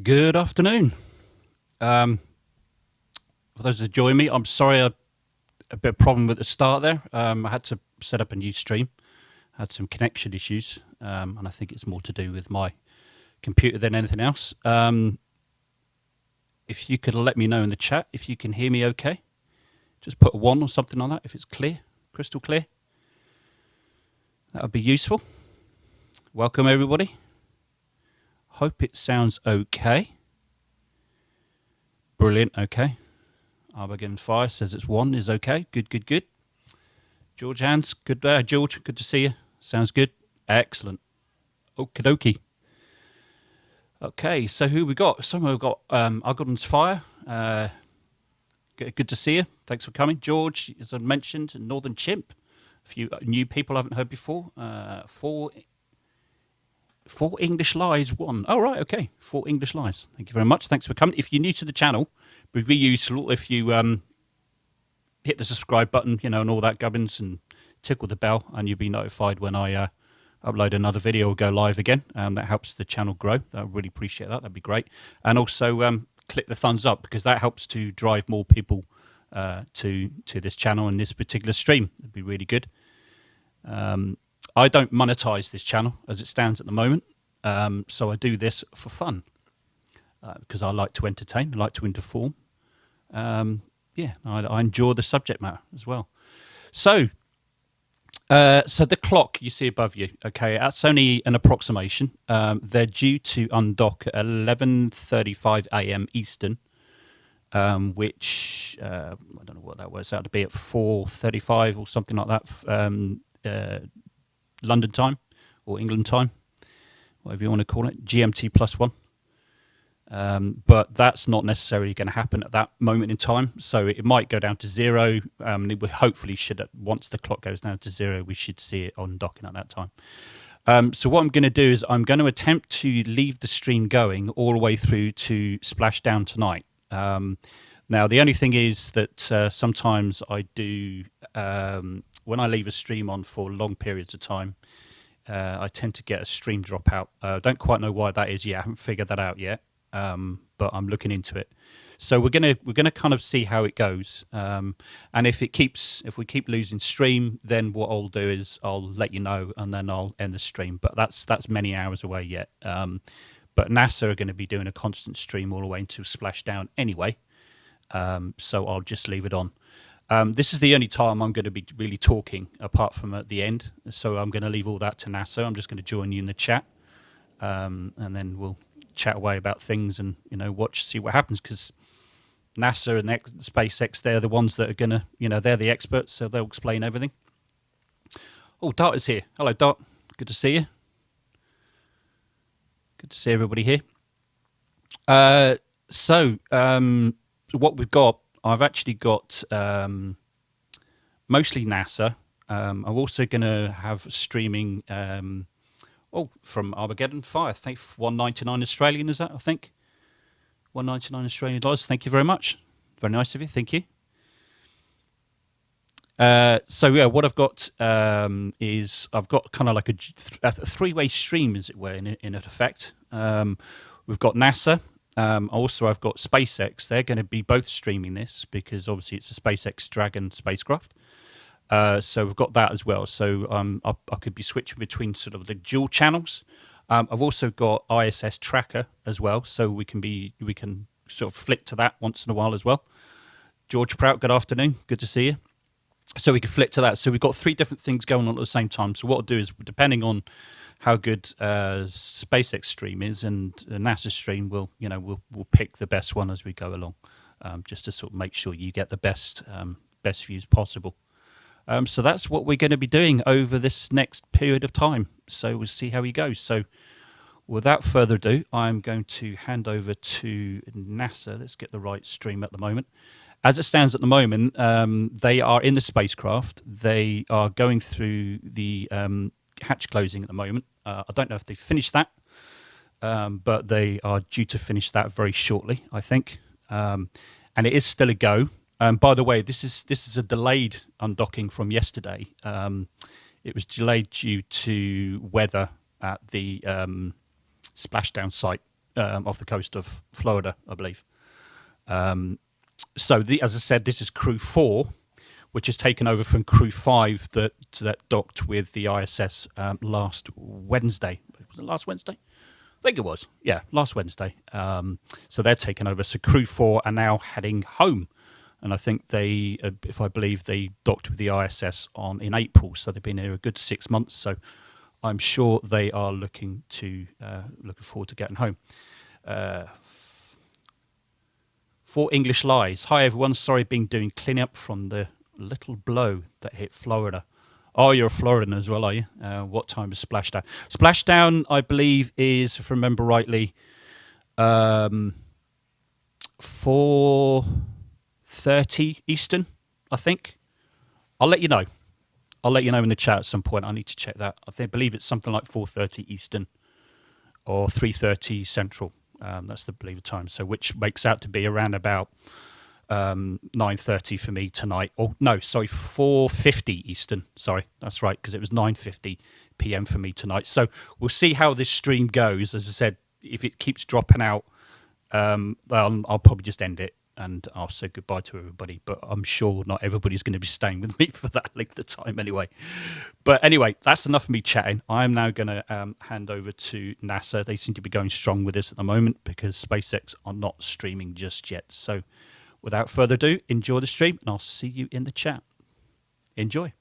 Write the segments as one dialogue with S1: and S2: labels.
S1: Good afternoon. For those that join me, I'm sorry, a bit of problem with the start there. I had to set up a new stream, had some connection issues, and I think it's more to do with my computer than anything else. If you could let me know in the chat if you can hear me okay. Just put a 1 or something on that if it's clear, crystal clear. That would be useful. Welcome, everybody. Hope it sounds okay. Brilliant, okay. Armageddon Fire says it's 1 is okay. Good, good, good. George Hans, good. George, good to see you. Sounds good. Excellent. Okie dokie. Okay, so who we got? Someone we've got Armageddon's Fire. Good to see you. Thanks for coming. George, as I mentioned, Northern Chimp. A few new people I haven't heard before. Four English Lies 1. Oh, right, okay. 4 English Lies. Thank you very much. Thanks for coming. If you're new to the channel, it would be useful if you hit the subscribe button, you know, and all that gubbins, and tickle the bell, and you'll be notified when I upload another video or go live again. That helps the channel grow. I really appreciate that. That'd be great. And also click the thumbs up, because that helps to drive more people to this channel and this particular stream. It'd be really good. I don't monetize this channel as it stands at the moment, so I do this for fun because I like to entertain, I like to inform. Yeah, I enjoy the subject matter as well. So the clock you see above you, okay, that's only an approximation. They're due to undock at 11:35 a.m. Eastern, which I don't know what that works out to be at 4:35 or something like that. London time or England time, whatever you want to call it, GMT +1. But that's not necessarily going to happen at that moment in time. So it might go down to 0. We hopefully should, once the clock goes down to 0, we should see it on docking at that time. So what I'm going to do is I'm going to attempt to leave the stream going all the way through to Splashdown tonight. Now, the only thing is that sometimes I do, when I leave a stream on for long periods of time, I tend to get a stream dropout. Don't quite know why that is yet. I haven't figured that out yet, but I'm looking into it. So we're gonna kind of see how it goes, and if we keep losing stream, then what I'll do is I'll let you know, and then I'll end the stream. But that's many hours away yet. But NASA are going to be doing a constant stream all the way into Splashdown anyway, so I'll just leave it on. This is the only time I'm going to be really talking, apart from at the end. So I'm going to leave all that to NASA. I'm just going to join you in the chat, and then we'll chat away about things and see what happens, because NASA and SpaceX, they're the ones that are going to, they're the experts, so they'll explain everything. Oh, Dart is here. Hello, Dart. Good to see you. Good to see everybody here. So what we've got, I've actually got mostly NASA. I'm also going to have streaming from Armageddon Fire. I think $1.99 Australian is that, I think. $1.99 Australian dollars. Thank you very much. Very nice of you. Thank you. So yeah, what I've got is I've got kind of like a three-way stream, as it were, in effect. We've got NASA. Also, I've got SpaceX. They're going to be both streaming this because obviously it's a SpaceX Dragon spacecraft. So we've got that as well. So I could be switching between sort of the dual channels. I've also got ISS tracker as well, so we can sort of flick to that once in a while as well. George Prout, good afternoon. Good to see you. So we can flick to that. So we've got 3 different things going on at the same time. So what I'll do is, depending on how good SpaceX stream is and NASA stream, we'll pick the best one as we go along, just to sort of make sure you get the best views possible. So that's what we're going to be doing over this next period of time. So we'll see how he goes. So without further ado, I'm going to hand over to NASA. Let's get the right stream at the moment. As it stands at the moment, they are in the spacecraft. They are going through the hatch closing at the moment. I don't know if they've finished that, but they are due to finish that very shortly, I think. And it is still a go. By the way, this is a delayed undocking from yesterday. It was delayed due to weather at the Splashdown site off the coast of Florida, I believe. So, as I said, this is Crew4, which has taken over from Crew5 that docked with the ISS last Wednesday. Was it last Wednesday? I think it was. Yeah, last Wednesday. So they're taking over. So Crew4 are now heading home. And I think they, if I believe, they docked with the ISS in April. So they've been here a good 6 months. So I'm sure they are looking forward to getting home. 4 English Lies. Hi, everyone. Sorry, been doing cleanup from the little blow that hit Florida. Oh, you're a Floridan as well, are you? What time is Splashdown? Splashdown, I believe, is, if I remember rightly, 4:30 Eastern, I think. I'll let you know. I'll let you know in the chat at some point. I need to check that. I believe it's something like 4:30 Eastern or 3:30 Central. That's the believed time. So which makes out to be around about 9:30 for me tonight. Or no, sorry, 4:50 Eastern. Sorry, that's right, because it was 9:50 p.m. for me tonight. So we'll see how this stream goes. As I said, if it keeps dropping out, I'll probably just end it and I'll say goodbye to everybody. But I'm sure not everybody's going to be staying with me for that length of time anyway. But anyway, that's enough of me chatting. I'm now going to hand over to NASA. They seem to be going strong with this at the moment because SpaceX are not streaming just yet. So without further ado, enjoy the stream and I'll see you in the chat. Enjoy.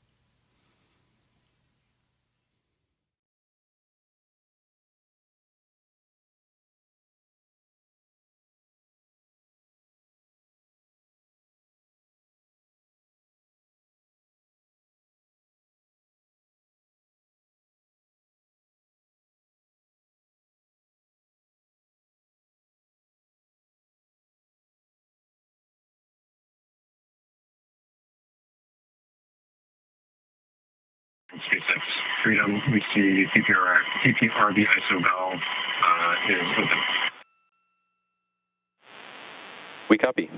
S2: SpaceX Freedom, we see TPRB ISO valve is open.
S3: We copy.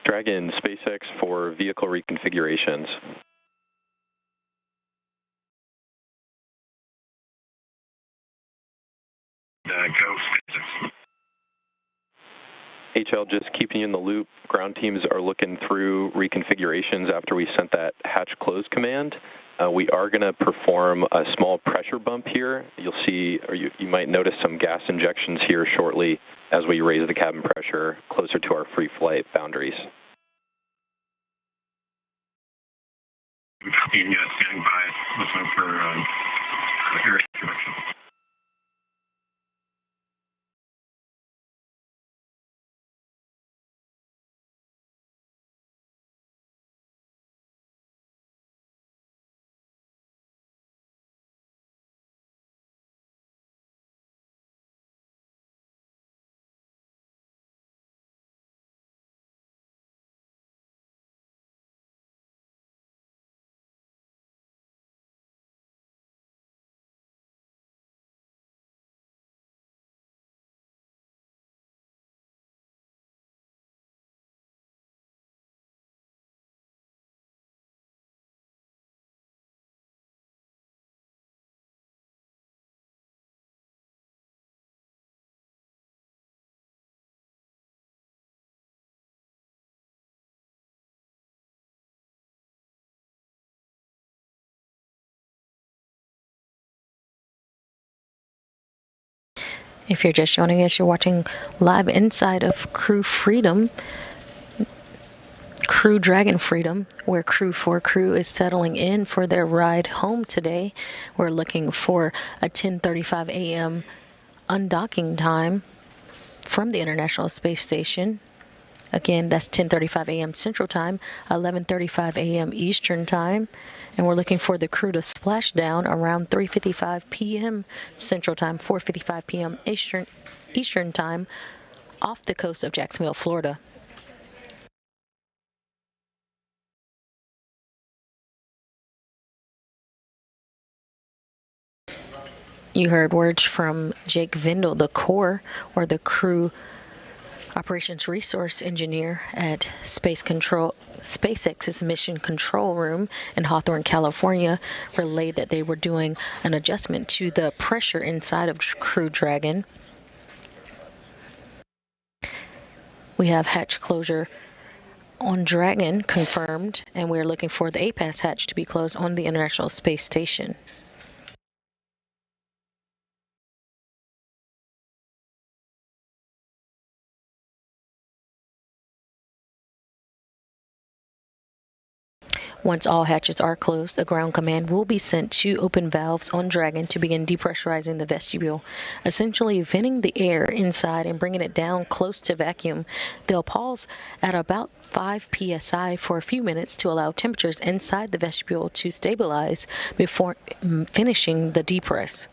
S3: Dragon, SpaceX for vehicle reconfigurations.
S2: Go SpaceX.
S3: HL, just keeping you in the loop. Ground teams are looking through reconfigurations after we sent that hatch close command. We are going to perform a small pressure bump here. You'll see, or you might notice some gas injections here shortly as we raise the cabin pressure closer to our free flight boundaries.
S2: Copy, standing by, listening for air introduction.
S4: If you're just joining us, you're watching live inside of Crew Freedom, Crew Dragon Freedom, where Crew4 crew is settling in for their ride home today. We're looking for a 10:35 a.m. undocking time from the International Space Station. Again, that's 10:35 a.m. Central Time, 11:35 a.m. Eastern Time. And we're looking for the crew to splash down around 3:55 p.m. Central Time, 4:55 p.m. Eastern Time off the coast of Jacksonville, Florida. You heard words from Jake Vindel, the core or the crew operations resource engineer at SpaceX's mission control room in Hawthorne, California, relayed that they were doing an adjustment to the pressure inside of Crew Dragon. We have hatch closure on Dragon confirmed, and we're looking for the APAS hatch to be closed on the International Space Station. Once all hatches are closed, a ground command will be sent to open valves on Dragon to begin depressurizing the vestibule, essentially venting the air inside and bringing it down close to vacuum. They'll pause at about 5 psi for a few minutes to allow temperatures inside the vestibule to stabilize before finishing the depress.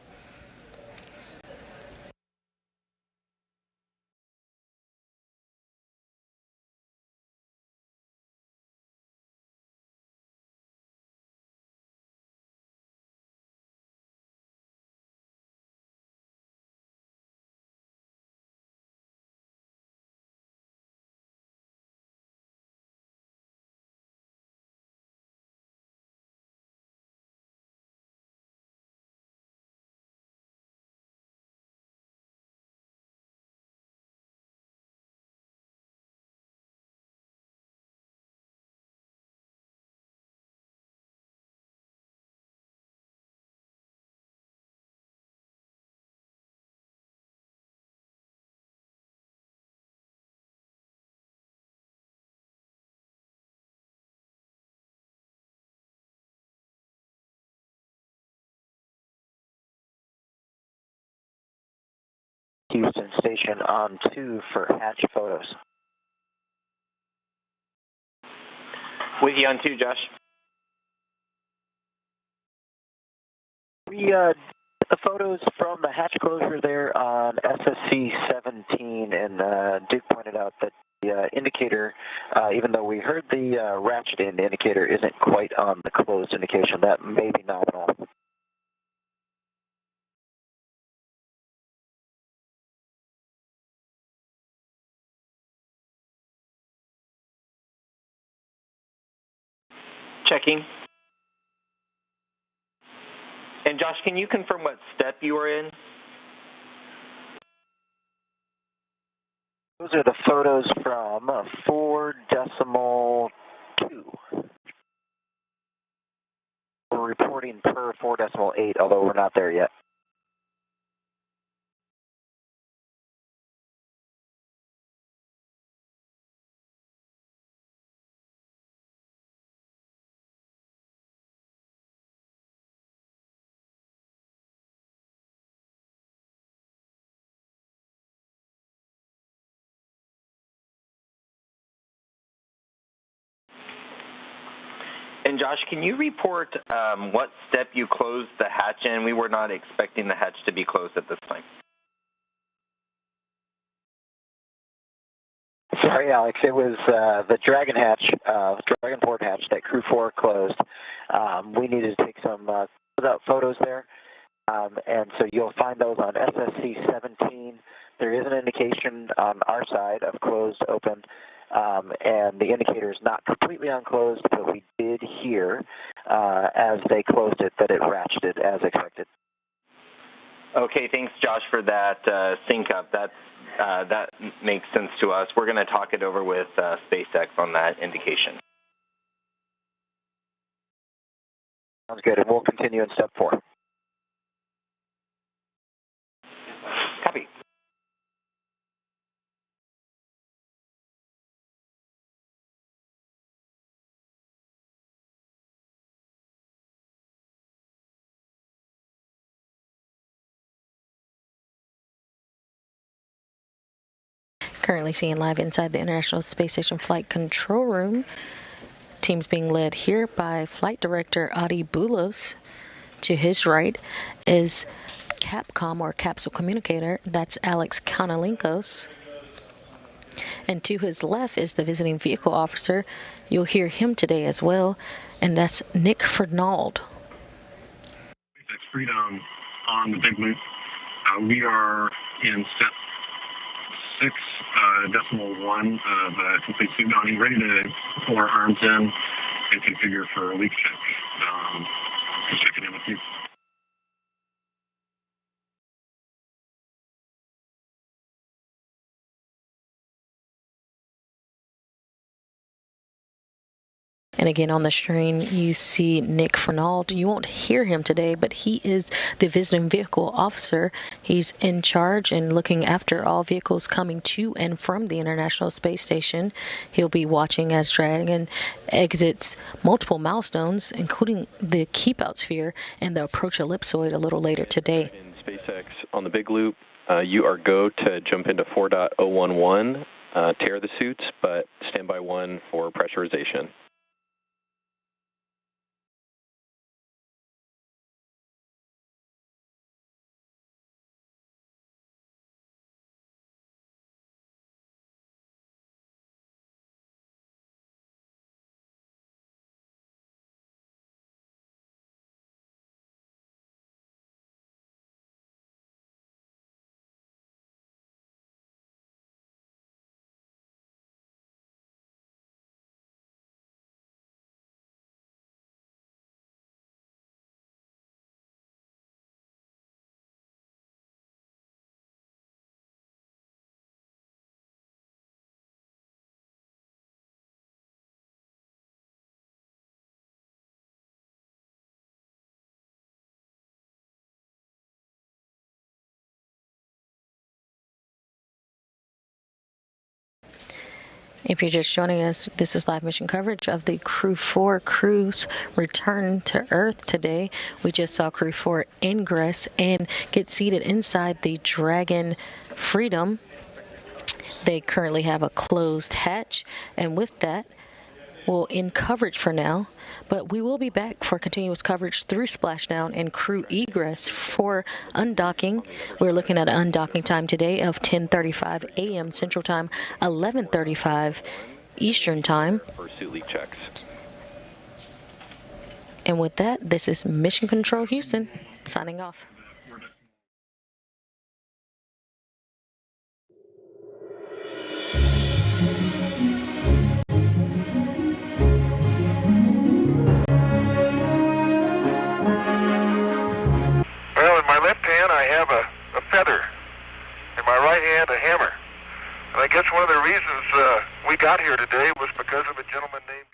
S5: Houston, station on 2 for hatch photos.
S6: With you on 2, Josh.
S5: The photos from the hatch closure there on SSC 17, and Duke pointed out that the indicator, even though we heard the ratchet in, the indicator isn't quite on the closed indication. That may be nominal.
S6: Checking. And Josh, can you confirm what step you were in?
S5: Those are the photos from 4.2. We're reporting per 4.8, although we're not there yet.
S6: And Josh, can you report what step you closed the hatch in? We were not expecting the hatch to be closed at this time.
S5: Sorry, Alex. It was the Dragon hatch, Dragon port hatch that Crew4 closed. We needed to take some closeout photos there, and so you'll find those on SSC 17. There is an indication on our side of closed open, and the indicator is not completely unclosed, but we did hear as they closed it that it ratcheted as expected.
S6: Okay, thanks, Josh, for that sync up. That makes sense to us. We're going to talk it over with SpaceX on that indication.
S5: Sounds good, and we'll continue in step 4.
S6: Copy.
S4: Currently seeing live inside the International Space Station Flight Control Room. Teams being led here by Flight Director Adi Boulos. To his right is Capcom, or Capsule Communicator. That's Alex Kanalinkos. And to his left is the Visiting Vehicle Officer. You'll hear him today as well, and that's Nick Fernald.
S2: SpaceX Freedom on the big loop. We are in step 6.1 of complete suit mounting, ready to pull our arms in and configure for a leak check. Just checking in with you.
S4: And again, on the screen, you see Nick Fernald. You won't hear him today, but he is the Visiting Vehicle Officer. He's in charge and looking after all vehicles coming to and from the International Space Station. He'll be watching as Dragon exits multiple milestones, including the Keep Out Sphere and the Approach Ellipsoid a little later today.
S3: In SpaceX on the big loop, you are go to jump into 4.011, tear the suits, but standby 1 for pressurization.
S4: If you're just joining us, this is live mission coverage of the Crew4 crew's return to Earth today. We just saw Crew4 ingress and get seated inside the Dragon Freedom. They currently have a closed hatch, and with that, we'll end coverage for now, but we will be back for continuous coverage through Splashdown and Crew Egress for undocking. We're looking at an undocking time today of 10:35 a.m. Central Time, 11:35 Eastern Time.
S3: Pursuit leak checks.
S4: And with that, this is Mission Control Houston, signing off.
S7: Well, in my left hand I have a feather. In my right hand a hammer. And I guess one of the reasons we got here today was because of a gentleman named...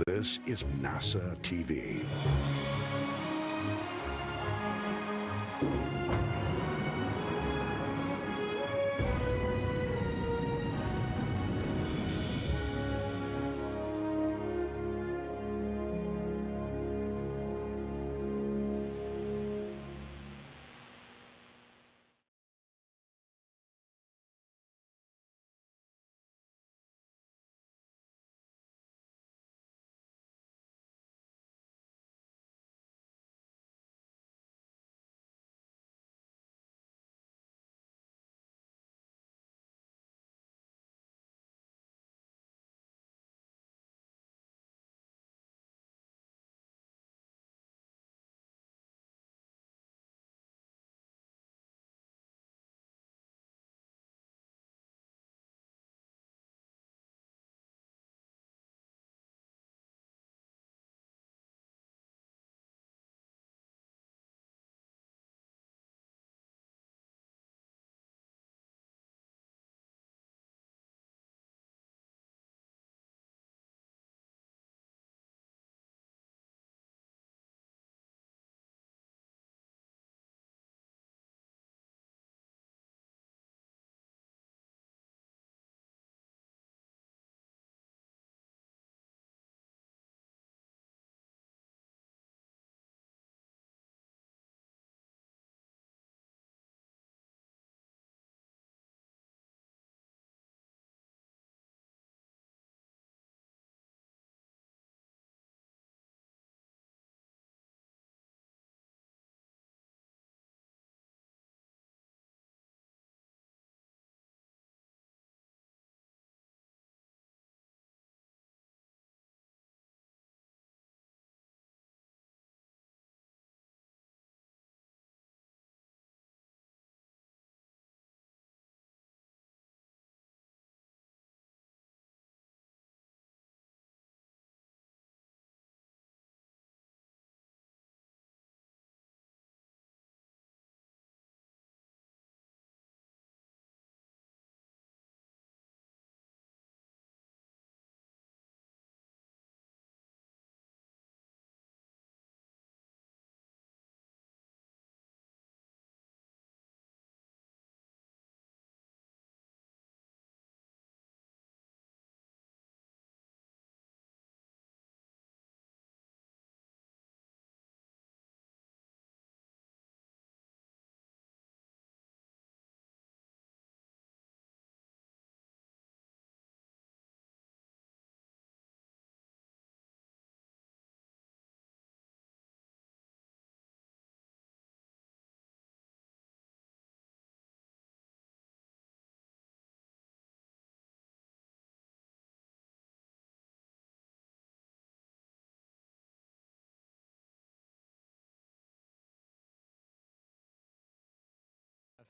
S8: This is NASA TV.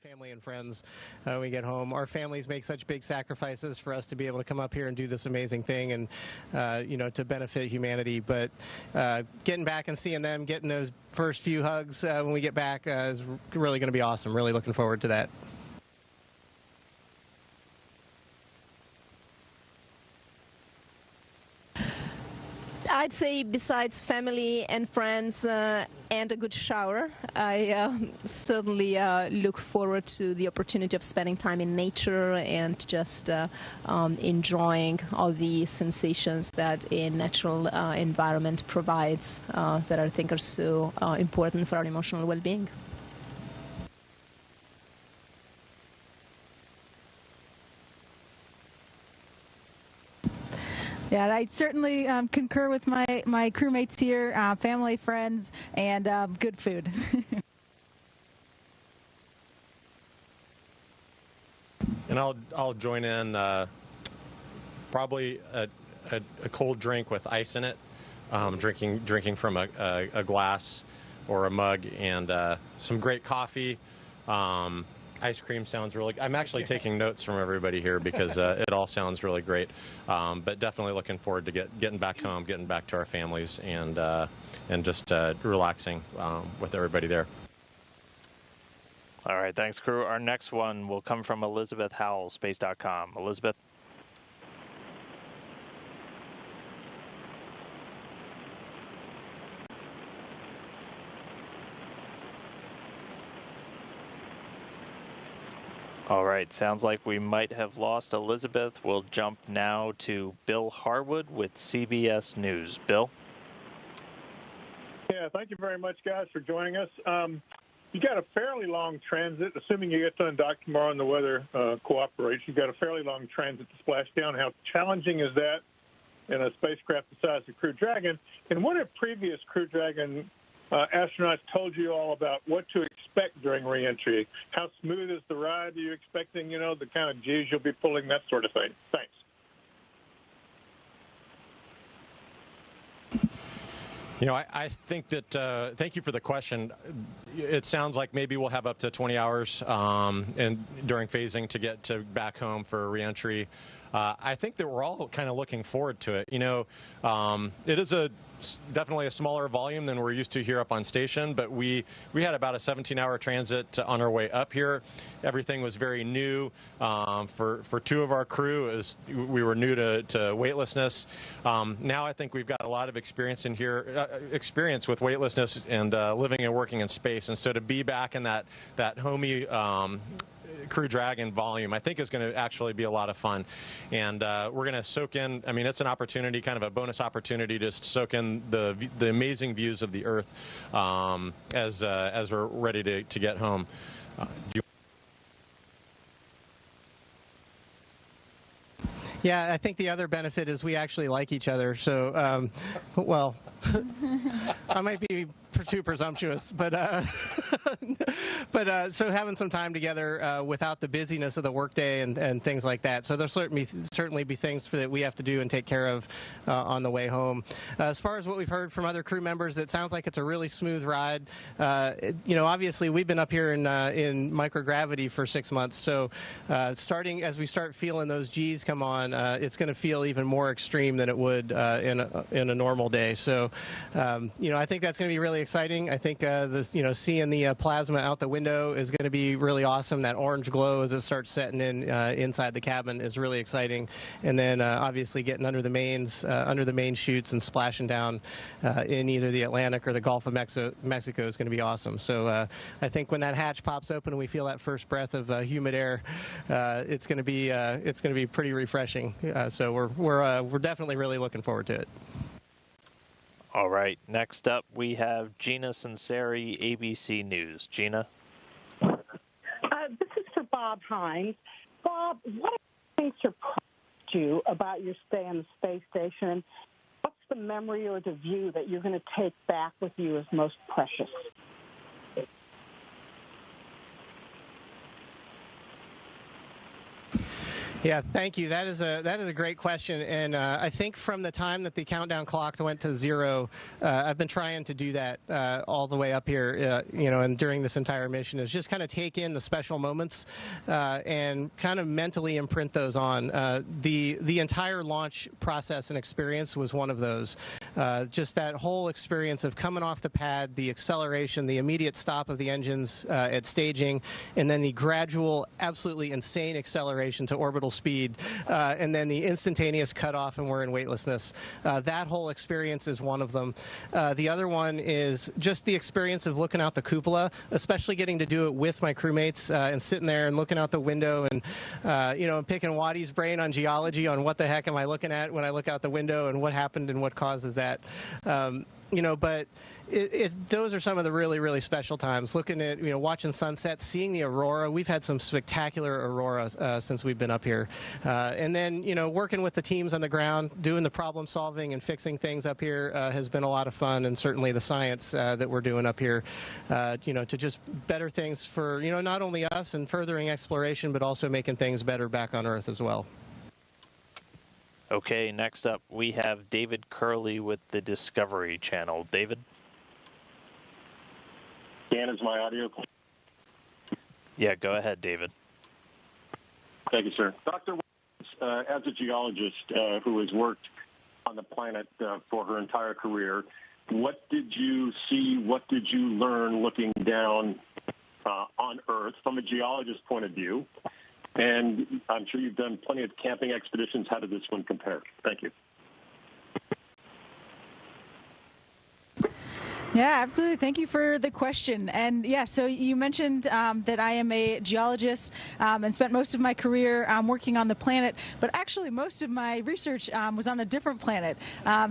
S9: family and friends when we get home. Our families make such big sacrifices for us to be able to come up here and do this amazing thing and, to benefit humanity. But getting back and seeing them, getting those first few hugs when we get back is really going to be awesome. Really looking forward to that.
S10: I'd say besides family and friends and a good shower, I certainly look forward to the opportunity of spending time in nature and just enjoying all the sensations that a natural environment provides that I think are so important for our emotional well-being.
S11: Yeah, I certainly concur with my crewmates here, family, friends, and good food.
S12: And I'll join in probably a cold drink with ice in it, drinking from a glass or a mug, and some great coffee. Ice cream sounds really. I'm actually taking notes from everybody here because it all sounds really great. But definitely looking forward to getting back home, getting back to our families, and just relaxing with everybody there.
S13: All right, thanks, crew. Our next one will come from Elizabeth Howell, space.com. Elizabeth. All right, sounds like we might have lost Elizabeth. We'll jump now to Bill Harwood with CBS News. Bill?
S14: Yeah, thank you very much, guys, for joining us. You got a fairly long transit, assuming you get to undock tomorrow and the weather cooperates. You've got a fairly long transit to Splashdown. How challenging is that in a spacecraft the size of Crew Dragon? And what have previous Crew Dragon astronauts told you all about what to expect during reentry? How smooth is the ride? Are you expecting, the kind of G's you'll be pulling, that sort of thing? Thanks.
S12: I think that, thank you for the question. It sounds like maybe we'll have up to 20 hours during phasing to get back home for reentry. I think that we're all kind of looking forward to it. It is definitely a smaller volume than we're used to here up on station, but we had about a 17-hour transit on our way up here. Everything was very new. For two of our crew, we were new to weightlessness. Now I think we've got a lot of experience in here, experience with weightlessness and living and working in space. And so to be back in that homey Crew Dragon volume, I think is going to actually be a lot of fun. And we're going to soak in, it's an opportunity, kind of a bonus opportunity to soak in the amazing views of the Earth as we're ready to get home.
S9: Yeah, I think the other benefit is we actually like each other. So, I might be too presumptuous, but so having some time together without the busyness of the workday and things like that. So there'll certainly be things that we have to do and take care of on the way home. As far as what we've heard from other crew members, it sounds like it's a really smooth ride. Obviously we've been up here in microgravity for 6 months, so starting as we start feeling those G's come on, it's going to feel even more extreme than it would in a normal day. So, I think that's going to be really exciting. I think seeing the plasma out the window is going to be really awesome. That orange glow as it starts setting in inside the cabin is really exciting. And then obviously getting under the main chutes and splashing down in either the Atlantic or the Gulf of Mexico is going to be awesome. So I think when that hatch pops open and we feel that first breath of humid air, it's going to be pretty refreshing. So we're definitely really looking forward to it.
S13: All right, next up we have Gina Sinceri, ABC News. Gina?
S15: This is for Bob Hines. Bob, what things surprised you about your stay on the space station? What's the memory or the view that you're going to take back with you as most precious?
S9: Yeah, thank you. That is a great question, and I think from the time that the countdown clock went to 0, I've been trying to do that all the way up here, and during this entire mission is just kind of take in the special moments and kind of mentally imprint those on. The entire launch process and experience was one of those. Just that whole experience of coming off the pad, the acceleration, the immediate stop of the engines at staging, and then the gradual, absolutely insane acceleration to orbital speed, and then the instantaneous cutoff and we're in weightlessness. That whole experience is one of them. The other one is just the experience of looking out the cupola, especially getting to do it with my crewmates and sitting there and looking out the window and, and picking Waddy's brain on geology on what the heck am I looking at when I look out the window and what happened and what causes that. But those are some of the really, really special times. Looking at, watching sunsets, seeing the aurora. We've had some spectacular auroras since we've been up here. And then, working with the teams on the ground, doing the problem solving and fixing things up here has been a lot of fun. And certainly the science that we're doing up here, to just better things for, not only us and furthering exploration, but also making things better back on Earth as well.
S13: Okay, next up we have David Curley with the Discovery Channel. David?
S16: Dan, is my audio clear?
S13: Yeah, go ahead, David.
S16: Thank you, sir. Dr. As a geologist who has worked on the planet for her entire career, what did you see, what did you learn looking down on Earth from a geologist's point of view? And I'm sure you've done plenty of camping expeditions. How did this one compare? Thank you.
S11: Yeah, absolutely. Thank you for the question. And yeah, so you mentioned that I am a geologist and spent most of my career working on the planet, but actually most of my research was on a different planet.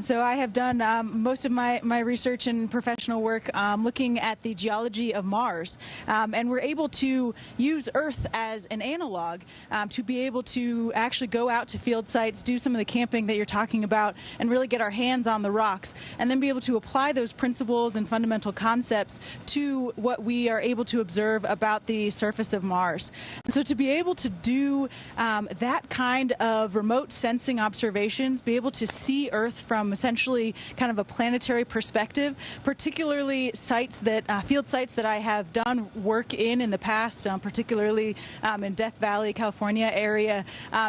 S11: So I have done most of my research and professional work looking at the geology of Mars. And we're able to use Earth as an analog to be able to actually go out to field sites, do some of the camping that you're talking about, and really get our hands on the rocks, and then be able to apply those principles and fundamental concepts to what we are able to observe about the surface of Mars. And so to be able to do that kind of remote sensing observations, be able to see Earth from essentially kind of a planetary perspective, particularly sites that field sites that I have done work in the past, particularly in Death Valley, California area,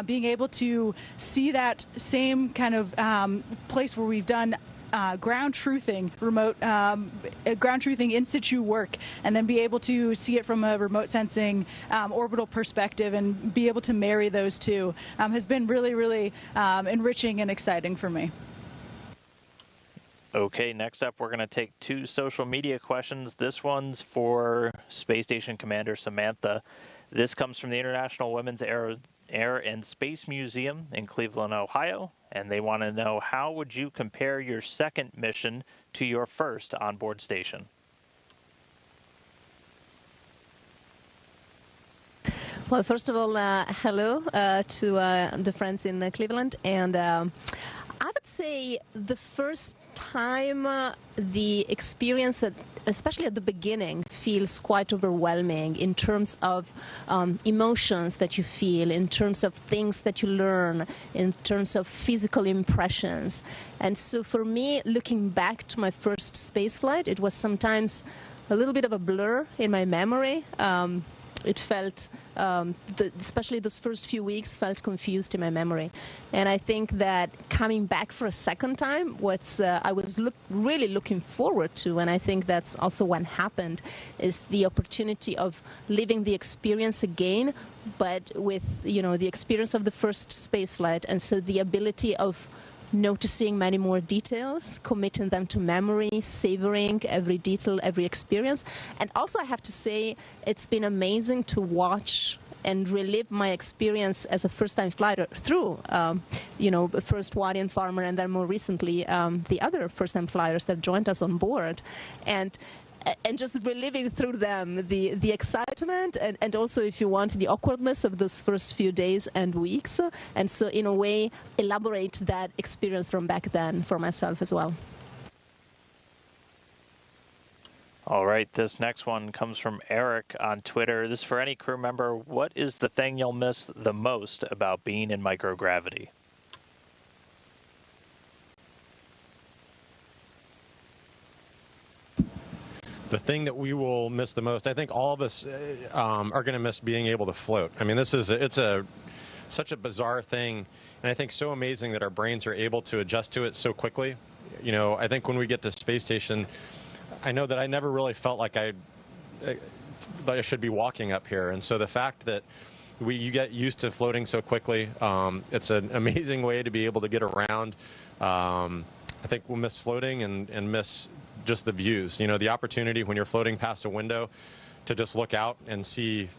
S11: being able to see that same kind of place where we've done ground truthing, remote ground truthing in situ work, and then be able to see it from a remote sensing orbital perspective and be able to marry those two has been really, really enriching and exciting for me.
S13: Okay, next up we're going to take 2 social media questions. This one's for Space Station Commander Samantha. This comes from the International Women's Air and Space Museum in Cleveland, Ohio, and they want to know, how would you compare your second mission to your first onboard station?
S10: Well, first of all, hello to the friends in Cleveland, and I would say the first time the experience, especially at the beginning, feels quite overwhelming in terms of emotions that you feel, in terms of things that you learn, in terms of physical impressions. And so for me, looking back to my first space flight, it was sometimes a little bit of a blur in my memory. It felt, especially those first few weeks, felt confused in my memory. And I think that coming back for a second time, what I was really looking forward to, and I think that's also what happened, is the opportunity of living the experience again, but with, the experience of the first space flight. And so the ability of noticing many more details, committing them to memory, savoring every detail, every experience. And also I have to say, it's been amazing to watch and relive my experience as a first-time flighter through, first Waddy and Farmer, and then more recently, the other first-time flyers that joined us on board. And just reliving through them the excitement and also, if you want, the awkwardness of those first few days and weeks. And so, in a way, elaborate that experience from back then for myself as well.
S13: All right, this next one comes from Eric on Twitter. This is for any crew member. What is the thing you'll miss the most about being in microgravity?
S12: The thing that we will miss the most, I think all of us are going to miss being able to float. I mean, it's such a bizarre thing, and I think so amazing that our brains are able to adjust to it so quickly. You know, I think when we get to space station, I know that I never really felt like I should be walking up here, and so the fact that you get used to floating so quickly, it's an amazing way to be able to get around. I think we'll miss floating and miss just the views. You know, the opportunity when you're floating past a window to just look out and see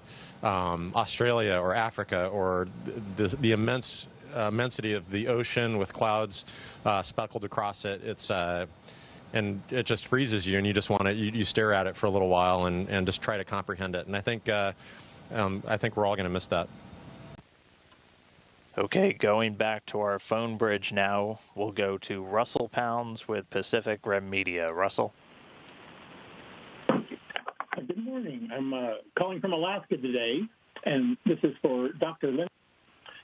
S12: Australia or Africa or the immensity of the ocean with clouds speckled across it. It's and it just freezes you, and you just want to you stare at it for a little while and just try to comprehend it. And I think we're all going to miss that.
S13: Okay, going back to our phone bridge now, we'll go to Russell Pounds with Pacific Rim Media. Russell?
S17: Good morning. I'm calling from Alaska today, and this is for Dr. Lynn.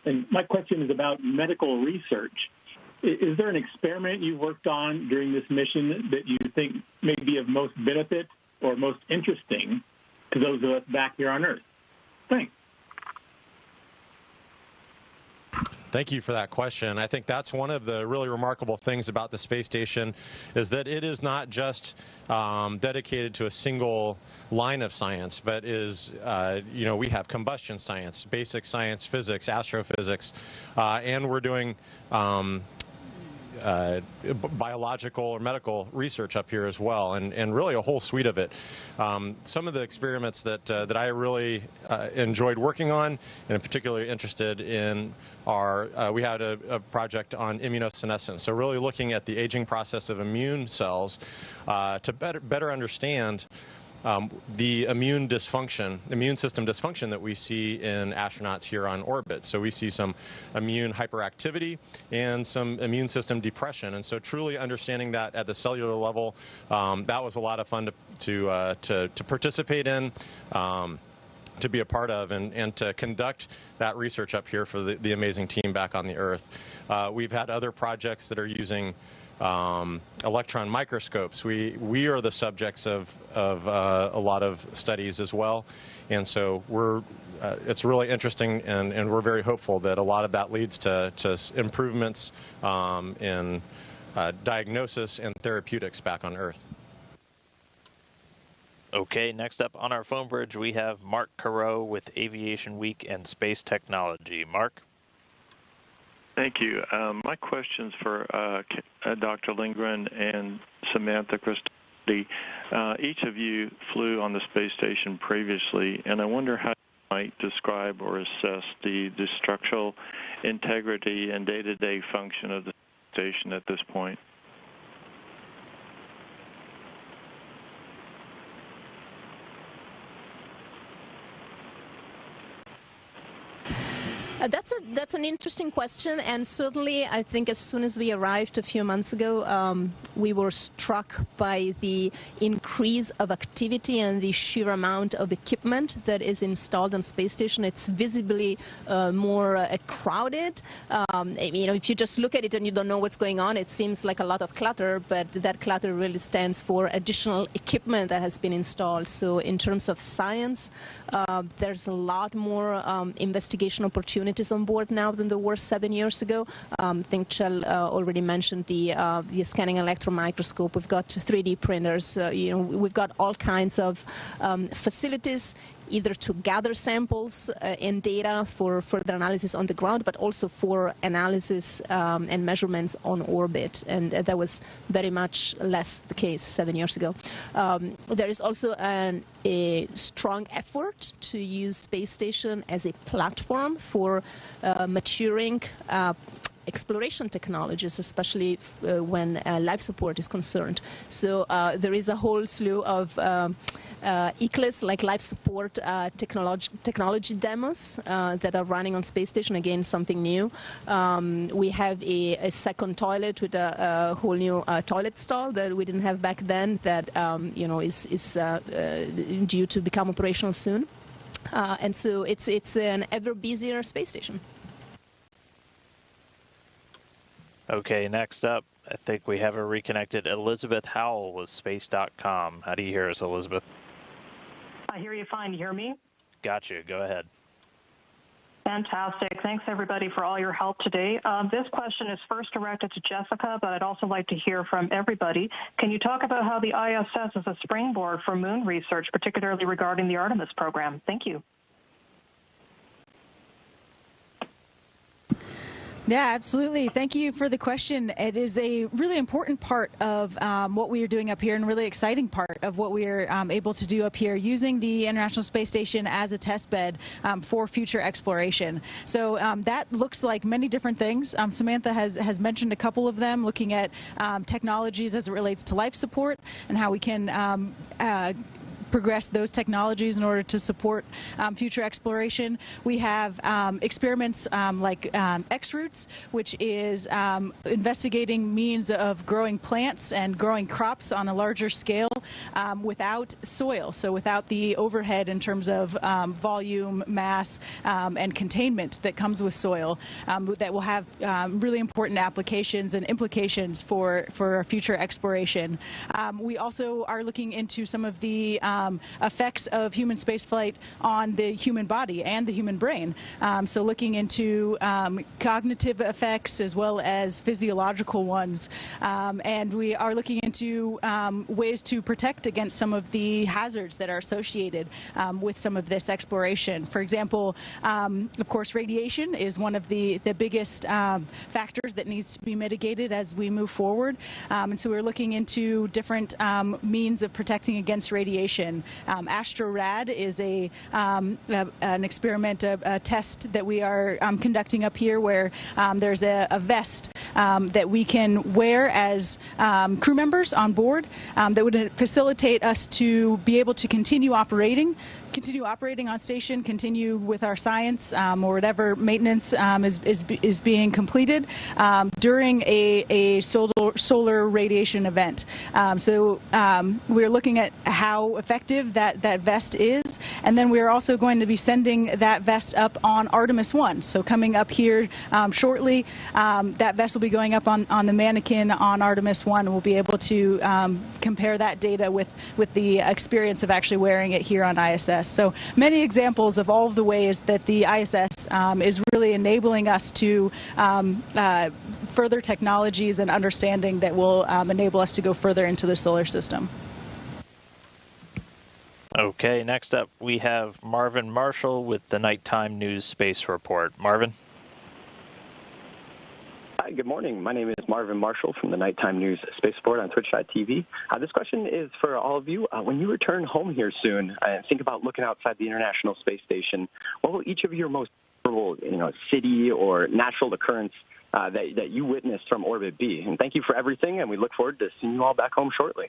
S17: And my question is about medical research. Is there an experiment you worked on during this mission that you think may be of most benefit or most interesting to those of us back here on Earth? Thanks.
S12: Thank you for that question. I think that's one of the really remarkable things about the space station is that it is not just dedicated to a single line of science, but is, you know, we have combustion science, basic science, physics, astrophysics, and we're doing biological or medical research up here as well, and really a whole suite of it. Some of the experiments that I really enjoyed working on and am particularly interested in are, we had a project on immunosenescence, so really looking at the aging process of immune cells to better understand the immune system dysfunction that we see in astronauts here on orbit. So we see some immune hyperactivity and some immune system depression. And so truly understanding that at the cellular level, that was a lot of fun to participate in, to be a part of, and to conduct that research up here for the amazing team back on the Earth. We've had other projects that are using electron microscopes. We are the subjects of a lot of studies as well, and so it's really interesting, and we're very hopeful that a lot of that leads to improvements in diagnosis and therapeutics back on Earth.
S13: Okay, next up on our phone bridge, we have Mark Carreau with Aviation Week and Space Technology. Mark?
S18: Thank you. My question's for Dr. Lindgren and Samantha Christotti. Each of you flew on the space station previously, and I wonder how you might describe or assess the structural integrity and day-to-day function of the station at this point.
S10: That's an interesting question, and certainly I think as soon as we arrived a few months ago, we were struck by the increase of activity and the sheer amount of equipment that is installed on space station. It's visibly more crowded. You know, if you just look at it and you don't know what's going on, it seems like a lot of clutter, but that clutter really stands for additional equipment that has been installed. So in terms of science, there's a lot more investigation opportunities on board now than there were 7 years ago. I think Chell already mentioned the scanning electron microscope. We've got 3D printers. You know, we've got all kinds of facilities, either to gather samples and data for further analysis on the ground, but also for analysis and measurements on orbit. And that was very much less the case 7 years ago. There is also a strong effort to use space station as a platform for maturing exploration technologies, especially when life support is concerned. So there is a whole slew of Egress, like life support technology demos that are running on space station. Again, something new. We have a second toilet with a whole new toilet stall that we didn't have back then. That is due to become operational soon. And so it's an ever busier space station.
S13: Okay, next up, I think we have a reconnected Elizabeth Howell with space.com. How do you hear us, Elizabeth?
S19: I hear you fine. You hear me?
S13: Gotcha. Go ahead.
S19: Fantastic. Thanks, everybody, for all your help today. This question is first directed to Jessica, but I'd also like to hear from everybody. Can you talk about how the ISS is a springboard for moon research, particularly regarding the Artemis program? Thank you.
S11: Yeah, absolutely. Thank you for the question. It is a really important part of what we are doing up here and really exciting part of what we are able to do up here using the International Space Station as a test bed for future exploration. So that looks like many different things. Samantha has mentioned a couple of them, looking at technologies as it relates to life support and how we can progress those technologies in order to support future exploration. We have experiments like X-Roots, which is investigating means of growing plants and growing crops on a larger scale without soil, so without the overhead in terms of volume, mass, and containment that comes with soil, that will have really important applications and implications for future exploration. We also are looking into some of the effects of human spaceflight on the human body and the human brain. So looking into cognitive effects as well as physiological ones. And we are looking into ways to protect against some of the hazards that are associated with some of this exploration. For example, of course, radiation is one of the biggest factors that needs to be mitigated as we move forward. And so we're looking into different means of protecting against radiation. AstroRad is an experiment, a test that we are conducting up here where there's a vest that we can wear as crew members on board that would facilitate us to be able to continue operating on station, continue with our science or whatever maintenance is being completed during a solar radiation event. So we're looking at how effective that vest is, and then we're also going to be sending that vest up on Artemis 1. So coming up here shortly, that vest will be going up on the mannequin on Artemis 1, and we'll be able to compare that data with the experience of actually wearing it here on ISS. So many examples of all of the ways that the ISS is really enabling us to further technologies and understanding that will enable us to go further into the solar system.
S13: Okay, next up we have Marvin Marshall with the Nighttime News Space Report. Marvin?
S20: Hi, good morning. My name is Marvin Marshall from the Nighttime News Space Report on Twitch.tv. This question is for all of you. When you return home here soon and think about looking outside the International Space Station, what will each of your most memorable, city or natural occurrence that you witnessed from orbit be? And thank you for everything, and we look forward to seeing you all back home shortly.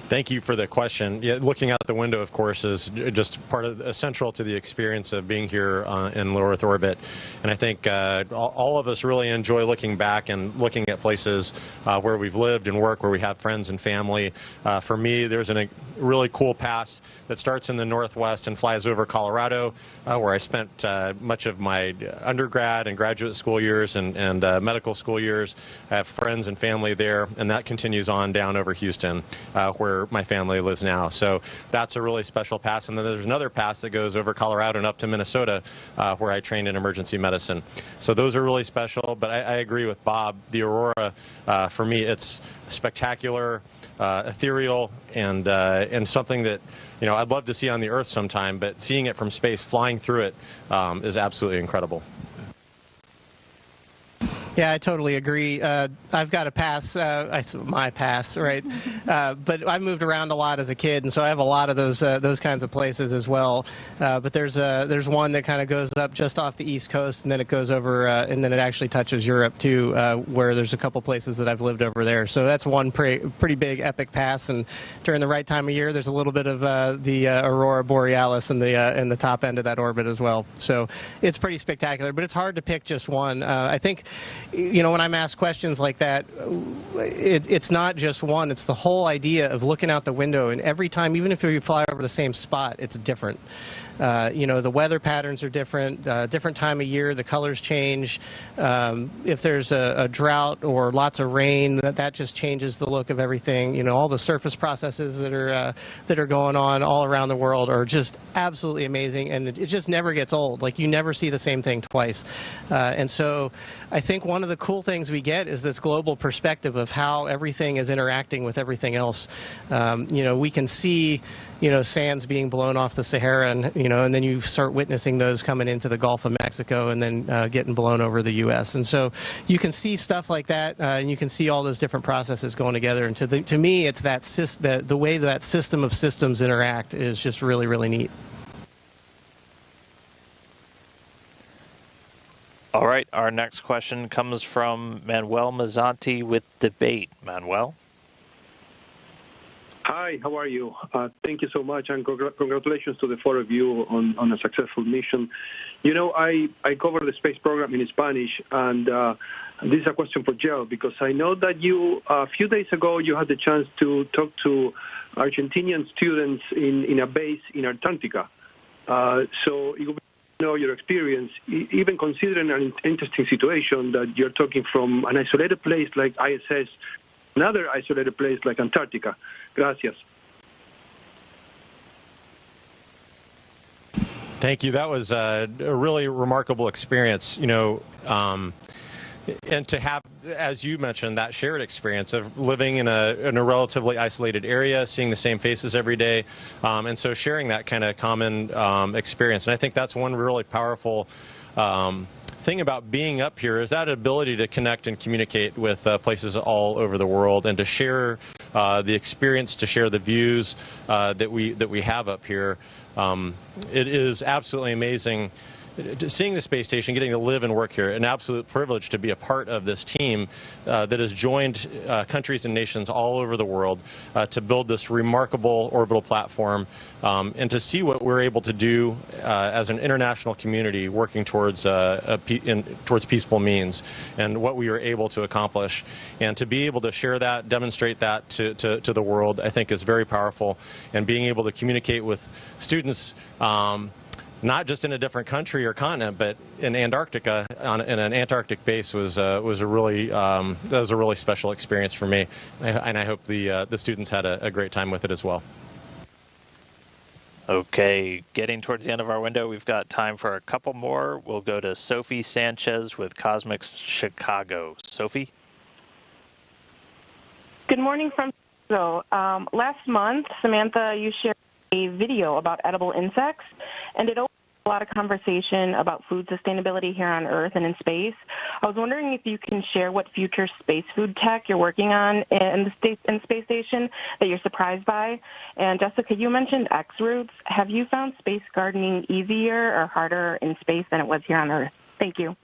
S12: Thank you for the question. Yeah, looking out the window, of course, is just part of essential to the experience of being here in low Earth orbit. And I think all of us really enjoy looking back and looking at places where we've lived and worked, where we have friends and family. For me, there's a really cool pass that starts in the northwest and flies over Colorado, where I spent much of my undergrad and graduate school years and medical school years. I have friends and family there, and that continues on down over Houston, where my family lives now. So that's a really special pass. And then there's another pass that goes over Colorado and up to Minnesota, where I trained in emergency medicine. So those are really special. But I agree with Bob. The aurora, for me, it's spectacular, ethereal, and something that I'd love to see on the Earth sometime. But seeing it from space, flying through it, is absolutely incredible.
S9: Yeah, I totally agree. I've got a pass, my pass, right? But I moved around a lot as a kid, and so I have a lot of those kinds of places as well. But there's one that kind of goes up just off the East Coast, and then it goes over, and then it actually touches Europe too, where there's a couple places that I've lived over there. So that's one pretty big epic pass, and during the right time of year, there's a little bit of the aurora borealis in the top end of that orbit as well. So it's pretty spectacular, but it's hard to pick just one. I think, when I'm asked questions like that, it's not just one. It's the whole idea of looking out the window, and every time, even if you fly over the same spot, it's different. The weather patterns are different, different time of year, the colors change. If there's a drought or lots of rain, that just changes the look of everything. All the surface processes that are going on all around the world are just absolutely amazing, and it just never gets old. Like, you never see the same thing twice. And so I think one of the cool things we get is this global perspective of how everything is interacting with everything else. We can see sands being blown off the Sahara, and then you start witnessing those coming into the Gulf of Mexico and then getting blown over the U.S. And so you can see stuff like that, and you can see all those different processes going together. And to me, it's the way that system of systems interact is just really, really neat.
S13: All right, our next question comes from Manuel Mazzanti with Debate. Manuel?
S21: Hi, how are you? Thank you so much, and congratulations to the four of you on a successful mission. I cover the space program in Spanish, and this is a question for Jill, because I know that a few days ago, you had the chance to talk to Argentinian students in a base in Antarctica. So you know your experience, even considering an interesting situation that you're talking from an isolated place like ISS, another isolated place like Antarctica. Gracias.
S12: Thank you. That was a really remarkable experience, and to have, as you mentioned, that shared experience of living in a relatively isolated area, seeing the same faces every day, and so sharing that kind of common experience. And I think that's one really powerful thing about being up here, is that ability to connect and communicate with places all over the world, and to share the experience, to share the views that we have up here. It is absolutely amazing seeing the space station, getting to live and work here. An absolute privilege to be a part of this team that has joined countries and nations all over the world to build this remarkable orbital platform, and to see what we're able to do as an international community working towards towards peaceful means, and what we are able to accomplish. And to be able to share that, demonstrate that to the world, I think is very powerful. And being able to communicate with students, not just in a different country or continent, but in Antarctica, in an Antarctic base, was a really special experience for me, and I hope the students had a great time with it as well.
S13: Okay, getting towards the end of our window, we've got time for a couple more. We'll go to Sophie Sanchez with Cosmics Chicago. Sophie?
S22: Good morning from Chicago. Last month, Samantha, you shared a video about edible insects, and it opened a lot of conversation about food sustainability here on Earth and in space. I was wondering if you can share what future space food tech you're working on in the space station that you're surprised by. And Jessica, you mentioned X-roots. Have you found space gardening easier or harder in space than it was here on Earth? Thank you.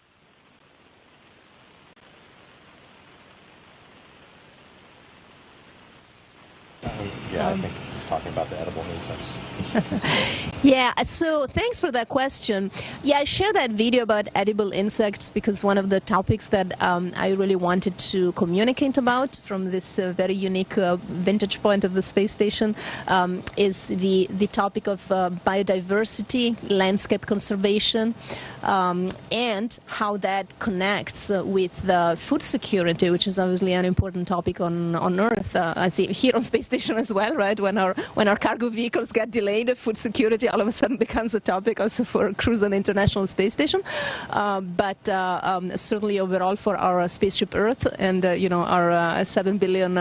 S12: Yeah, I think he's talking about the edible insects.
S10: Yeah, so thanks for that question. Yeah, I shared that video about edible insects because one of the topics that I really wanted to communicate about from this very unique vantage point of the space station is the topic of biodiversity, landscape conservation, and how that connects with food security, which is obviously an important topic on Earth. I see here on space station as well, right? When our cargo vehicles get delayed, food security all of a sudden becomes a topic also for crews on the International Space Station. But certainly overall for our spaceship Earth and our 7 billion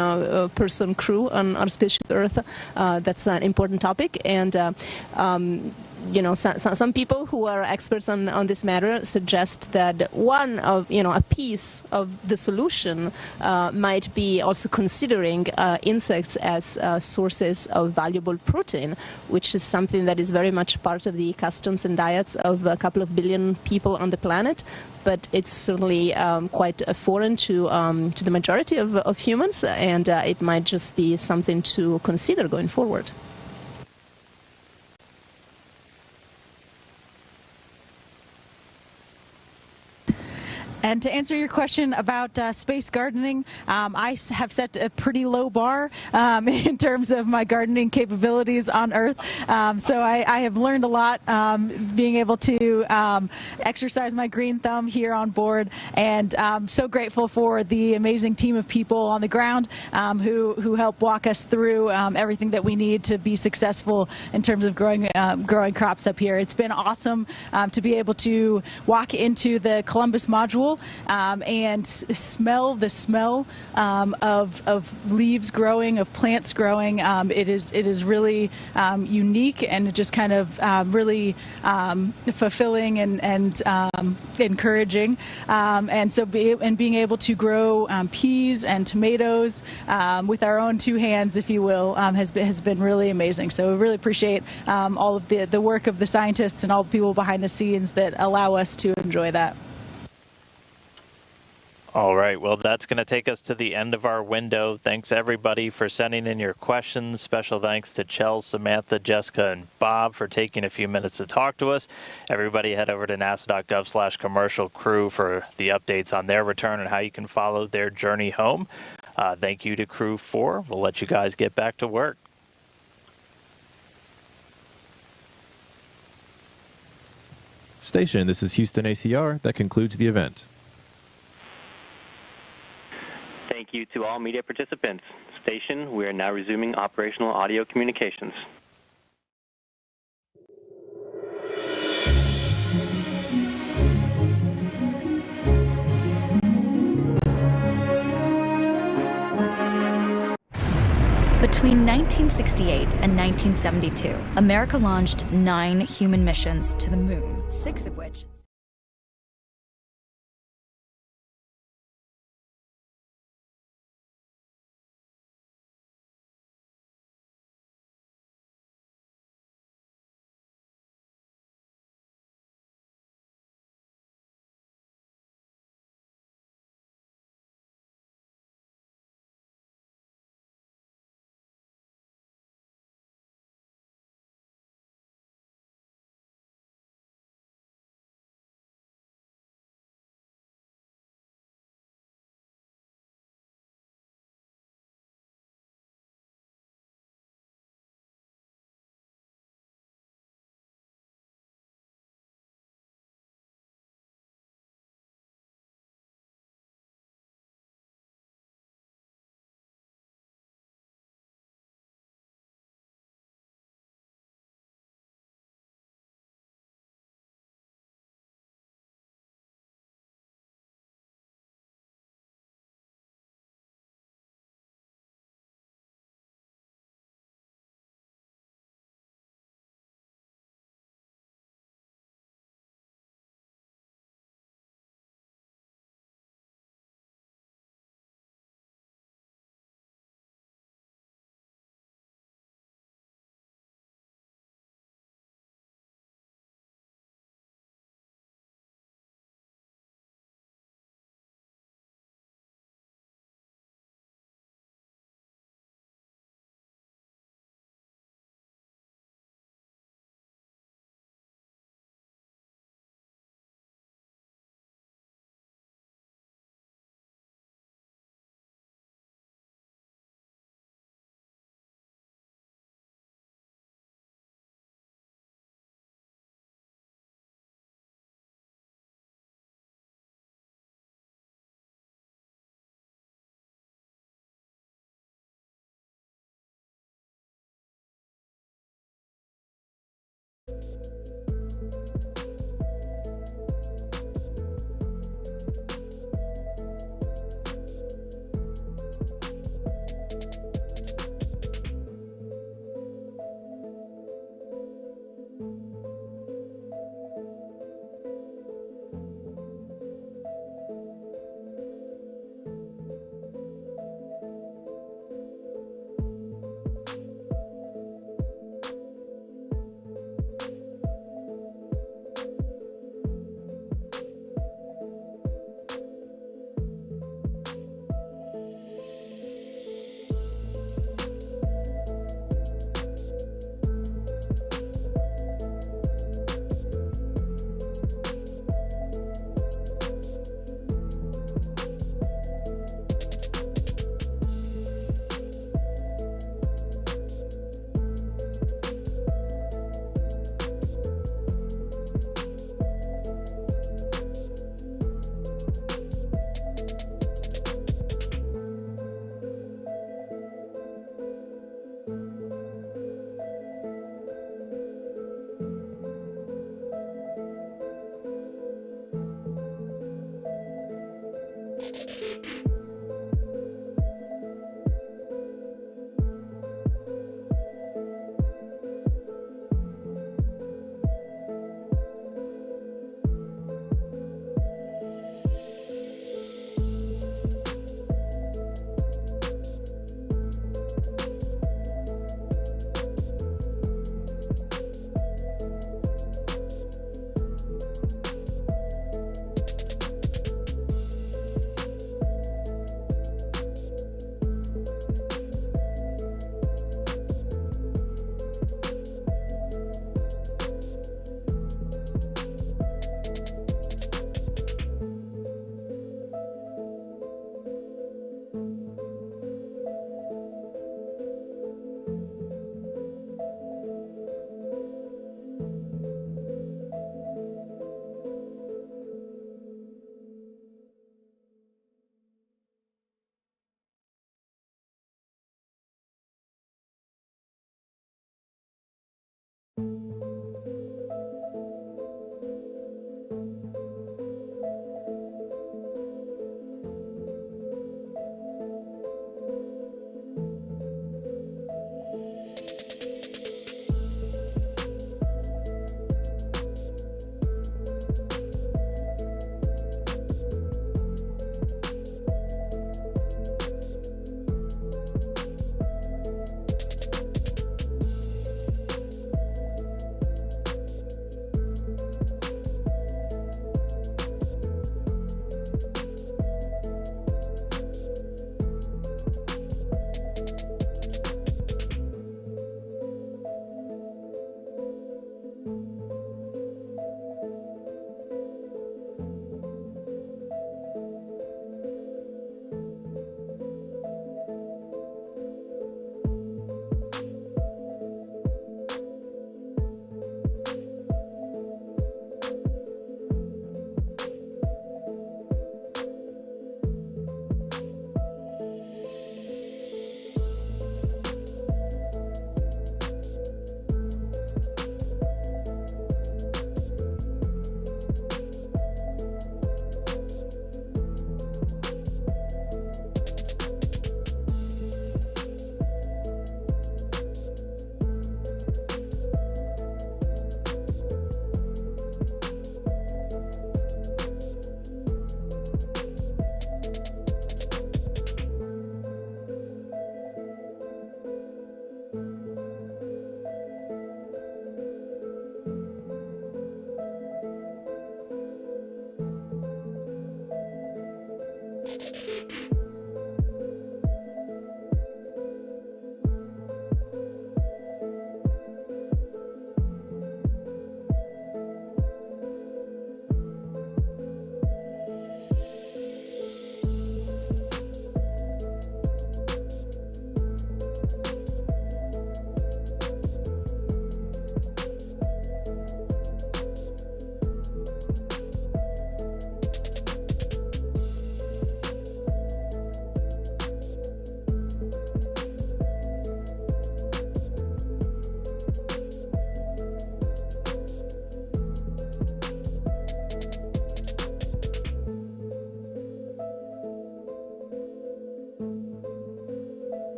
S10: person crew on our spaceship Earth, that's an important topic. And some people who are experts on this matter suggest that a piece of the solution might be also considering insects as sources of valuable protein, which is something that is very much part of the customs and diets of a couple of billion people on the planet. But it's certainly quite foreign to the majority of humans, and it might just be something to consider going forward.
S11: And to answer your question about space gardening, I have set a pretty low bar in terms of my gardening capabilities on Earth. So I have learned a lot being able to exercise my green thumb here on board, and I'm so grateful for the amazing team of people on the ground who help walk us through everything that we need to be successful in terms of growing crops up here. It's been awesome to be able to walk into the Columbus module and smell the smell of leaves growing, of plants growing. It is really unique and just kind of really fulfilling and encouraging. And so being able to grow peas and tomatoes with our own two hands, if you will, has been really amazing. So we really appreciate all of the work of the scientists and all the people behind the scenes that allow us to enjoy that.
S13: All right, well, that's going to take us to the end of our window. Thanks, everybody, for sending in your questions. Special thanks to Chels, Samantha, Jessica, and Bob for taking a few minutes to talk to us. Everybody head over to nasa.gov/commercial crew for the updates on their return and how you can follow their journey home. Thank you to Crew4. We'll let you guys get back to work.
S1: Station, this is Houston ACR. That concludes the event.
S20: Thank you to all media participants. Station, we are now resuming operational audio communications.
S5: Between 1968 and 1972, America launched 9 human missions to the moon, 6 of which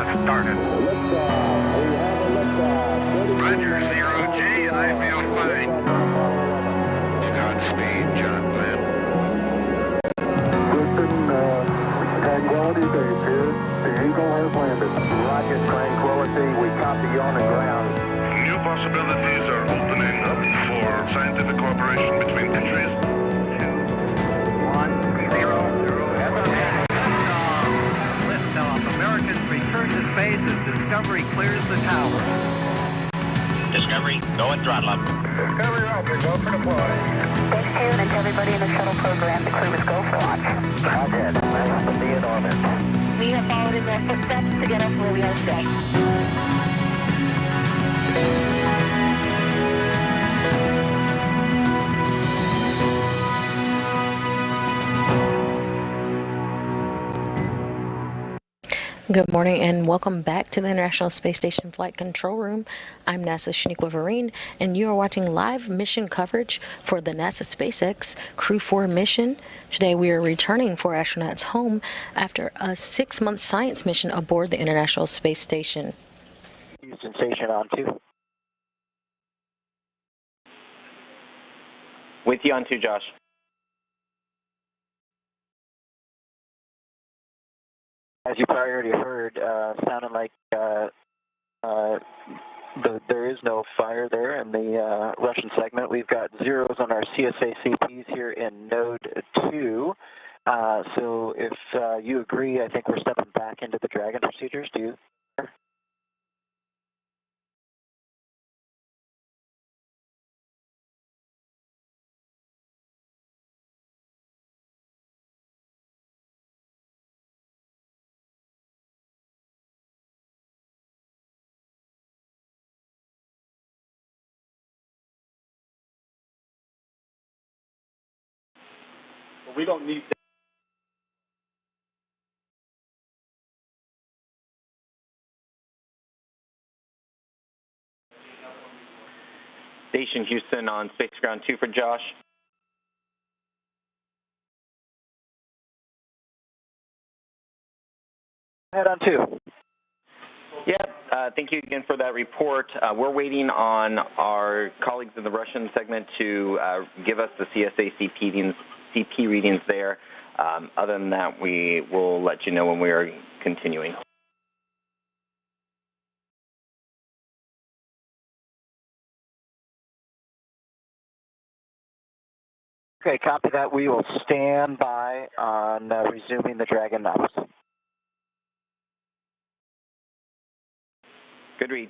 S7: has started. Roger, 0G, I feel fine. Godspeed, John Glenn. Houston, Tranquility Base here. The Eagle has landed. Roger, Tranquility. We copy you on the ground. New possibilities are opening up for scientific cooperation between countries. 2, 1, 0, 0. Liftoff. Americans return to space as Discovery clears the tower. Discovery, go and throttle up. Discovery, Roger, go for deploy.
S22: Thanks, June, and to everybody in the shuttle program. The crew is go for launch.
S7: Roger, nice to be in orbit.
S22: We have followed in their footsteps to get us where we are today.
S4: Good morning and welcome back to the International Space Station Flight Control Room. I'm NASA's Shaniqua Vereen, and you are watching live mission coverage for the NASA SpaceX Crew4 mission. Today we are returning 4 astronauts home after a 6-month science mission aboard the International Space Station.
S20: Houston Station on 2. With you on 2, Josh. As you probably already heard, sounded like there is no fire there in the Russian segment. We've got zeros on our CSACPs here in node 2. So if you agree, I think we're stepping back into the Dragon procedures. Do you? We don't need that. Station Houston on Space Ground 2 for Josh. Head on 2. Yep, thank you again for that report. We're waiting on our colleagues in the Russian segment to give us the CP readings there. Other than that, we will let you know when we are continuing. Okay, copy that. We will stand by on resuming the Dragon novice. Good read.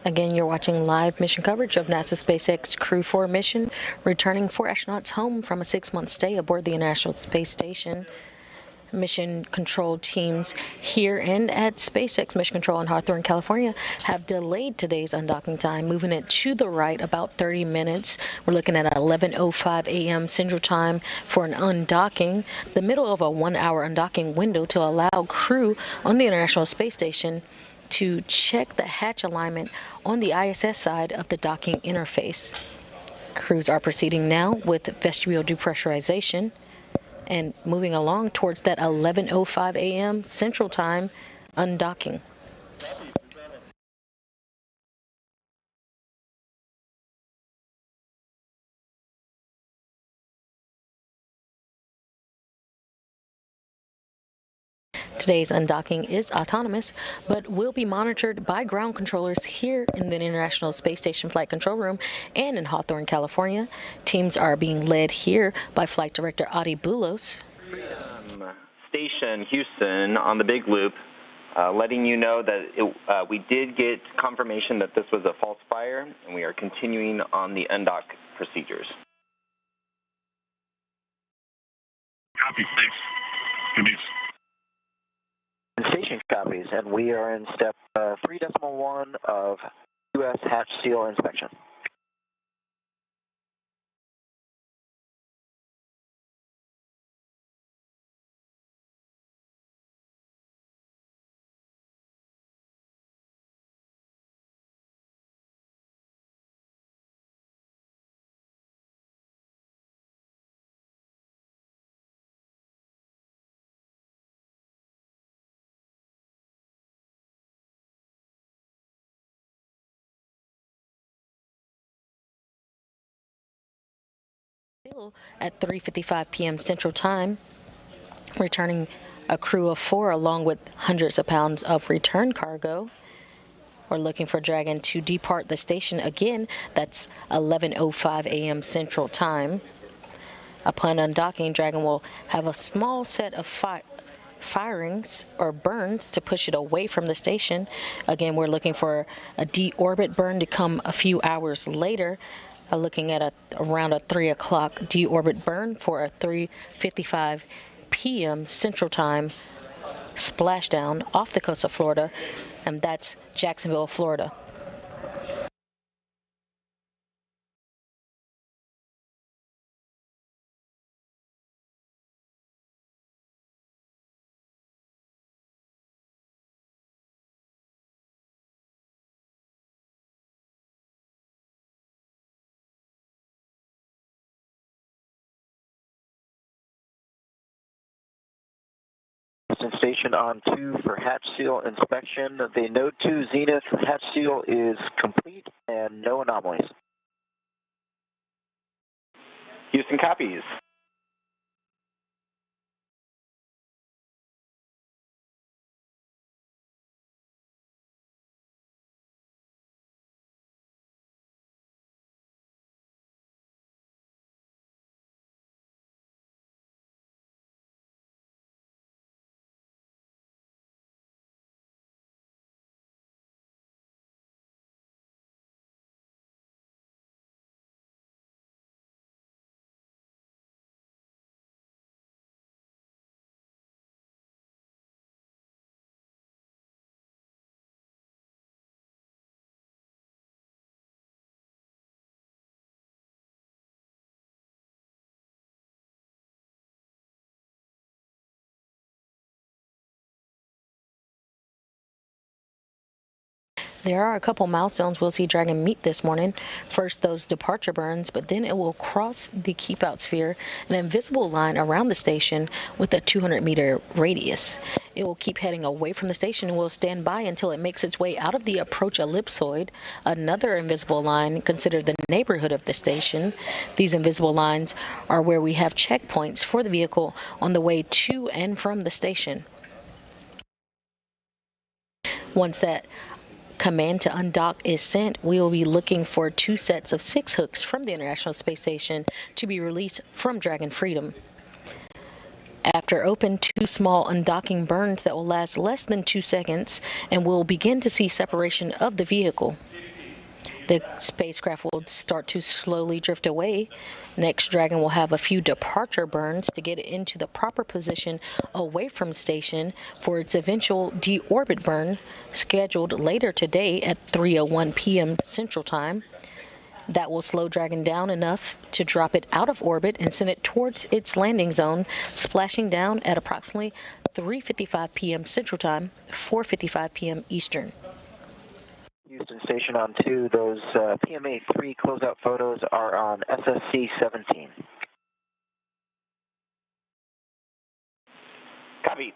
S4: Again, you're watching live mission coverage of NASA SpaceX Crew4 mission, returning 4 astronauts home from a 6-month stay aboard the International Space Station. Mission control teams here and at SpaceX Mission Control in Hawthorne, California, have delayed today's undocking time, moving it to the right about 30 minutes. We're looking at 11:05 a.m. Central Time for an undocking, the middle of a 1-hour undocking window to allow crew on the International Space Station to check the hatch alignment on the ISS side of the docking interface. Crews are proceeding now with vestibule depressurization and moving along towards that 11:05 a.m. Central Time undocking. Today's undocking is autonomous, but will be monitored by ground controllers here in the International Space Station Flight Control Room and in Hawthorne, California. Teams are being led here by Flight Director Adi Boulos.
S20: Station Houston on the big loop, letting you know that we did get confirmation that this was a false fire, and we are continuing on the undock procedures.
S7: Copy, thanks. Good news.
S20: Station
S2: Houston copies, and we are in step 3.1 of U.S. hatch seal inspection.
S4: At 3:55 p.m. Central Time, returning a crew of 4 along with hundreds of pounds of return cargo. We're looking for Dragon to depart the station again. That's 11:05 a.m. Central Time. Upon undocking, Dragon will have a small set of firings or burns to push it away from the station. Again, we're looking for a deorbit burn to come a few hours later. Looking at around a 3 o'clock deorbit burn for a 3:55 p.m. Central Time splashdown off the coast of Florida, and that's Jacksonville, Florida.
S2: Houston Station on 2 for hatch seal inspection. The Node 2 Zenith hatch seal is complete and no anomalies.
S6: Houston copies.
S4: There are a couple milestones we'll see Dragon meet this morning. First, those departure burns, but then it will cross the keep-out sphere, an invisible line around the station with a 200-meter radius. It will keep heading away from the station and will stand by until it makes its way out of the approach ellipsoid, another invisible line considered the neighborhood of the station. These invisible lines are where we have checkpoints for the vehicle on the way to and from the station. Once that command to undock is sent, we will be looking for 2 sets of 6 hooks from the International Space Station to be released from Dragon Freedom. After open, 2 small undocking burns that will last less than 2 seconds, and we'll begin to see separation of the vehicle. The spacecraft will start to slowly drift away. Next, Dragon will have a few departure burns to get it into the proper position away from station for its eventual deorbit burn, scheduled later today at 3:01 p.m. Central Time. That will slow Dragon down enough to drop it out of orbit and send it towards its landing zone, splashing down at approximately 3:55 p.m. Central Time, 4:55 p.m. Eastern.
S2: Houston Station on 2, those PMA 3 closeout photos are on SSC 17.
S6: Copy.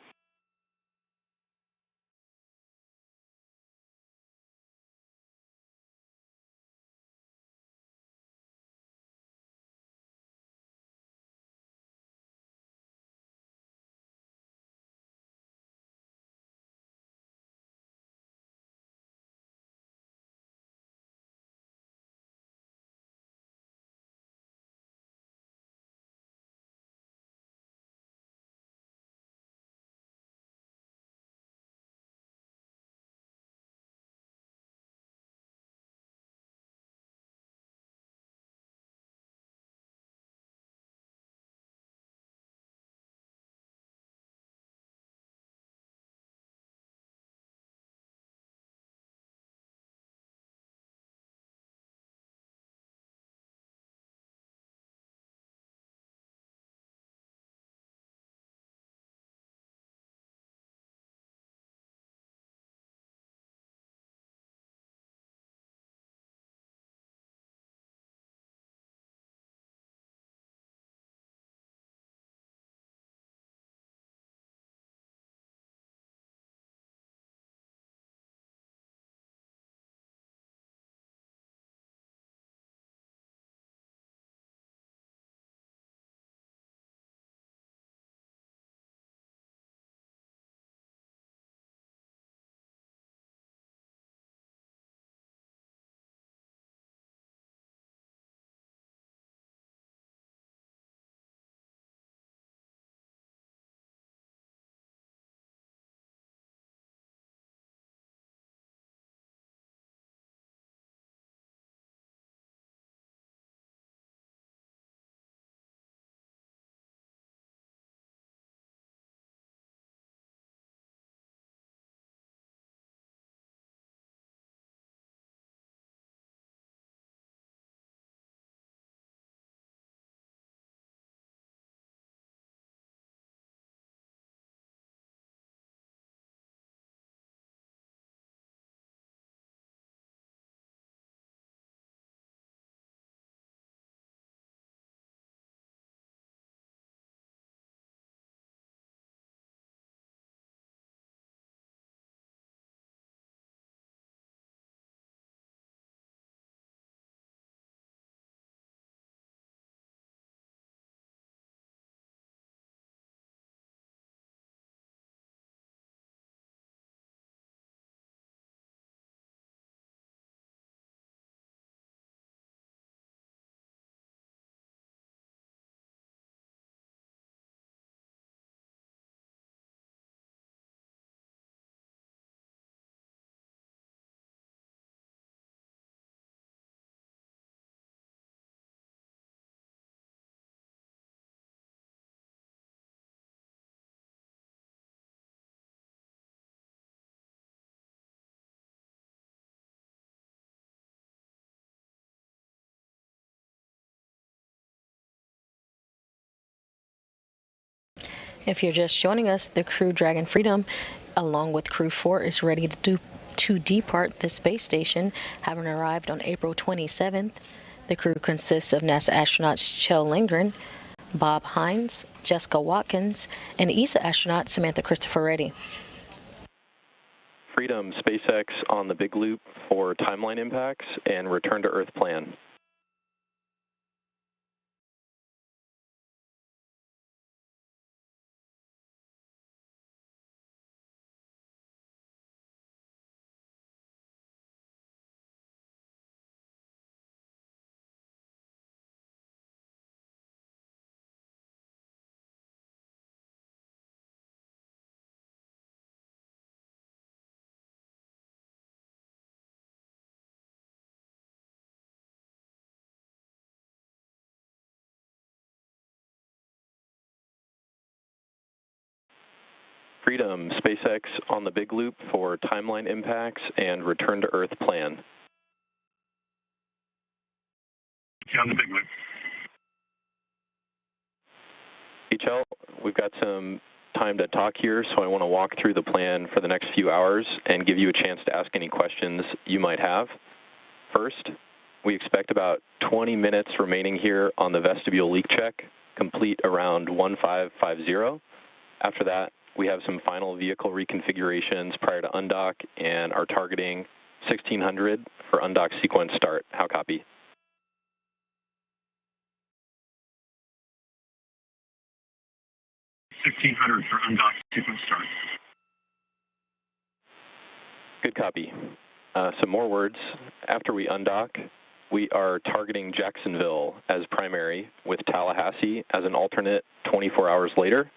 S4: If you're just joining us, the Crew Dragon Freedom, along with Crew 4, is ready to depart the space station, having arrived on April 27th. The crew consists of NASA astronauts Kjell Lindgren, Bob Hines, Jessica Watkins, and ESA astronaut Samantha Christopher Reddy.
S20: Freedom, SpaceX on the big loop for timeline impacts and return to Earth plan. Freedom, SpaceX on the big loop for timeline impacts and return to Earth plan.
S16: On the big loop.
S20: HL, we've got some time to talk here, so I want to walk through the plan for the next few hours and give you a chance to ask any questions you might have. First, we expect about 20 minutes remaining here on the vestibule leak check, complete around 1550. After that, we have some final vehicle reconfigurations prior to undock and are targeting 1600 for undock sequence start. How copy?
S16: For undock sequence start.
S20: Good copy. Some more words. After we undock, we are targeting Jacksonville as primary with Tallahassee as an alternate 24 hours later.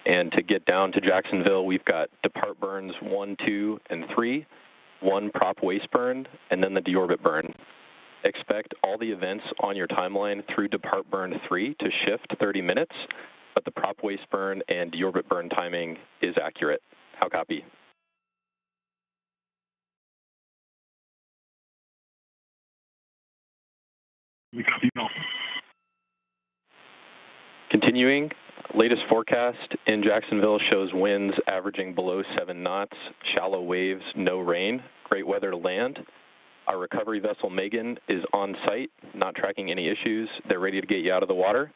S20: And to get down to Jacksonville, we've got depart burns 1, 2, and 3, 1 prop waste burn, and then the deorbit burn. Expect all the events on your timeline through depart burn 3 to shift 30 minutes, but the prop waste burn and deorbit burn timing is accurate. How copy?
S16: We copy all.
S20: Continuing, latest forecast in Jacksonville shows winds averaging below 7 knots, shallow waves, no rain, great weather to land. Our recovery vessel Megan is on site, not tracking any issues. They're ready to get you out of the water.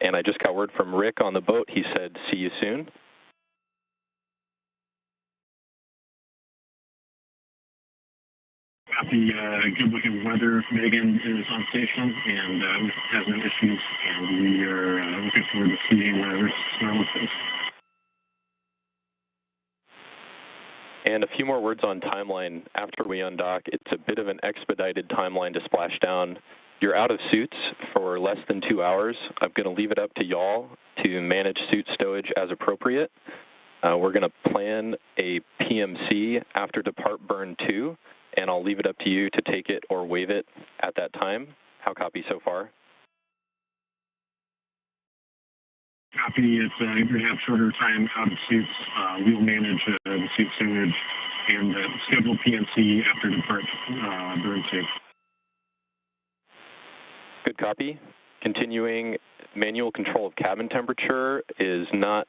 S20: And I just got word from Rick on the boat. He said, see you soon.
S16: Copy, good looking weather. Megan is on station and has no issues, and we are looking forward to seeing where this snow is.
S20: And a few more words on timeline after we undock. It's a bit of an expedited timeline to splashdown. You're out of suits for less than 2 hours. I'm going to leave it up to y'all to manage suit stowage as appropriate. We're going to plan a PMC after depart burn 2, and I'll leave it up to you to take it or waive it at that time. How copy so far?
S16: Copy. It's going to have shorter time out of suits. We'll manage the suit stowage and schedule PMC after depart burn 2.
S20: Good copy. Continuing, manual control of cabin temperature is not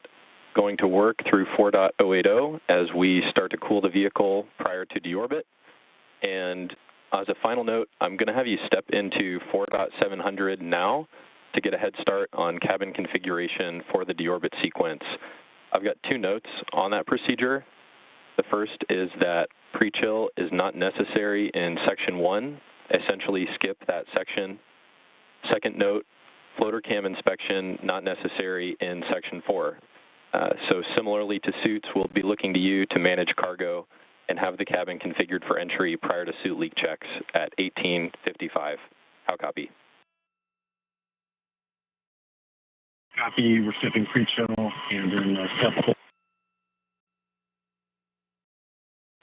S20: going to work through 4.080 as we start to cool the vehicle prior to deorbit. And as a final note, I'm going to have you step into 4.700 now to get a head start on cabin configuration for the deorbit sequence. I've got 2 notes on that procedure. The first is that pre-chill is not necessary in section 1. Essentially skip that section. Second note, floater cam inspection not necessary in section 4. So similarly to suits, we'll be looking to you to manage cargo and have the cabin configured for entry prior to suit leak checks at 18:55. How copy?
S16: Copy. We're skipping pre-chill and then step 4.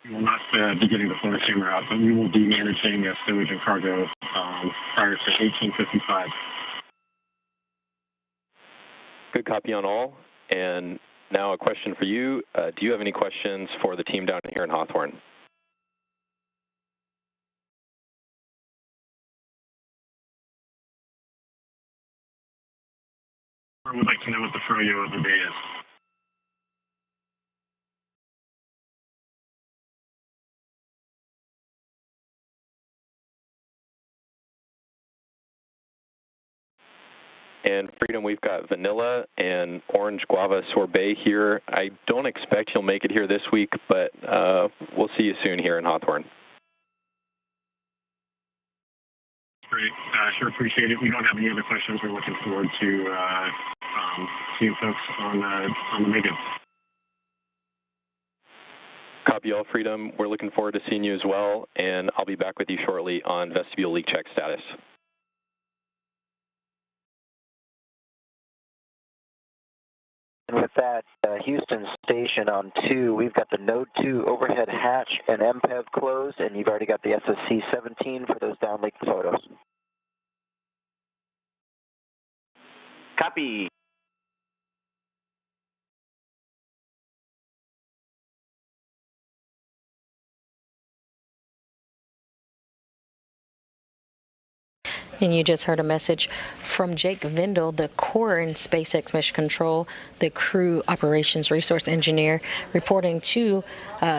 S16: We will not be getting the floater camera out, but we will be managing stowage and cargo prior to 18:55.
S20: Good copy on all. And now a question for you. Do you have any questions for the team down here in Hawthorne?
S16: I would like to know what the froyo of the day is.
S20: and Freedom, we've got vanilla and orange guava sorbet here. I don't expect you'll make it here this week, but we'll see you soon here in Hawthorne.
S3: Great. Sure appreciate it. We don't have any other questions. We're looking forward to seeing folks on the Megan.
S20: Copy all, Freedom. We're looking forward to seeing you as well, and I'll be back with you shortly on vestibule leak check status.
S2: And with that, Houston Station on 2, we've got the Node 2 overhead hatch and MPEV closed, and you've already got the SSC-17 for those downlink photos.
S6: Copy.
S4: And you just heard a message from Jake Vendel, the core and SpaceX Mission Control, the Crew Operations Resource Engineer, reporting to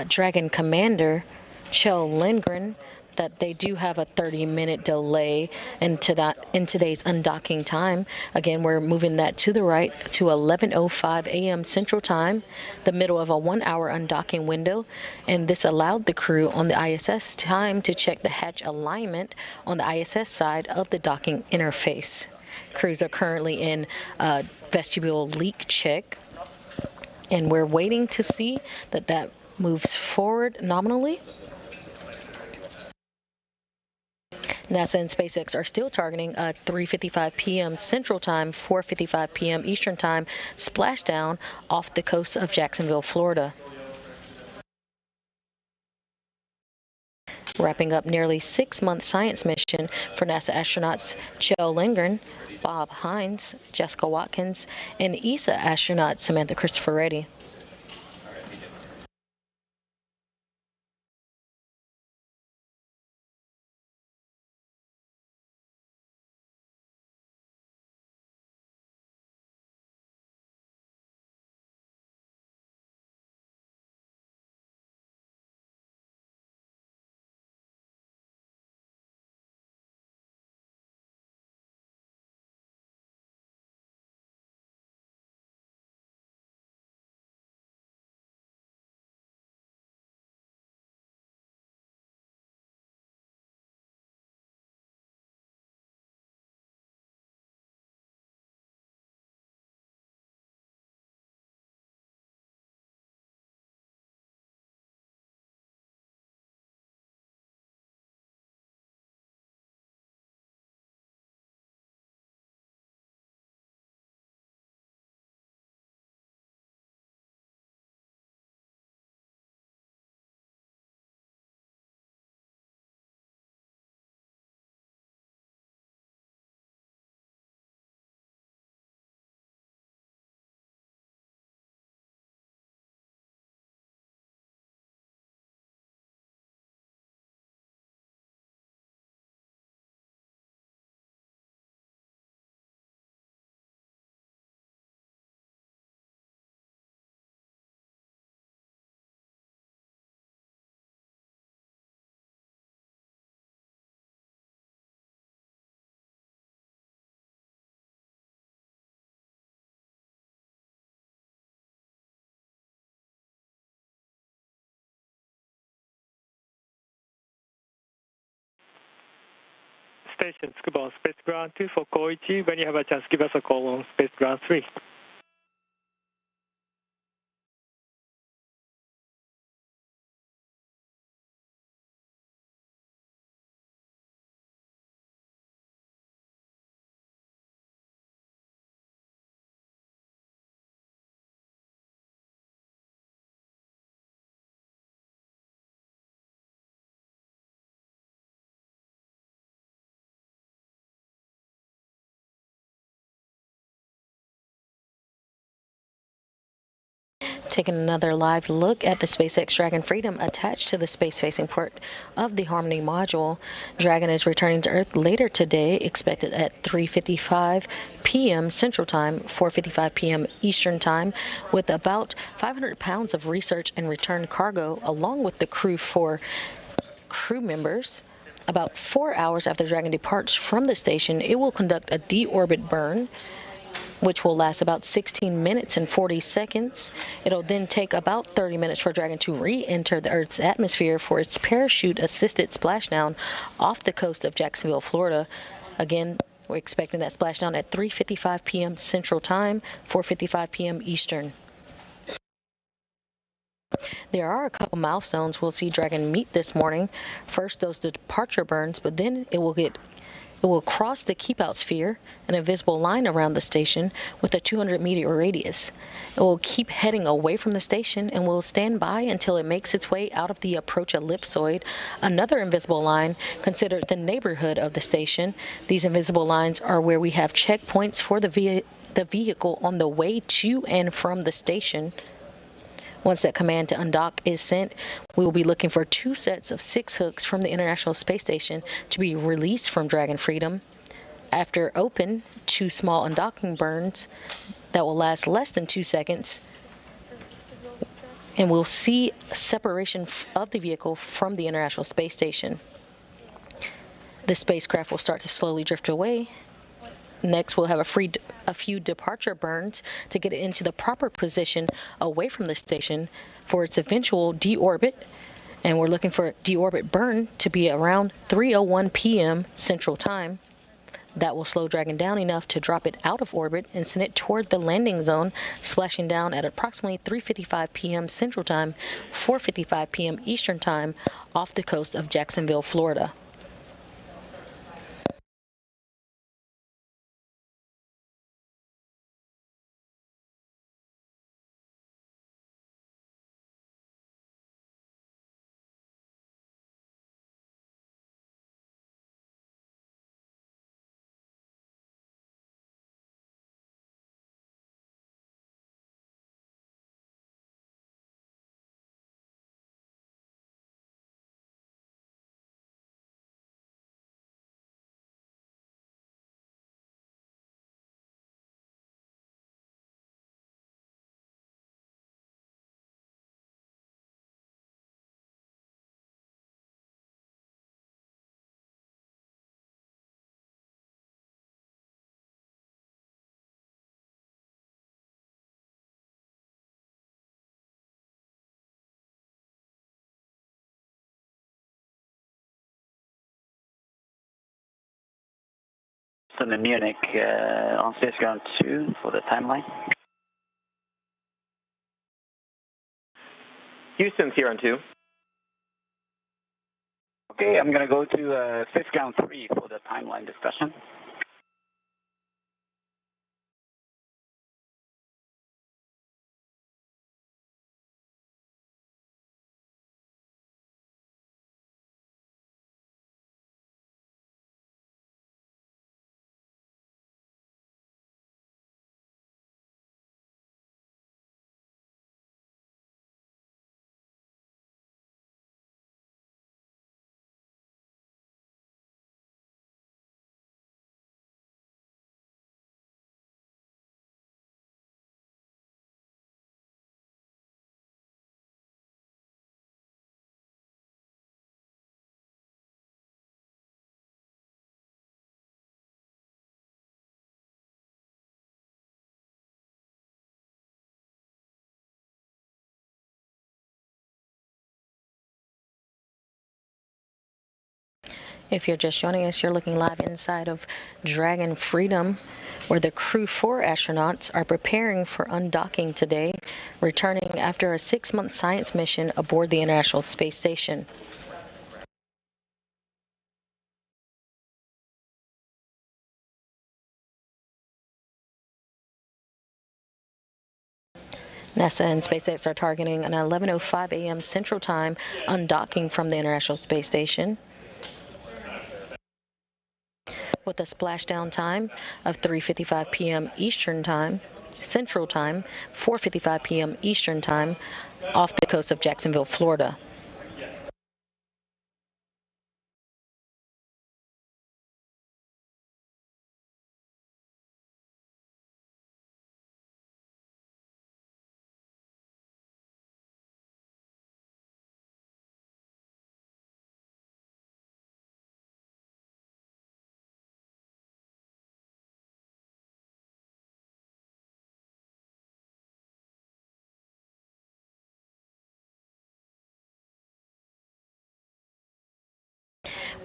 S4: Dragon Commander Kjell Lindgren that they do have a 30-minute delay in today's undocking time. Again, we're moving that to the right to 11:05 a.m. Central Time, the middle of a 1-hour undocking window, and this allowed the crew on the ISS time to check the hatch alignment on the ISS side of the docking interface. Crews are currently in vestibule leak check, and we're waiting to see that moves forward nominally. NASA and SpaceX are still targeting 3:55 p.m. Central Time, 4:55 p.m. Eastern Time, splashdown off the coast of Jacksonville, Florida. Wrapping up nearly 6-month science mission for NASA astronauts Kjell Lindgren, Bob Hines, Jessica Watkins, and ESA astronaut Samantha Christopher Reddy.
S8: Station Tsukuba on Space Ground 2 for call 1. When you have a chance, give us a call on Space Ground 3.
S4: Taking another live look at the SpaceX Dragon Freedom attached to the space-facing port of the Harmony module. Dragon is returning to Earth later today, expected at 3:55 p.m. Central Time, 4:55 p.m. Eastern Time, with about 500 pounds of research and return cargo, along with the Crew4 crew members. About 4 hours after Dragon departs from the station, it will conduct a deorbit burn, which will last about 16 minutes and 40 seconds. It'll then take about 30 minutes for Dragon to re-enter the Earth's atmosphere for its parachute-assisted splashdown off the coast of Jacksonville, Florida. Again, we're expecting that splashdown at 3:55 p.m. Central Time, 4:55 p.m. Eastern. There are a couple milestones we'll see Dragon meet this morning. First, those departure burns, but then it will cross the keep-out sphere, an invisible line around the station with a 200-meter radius. It will keep heading away from the station and will stand by until it makes its way out of the approach ellipsoid, another invisible line considered the neighborhood of the station. These invisible lines are where we have checkpoints for the vehicle on the way to and from the station. Once that command to undock is sent, we will be looking for 2 sets of 6 hooks from the International Space Station to be released from Dragon Freedom. After open, 2 small undocking burns that will last less than 2 seconds, and we'll see separation of the vehicle from the International Space Station. The spacecraft will start to slowly drift away. Next, we'll have a few departure burns to get it into the proper position away from the station for its eventual deorbit. And we're looking for deorbit burn to be around 3:01 p.m. Central Time. That will slow Dragon down enough to drop it out of orbit and send it toward the landing zone, splashing down at approximately 3:55 p.m. Central Time, 4:55 p.m. Eastern Time off the coast of Jacksonville, Florida.
S2: In Munich on spacecraft 2 for the timeline.
S6: Houston's here on 2.
S2: Okay, I'm going to go to spacecraft 3 for the timeline discussion.
S4: If you're just joining us, you're looking live inside of Dragon Freedom, where the Crew4 astronauts are preparing for undocking today, returning after a 6-month science mission aboard the International Space Station. NASA and SpaceX are targeting an 11:05 a.m. Central Time undocking from the International Space Station, with a splashdown time of 3:55 p.m. Eastern Time, Central Time, 4:55 p.m. Eastern Time, off the coast of Jacksonville, Florida.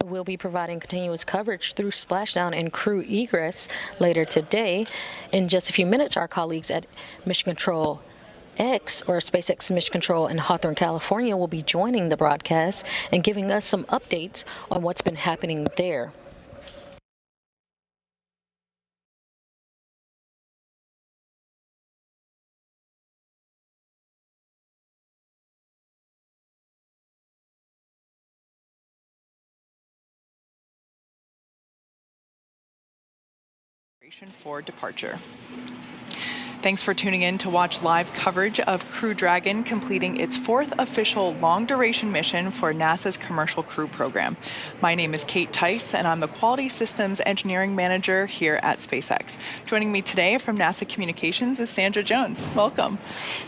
S4: We'll be providing continuous coverage through Splashdown and Crew Egress later today. In just a few minutes, our colleagues at Mission Control X, or SpaceX Mission Control in Hawthorne, California, will be joining the broadcast and giving us some updates on what's been happening there.
S14: For departure. Thanks for tuning in to watch live coverage of Crew Dragon completing its 4th official long-duration mission for NASA's Commercial Crew Program. My name is Kate Tice, and I'm the Quality Systems Engineering Manager here at SpaceX. Joining me today from NASA Communications is Sandra Jones. Welcome.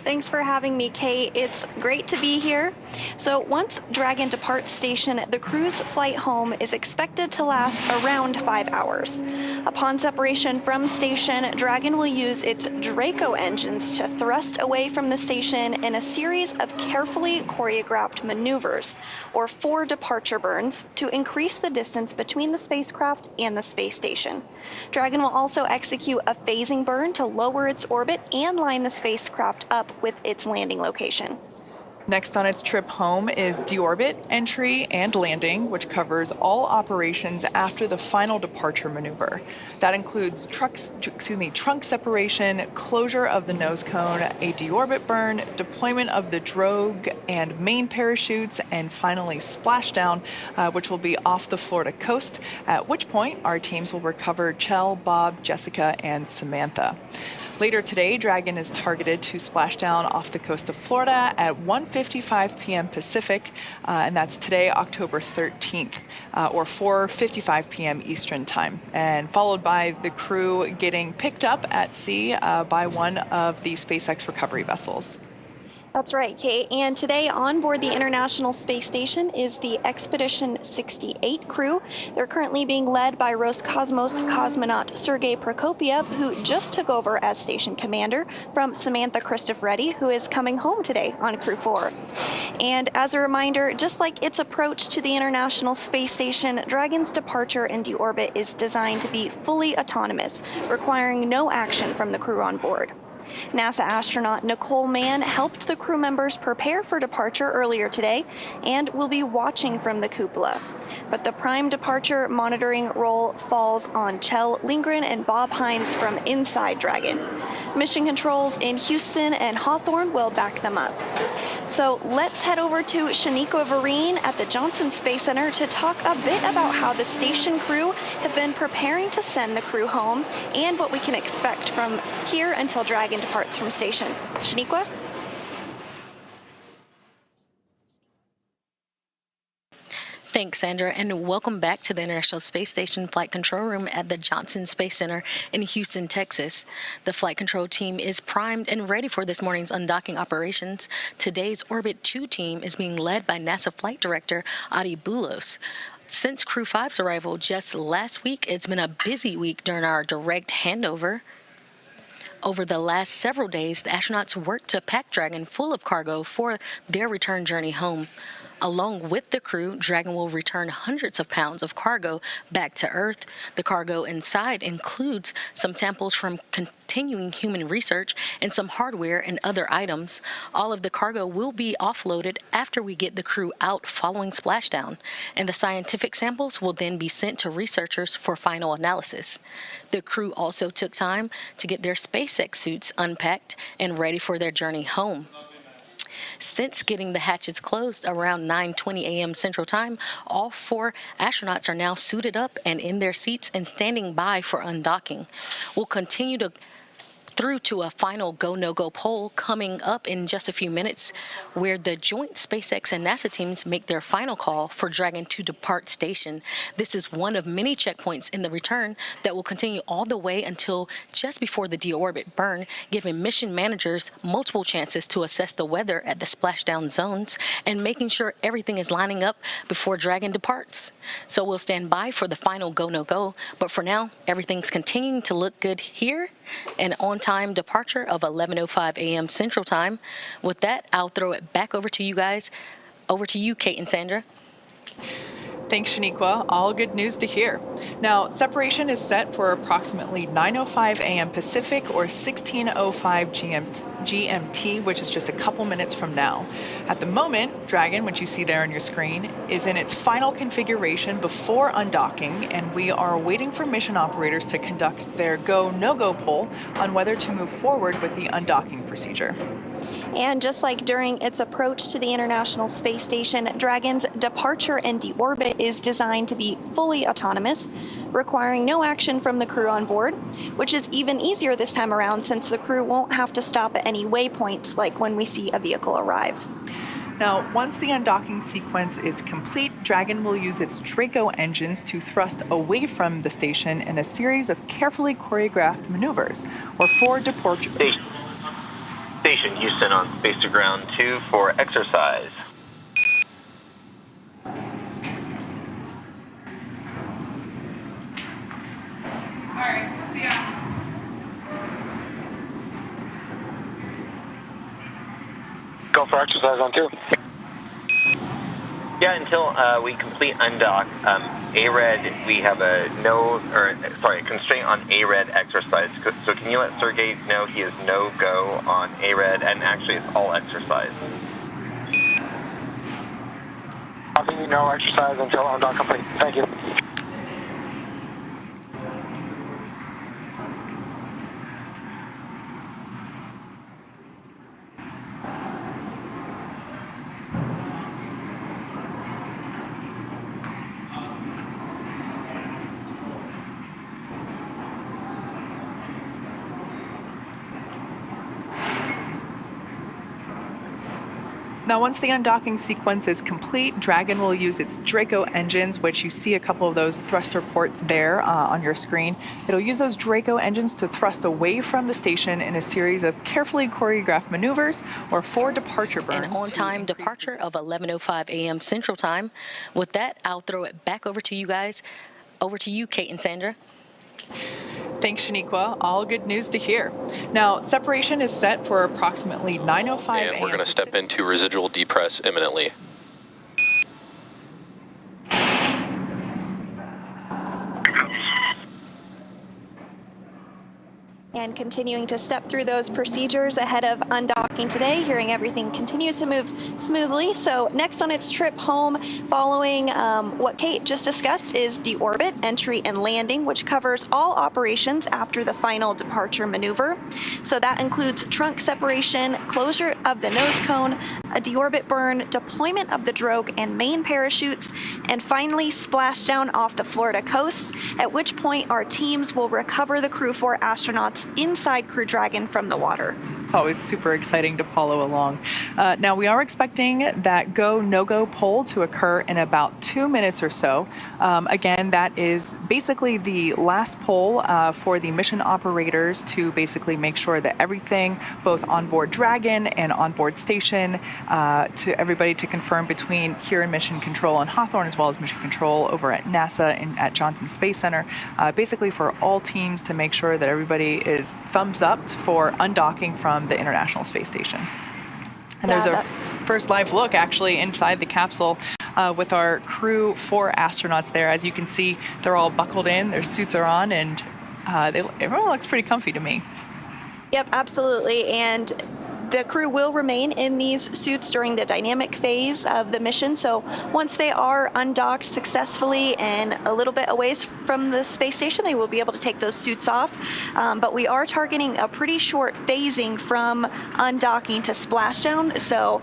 S15: Thanks for having me, Kate. It's great to be here. So once Dragon departs station, the crew's flight home is expected to last around 5 hours. Upon separation from station, Dragon will use its Draco engines to thrust away from the station in a series of carefully choreographed maneuvers, or 4 departure burns, to increase the distance between the spacecraft and the space station. Dragon will also execute a phasing burn to lower its orbit and line the spacecraft up with its landing location.
S14: Next on its trip home is deorbit, entry, and landing, which covers all operations after the final departure maneuver. That includes trunk separation, closure of the nose cone, a deorbit burn, deployment of the drogue and main parachutes, and finally splashdown, which will be off the Florida coast, at which point our teams will recover Chell, Bob, Jessica, and Samantha. Later today, Dragon is targeted to splash down off the coast of Florida at 1:55 p.m. Pacific, and that's today, October 13th, or 4:55 p.m. Eastern Time, and followed by the crew getting picked up at sea by one of the SpaceX recovery vessels.
S15: That's right, Kate. And today on board the International Space Station is the Expedition 68 crew. They're currently being led by Roscosmos cosmonaut Sergei Prokopyev, who just took over as station commander from Samantha Christoph-Reddy, who is coming home today on Crew 4. And as a reminder, just like its approach to the International Space Station, Dragon's departure and deorbit is designed to be fully autonomous, requiring no action from the crew on board. NASA astronaut Nicole Mann helped the crew members prepare for departure earlier today and will be watching from the cupola. But the prime departure monitoring role falls on Chell Lindgren and Bob Hines from inside Dragon. Mission controls in Houston and Hawthorne will back them up. So let's head over to Shaniqua Vereen at the Johnson Space Center to talk a bit about how the station crew have been preparing to send the crew home and what we can expect from here until Dragon departs from station. Shaniqua?
S4: Thanks, Sandra, and welcome back to the International Space Station Flight Control Room at the Johnson Space Center in Houston, Texas. The flight control team is primed and ready for this morning's undocking operations. Today's Orbit 2 team is being led by NASA Flight Director Adi Boulos. Since Crew 5's arrival just last week, it's been a busy week during our direct handover. Over the last several days, the astronauts worked to pack Dragon full of cargo for their return journey home. Along with the crew, Dragon will return hundreds of pounds of cargo back to Earth. The cargo inside includes some samples from continuing human research and some hardware and other items. All of the cargo will be offloaded after we get the crew out following splashdown, and the scientific samples will then be sent to researchers for final analysis. The crew also took time to get their SpaceX suits unpacked and ready for their journey home. Since getting the hatches closed around 9:20 a.m. Central Time, all 4 astronauts are now suited up and in their seats and standing by for undocking. We'll continue through to a final go, no-go poll coming up in just a few minutes, where the joint SpaceX and NASA teams make their final call for Dragon to depart station. This is one of many checkpoints in the return that will continue all the way until just before the deorbit burn, giving mission managers multiple chances to assess the weather at the splashdown zones and making sure everything is lining up before Dragon departs. So we'll stand by for the final go, no-go, but for now, everything's continuing to look good here. And on-time departure of 11:05 a.m. Central Time. With that, I'll throw it back over to you guys. Over to you, Kate and Sandra.
S14: Thanks, Shaniqua. All good news to hear. Now, separation is set for approximately 9:05 a.m. Pacific or 16:05 GMT, which is just a couple minutes from now. At the moment, Dragon, which you see there on your screen, is in its final configuration before undocking, and we are waiting for mission operators to conduct their go, no-go poll on whether to move forward with the undocking procedure.
S15: And just like during its approach to the International Space Station, Dragon's departure and deorbit is designed to be fully autonomous, requiring no action from the crew on board, which is even easier this time around since the crew won't have to stop at any waypoints like when we see a vehicle arrive.
S14: Now, once the undocking sequence is complete, Dragon will use its Draco engines to thrust away from the station in a series of carefully choreographed maneuvers, or 4 departure...
S6: Station Houston on Space to Ground 2 for exercise.
S14: Alright, see ya.
S2: Go for exercise on 2.
S6: Yeah, until we complete undock, ARED, we have a constraint on ARED exercise. So can you let Sergey know he is no-go on ARED, and actually it's all exercise?
S2: Copy, no exercise until undock complete. Thank you.
S14: Now, once the undocking sequence is complete, Dragon will use its Draco engines, which you see a couple of those thruster ports there on your screen. It'll use those Draco engines to thrust away from the station in a series of carefully choreographed maneuvers, or 4 departure burns.
S4: An on-time departure of 11:05 a.m. Central Time. With that, I'll throw it back over to you guys. Over to you, Kate and Sandra.
S14: Thanks, Shaniqua. All good news to hear. Now, separation is set for approximately 9:05 a.m.
S1: And we're going to step into residual depress imminently.
S15: And continuing to step through those procedures ahead of undocking today, hearing everything continues to move smoothly. So next on its trip home, following what Kate just discussed, is deorbit, entry, and landing, which covers all operations after the final departure maneuver. So that includes trunk separation, closure of the nose cone, a deorbit burn, deployment of the drogue and main parachutes, and finally splashdown off the Florida coast, at which point our teams will recover the Crew4 astronauts inside Crew Dragon from the water.
S14: It's always super exciting to follow along. Now, we are expecting that go, no-go poll to occur in about 2 minutes or so. Again, that is basically the last poll for the mission operators to basically make sure that everything, both on board Dragon and on board station, to everybody to confirm between here in Mission Control and Hawthorne, as well as Mission Control over at NASA and at Johnson Space Center, basically for all teams to make sure that everybody is thumbs up for undocking from the International Space Station. And there's a first live look actually inside the capsule with our Crew4 astronauts there. As you can see, they're all buckled in, their suits are on, and everyone looks pretty comfy to me.
S15: Yep, absolutely. And the crew will remain in these suits during the dynamic phase of the mission. So once they are undocked successfully and a little bit away from the space station, they will be able to take those suits off. But we are targeting a pretty short phasing from undocking to splashdown. So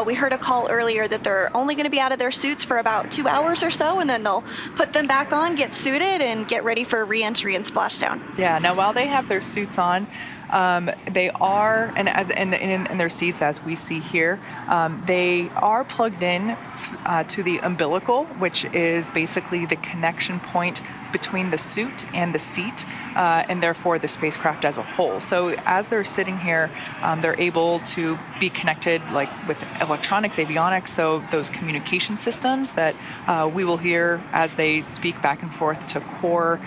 S15: we heard a call earlier that they're only going to be out of their suits for about 2 hours or so, and then they'll put them back on, get suited, and get ready for re-entry and splashdown.
S14: Yeah, now while they have their suits on, they are, and as in their seats, as we see here, they are plugged in to the umbilical, which is basically the connection point between the suit and the seat, and therefore the spacecraft as a whole. So as they're sitting here, they're able to be connected like with electronics, avionics, so those communication systems that we will hear as they speak back and forth to core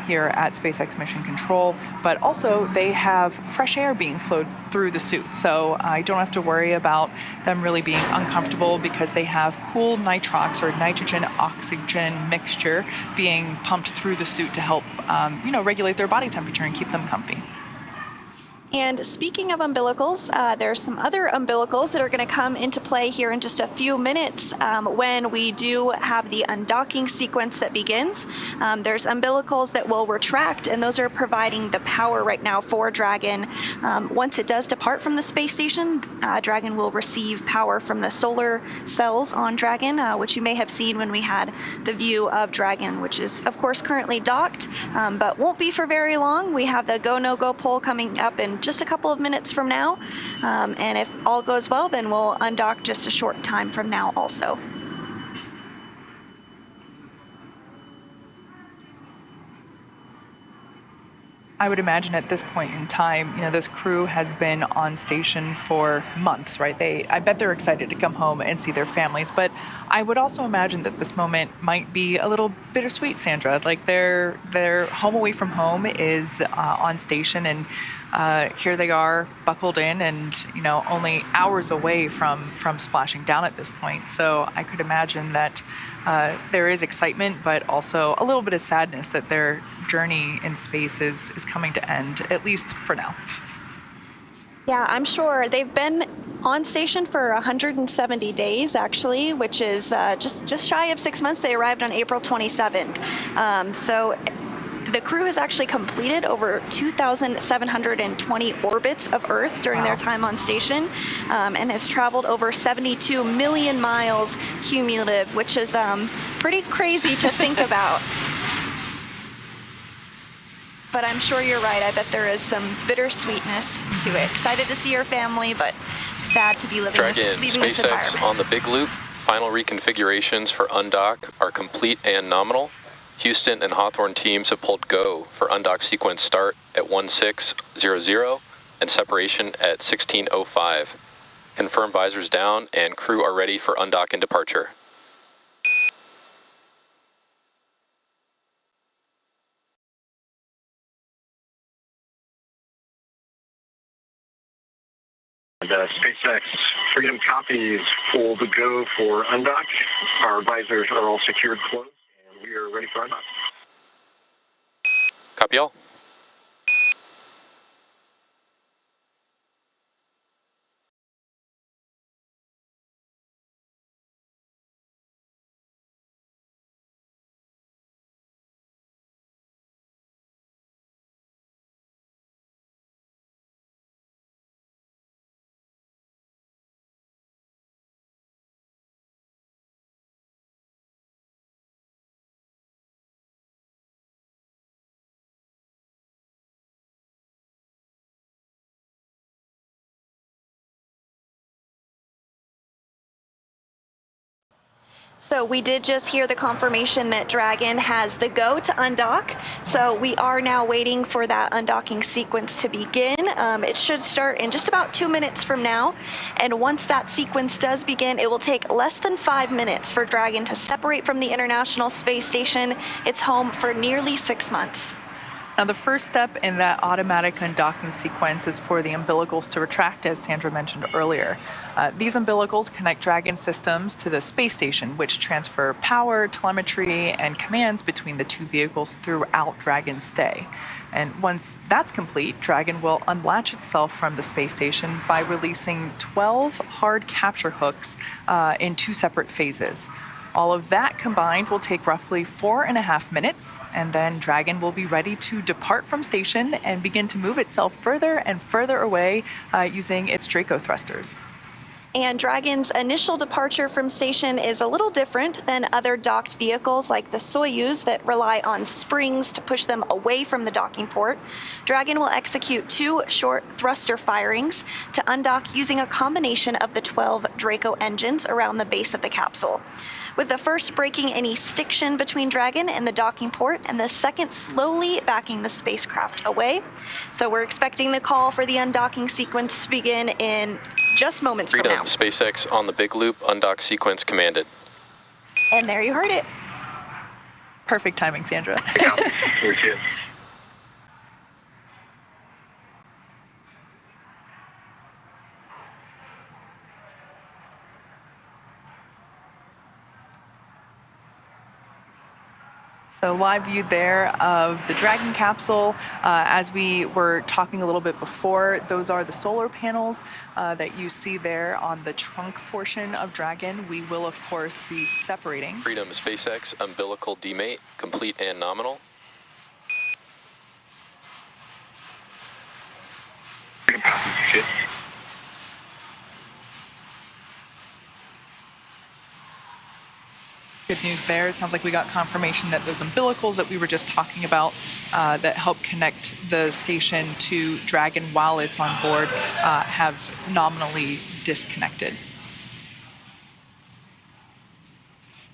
S14: here at SpaceX Mission Control. But also they have fresh air being flowed through the suit. So I don't have to worry about them really being uncomfortable because they have cool nitrox or nitrogen-oxygen mixture being pumped through the suit to help, regulate their body temperature and keep them comfy.
S15: And speaking of umbilicals, there's some other umbilicals that are going to come into play here in just a few minutes when we do have the undocking sequence that begins. There's umbilicals that will retract, and those are providing the power right now for Dragon. Once it does depart from the space station, Dragon will receive power from the solar cells on Dragon, which you may have seen when we had the view of Dragon, which is, of course, currently docked, but won't be for very long. We have the go, no-go poll coming up in just a couple of minutes from now, and if all goes well, then we'll undock just a short time from now also.
S14: I would imagine at this point in time, this crew has been on station for months, right? I bet they're excited to come home and see their families, but I would also imagine that this moment might be a little bittersweet, Sandra. Like their home away from home is on station, and here they are buckled in and, only hours away from splashing down at this point. So I could imagine that there is excitement, but also a little bit of sadness that their journey in space is coming to end, at least for now.
S15: Yeah, I'm sure. They've been on station for 170 days, actually, which is just shy of 6 months. They arrived on April 27th. So the crew has actually completed over 2,720 orbits of Earth during their time on station, and has traveled over 72 million miles cumulative, which is pretty crazy to think about. But I'm sure you're right. I bet there is some bittersweetness to it. Excited to see your family, but sad to be leaving this environment.
S1: On the big loop, final reconfigurations for undock are complete and nominal. Houston and Hawthorne teams have pulled go for undock sequence start at 1600 and separation at 1605. Confirm visors down and crew are ready for undock and departure.
S3: SpaceX Freedom copies pull the go for undock. Our visors are all secured closed, and we are ready for undock.
S1: Copy all.
S15: So we did just hear the confirmation that Dragon has the go to undock. So we are now waiting for that undocking sequence to begin. It should start in just about 2 minutes from now. And once that sequence does begin, it will take less than 5 minutes for Dragon to separate from the International Space Station. It's home for nearly 6 months.
S14: Now, the first step in that automatic undocking sequence is for the umbilicals to retract, as Sandra mentioned earlier. These umbilicals connect Dragon systems to the space station, which transfer power, telemetry, and commands between the two vehicles throughout Dragon's stay. And once that's complete, Dragon will unlatch itself from the space station by releasing 12 hard capture hooks in 2 separate phases. All of that combined will take roughly 4.5 minutes, and then Dragon will be ready to depart from station and begin to move itself further and further away using its Draco thrusters.
S15: And Dragon's initial departure from station is a little different than other docked vehicles like the Soyuz that rely on springs to push them away from the docking port. Dragon will execute 2 short thruster firings to undock using a combination of the 12 Draco engines around the base of the capsule. with the first breaking any stiction between Dragon and the docking port, and the second slowly backing the spacecraft away. So we're expecting the call for the undocking sequence to begin in just moments from now.
S1: SpaceX on the big loop, undock sequence commanded.
S15: And there you heard it.
S14: Perfect timing, Sandra. So live view there of the Dragon capsule. As we were talking a little bit before, those are the solar panels that you see there on the trunk portion of Dragon. We will, of course, be separating.
S1: Freedom SpaceX, umbilical demate, complete and nominal.
S14: Good news there. It sounds like we got confirmation that those umbilicals that we were just talking about that help connect the station to Dragon while it's on board have nominally disconnected.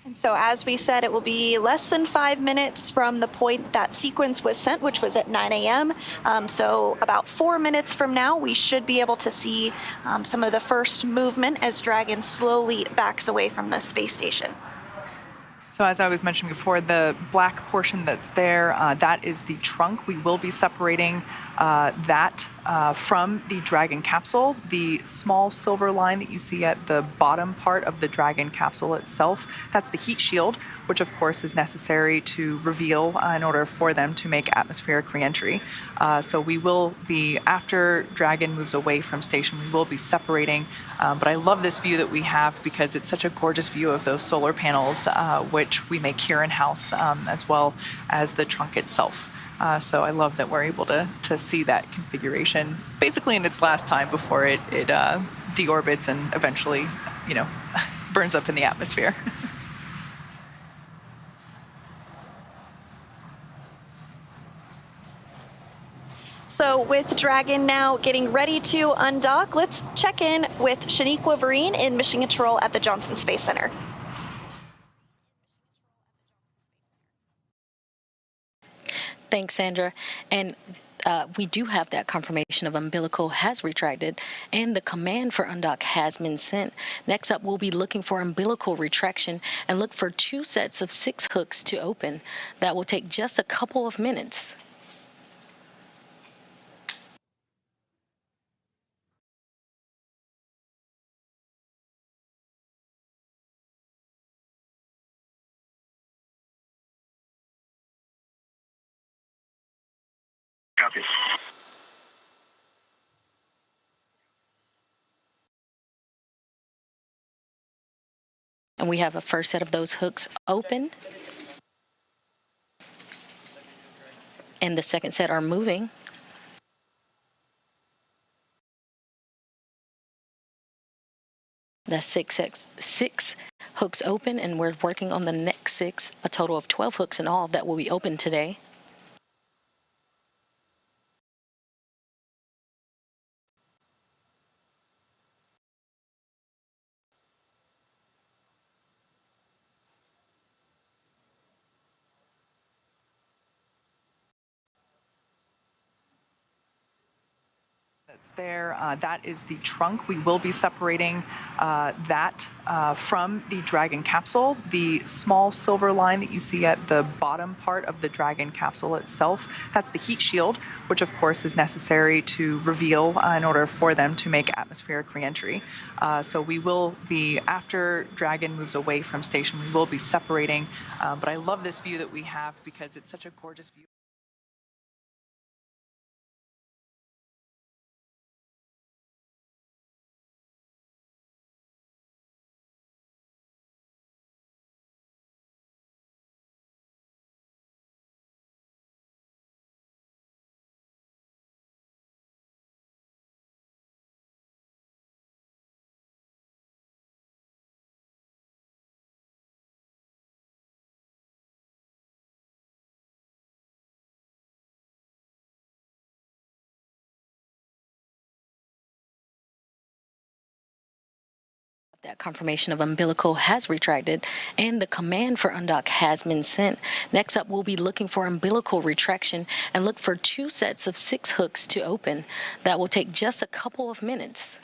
S15: And so as we said, it will be less than 5 minutes from the point that sequence was sent, which was at 9 a.m. So about 4 minutes from now, we should be able to see some of the first movement as Dragon slowly backs away from the space station.
S14: So as I was mentioning before, the black portion that's there, that is the trunk. We will be separating that from the Dragon capsule. The small silver line that you see at the bottom part of the Dragon capsule itself, that's the heat shield, which of course is necessary to reveal in order for them to make atmospheric reentry. So we will be, after Dragon moves away from station, we will be separating. But I love this view that we have because it's such a gorgeous view of those solar panels, which we make here in-house, as well as the trunk itself. So I love that we're able to see that configuration basically in its last time before it deorbits and eventually, you know, burns up in the atmosphere.
S15: So with Dragon now getting ready to undock, let's check in with Shaniqua Vereen in Mission Control at the Johnson Space Center.
S4: Thanks, Sandra. And we do have that confirmation of umbilical has retracted and the command for undock has been sent. Next up, we'll be looking for umbilical retraction and look for 2 sets of 6 hooks to open. That will take just a couple of minutes.
S3: Copy.
S4: And we have a first set of those hooks open. And the second set are moving. That's 6 hooks open, and we're working on the next 6, a total of 12 hooks in all that will be open today.
S14: That's there. That is the trunk. We will be separating that from the Dragon capsule. The small silver line that you see at the bottom part of the Dragon capsule itself, that's the heat shield, which of course is necessary to reveal in order for them to make atmospheric reentry. So we will be, after Dragon moves away from station, we will be separating. But I love this view that we have because it's such a gorgeous view.
S4: That confirmation of umbilical has retracted, and the command for undock has been sent. Next up, we'll be looking for umbilical retraction and look for 2 sets of 6 hooks to open. That will take just a couple of minutes.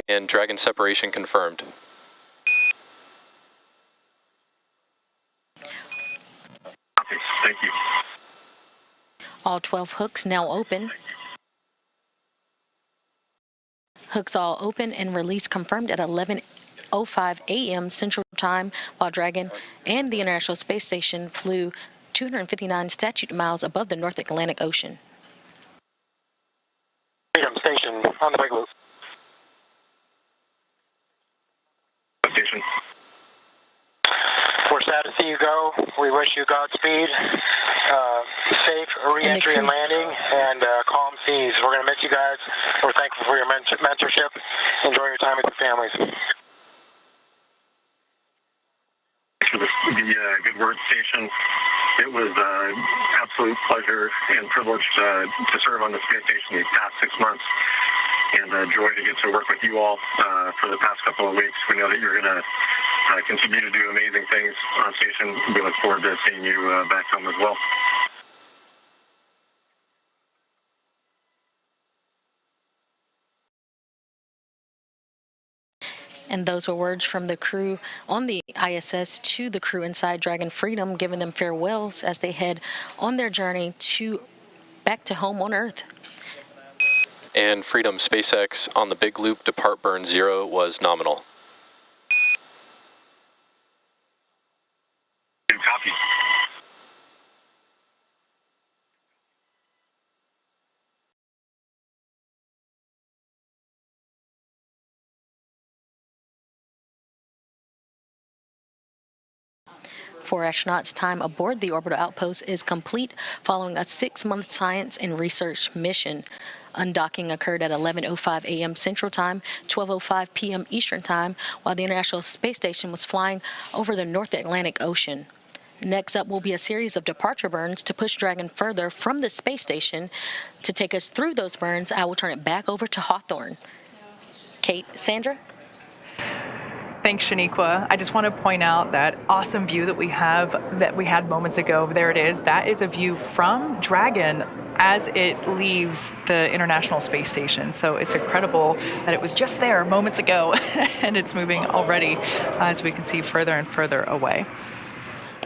S1: And Dragon separation confirmed.
S3: Thank you.
S4: All 12 hooks now open. Hooks all open and release confirmed at 11:05 a.m. Central Time, while Dragon and the International Space Station flew 259 statute miles above the North Atlantic Ocean.
S17: Freedom Station on the big loop.
S3: Station.
S17: We're sad to see you go. We wish you Godspeed, safe re-entry and landing, and calm seas. We're going to miss you guys. We're thankful for your mentorship. Enjoy your time with your families.
S3: For the good word station. It was an absolute pleasure and privilege to serve on the space station these past 6 months, and a joy to get to work with you all for the past couple of weeks. We know that you're going to continue to do amazing things on station. We look forward to seeing you back home as well.
S4: And those were words from the crew on the ISS to the crew inside Dragon Freedom, giving them farewells as they head on their journey back to home on Earth.
S1: And Freedom SpaceX on the big loop depart burn 0 was nominal.
S3: Copy.
S4: For astronauts, time aboard the orbital outpost is complete following a 6-month science and research mission. Undocking occurred at 11:05 a.m. Central Time, 12:05 p.m. Eastern Time, while the International Space Station was flying over the North Atlantic Ocean. Next up will be a series of departure burns to push Dragon further from the space station. To take us through those burns, I will turn it back over to Hawthorne. Kate, Sandra?
S14: Thanks, Shaniqua. I just want to point out that awesome view that we had moments ago. There it is. That is a view from Dragon as it leaves the International Space Station. So it's incredible that it was just there moments ago and it's moving already as we can see further and further away.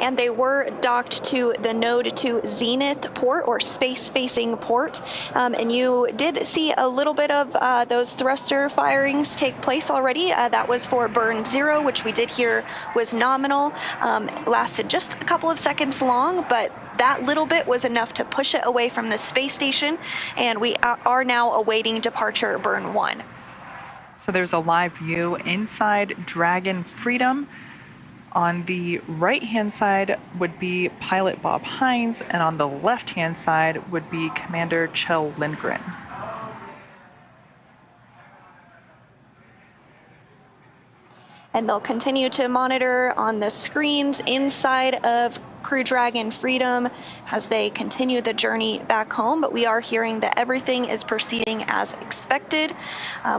S15: And they were docked to the Node 2 Zenith port, or space-facing port. And you did see a little bit of those thruster firings take place already. That was for burn 0, which we did hear was nominal. Lasted just a couple of seconds long, but that little bit was enough to push it away from the space station. And we are now awaiting departure burn 1.
S14: So there's a live view inside Dragon Freedom. On the right-hand side would be pilot Bob Hines, and on the left-hand side would be Commander Kjell Lindgren.
S15: And they'll continue to monitor on the screens inside of Crew Dragon Freedom as they continue the journey back home, but we are hearing that everything is proceeding as expected.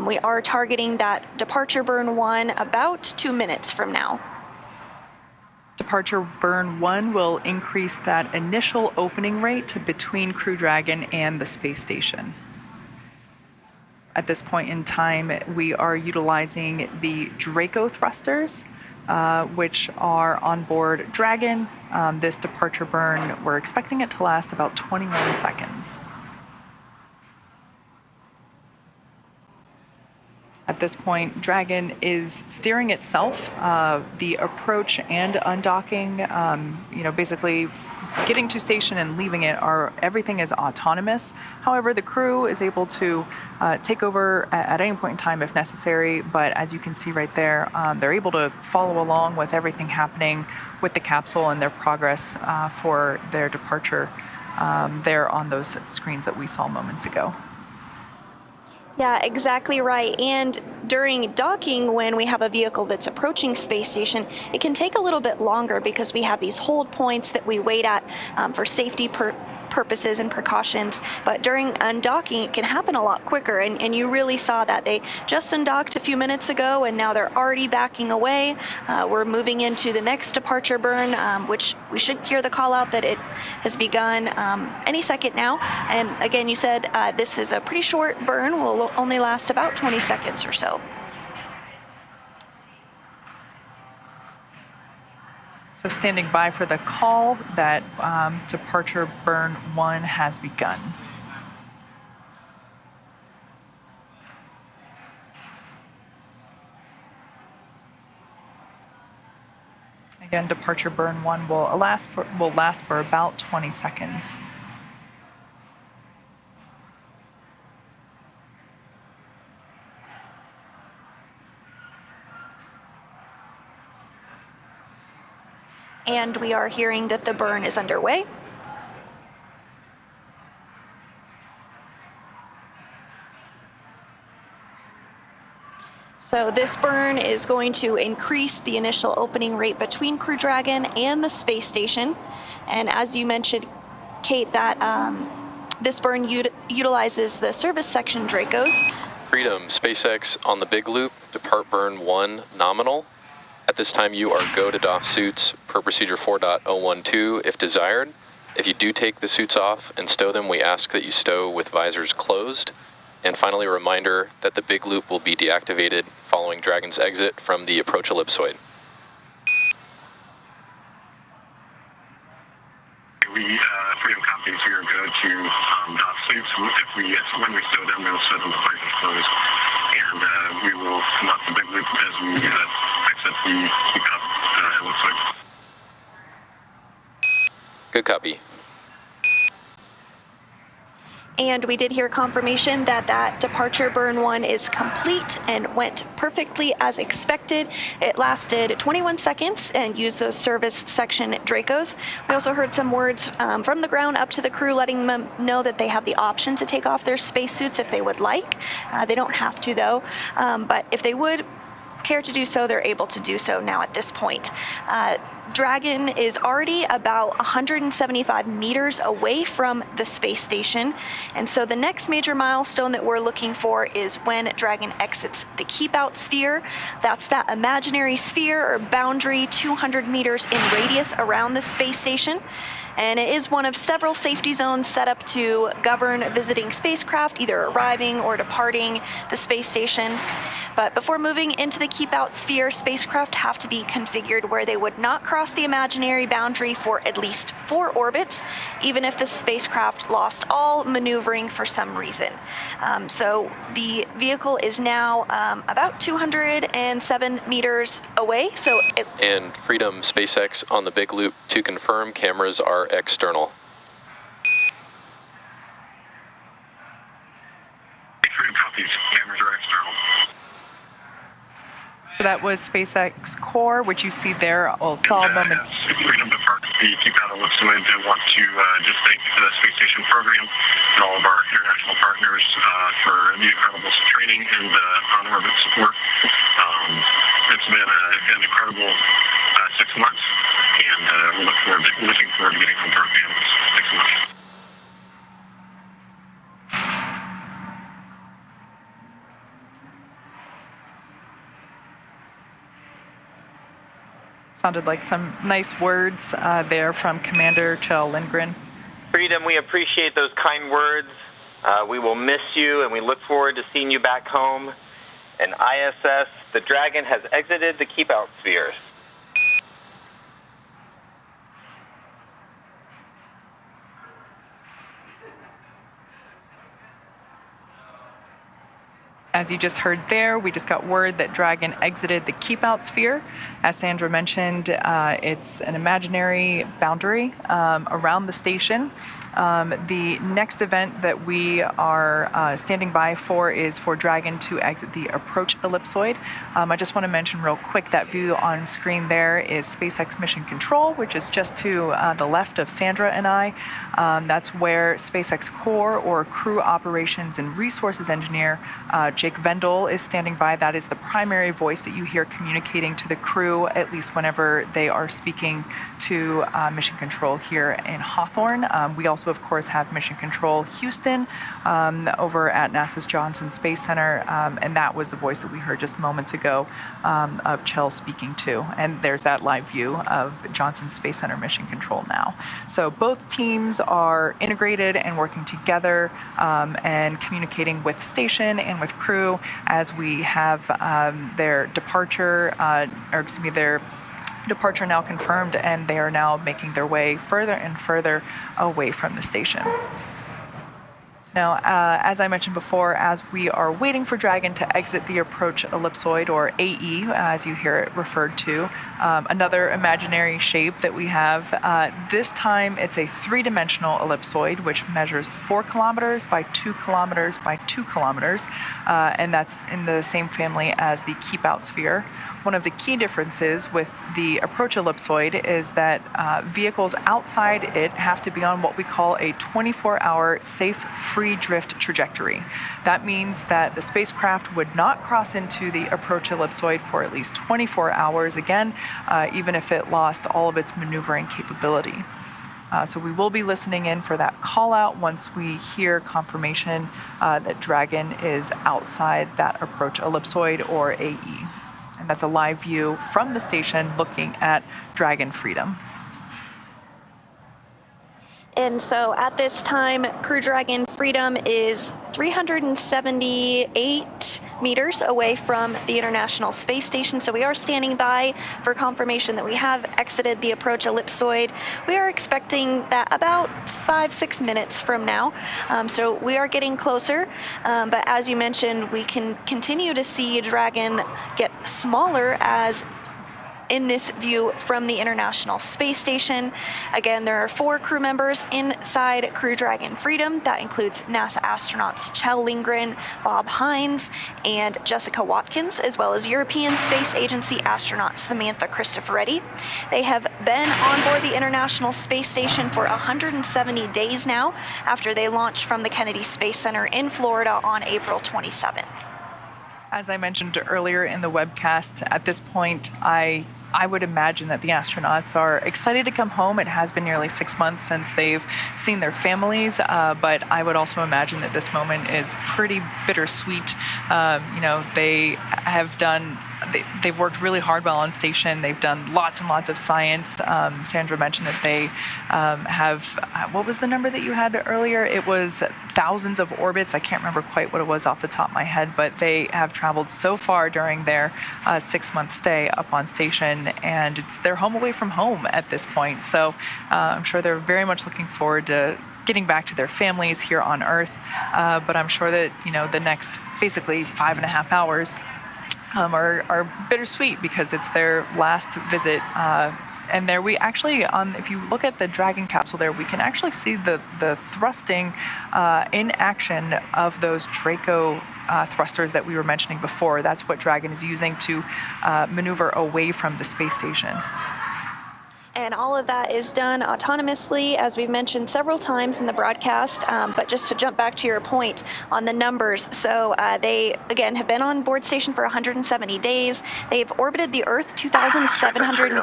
S15: We are targeting that departure burn 1 about 2 minutes from now.
S14: Departure burn 1 will increase that initial opening rate between Crew Dragon and the space station. At this point in time, we are utilizing the Draco thrusters, which are on board Dragon. This departure burn, we're expecting it to last about 21 seconds. At this point, Dragon is steering itself. The approach and undocking, basically getting to station and leaving it, everything is autonomous. However, the crew is able to take over at any point in time if necessary. But as you can see right there, they're able to follow along with everything happening with the capsule and their progress for their departure there on those screens that we saw moments ago.
S15: Yeah, exactly right. And during docking, when we have a vehicle that's approaching space station, it can take a little bit longer because we have these hold points that we wait at for safety purposes and precautions. But during undocking, it can happen a lot quicker. And you really saw that. They just undocked a few minutes ago, and now they're already backing away. We're moving into the next departure burn, which we should hear the call out that it has begun any second now. And again, you said this is a pretty short burn, will only last about 20 seconds or so.
S14: So standing by for the call that departure burn 1 has begun. Again, departure burn 1 will last for about 20 seconds.
S15: And we are hearing that the burn is underway. So this burn is going to increase the initial opening rate between Crew Dragon and the space station. And as you mentioned, Kate, that this burn utilizes the service section Dracos.
S1: Freedom, SpaceX on the big loop, depart burn 1 nominal. At this time, you are go to doff suits per procedure 4.012 if desired. If you do take the suits off and stow them, we ask that you stow with visors closed. And finally, a reminder that the big loop will be deactivated following Dragon's exit from the approach ellipsoid.
S3: Freedom copies, we are good to doff suits. When we stow them, we'll stow them with visors closed. And we will come off the big loop as we exit the ellipsoid.
S1: Good copy.
S15: And we did hear confirmation that that departure burn 1 is complete and went perfectly as expected. It lasted 21 seconds and used those service section Dracos. We also heard some words from the ground up to the crew letting them know that they have the option to take off their spacesuits if they would like. They don't have to though, but if they would care to do so, they're able to do so now at this point. Dragon is already about 175 meters away from the space station, and so the next major milestone that we're looking for is when Dragon exits the keep out sphere. That's that imaginary sphere or boundary 200 meters in radius around the space station. And it is one of several safety zones set up to govern visiting spacecraft, either arriving or departing the space station. But before moving into the keep out sphere, spacecraft have to be configured where they would not cross the imaginary boundary for at least 4 orbits, even if the spacecraft lost all maneuvering for some reason. So the vehicle is now about 207 meters away.
S1: And Freedom SpaceX on the big loop to confirm cameras are external.
S3: Freedom copies, cameras are external.
S14: So that was SpaceX Core, which you see there. Saw moments.
S3: Freedom departs the keep out ellipsoid. I want to just thank the space station program and all of our international partners for the incredible training and on-orbit support. It's been an incredible 6 months, and we're looking forward to getting home to our families. Thanks so much.
S14: Sounded like some nice words there from Commander Kjell Lindgren.
S6: Freedom, we appreciate those kind words. We will miss you, and we look forward to seeing you back home. And ISS, the Dragon has exited the keep out sphere.
S14: As you just heard there, we just got word that Dragon exited the keep out sphere. As Sandra mentioned, it's an imaginary boundary around the station. The next event that we are standing by for is for Dragon to exit the approach ellipsoid. I just want to mention real quick that view on screen there is SpaceX Mission Control, which is just to the left of Sandra and I. That's where SpaceX Core or Crew Operations and Resources Engineer Jake Vendel is standing by. That is the primary voice that you hear communicating to the crew, at least whenever they are speaking to Mission Control here in Hawthorne. We also, of course, have Mission Control Houston over at NASA's Johnson Space Center, and that was the voice that we heard just moments ago of Chell speaking to. And there's that live view of Johnson Space Center Mission Control now. So both teams are integrated and working together and communicating with station and with crew as we have their departure, their departure now confirmed, and they are now making their way further and further away from the station. Now, as I mentioned before, as we are waiting for Dragon to exit the approach ellipsoid, or AE, as you hear it referred to, another imaginary shape that we have. This time, it's a three-dimensional ellipsoid, which measures 4 kilometers by 2 kilometers by 2 kilometers, and that's in the same family as the keep-out sphere. One of the key differences with the approach ellipsoid is that vehicles outside it have to be on what we call a 24-hour safe free drift trajectory. That means that the spacecraft would not cross into the approach ellipsoid for at least 24 hours again, even if it lost all of its maneuvering capability. So we will be listening in for that call out once we hear confirmation that Dragon is outside that approach ellipsoid, or AE. And that's a live view from the station looking at Dragon Freedom.
S15: And so at this time, Crew Dragon Freedom is 378 meters away from the International Space Station. So we are standing by for confirmation that we have exited the approach ellipsoid. We are expecting that about 5-6 minutes from now. So we are getting closer. But as you mentioned, we can continue to see Dragon get smaller as in this view from the International Space Station. Again, there are 4 crew members inside Crew Dragon Freedom. That includes NASA astronauts Chell Lindgren, Bob Hines, and Jessica Watkins, as well as European Space Agency astronaut Samantha Cristoforetti. They have been on board the International Space Station for 170 days now, after they launched from the Kennedy Space Center in Florida on April 27th.
S14: As I mentioned earlier in the webcast, at this point, I would imagine that the astronauts are excited to come home. It has been nearly 6 months since they've seen their families, but I would also imagine that this moment is pretty bittersweet. They have done they've worked really hard while on station. They've done lots and lots of science. Sandra mentioned that they have, what was the number that you had earlier? It was thousands of orbits. I can't remember quite what it was off the top of my head, but they have traveled so far during their 6-month stay up on station, and it's their home away from home at this point. So I'm sure they're very much looking forward to getting back to their families here on Earth. But I'm sure that, the next basically 5.5 hours are bittersweet because it's their last visit. And there we actually, if you look at the Dragon capsule there, we can actually see the thrusting in action of those Draco thrusters that we were mentioning before. That's what Dragon is using to maneuver away from the space station.
S15: And all of that is done autonomously, as we've mentioned several times in the broadcast. But just to jump back to your point on the numbers, so they, again, have been on board station for 170 days. They've orbited the Earth 2,700...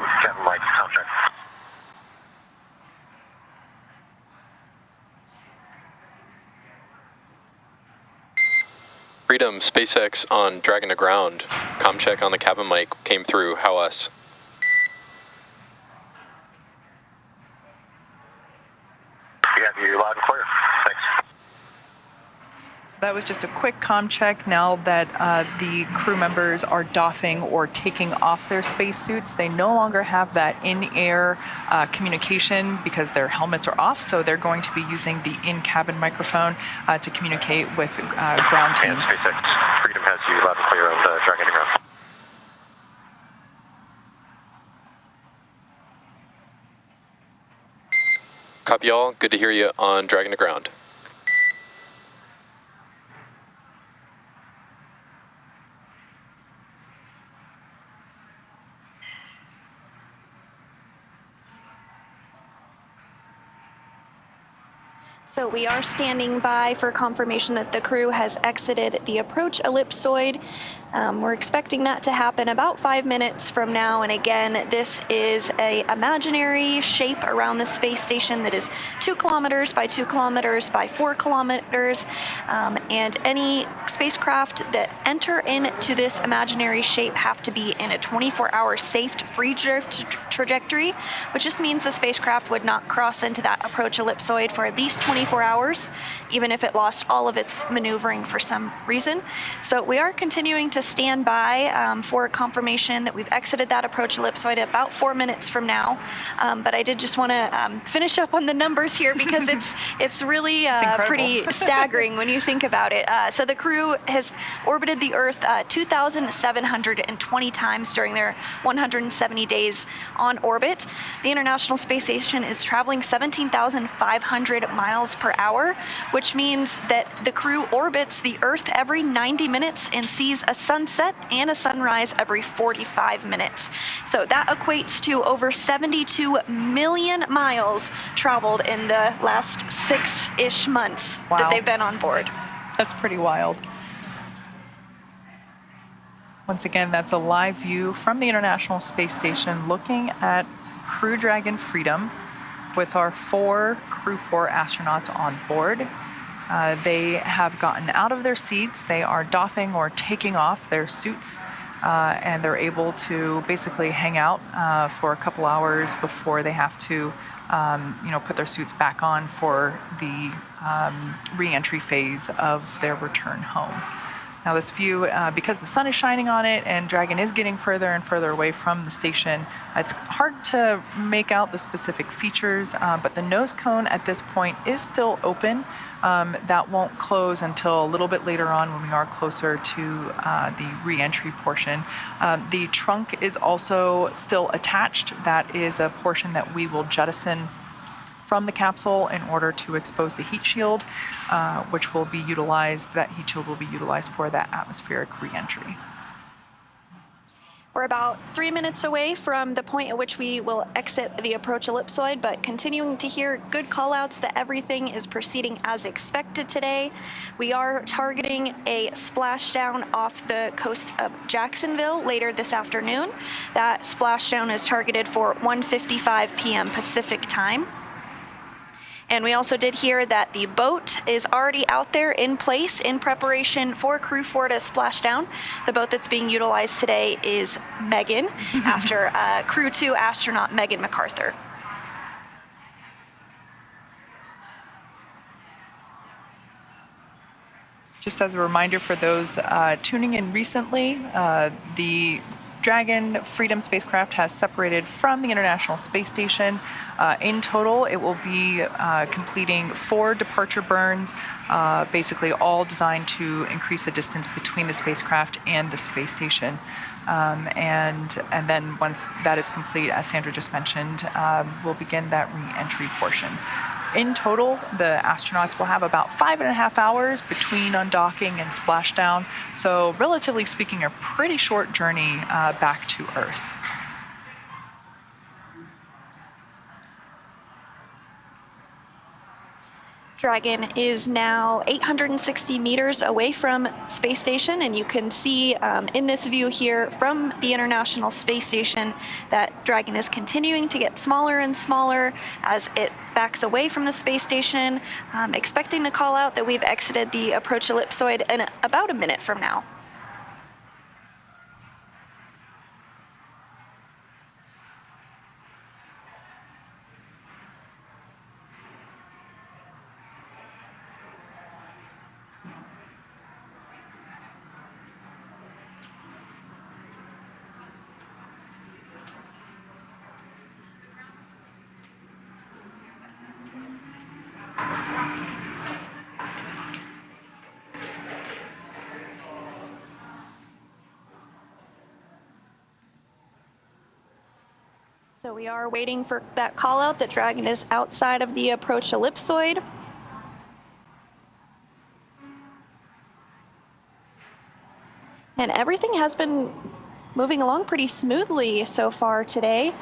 S1: Freedom, SpaceX on Dragon to ground. Comm check on the cabin mic came through. How us?
S3: We have you loud and clear. Thanks.
S14: So that was just a quick comm check. Now that the crew members are doffing or taking off their spacesuits, they no longer have that in-air communication because their helmets are off, so they're going to be using the in-cabin microphone to communicate with ground teams.
S3: And SpaceX Freedom has you loud and clear on the Dragon to ground.
S1: Copy all. Good to hear you on Dragon to ground.
S15: So we are standing by for confirmation that the crew has exited the approach ellipsoid. We're expecting that to happen about 5 minutes from now. And again, this is an imaginary shape around the space station that is 2 kilometers by 2 kilometers by 4 kilometers. And any spacecraft that enter into this imaginary shape have to be in a 24-hour safe free drift trajectory, which just means the spacecraft would not cross into that approach ellipsoid for at least 24 hours, even if it lost all of its maneuvering for some reason. So we are continuing to stand by for confirmation that we've exited that approach ellipsoid about 4 minutes from now. But I did just want to finish up on the numbers here because it's really pretty staggering when you think about it. So the crew has orbited the Earth 2,720 times during their 170 days on orbit. The International Space Station is traveling 17,500 miles per hour, which means that the crew orbits the Earth every 90 minutes and sees a sunset and a sunrise every 45 minutes. So that equates to over 72 million miles traveled in the last 6-ish months that they've been on board.
S14: That's pretty wild. Once again, that's a live view from the International Space Station looking at Crew Dragon Freedom with our 4 Crew4 astronauts on board. They have gotten out of their seats. They are doffing or taking off their suits, and they're able to basically hang out for a couple hours before they have to put their suits back on for the re-entry phase of their return home. Now this view, because the sun is shining on it and Dragon is getting further and further away from the station, it's hard to make out the specific features, but the nose cone at this point is still open. That won't close until a little bit later on when we are closer to the re-entry portion. The trunk is also still attached. That is a portion that we will jettison from the capsule in order to expose the heat shield, which will be utilized, that heat shield will be utilized for that atmospheric re-entry.
S15: We're about 3 minutes away from the point at which we will exit the approach ellipsoid, but continuing to hear good call-outs that everything is proceeding as expected today. We are targeting a splashdown off the coast of Jacksonville later this afternoon. That splashdown is targeted for 1:55 p.m. Pacific time. And we also did hear that the boat is already out there in place in preparation for Crew4 to splash down. The boat that's being utilized today is Megan, after Crew2 astronaut Megan MacArthur.
S14: Just as a reminder for those tuning in recently, the Dragon Freedom spacecraft has separated from the International Space Station. In total, it will be completing 4 departure burns, basically all designed to increase the distance between the spacecraft and the space station. And then once that is complete, as Sandra just mentioned, we'll begin that re-entry portion. In total, the astronauts will have about 5.5 hours between undocking and splashdown. So relatively speaking, a pretty short journey back to Earth.
S15: Dragon is now 860 meters away from space station, and you can see in this view here from the International Space Station that Dragon is continuing to get smaller and smaller as it backs away from the space station, expecting the call out that we've exited the approach ellipsoid in about a minute from now. So we are waiting for that call out that Dragon is outside of the approach ellipsoid. And everything has been moving along pretty smoothly so far today.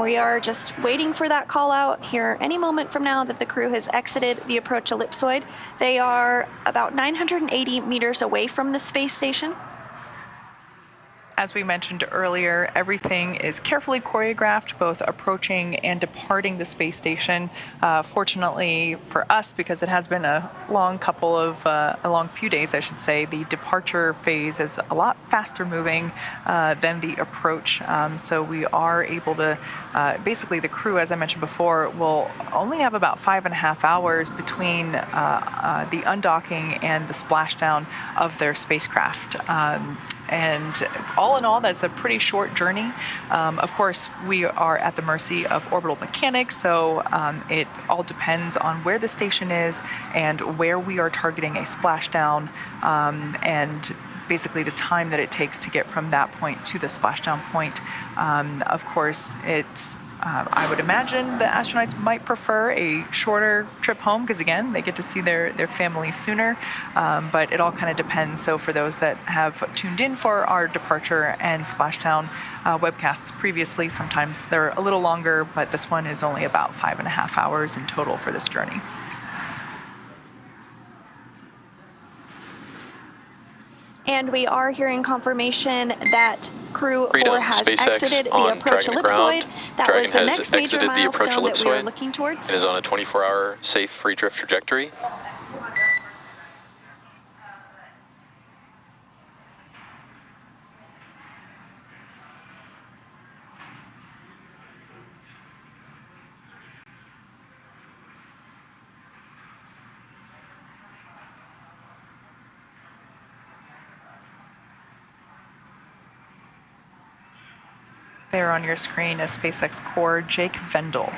S15: We are just waiting for that call out here any moment from now that the crew has exited the approach ellipsoid. They are about 980 meters away from the space station.
S14: As we mentioned earlier, everything is carefully choreographed, both approaching and departing the space station. Fortunately for us, because it has been a long few days, I should say, the departure phase is a lot faster moving than the approach. So we are able to, basically the crew, as I mentioned before, will only have about 5.5 hours between the undocking and the splashdown of their spacecraft. And all in all, that's a pretty short journey. Of course, we are at the mercy of orbital mechanics, so it all depends on where the station is and where we are targeting a splashdown, and basically the time that it takes to get from that point to the splashdown point. Of course, it's I would imagine the astronauts might prefer a shorter trip home because, again, they get to see their family sooner, but it all kind of depends. So for those that have tuned in for our departure and splashdown webcasts previously, sometimes they're a little longer, but this one is only about 5.5 hours in total for this journey.
S15: And we are hearing confirmation that Crew4
S1: Freedom,
S15: has
S1: SpaceX
S15: exited the
S1: on
S15: approach
S1: Dragon
S15: ellipsoid.
S1: ground.
S15: That
S1: Dragon
S15: was the
S1: has
S15: next major
S1: exited the approach
S15: milestone that we were
S1: ellipsoid
S15: looking towards.
S1: and is on a 24-hour safe free drift trajectory.
S14: There on your screen is SpaceX core Jake Vendel.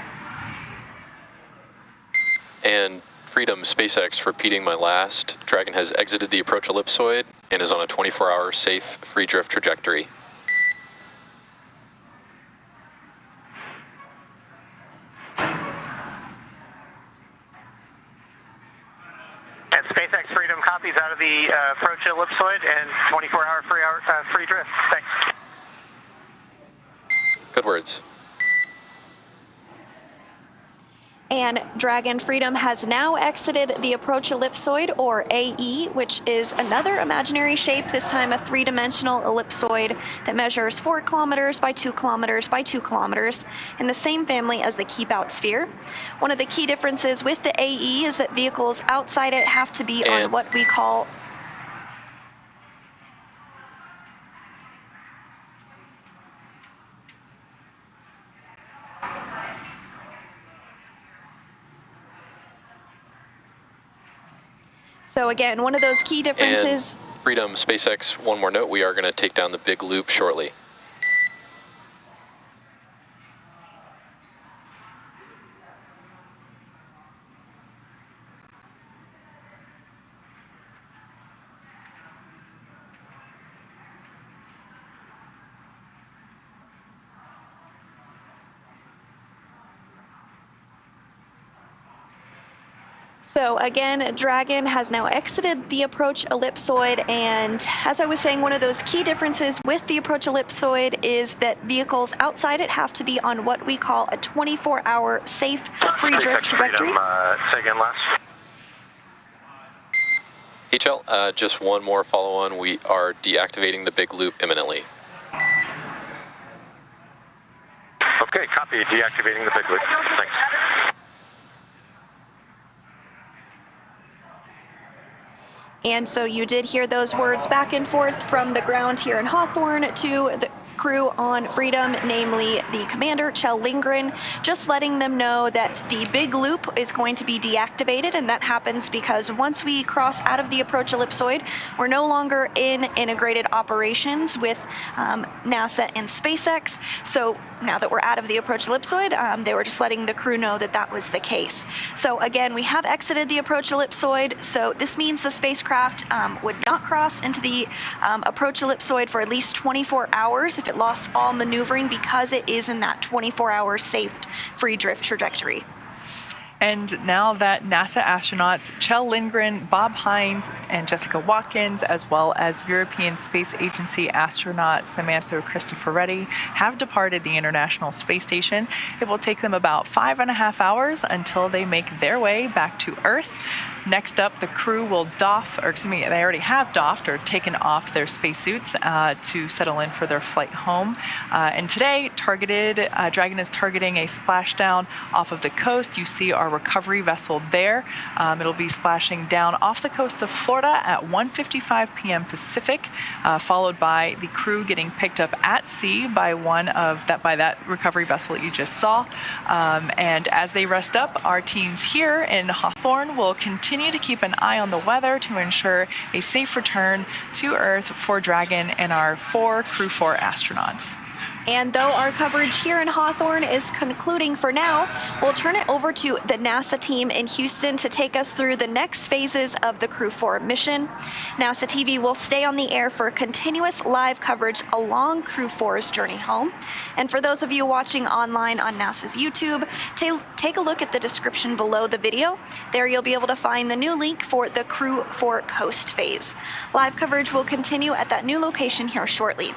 S1: And Freedom, SpaceX, repeating my last. Dragon has exited the approach ellipsoid and is on a 24-hour safe free drift trajectory.
S17: And SpaceX Freedom copies out of the approach ellipsoid and 24-hour free drift. Thanks.
S1: Good words.
S15: And Dragon Freedom has now exited the approach ellipsoid, or AE, which is another imaginary shape, this time a three-dimensional ellipsoid that measures 4 kilometers by 2 kilometers by 2 kilometers, in the same family as the keep-out sphere. One of the key differences with the AE is that vehicles outside it have to be on what we call So again, one of those key differences.
S1: And Freedom, SpaceX, one more note, we are going to take down the big loop shortly.
S15: So again, Dragon has now exited the approach ellipsoid, and as I was saying, one of those key differences with the approach ellipsoid is that vehicles outside it have to be on what we call a 24-hour safe free drift trajectory.
S17: Say again, Les.
S1: HL, just one more follow-on. We are deactivating the big loop imminently.
S17: Okay, copy. Deactivating the big loop. Thanks.
S15: And so you did hear those words back and forth from the ground here in Hawthorne to the crew on Freedom, namely the commander, Kjell Lindgren, just letting them know that the big loop is going to be deactivated, and that happens because once we cross out of the approach ellipsoid, we're no longer in integrated operations with NASA and SpaceX. So now that we're out of the approach ellipsoid, they were just letting the crew know that that was the case. So again, we have exited the approach ellipsoid, so this means the spacecraft would not cross into the approach ellipsoid for at least 24 hours if if it lost all maneuvering because it is in that 24-hour safe free drift trajectory.
S14: And now that NASA astronauts Kjell Lindgren, Bob Hines, and Jessica Watkins, as well as European Space Agency astronaut Samantha Cristoforetti, have departed the International Space Station, it will take them about 5.5 hours until they make their way back to Earth. Next up, the crew will doff, or excuse me, they already have doffed or taken off their spacesuits to settle in for their flight home. And today, Dragon is targeting a splashdown off of the coast. You see our recovery vessel there. It'll be splashing down off the coast of Florida at 1:55 p.m. Pacific, followed by the crew getting picked up at sea by that recovery vessel that you just saw. And as they rest up, our teams here in Hawthorne will continue to keep an eye on the weather to ensure a safe return to Earth for Dragon and our 4 Crew4 astronauts.
S15: And though our coverage here in Hawthorne is concluding for now, we'll turn it over to the NASA team in Houston to take us through the next phases of the Crew4 mission. NASA TV will stay on the air for continuous live coverage along Crew4's journey home. And for those of you watching online on NASA's YouTube, take a look at the description below the video. There you'll be able to find the new link for the Crew4 coast phase. Live coverage will continue at that new location here shortly.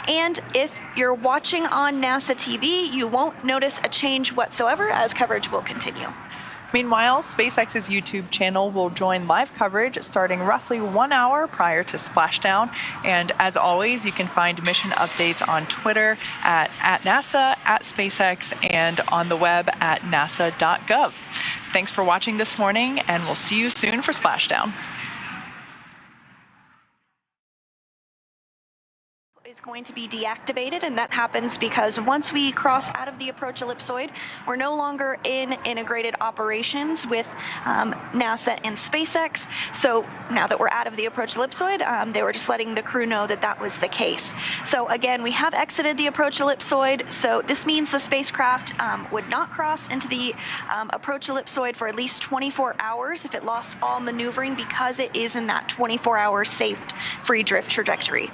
S15: And if you're watching on NASA TV, you won't notice a change whatsoever as coverage will continue.
S14: Meanwhile, SpaceX's YouTube channel will join live coverage starting roughly 1 hour prior to splashdown. And as always, you can find mission updates on Twitter at NASA, at SpaceX, and on the web at nasa.gov. Thanks for watching this morning, and we'll see you soon for Splashdown.
S15: Is going to be deactivated, and that happens because once we cross out of the approach ellipsoid, we're no longer in integrated operations with NASA and SpaceX. So now that we're out of the approach ellipsoid, they were just letting the crew know that that was the case. So again, we have exited the approach ellipsoid, so this means the spacecraft would not cross into the approach ellipsoid for at least 24 hours if it lost all maneuvering because it is in that 24-hour safe free drift trajectory.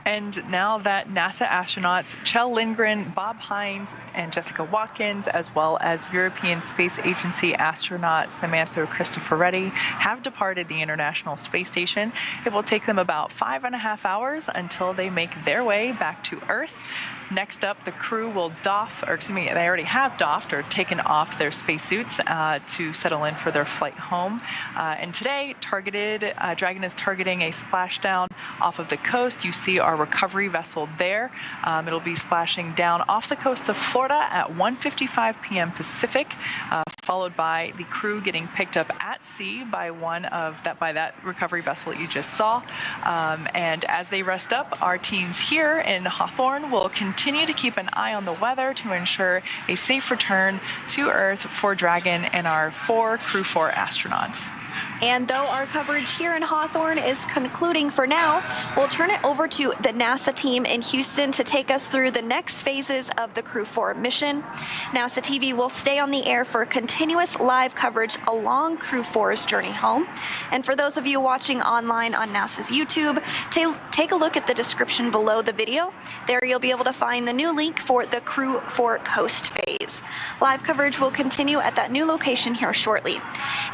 S14: And now that NASA astronauts Kjell Lindgren, Bob Hines, and Jessica Watkins, as well as European Space Agency astronaut Samantha Cristoforetti, have departed the International Space Station, it will take them about 5.5 hours until they make their way back to Earth. Next up, the crew will doff, or excuse me, they already have doffed or taken off their spacesuits to settle in for their flight home. And today, Dragon is targeting a splashdown off of the coast. You see our recovery vessel there. It'll be splashing down off the coast of Florida at 1:55 p.m. Pacific, followed by the crew getting picked up at sea by that recovery vessel that you just saw. And as they rest up, our teams here in Hawthorne will continue to keep an eye on the weather to ensure a safe return to Earth for Dragon and our 4 Crew4 astronauts.
S15: And though our coverage here in Hawthorne is concluding for now, we'll turn it over to the NASA team in Houston to take us through the next phases of the Crew4 mission. NASA TV will stay on the air for continuous live coverage along Crew4's journey home. And for those of you watching online on NASA's YouTube, take a look at the description below the video. There you'll be able to find the new link for the Crew4 coast phase. Live coverage will continue at that new location here shortly.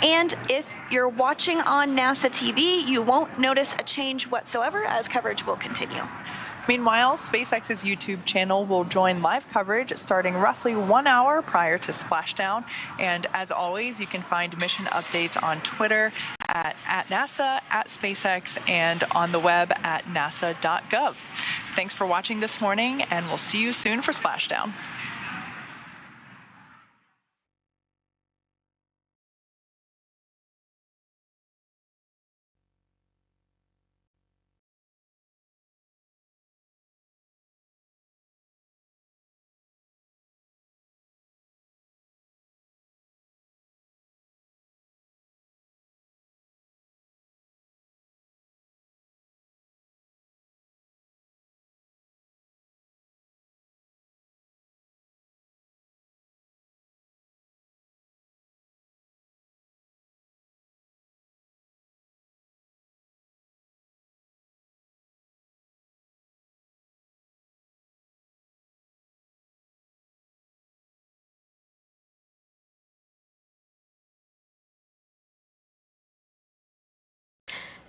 S15: And if you're watching on NASA TV, you won't notice a change whatsoever as coverage will continue.
S14: Meanwhile, SpaceX's YouTube channel will join live coverage starting roughly 1 hour prior to splashdown. And as always, you can find mission updates on Twitter at NASA, at SpaceX, and on the web at nasa.gov. Thanks for watching this morning, and we'll see you soon for Splashdown.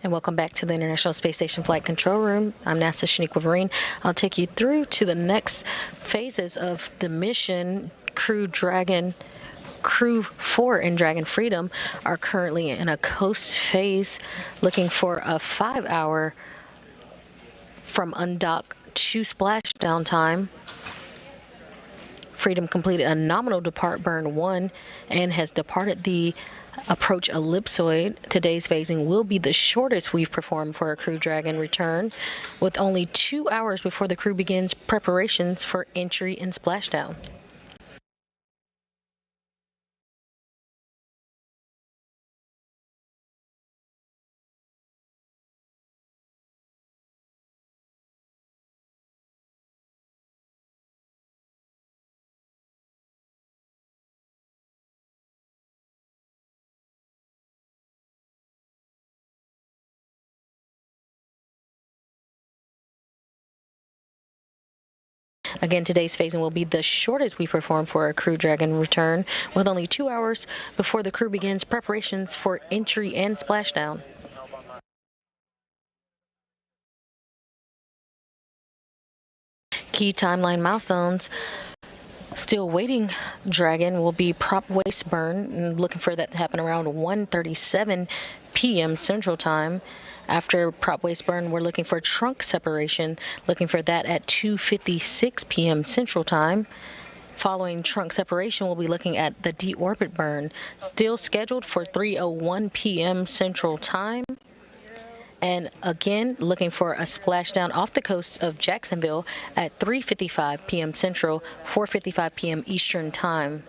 S4: And welcome back to the International Space Station Flight Control Room. I'm NASA Shaniqua Vereen. I'll take you through to the next phases of the mission. Crew4 and Dragon Freedom are currently in a coast phase, looking for a 5-hour from undock to splashdown time. Freedom completed a nominal depart burn 1 and has departed the approach ellipsoid. Today's phasing will be the shortest we've performed for a Crew Dragon return, with only 2 hours before the crew begins preparations for entry and splashdown. Again, today's phasing will be the shortest we perform for a Crew Dragon return, with only 2 hours before the crew begins preparations for entry and splashdown. Key timeline milestones. Still waiting Dragon will be prop waste burn, and looking for that to happen around 1:37 p.m. Central Time. After prop waste burn, we're looking for trunk separation, looking for that at 2:56 p.m. Central Time. Following trunk separation, we'll be looking at the deorbit burn, still scheduled for 3:01 p.m. Central Time. And again, looking for a splashdown off the coast of Jacksonville at 3:55 p.m. Central, 4:55 p.m. Eastern Time.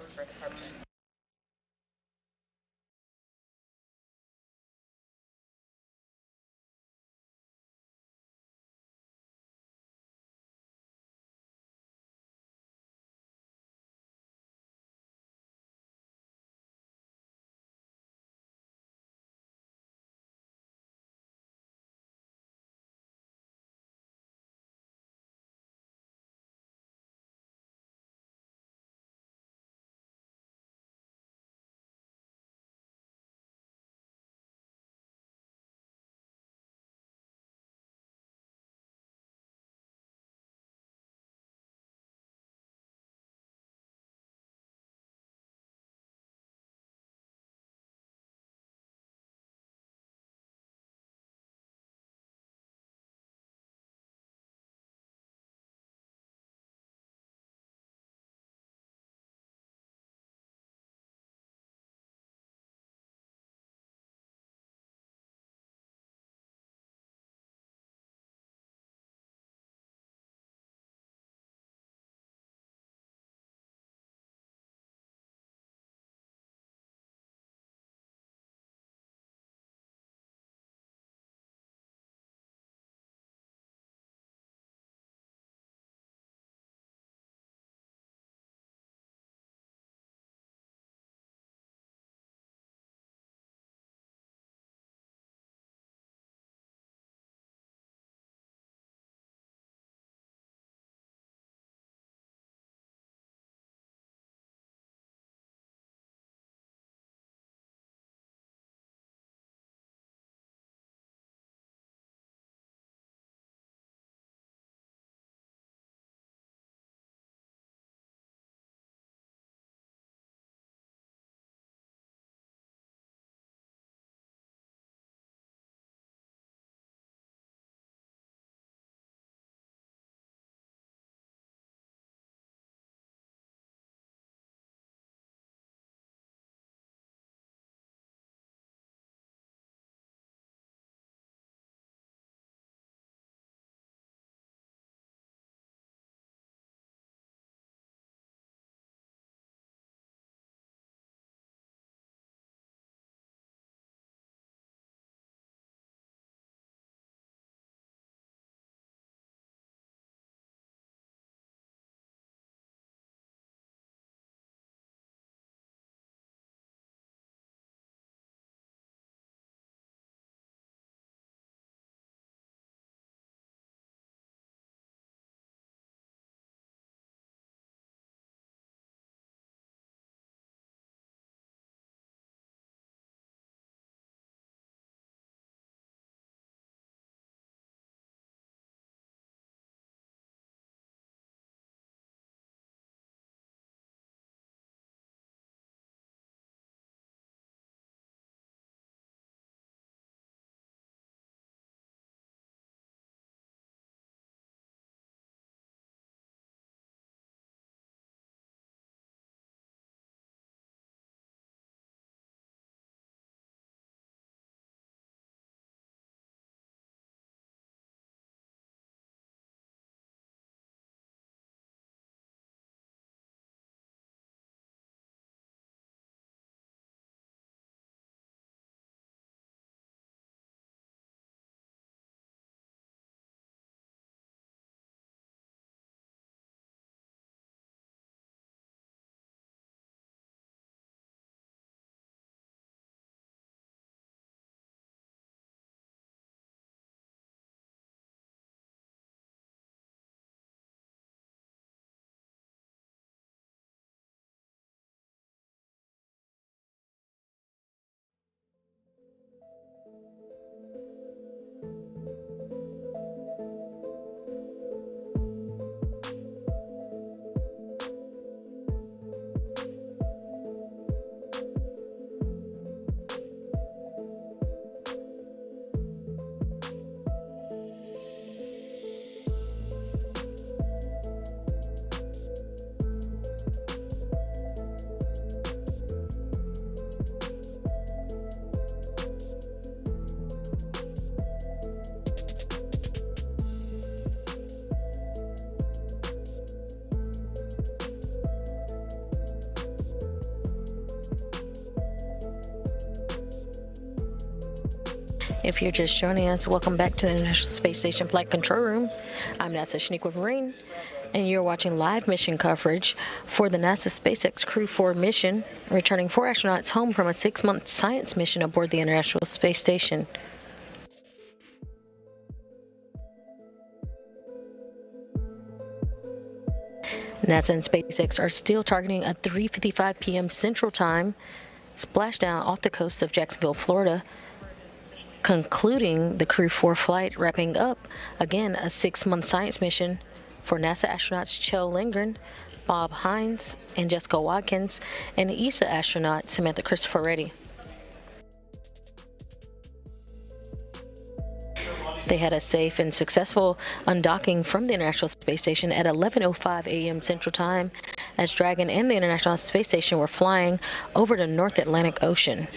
S4: If you're just joining us, welcome back to the International Space Station Flight Control Room. I'm NASA Shaniqua Vereen, and you're watching live mission coverage for the NASA SpaceX Crew4 mission, returning 4 astronauts home from a 6-month science mission aboard the International Space Station. NASA and SpaceX are still targeting a 3:55 p.m. Central Time splashdown off the coast of Jacksonville, Florida, concluding the Crew4 flight, wrapping up, again, a 6-month science mission for NASA astronauts Kjell Lindgren, Bob Hines, and Jessica Watkins, and ESA astronaut Samantha Christopher Reddy. They had a safe and successful undocking from the International Space Station at 11:05 a.m. Central Time, as Dragon and the International Space Station were flying over the North Atlantic Ocean.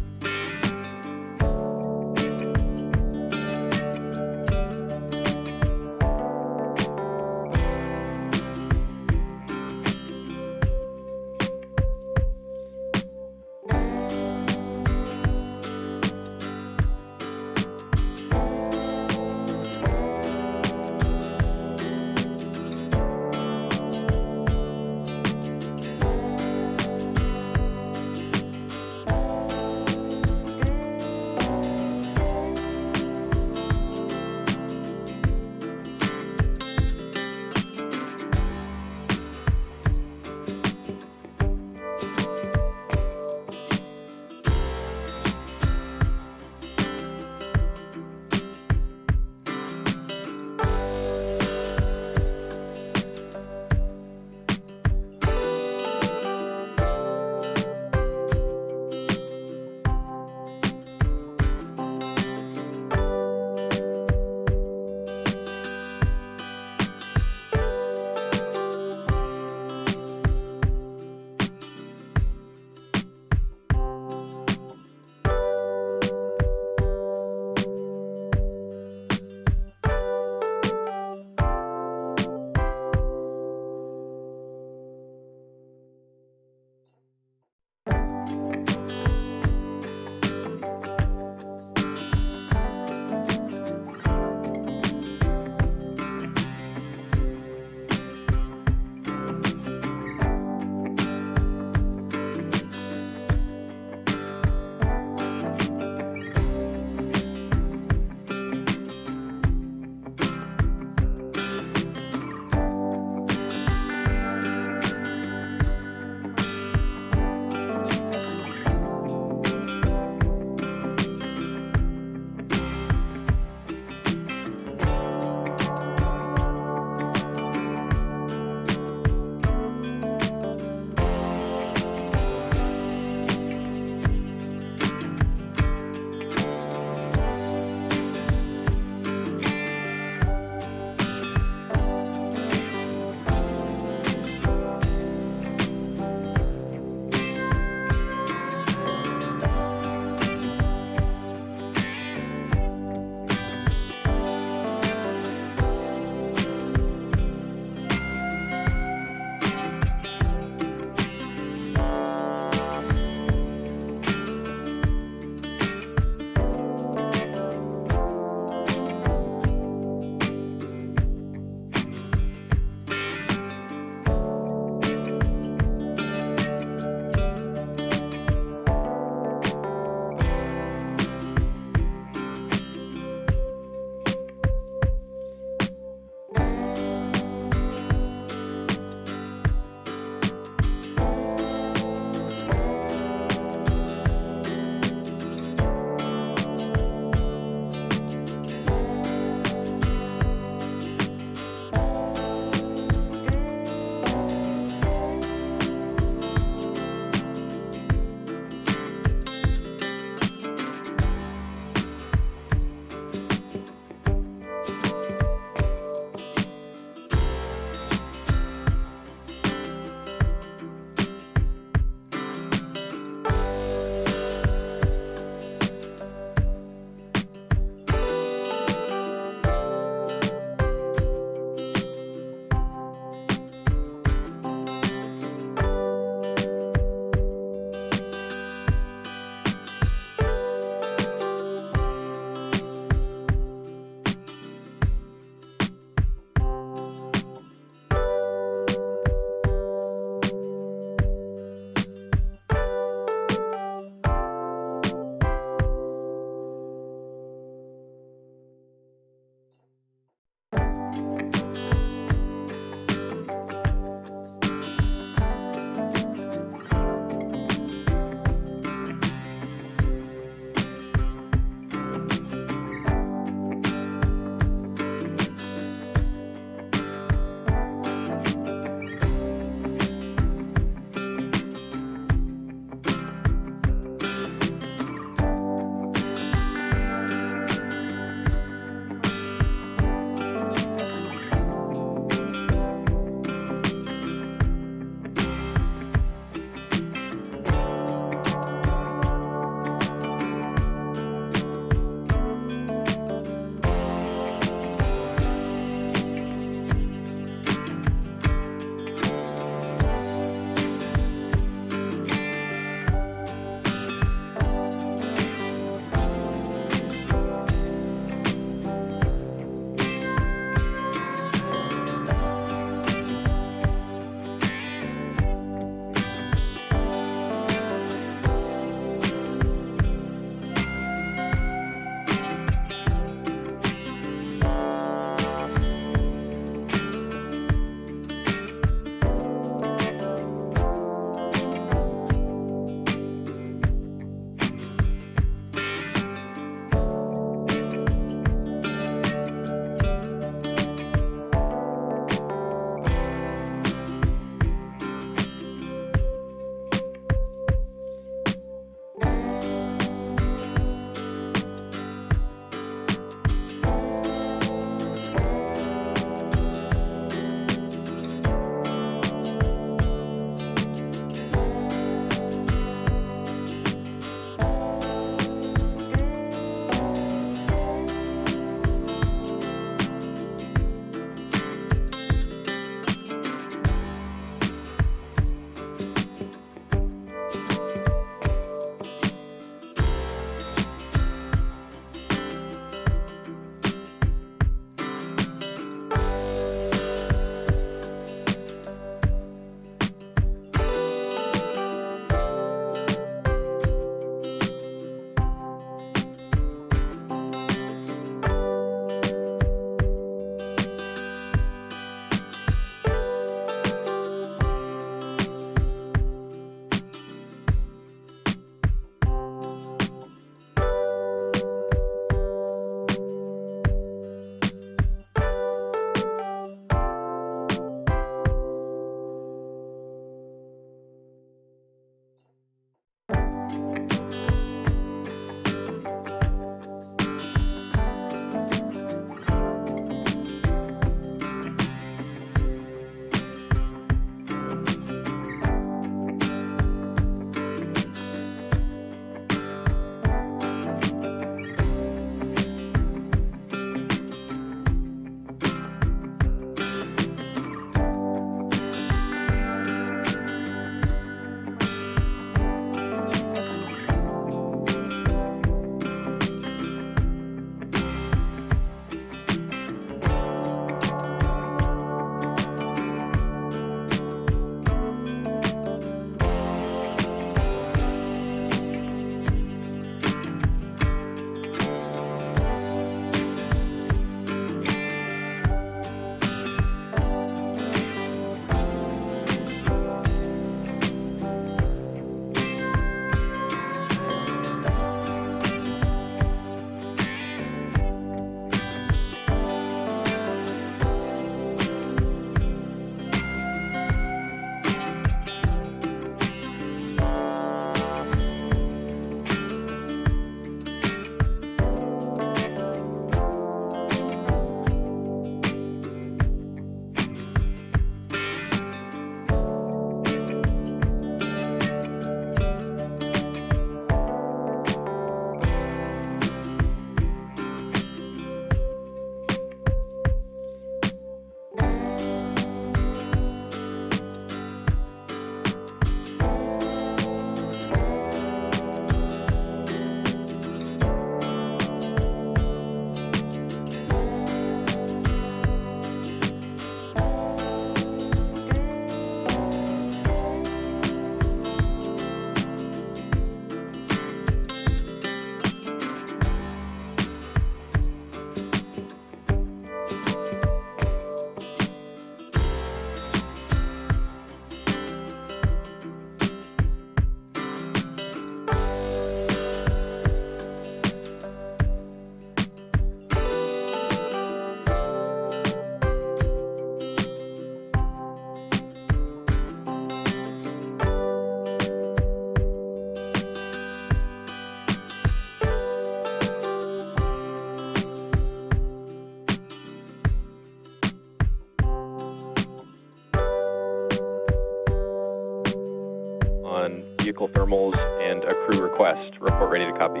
S1: vehicle thermals and a crew request. Report ready to copy.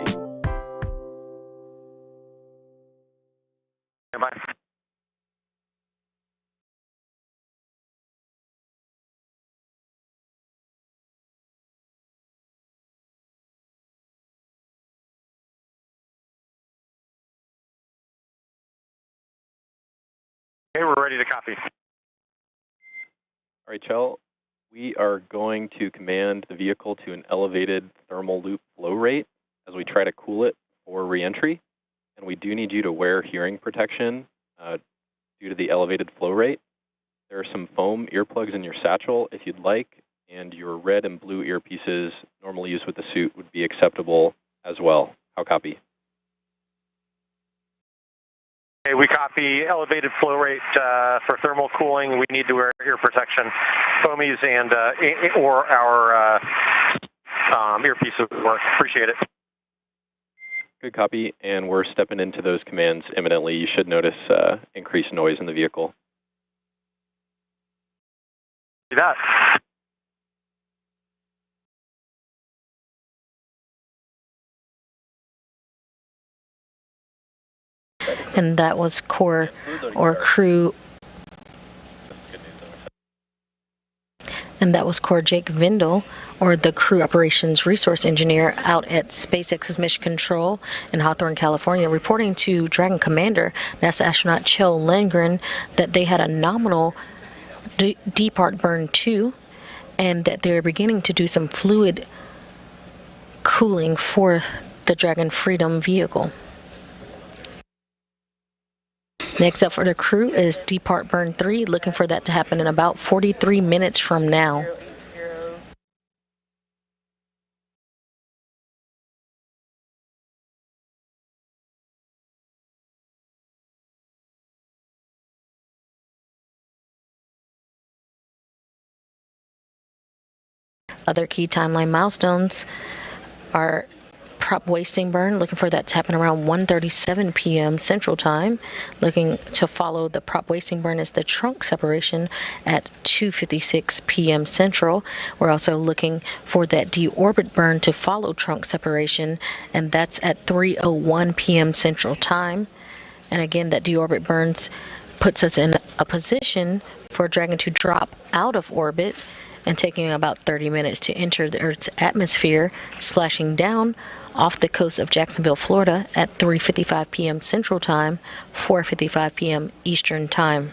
S3: Bye. Okay, we're ready to copy.
S1: All right, Chell, we are going to command the vehicle to an elevated thermal loop flow rate as we try to cool it for reentry. And we do need you to wear hearing protection due to the elevated flow rate. There are some foam earplugs in your satchel if you'd like, and your red and blue earpieces normally used with the suit would be acceptable as well. How copy?
S3: Okay, we copy elevated flow rate for thermal cooling. We need to wear ear protection, foamies, and or our earpieces would work. Appreciate it.
S1: Good copy, and we're stepping into those commands imminently. You should notice increased noise in the vehicle.
S3: Do that.
S4: And that was Core or Crew. And that was Core Jake Vindel, or the Crew Operations Resource Engineer out at SpaceX's Mission Control in Hawthorne, California, reporting to Dragon Commander, NASA astronaut Kjell Lindgren, that they had a nominal depart burn 2, and that they're beginning to do some fluid cooling for the Dragon Freedom vehicle. Next up for the crew is depart burn 3, looking for that to happen in about 43 minutes from now. Other key timeline milestones are prop wasting burn, looking for that to happen around 1:37 p.m. Central Time. Looking to follow the prop wasting burn is the trunk separation at 2:56 p.m. Central. We're also looking for that deorbit burn to follow trunk separation, and that's at 3:01 p.m. Central Time. And again, that deorbit burns puts us in a position for Dragon to drop out of orbit and taking about 30 minutes to enter the Earth's atmosphere, splashing down off the coast of Jacksonville, Florida at 3:55 p.m. Central Time, 4:55 p.m. Eastern Time.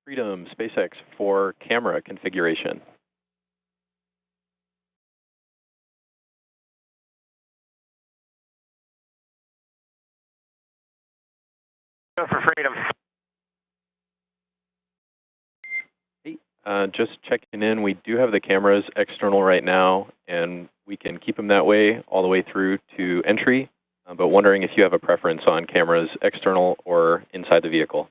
S1: Freedom, SpaceX for camera configuration.
S17: Go for Freedom.
S1: Just checking in, we do have the cameras external right now, and we can keep them that way all the way through to entry, but wondering if you have a preference on cameras external or inside the vehicle.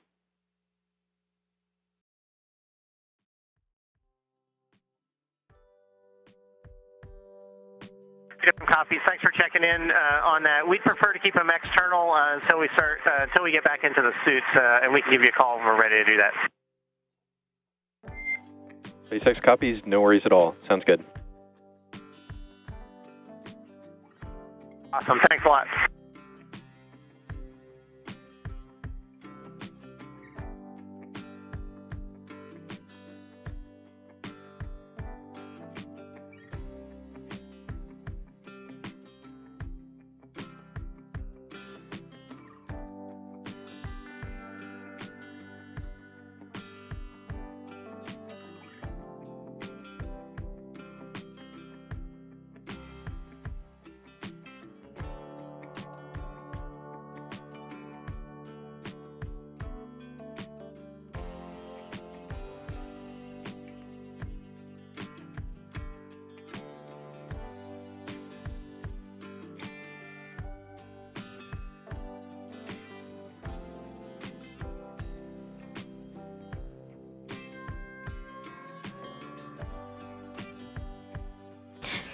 S17: Freedom copies. Thanks for checking in on that. We'd prefer to keep them external until we get back into the suits, and we can give you a call when we're ready to do that.
S1: SpaceX copies, no worries at all. Sounds good.
S17: Awesome. Thanks a lot.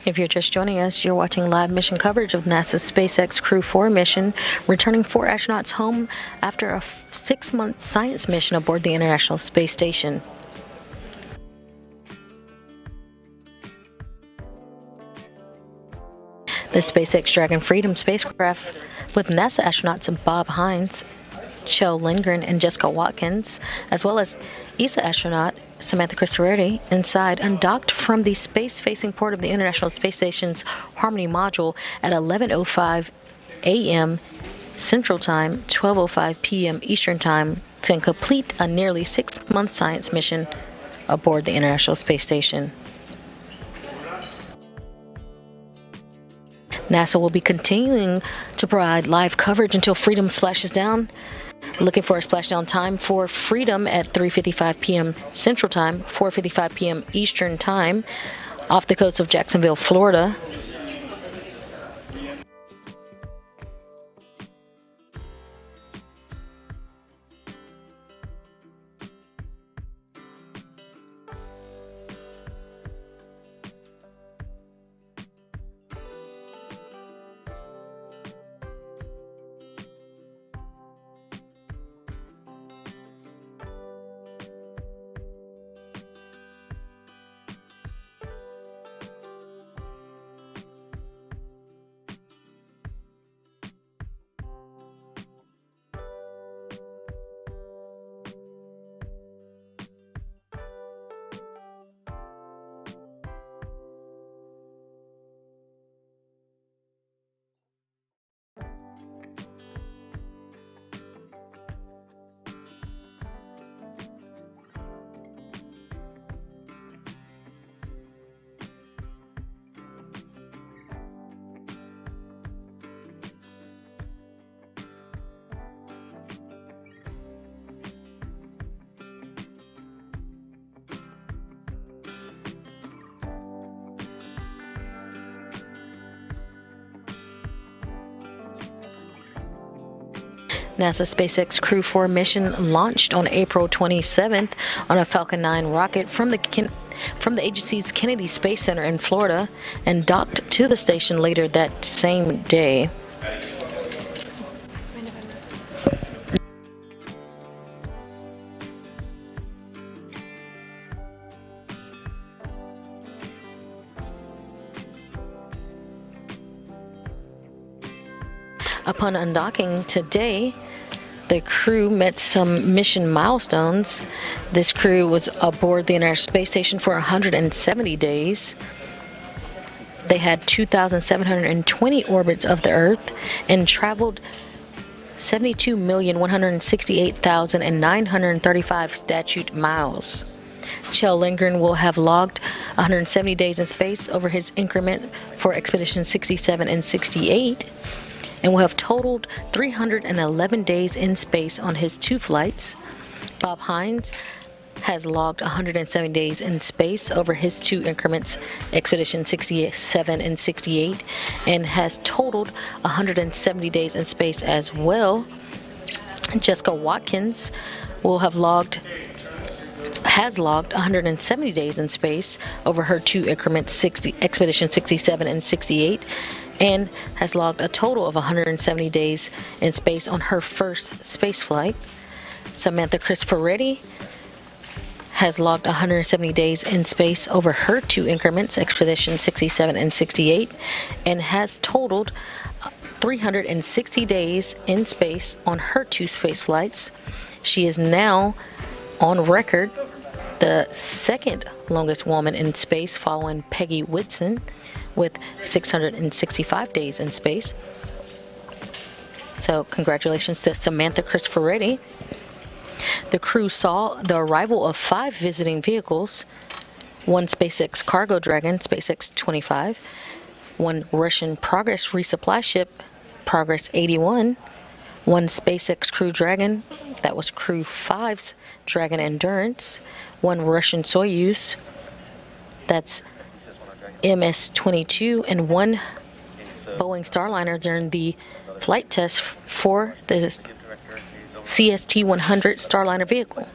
S4: If you're just joining us, you're watching live mission coverage of NASA's SpaceX Crew4 mission, returning 4 astronauts home after a 6-month science mission aboard the International Space Station. The SpaceX Dragon Freedom spacecraft with NASA astronauts Bob Hines, Kjell Lindgren, and Jessica Watkins, as well as ESA astronaut Samantha Cristoretti, inside, undocked from the space-facing port of the International Space Station's Harmony module at 11:05 a.m. Central Time, 12:05 p.m. Eastern Time, to complete a nearly 6-month science mission aboard the International Space Station. NASA will be continuing to provide live coverage until Freedom splashes down. Looking for a splashdown time for Freedom at 3:55 p.m. Central Time, 4:55 p.m. Eastern Time, off the coast of Jacksonville, Florida. NASA's SpaceX Crew4 mission launched on April 27th on a Falcon 9 rocket from the agency's Kennedy Space Center in Florida and docked to the station later that same day. Upon undocking today, the crew met some mission milestones. This crew was aboard the International Space Station for 170 days. They had 2,720 orbits of the Earth and traveled 72,168,935 statute miles. Kjell Lindgren will have logged 170 days in space over his increment for Expedition 67 and 68, and will have totaled 311 days in space on his 2 flights. Bob Hines has logged 170 days in space over his 2 increments, Expedition 67 and 68, and has totaled 170 days in space as well. Jessica Watkins has logged 170 days in space over her 2 increments, Expedition 67 and 68, and has logged a total of 170 days in space on her first space flight. Samantha Cristoforetti has logged 170 days in space over her 2 increments, Expedition 67 and 68, and has totaled 360 days in space on her 2 space flights. She is now on record the 2nd longest woman in space, following Peggy Whitson with 665 days in space. So congratulations to Samantha Cristoforetti. The crew saw the arrival of 5 visiting vehicles, 1 SpaceX cargo Dragon, SpaceX 25, 1 Russian Progress resupply ship, Progress 81, 1 SpaceX Crew Dragon, that was Crew 5's Dragon Endurance, 1 Russian Soyuz, that's MS-22, and 1 Boeing Starliner during the flight test for the CST-100 Starliner vehicle.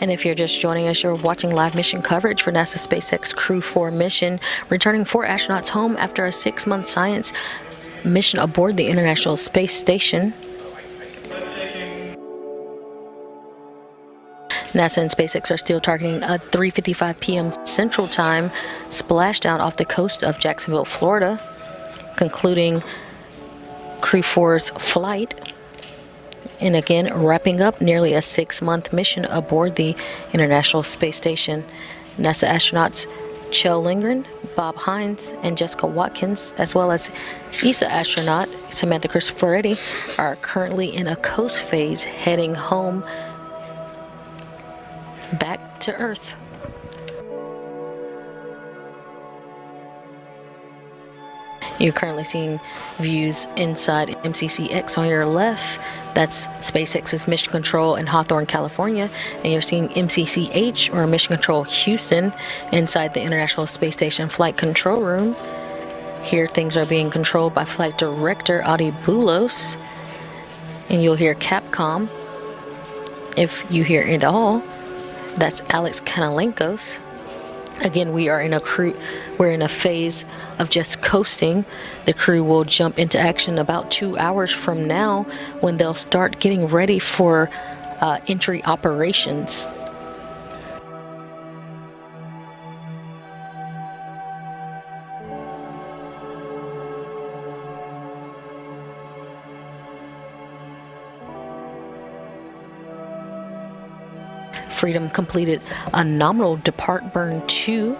S4: And if you're just joining us, you're watching live mission coverage for NASA SpaceX Crew 4 mission, returning 4 astronauts home after a 6-month science mission aboard the International Space Station. NASA and SpaceX are still targeting a 3:55 p.m. Central Time splashdown off the coast of Jacksonville, Florida, concluding Crew 4's flight, and again wrapping up nearly a 6-month mission aboard the International Space Station. NASA astronauts Kjell Lindgren, Bob Hines, and Jessica Watkins, as well as ESA astronaut Samantha Cristoforetti, are currently in a coast phase heading home back to Earth. You're currently seeing views inside MCCX on your left. That's SpaceX's Mission Control in Hawthorne, California. And you're seeing MCCH, or Mission Control Houston, inside the International Space Station Flight Control Room. Here things are being controlled by Flight Director Adi Boulos. And you'll hear Capcom, if you hear it all. That's Alex Kanalenkos. Again, we're in a phase of just coasting. The crew will jump into action about 2 hours from now, when they'll start getting ready for entry operations. Freedom completed a nominal depart burn 2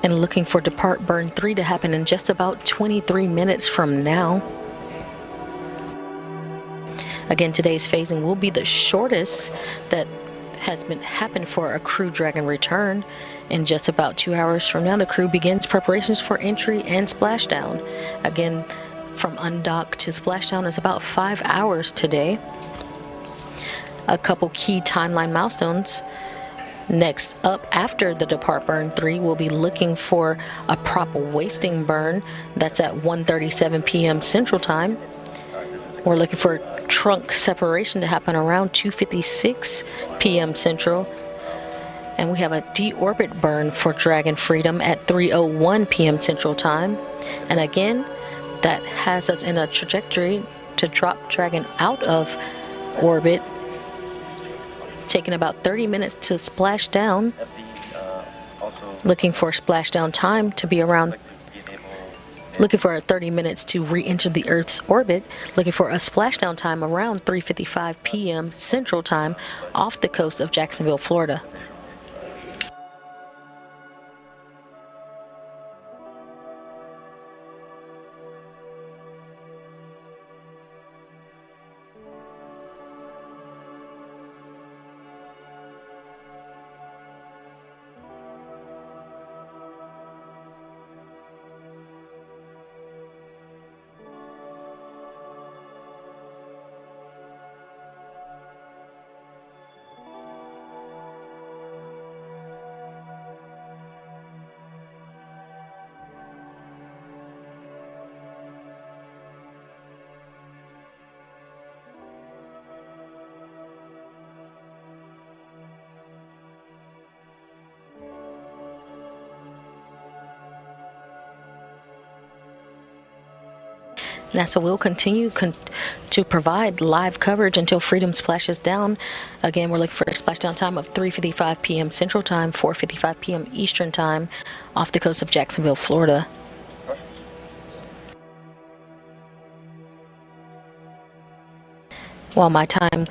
S4: and looking for depart burn 3 to happen in just about 23 minutes from now. Again, today's phasing will be the shortest that has happened for a Crew Dragon return. In just about 2 hours from now, the crew begins preparations for entry and splashdown. Again, from undock to splashdown is about 5 hours today. A couple key timeline milestones. Next up, after the depart burn 3, we'll be looking for a prop wasting burn. That's at 1:37 p.m. Central Time. We're looking for trunk separation to happen around 2:56 p.m. Central. And we have a deorbit burn for Dragon Freedom at 3:01 p.m. Central Time. And again, that has us in a trajectory to drop Dragon out of orbit, taking about 30 minutes to splash down. Looking for splashdown time to be around, looking for 30 minutes to re-enter the Earth's orbit. Looking for a splashdown time around 3:55 p.m. Central Time off the coast of Jacksonville, Florida. NASA will continue to provide live coverage until Freedom splashes down. Again, we're looking for a splashdown time of 3:55 p.m. Central Time, 4:55 p.m. Eastern Time off the coast of Jacksonville, Florida. While my time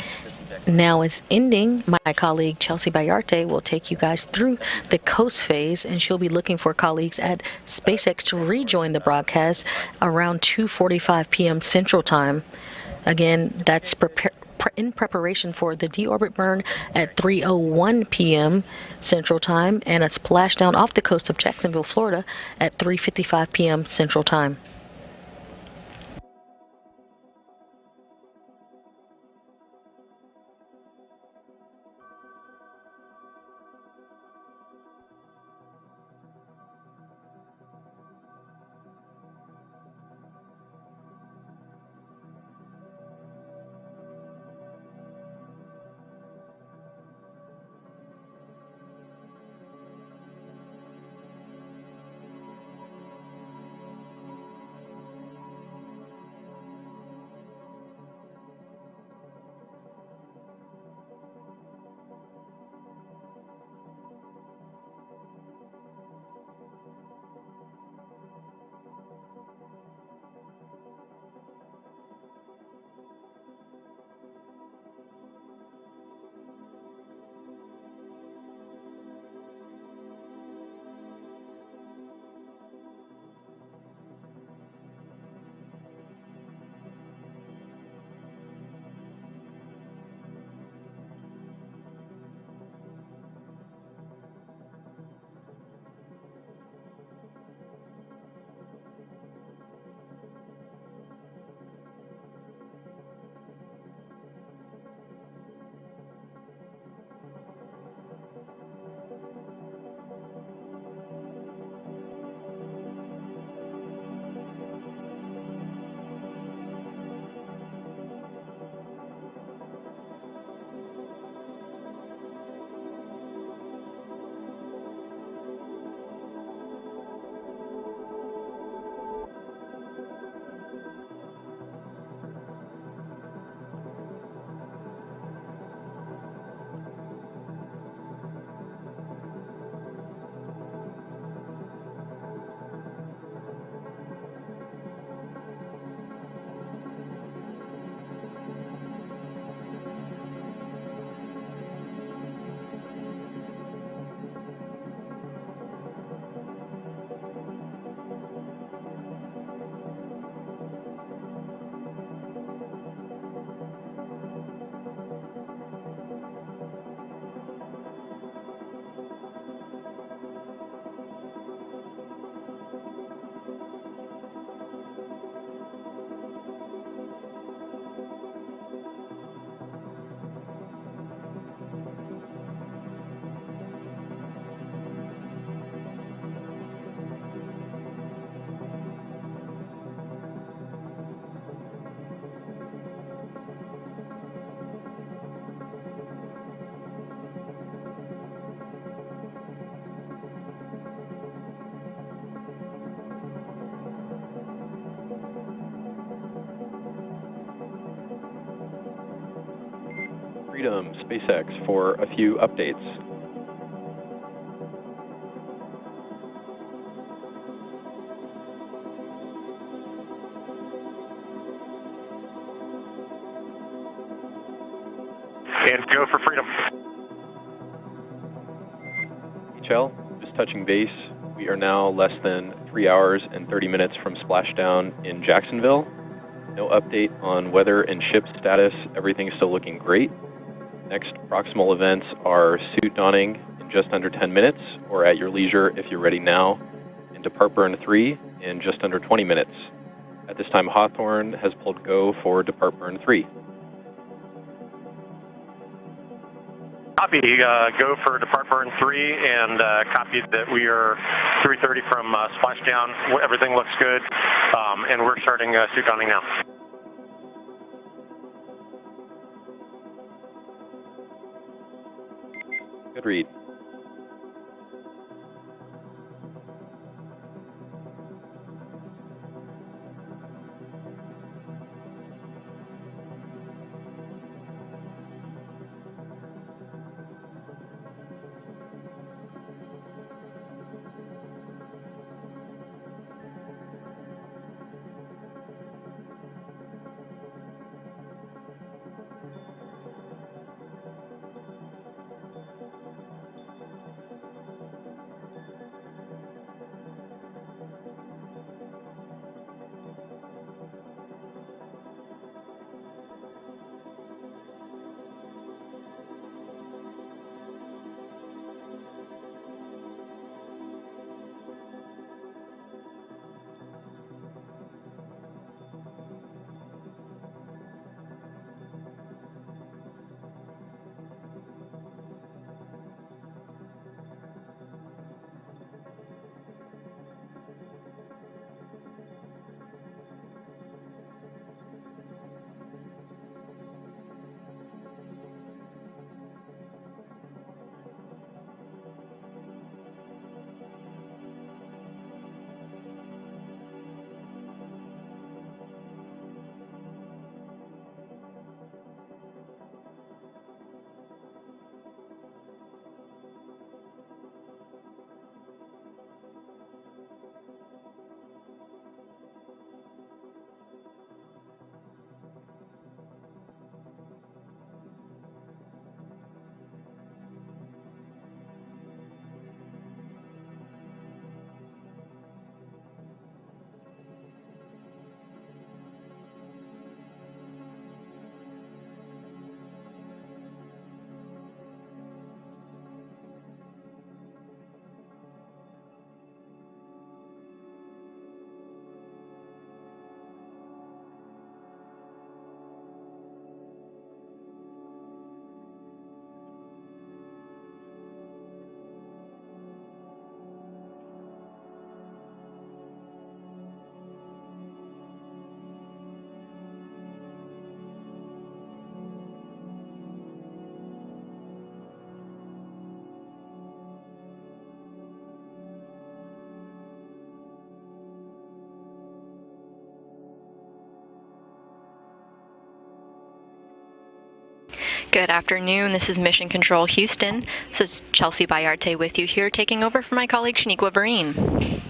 S4: now is ending, my colleague Chelsea Bayarte will take you guys through the coast phase, and she'll be looking for colleagues at SpaceX to rejoin the broadcast around 2:45 p.m. Central Time. Again, that's in preparation for the deorbit burn at 3:01 p.m. Central Time and a splashdown off the coast of Jacksonville, Florida at 3:55 p.m. Central Time.
S1: Freedom, SpaceX, for a few updates.
S3: And go for Freedom.
S1: HL, just touching base. We are now less than 3 hours and 30 minutes from splashdown in Jacksonville. No update on weather and ship status. Everything's still looking great. Next proximal events are suit donning in just under 10 minutes, or at your leisure if you're ready now, and depart burn 3 in just under 20 minutes. At this time, Hawthorne has pulled go for depart burn 3.
S3: Copy, go for depart burn 3, and copy that we are 3:30 from splashdown. Everything looks good, and we're starting suit donning now.
S1: Good read.
S18: Good afternoon. This is Mission Control Houston. This is Chelsea Bayarte with you here, taking over for my colleague Shaniqua Vereen.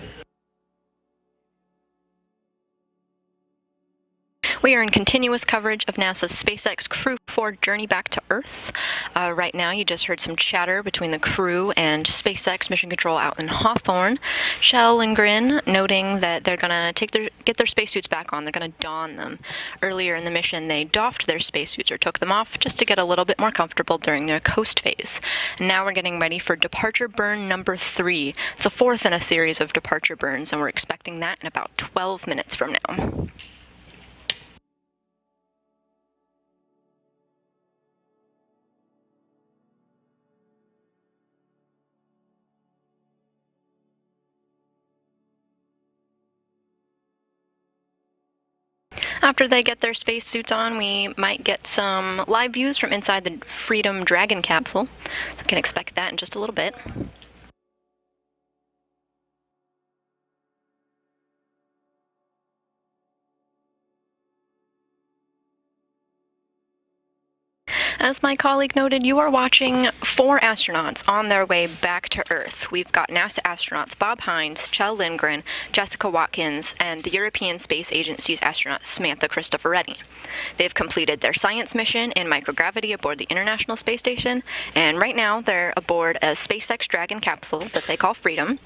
S18: We are in continuous coverage of NASA's SpaceX Crew4 journey back to Earth. Right now, you just heard some chatter between the crew and SpaceX Mission Control out in Hawthorne. Shell and Grin noting that they're going to get their spacesuits back on. They're going to don them. Earlier in the mission, they doffed their spacesuits or took them off just to get a little bit more comfortable during their coast phase. And now we're getting ready for departure burn number 3. It's the 4th in a series of departure burns, and we're expecting that in about 12 minutes from now. After they get their spacesuits on, we might get some live views from inside the Freedom Dragon capsule. So we can expect that in just a little bit. as my colleague noted, you are watching 4 astronauts on their way back to Earth. We've got NASA astronauts Bob Hines, Kjell Lindgren, Jessica Watkins, and the European Space Agency's astronaut Samantha Cristoforetti. They've completed their science mission in microgravity aboard the International Space Station, and right now they're aboard a SpaceX Dragon capsule that they call Freedom.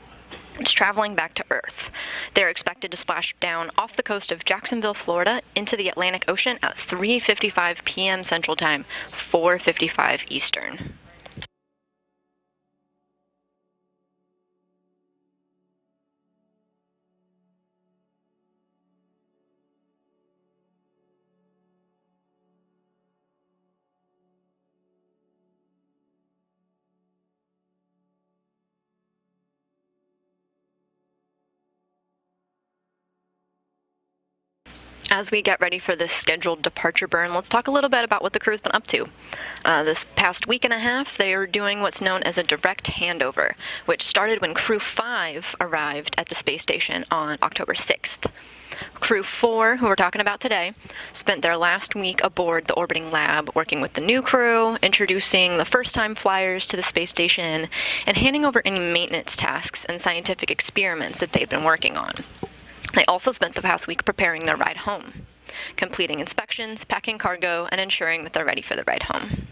S18: It's traveling back to Earth. They're expected to splash down off the coast of Jacksonville, Florida, into the Atlantic Ocean at 3:55 p.m. Central Time, 4:55 Eastern. As we get ready for this scheduled departure burn, let's talk a little bit about what the crew's been up to. This past week and a half, they are doing what's known as a direct handover, which started when Crew5 arrived at the space station on October 6th. Crew4, who we're talking about today, spent their last week aboard the orbiting lab working with the new crew, introducing the first-time flyers to the space station, and handing over any maintenance tasks and scientific experiments that they'd been working on. They also spent the past week preparing their ride home, completing inspections, packing cargo, and ensuring that they're ready for the ride home.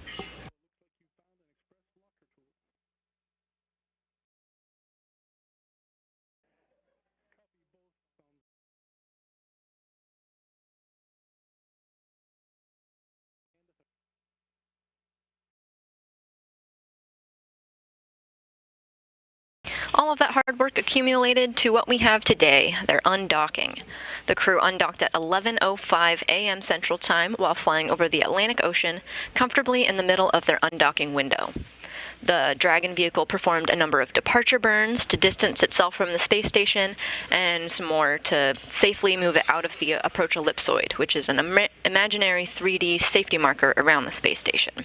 S18: All of that hard work accumulated to what we have today, their undocking. The crew undocked at 11:05 a.m. Central Time while flying over the Atlantic Ocean, comfortably in the middle of their undocking window. The Dragon vehicle performed a number of departure burns to distance itself from the space station, and some more to safely move it out of the approach ellipsoid, which is an imaginary 3D safety marker around the space station.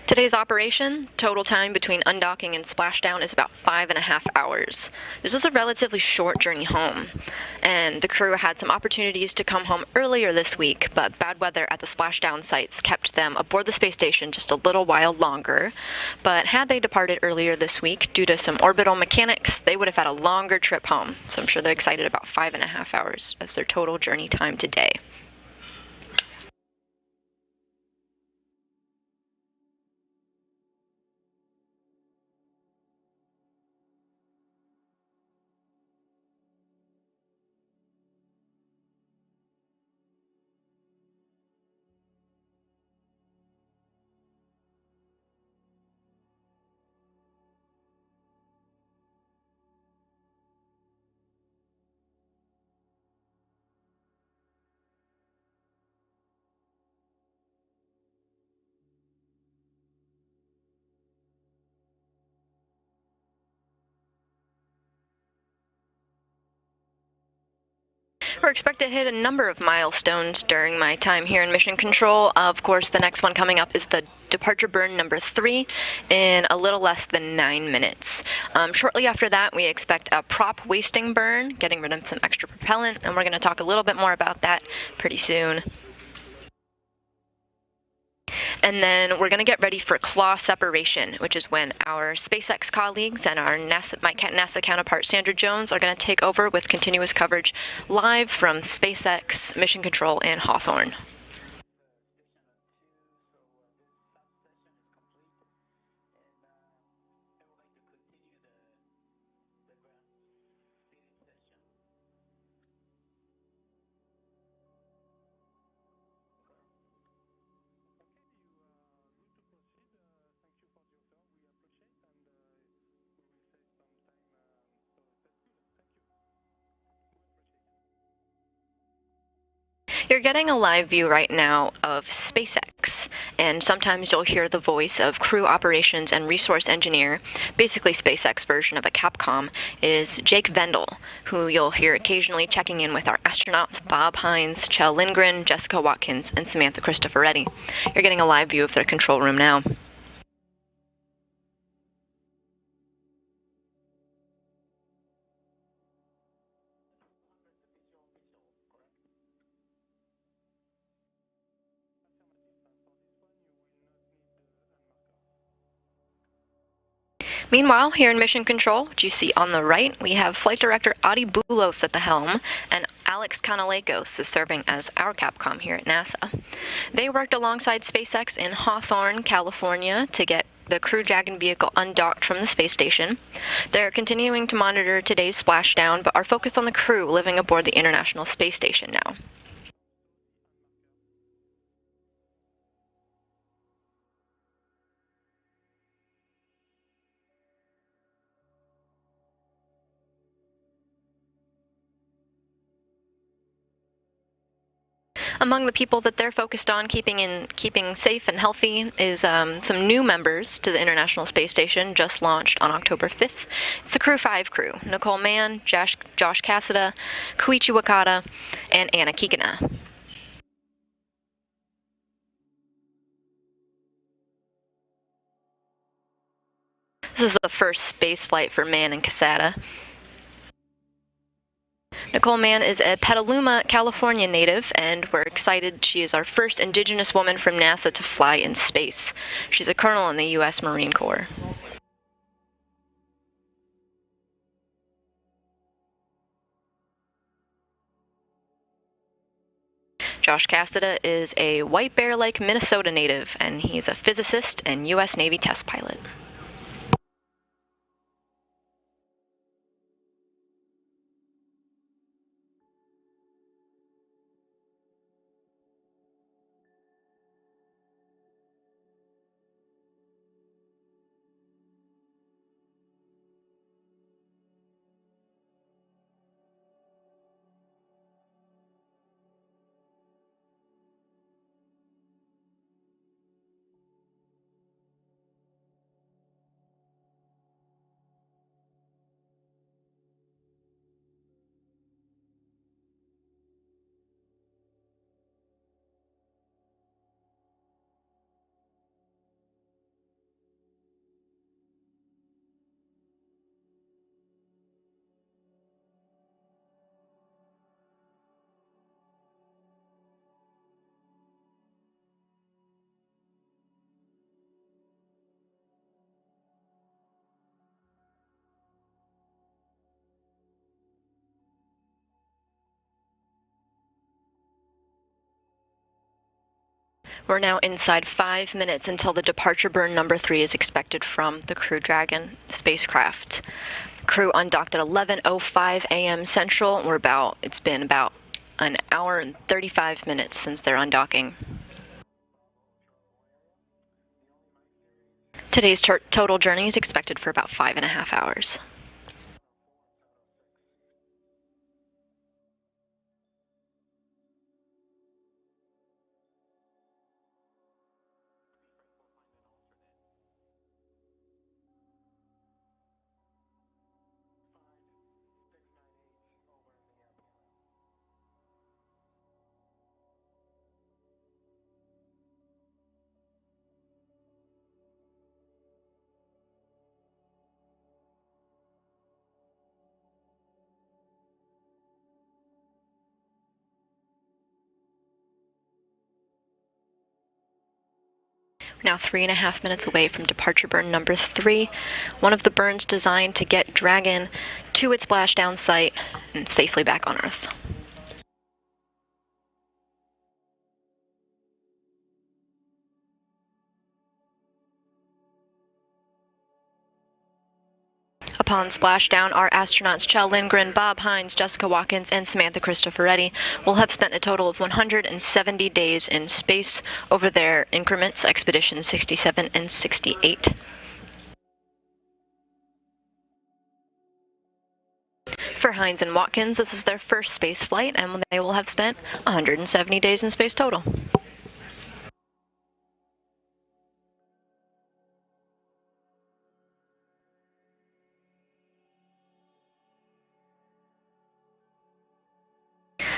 S18: Today's operation, total time between undocking and splashdown, is about 5.5 hours. This is a relatively short journey home, and the crew had some opportunities to come home earlier this week, but bad weather at the splashdown sites kept them aboard the space station just a little while longer. But had they departed earlier this week, due to some orbital mechanics, they would have had a longer trip home, so I'm sure they're excited about 5.5 hours as their total journey time today. We're expected to hit a number of milestones during my time here in Mission Control. Of course, the next one coming up is the departure burn number 3 in a little less than 9 minutes. Shortly after that, we expect a prop wasting burn, getting rid of some extra propellant, and we're going to talk a little bit more about that pretty soon. And then we're going to get ready for claw separation, which is when our SpaceX colleagues and our NASA counterpart Sandra Jones are going to take over with continuous coverage live from SpaceX Mission Control in Hawthorne. You're getting a live view right now of SpaceX, and sometimes you'll hear the voice of crew operations and resource engineer, basically SpaceX version of a Capcom, is Jake Vendel, who you'll hear occasionally checking in with our astronauts Bob Hines, Kjell Lindgren, Jessica Watkins, and Samantha Cristoforetti. You're getting a live view of their control room now. Meanwhile, here in Mission Control, which you see on the right, we have Flight Director Adi Boulos at the helm, and Alex Kanalakos is serving as our Capcom here at NASA. They worked alongside SpaceX in Hawthorne, California, to get the Crew Dragon vehicle undocked from the space station. They're continuing to monitor today's splashdown, but are focused on the crew living aboard the International Space Station now. Among the people that they're focused on keeping safe and healthy is some new members to the International Space Station, just launched on October 5th. It's the Crew4 crew: Nicole Mann, Josh Cassada, Koichi Wakata, and Anna Kikina. This is the first space flight for Mann and Cassada. Nicole Mann is a Petaluma, California native, and we're excited she is our first indigenous woman from NASA to fly in space. She's a colonel in the U.S. Marine Corps. Josh Cassada is a White Bear Lake, Minnesota native, and he's a physicist and U.S. Navy test pilot. We're now inside 5 minutes until the departure burn number 3 is expected from the Crew Dragon spacecraft. The crew undocked at 11:05 a.m. Central. It's been about an hour and 35 minutes since their undocking. Today's total journey is expected for about 5.5 hours. Now 3.5 minutes away from departure burn number 3, one of the burns designed to get Dragon to its splashdown site and safely back on Earth. Upon splashdown, our astronauts Chell Lindgren, Bob Hines, Jessica Watkins, and Samantha Cristoforetti will have spent a total of 170 days in space over their increments, expeditions 67 and 68. For Hines and Watkins, this is their first space flight, and they will have spent 170 days in space total.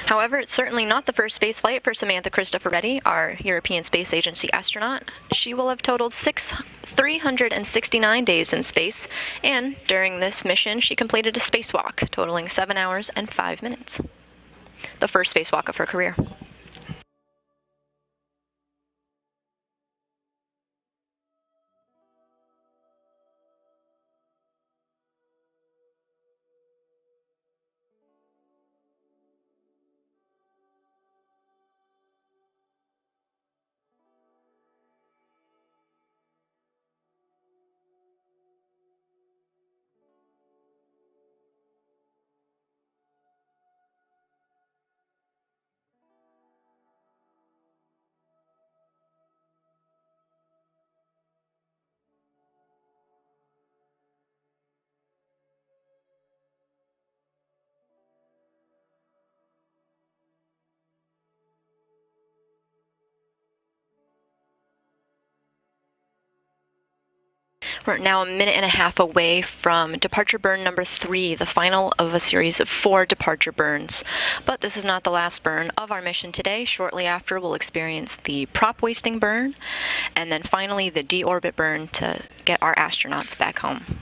S18: However, it's certainly not the first spaceflight for Samantha Cristoforetti, our European Space Agency astronaut. She will have totaled 369 days in space, and during this mission, she completed a spacewalk, totaling 7 hours and 5 minutes. The first spacewalk of her career. We're now a minute and a half away from departure burn number 3, the final of a series of 4 departure burns. But this is not the last burn of our mission today. Shortly after, we'll experience the prop wasting burn, and then finally the deorbit burn to get our astronauts back home.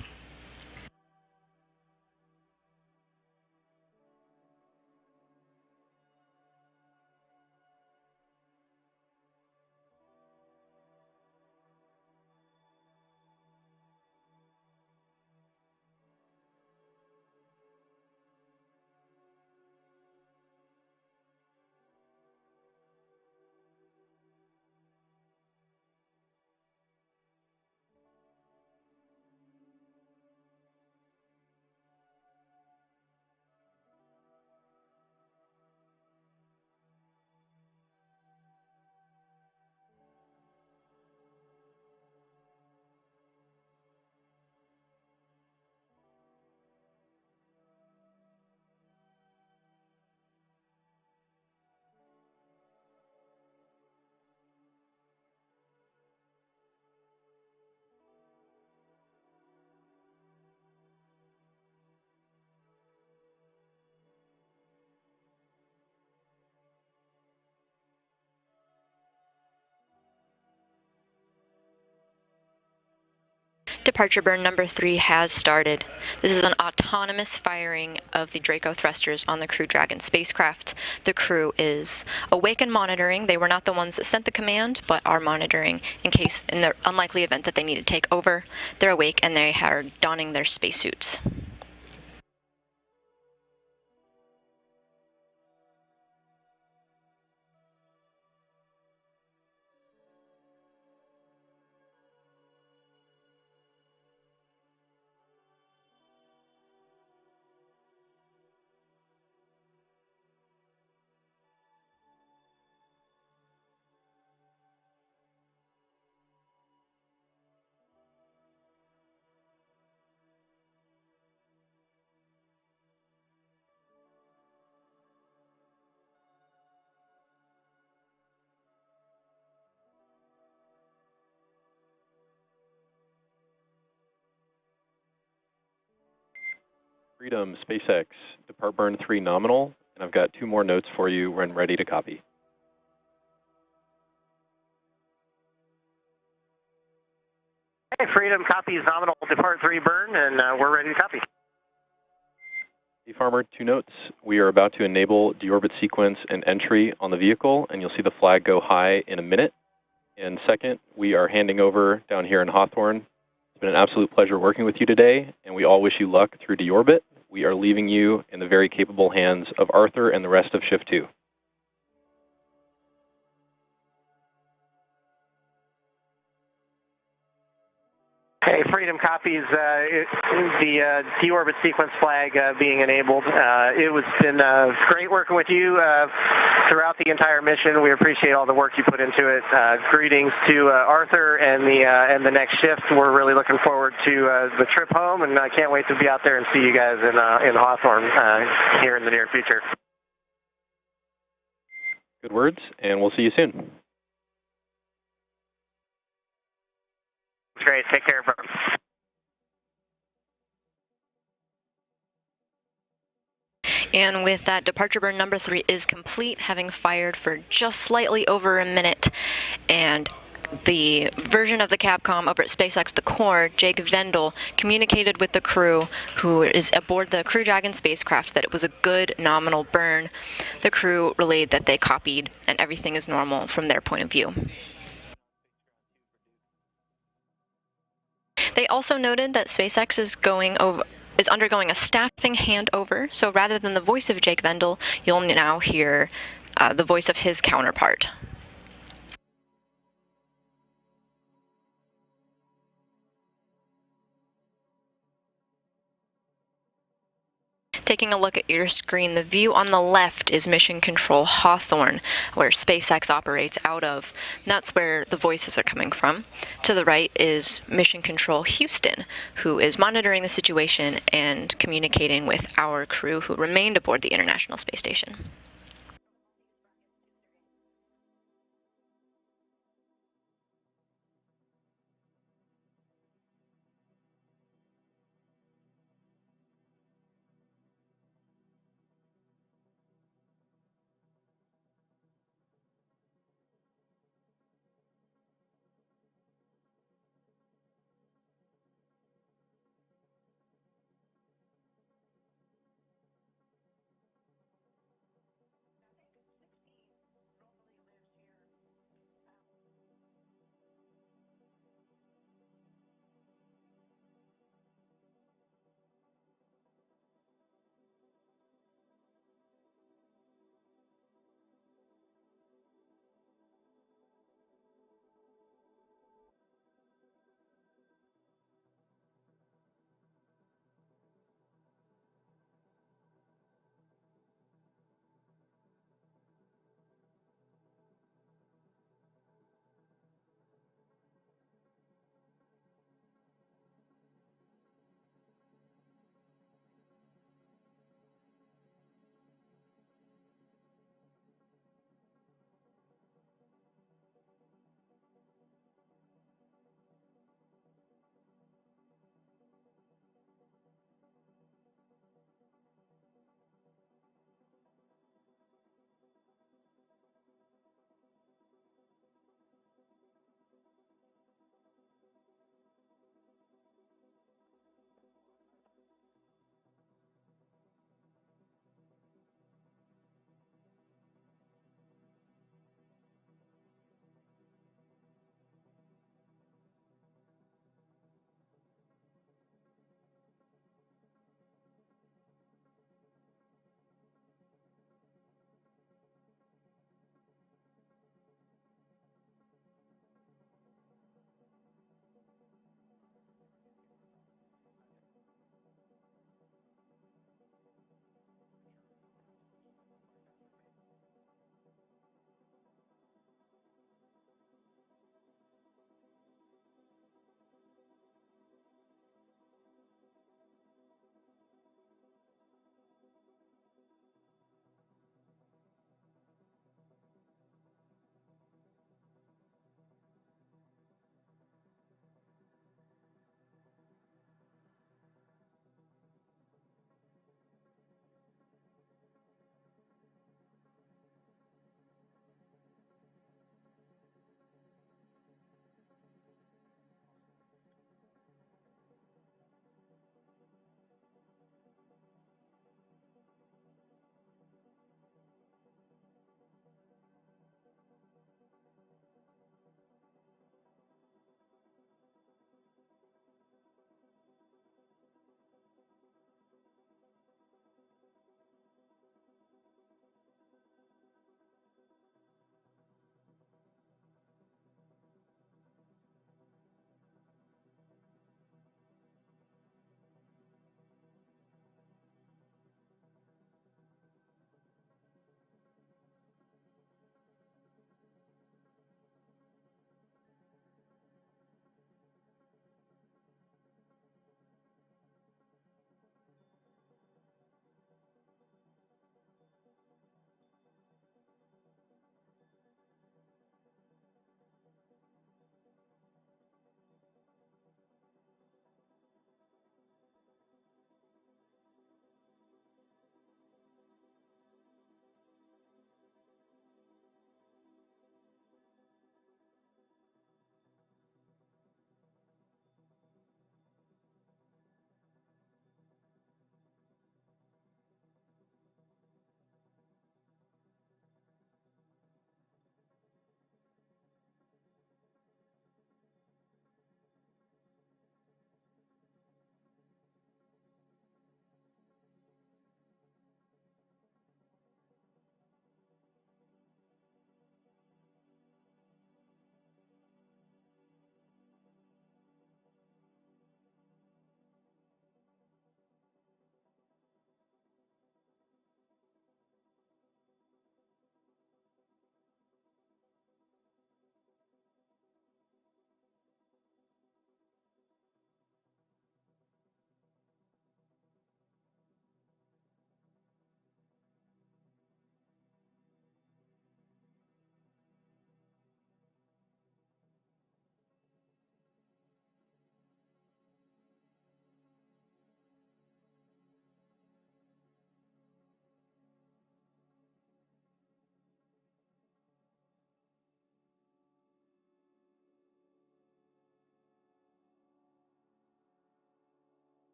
S18: Departure burn number 3 has started. This is an autonomous firing of the Draco thrusters on the Crew Dragon spacecraft. The crew is awake and monitoring. They were not the ones that sent the command, but are monitoring in the unlikely event that they need to take over. They're awake and they are donning their spacesuits.
S1: Freedom, SpaceX, depart burn 3 nominal, and I've got 2 more notes for you when ready to copy.
S9: Hey, Freedom, copies nominal, depart 3 burn, and we're ready to copy.
S1: Hey, Farmer, 2 notes. We are about to enable deorbit sequence and entry on the vehicle, and you'll see the flag go high in a minute. And second, we are handing over down here in Hawthorne. It's been an absolute pleasure working with you today, and we all wish you luck through deorbit. We are leaving you in the very capable hands of Arthur and the rest of Shift 2.
S9: Hey, Freedom copies the deorbit sequence flag being enabled. It's been great working with you throughout the entire mission. We appreciate all the work you put into it. Greetings to Arthur and the next shift. We're really looking forward to the trip home, and I can't wait to be out there and see you guys in Hawthorne here in the near future.
S1: Good words, and we'll see you soon.
S9: Great. Take care, bro.
S18: And with that, departure burn number 3 is complete, having fired for just slightly over a minute. And the version of the Capcom over at SpaceX, the core, Jake Vendel, communicated with the crew who is aboard the Crew Dragon spacecraft that it was a good nominal burn. The crew relayed that they copied and everything is normal from their point of view. They also noted that SpaceX is undergoing a staffing handover, so rather than the voice of Jake Vendel, you'll now hear the voice of his counterpart. Taking a look at your screen, the view on the left is Mission Control Hawthorne, where SpaceX operates out of. And that's where the voices are coming from. To the right is Mission Control Houston, who is monitoring the situation and communicating with our crew who remained aboard the International Space Station.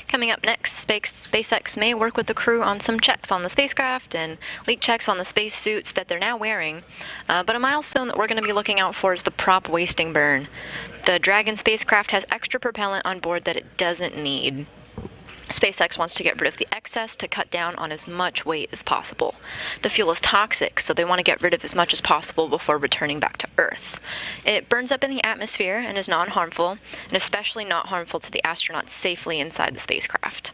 S18: Coming up next, SpaceX may work with the crew on some checks on the spacecraft and leak checks on the spacesuits that they're now wearing. But a milestone that we're going to be looking out for is the prop wasting burn. The Dragon spacecraft has extra propellant on board that it doesn't need. SpaceX wants to get rid of the excess to cut down on as much weight as possible. The fuel is toxic, so they want to get rid of as much as possible before returning back to Earth. It burns up in the atmosphere and is non-harmful, and especially not harmful to the astronauts safely inside the spacecraft.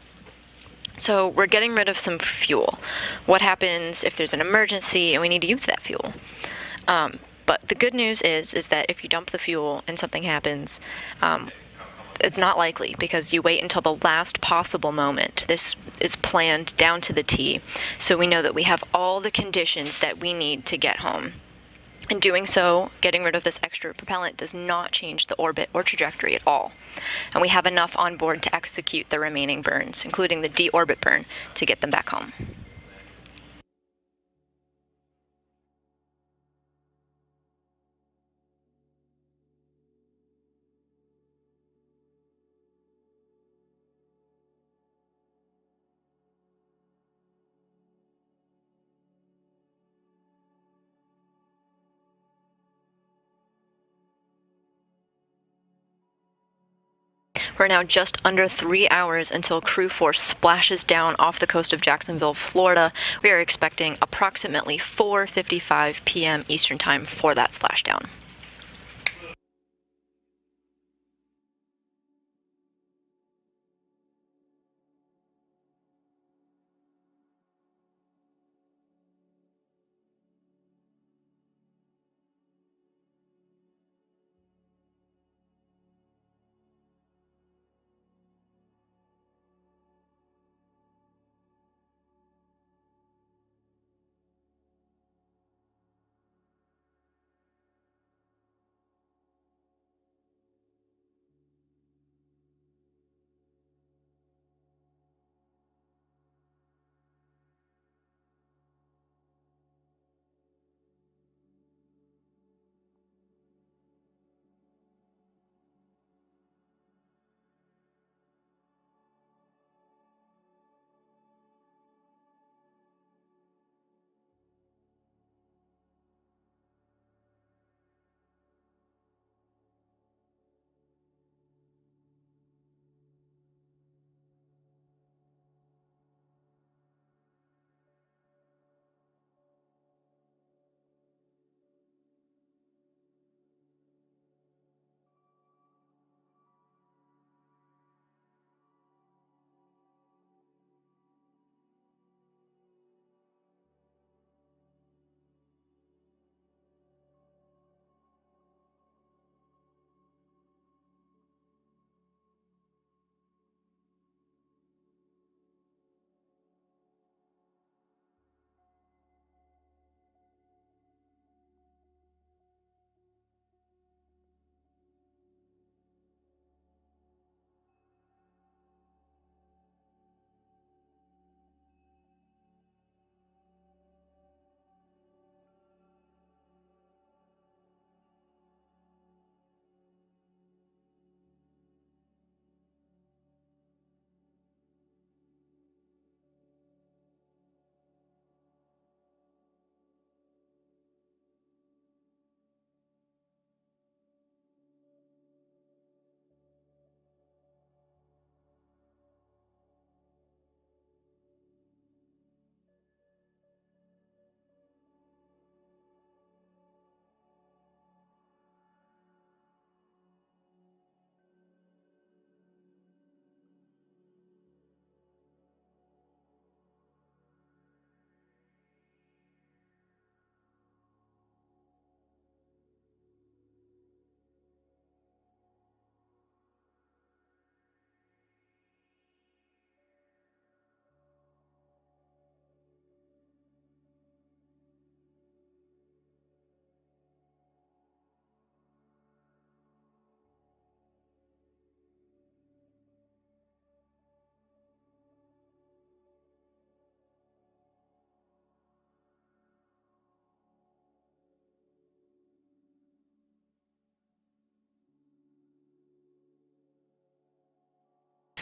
S18: So we're getting rid of some fuel. What happens if there's an emergency and we need to use that fuel? But the good news is that if you dump the fuel and something happens, it's not likely because you wait until the last possible moment. This is planned down to the T, so we know that we have all the conditions that we need to get home. In doing so, getting rid of this extra propellant does not change the orbit or trajectory at all. And we have enough on board to execute the remaining burns, including the deorbit burn, to get them back home. We're now just under 3 hours until Crew4 splashes down off the coast of Jacksonville, Florida. We are expecting approximately 4:55 p.m. Eastern Time for that splashdown.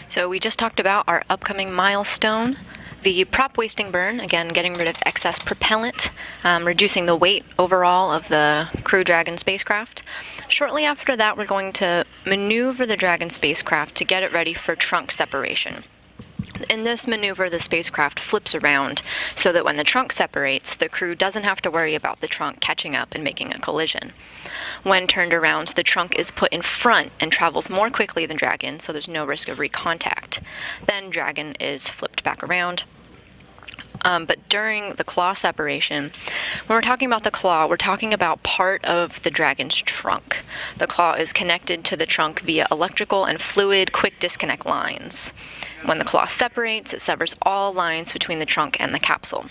S18: So we just talked about our upcoming milestone, the prop wasting burn, again, getting rid of excess propellant, reducing the weight overall of the Crew Dragon spacecraft. Shortly after that, we're going to maneuver the Dragon spacecraft to get it ready for trunk separation. In this maneuver, the spacecraft flips around so that when the trunk separates, the crew doesn't have to worry about the trunk catching up and making a collision. When turned around, the trunk is put in front and travels more quickly than Dragon, so there's no risk of recontact. Then Dragon is flipped back around. But during the claw separation, when we're talking about the claw, we're talking about part of the Dragon's trunk. The claw is connected to the trunk via electrical and fluid quick disconnect lines. When the claw separates, it severs all lines between the trunk and the capsule.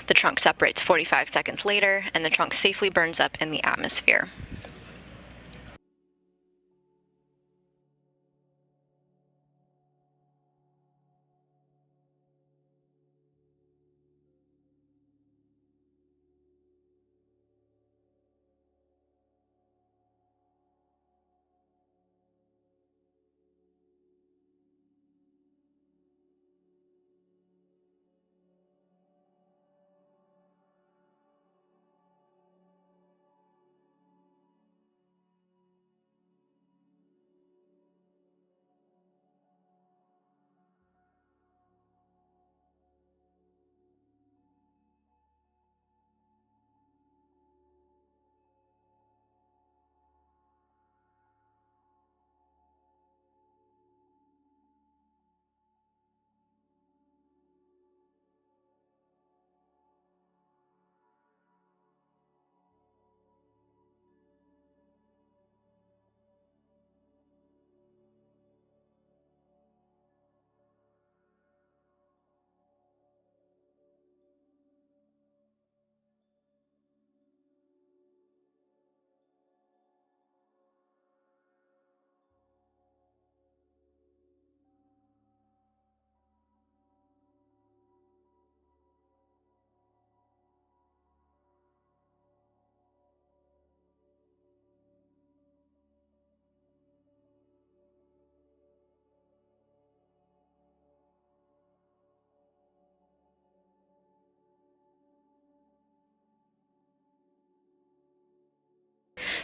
S18: The trunk separates 45 seconds later, and the trunk safely burns up in the atmosphere.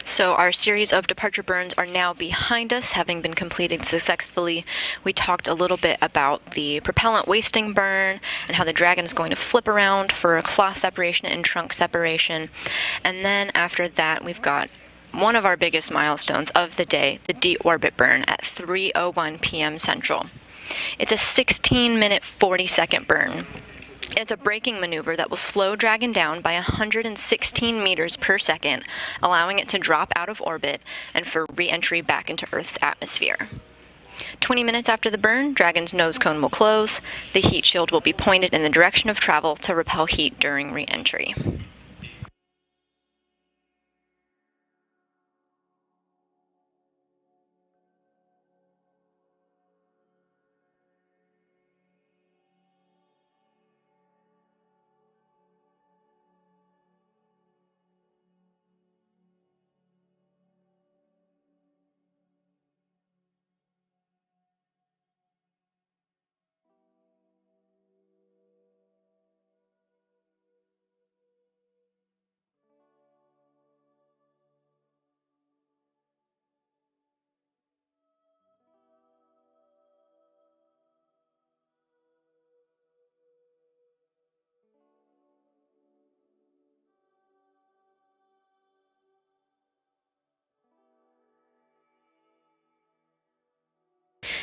S18: So our series of departure burns are now behind us, having been completed successfully. We talked a little bit about the propellant wasting burn and how the Dragon is going to flip around for a claw separation and trunk separation. And then after that, we've got one of our biggest milestones of the day, the deorbit burn at 3:01 p.m. Central. It's a 16-minute, 40-second burn. It's a braking maneuver that will slow Dragon down by 116 meters per second, allowing it to drop out of orbit and for re-entry back into Earth's atmosphere. 20 minutes after the burn, Dragon's nose cone will close. The heat shield will be pointed in the direction of travel to repel heat during re-entry.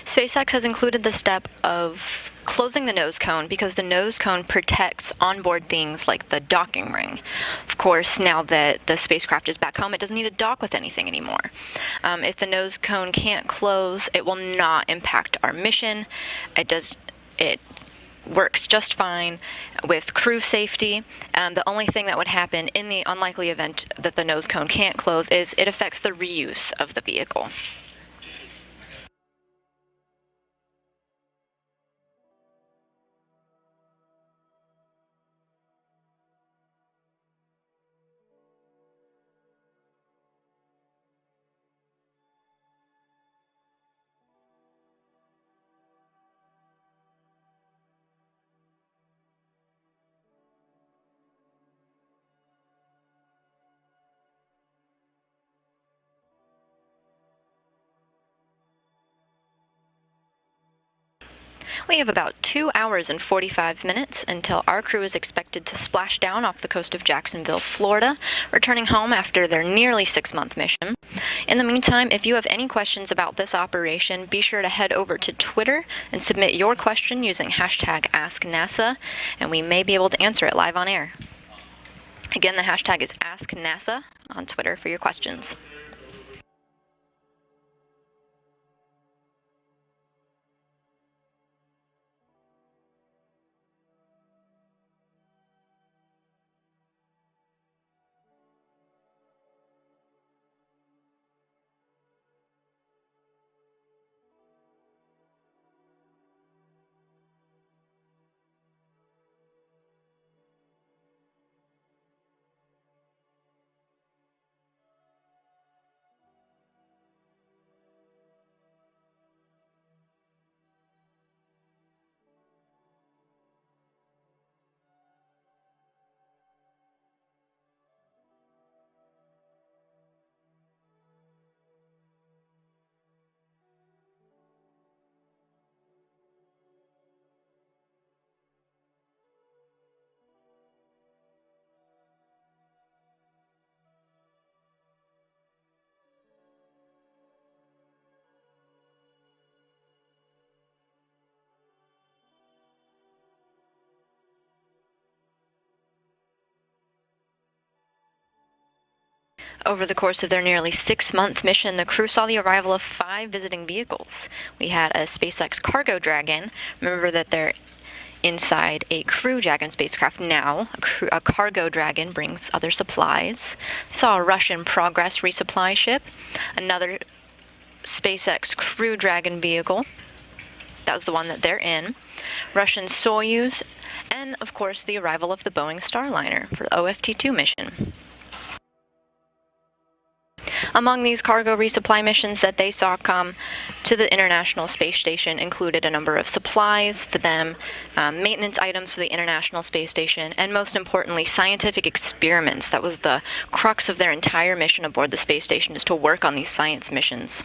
S18: SpaceX has included the step of closing the nose cone because the nose cone protects onboard things like the docking ring. Of course, now that the spacecraft is back home, it doesn't need to dock with anything anymore. If the nose cone can't close, it will not impact our mission. It works just fine with crew safety. The only thing that would happen in the unlikely event that the nose cone can't close is it affects the reuse of the vehicle. We have about 2 hours and 45 minutes until our crew is expected to splash down off the coast of Jacksonville, Florida, returning home after their nearly 6-month mission. In the meantime, if you have any questions about this operation, be sure to head over to Twitter and submit your question using hashtag AskNASA, and we may be able to answer it live on air. Again, the hashtag is AskNASA on Twitter for your questions. Over the course of their nearly 6-month mission, the crew saw the arrival of 5 visiting vehicles. We had a SpaceX Cargo Dragon. Remember that they're inside a Crew Dragon spacecraft now. A Cargo Dragon brings other supplies. We saw a Russian Progress resupply ship, another SpaceX Crew Dragon vehicle. That was the one that they're in. Russian Soyuz, and of course the arrival of the Boeing Starliner for the OFT-2 mission. Among these cargo resupply missions that they saw come to the International Space Station included a number of supplies for them, maintenance items for the International Space Station, and most importantly, scientific experiments. That was the crux of their entire mission aboard the space station, is to work on these science missions.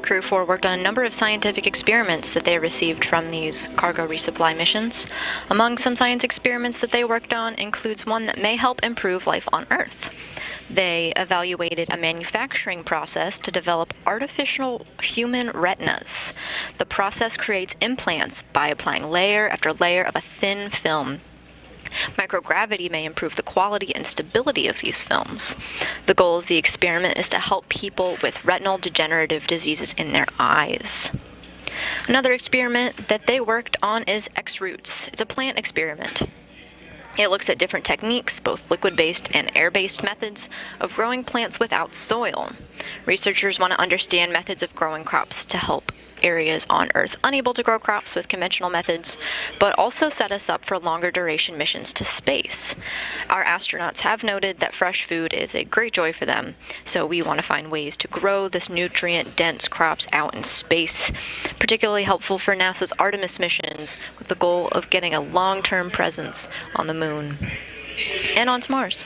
S18: Crew4 worked on a number of scientific experiments that they received from these cargo resupply missions. Among some science experiments that they worked on includes one that may help improve life on Earth. They evaluated a manufacturing process to develop artificial human retinas. The process creates implants by applying layer after layer of a thin film. Microgravity may improve the quality and stability of these films. The goal of the experiment is to help people with retinal degenerative diseases in their eyes. Another experiment that they worked on is X-Roots. It's a plant experiment. It looks at different techniques, both liquid-based and air-based methods, of growing plants without soil. Researchers want to understand methods of growing crops to help areas on Earth unable to grow crops with conventional methods, but also set us up for longer duration missions to space. Our astronauts have noted that fresh food is a great joy for them, so we want to find ways to grow this nutrient-dense crops out in space, particularly helpful for NASA's Artemis missions with the goal of getting a long-term presence on the Moon and on Mars.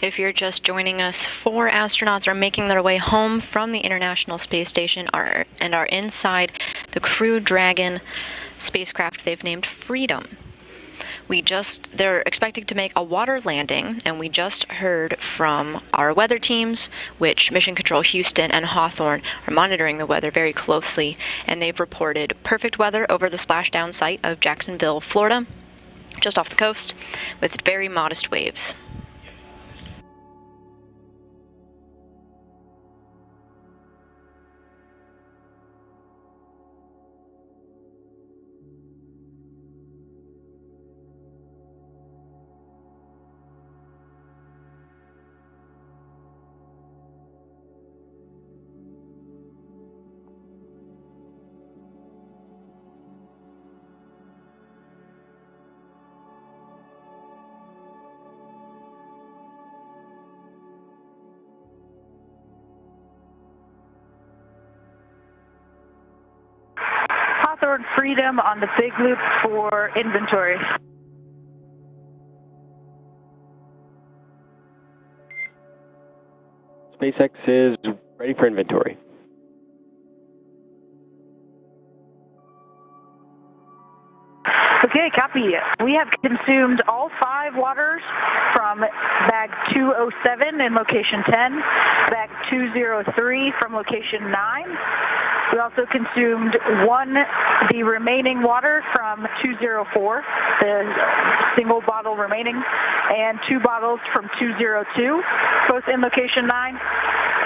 S18: If you're just joining us, 4 astronauts are making their way home from the International Space Station and are inside the Crew Dragon spacecraft they've named Freedom. They're expecting to make a water landing, and we just heard from our weather teams, which Mission Control Houston and Hawthorne are monitoring the weather very closely, and they've reported perfect weather over the splashdown site of Jacksonville, Florida, just off the coast, with very modest waves.
S19: Hawthorne Freedom on the big loop for inventory.
S21: SpaceX is ready for inventory.
S19: Okay, copy. We have consumed all 5 waters from bag 207 in location 10, bag 203 from location 9. We also consumed the remaining water from 204, the single bottle remaining, and 2 bottles from 202, both in location 9.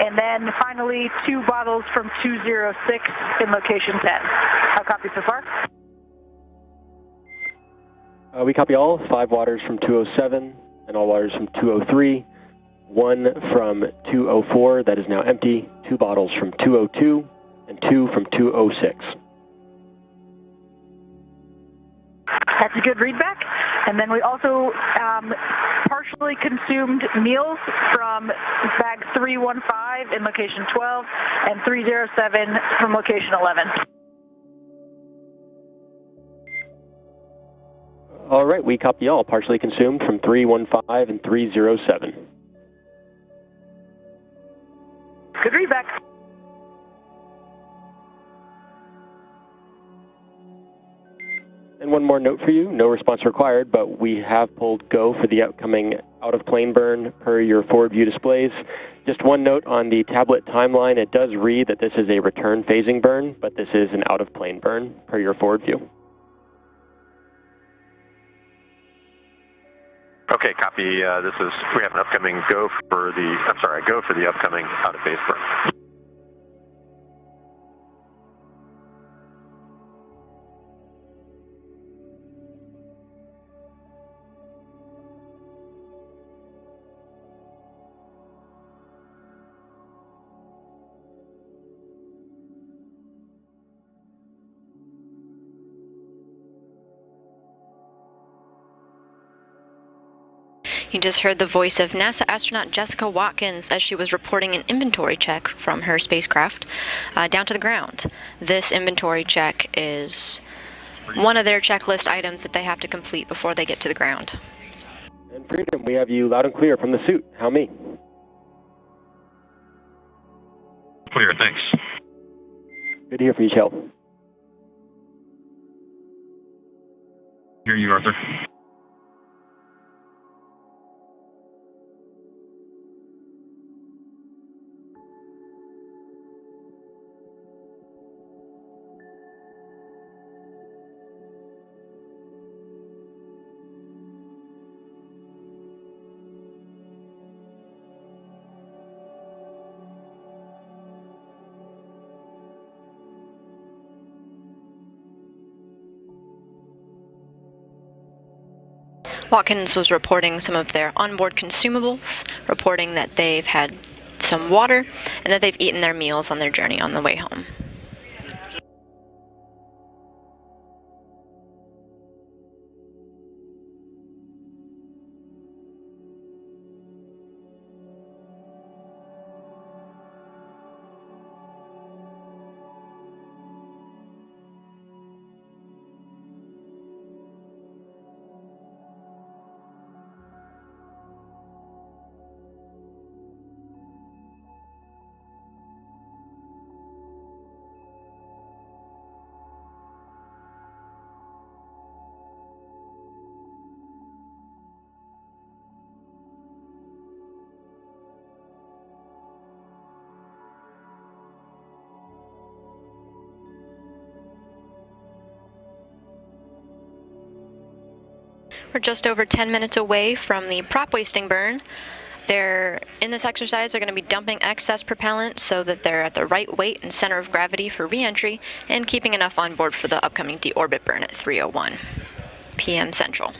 S19: And then finally 2 bottles from 206 in location 10. How copy so far?
S21: We copy all 5 waters from 207 and all waters from 203, 1 from 204 that is now empty, 2 bottles from 202, and 2 from 206.
S19: That's a good readback. And then we also partially consumed meals from bag 315 in location 12 and 307 from location 11.
S21: All right, we copy all, partially consumed from 315 and 307.
S19: Good readback.
S21: And one more note for you, no response required, but we have pulled go for the upcoming out-of-plane burn per your forward view displays. Just one note on the tablet timeline, it does read that this is a return phasing burn, but this is an out-of-plane burn per your forward view.
S23: Okay, copy. We have an upcoming go for the upcoming out-of-base burn.
S18: You just heard the voice of NASA astronaut Jessica Watkins as she was reporting an inventory check from her spacecraft down to the ground. This inventory check is one of their checklist items that they have to complete before they get to the ground.
S21: And Freedom, we have you loud and clear from the suit. How me?
S23: Clear, thanks.
S21: Good to hear from you, Chell.
S23: Hear you, Arthur.
S18: Watkins was reporting some of their onboard consumables, reporting that they've had some water and that they've eaten their meals on their journey on the way home. We're just over 10 minutes away from the prop wasting burn. They're, in this exercise, they're going to be dumping excess propellant so that they're at the right weight and center of gravity for re-entry and keeping enough on board for the upcoming deorbit burn at 3:01 p.m. Central.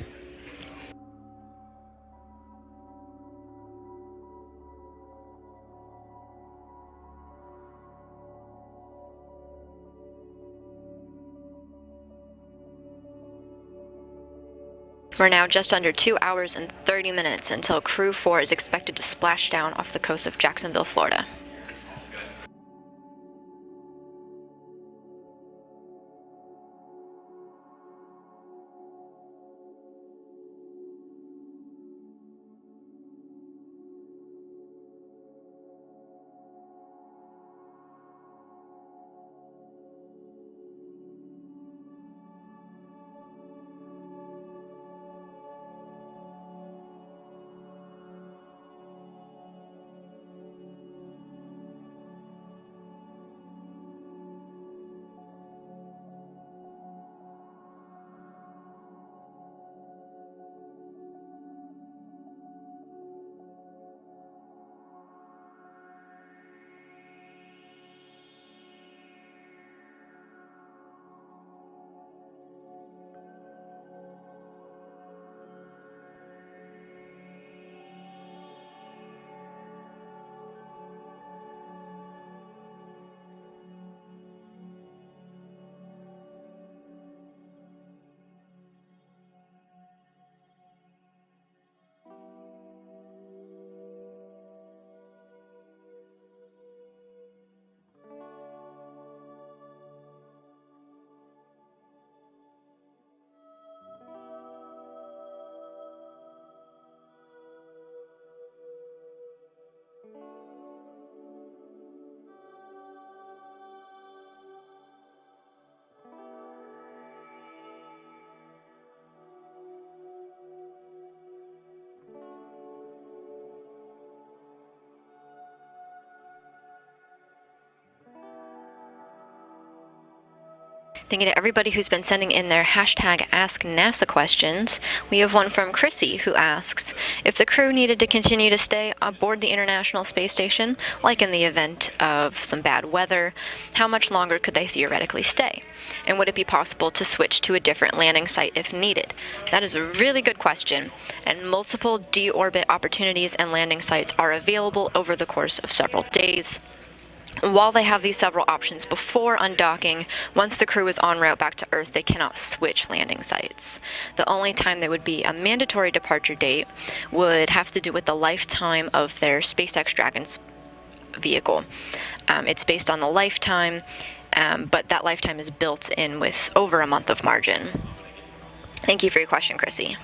S18: We're now just under 2 hours and 30 minutes until Crew 4 is expected to splash down off the coast of Jacksonville, Florida. Thank you to everybody who's been sending in their hashtag Ask NASA questions. We have one from Chrissy who asks, if the crew needed to continue to stay aboard the International Space Station, like in the event of some bad weather, how much longer could they theoretically stay? And would it be possible to switch to a different landing site if needed? That is a really good question, and multiple deorbit opportunities and landing sites are available over the course of several days. While they have these several options before undocking, once the crew is en route back to Earth, they cannot switch landing sites. The only time there would be a mandatory departure date would have to do with the lifetime of their SpaceX Dragon's vehicle. It's based on the lifetime, but that lifetime is built in with over a month of margin. Thank you for your question, Chrissy.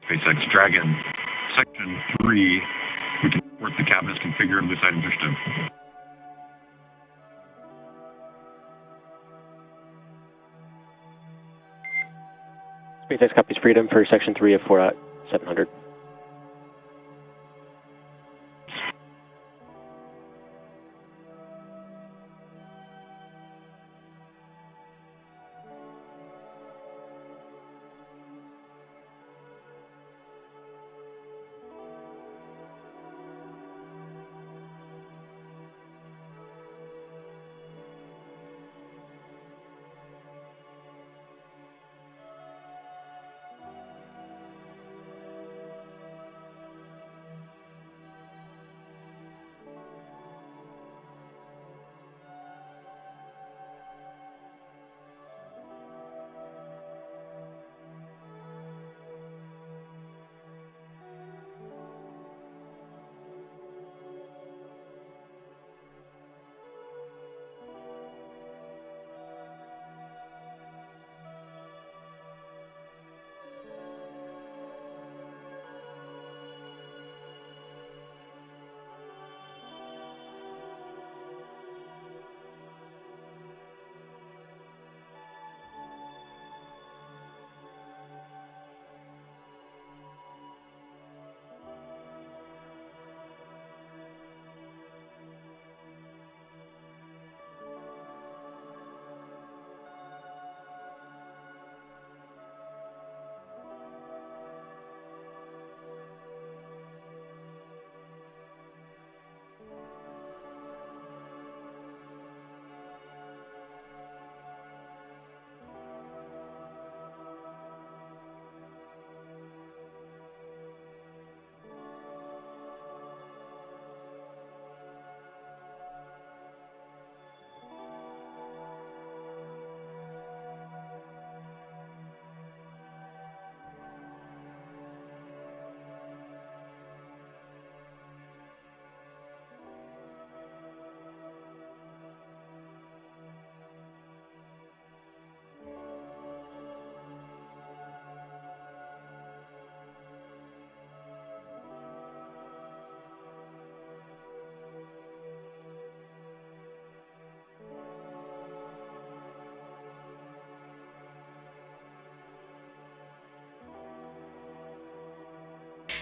S23: SpaceX Dragon, Section 3, we can report the cabin is configured, loose items are stowed.
S21: SpaceX copies Freedom for Section 3 of 4.700.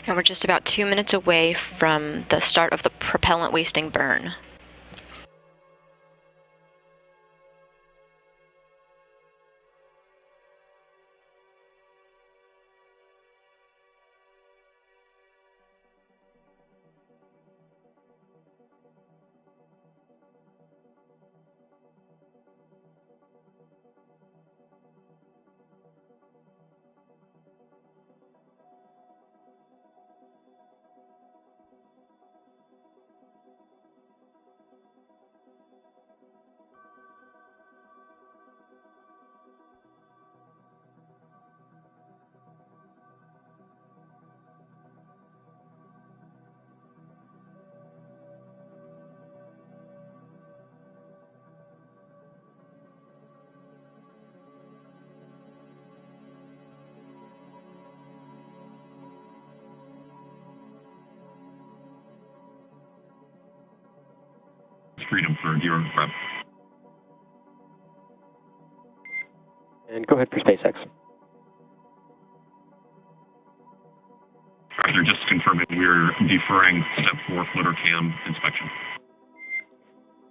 S18: And we're just about 2 minutes away from the start of the propellant wasting burn.
S23: Freedom for deorbit prep.
S21: And go ahead for SpaceX.
S23: Roger, just confirming we're deferring step 4 floater cam inspection.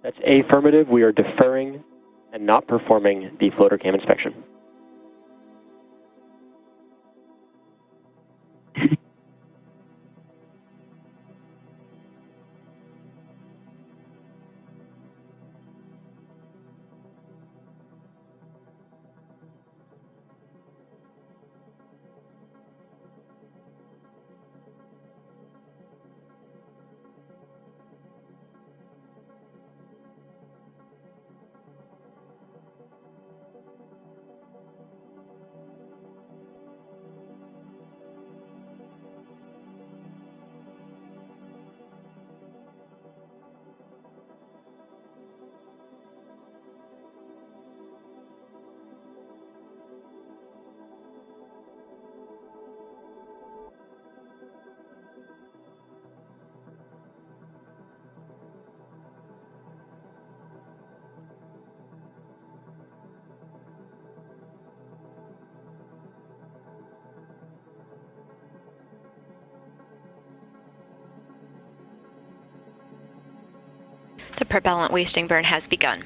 S21: That's affirmative. We are deferring and not performing the floater cam inspection.
S18: The propellant wasting burn has begun.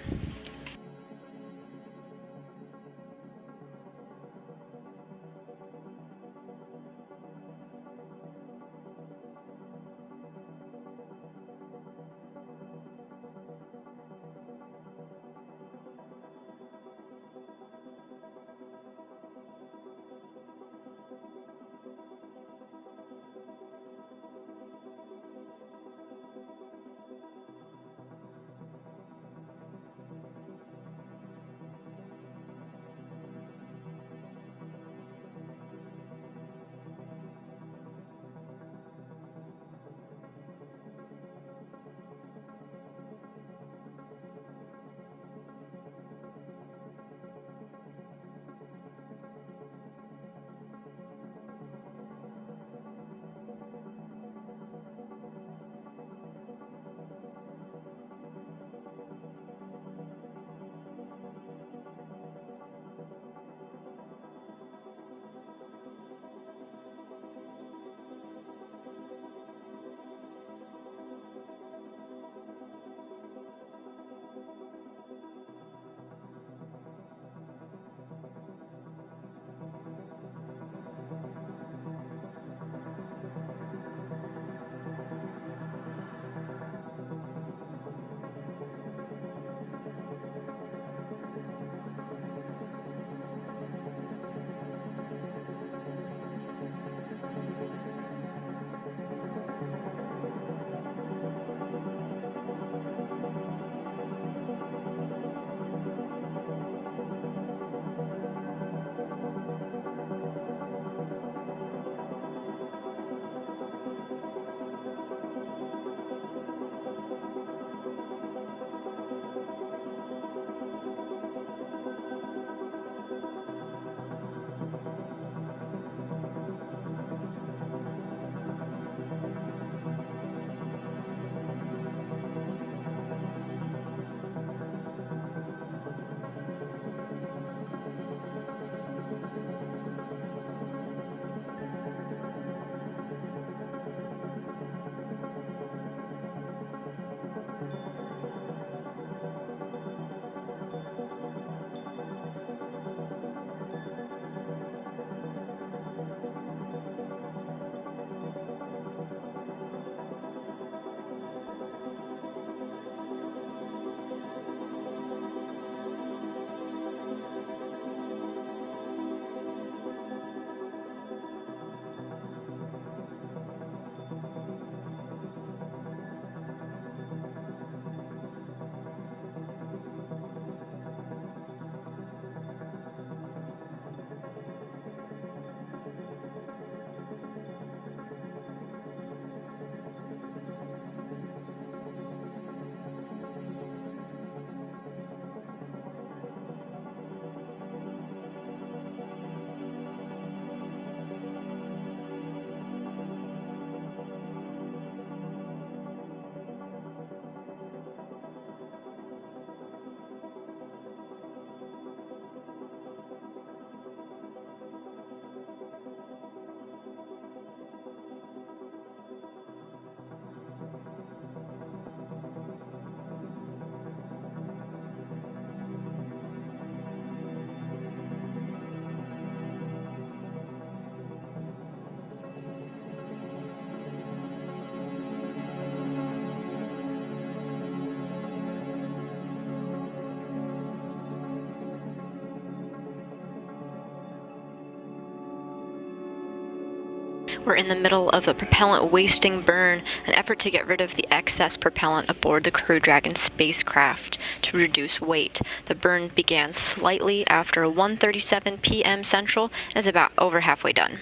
S18: We're in the middle of a propellant wasting burn, an effort to get rid of the excess propellant aboard the Crew Dragon spacecraft to reduce weight. The burn began slightly after 1:37 p.m. Central and is about over halfway done.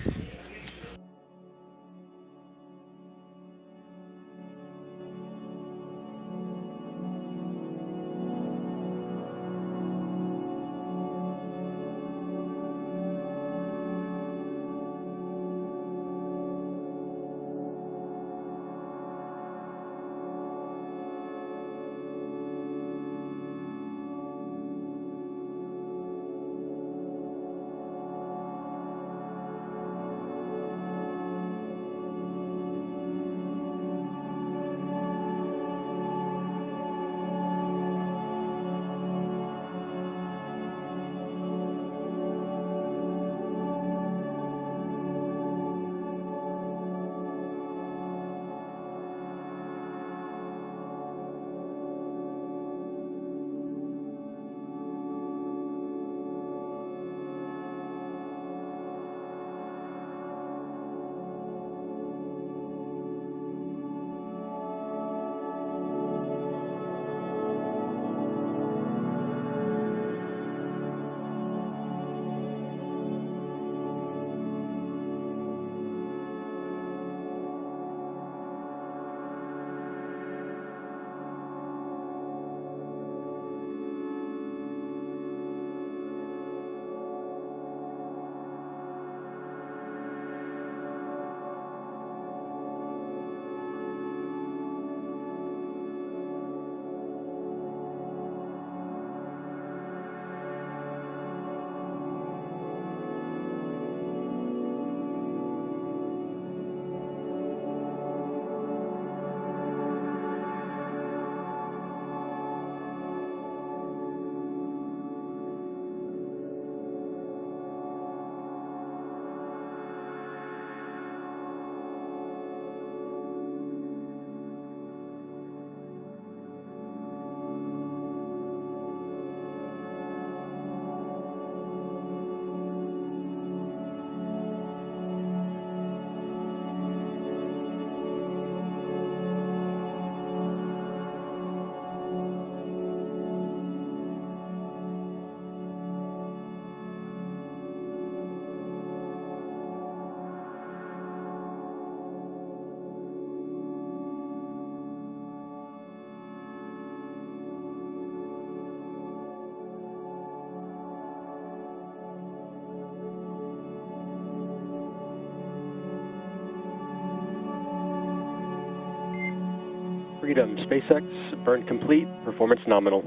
S21: Freedom, SpaceX, burn complete, performance nominal.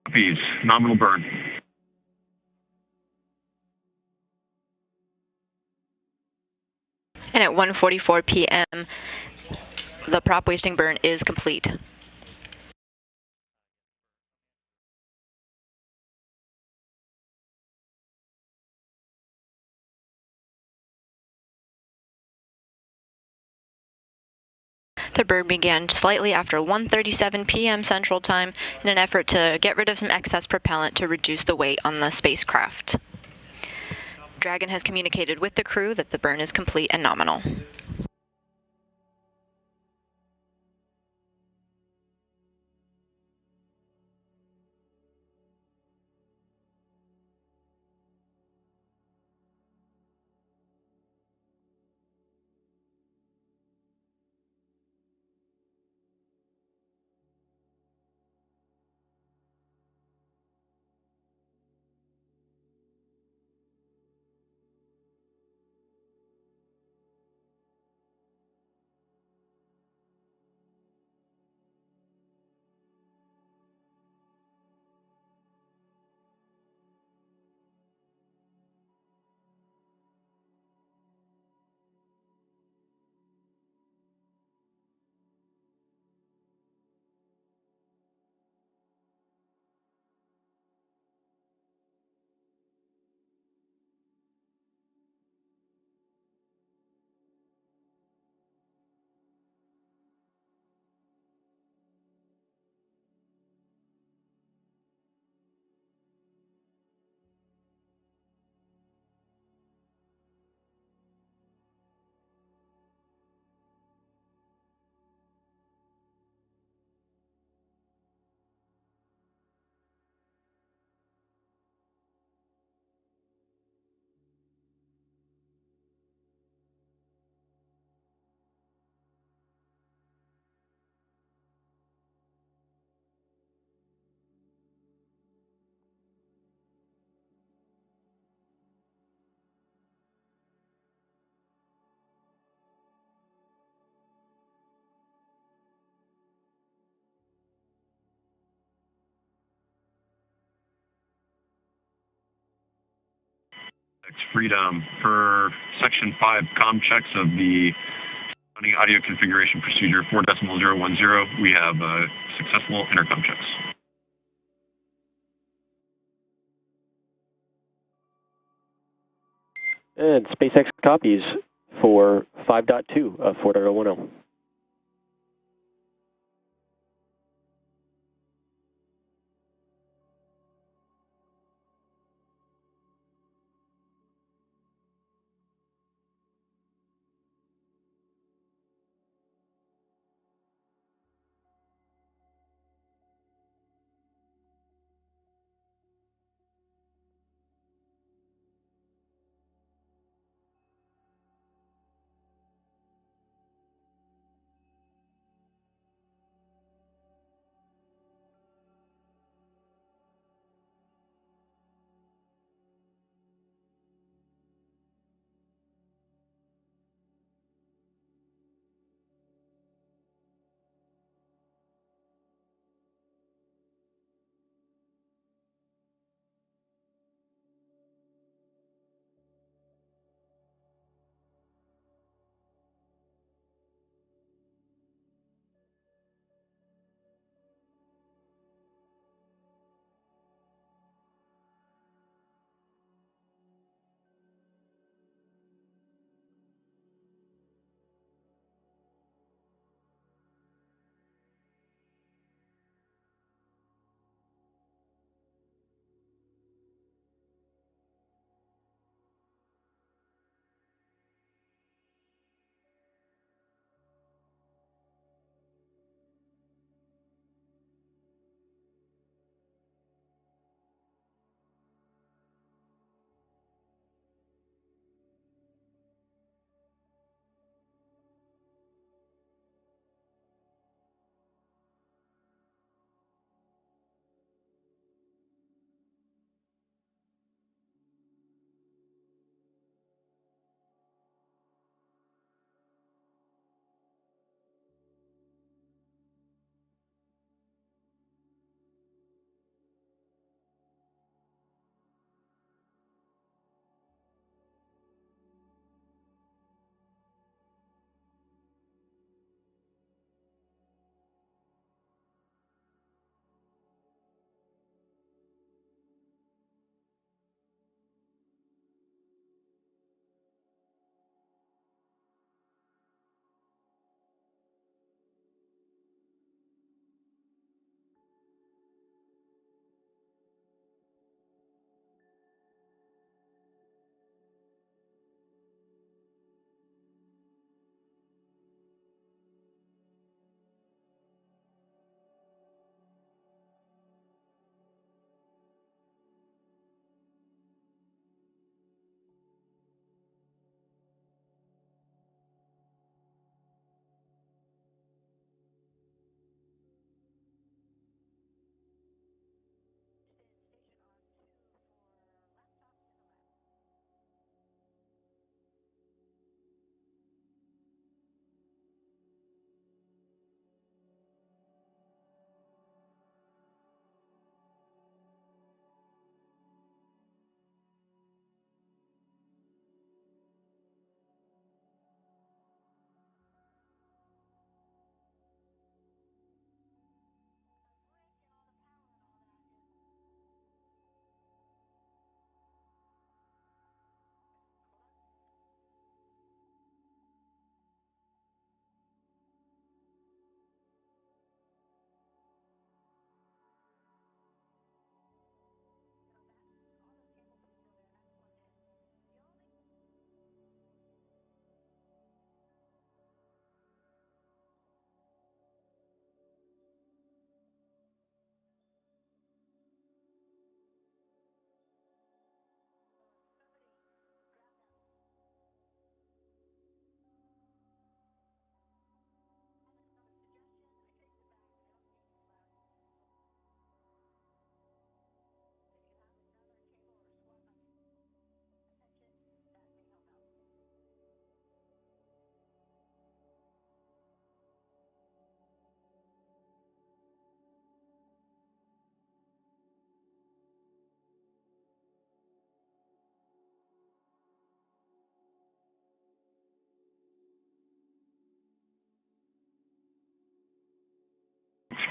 S16: Copies, nominal burn.
S18: And at 1:44 p.m., the prop wasting burn is complete. The burn began slightly after 1:37 p.m. Central Time in an effort to get rid of some excess propellant to reduce the weight on the spacecraft. Dragon has communicated with the crew that the burn is complete and nominal.
S23: Freedom. Per Section 5 comm checks of the running audio configuration procedure 4.010, we have successful intercom checks.
S21: And SpaceX copies for 5.2 of 4.010.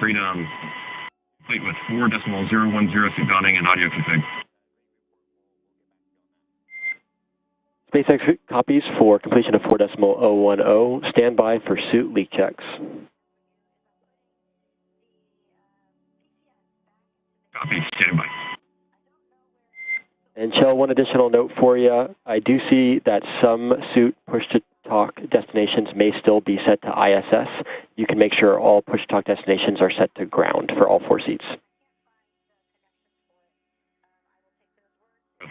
S23: Freedom, complete with 4.010 suit donning and audio config.
S21: SpaceX copies for completion of 4.010. Stand by for suit leak checks.
S23: Copy, standing by.
S21: And Shell, one additional note for you. I do see that some suit push-to-talk destinations may still be set to ISS. You can make sure all push-to-talk destinations are set to ground for all 4 seats.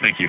S23: Thank you.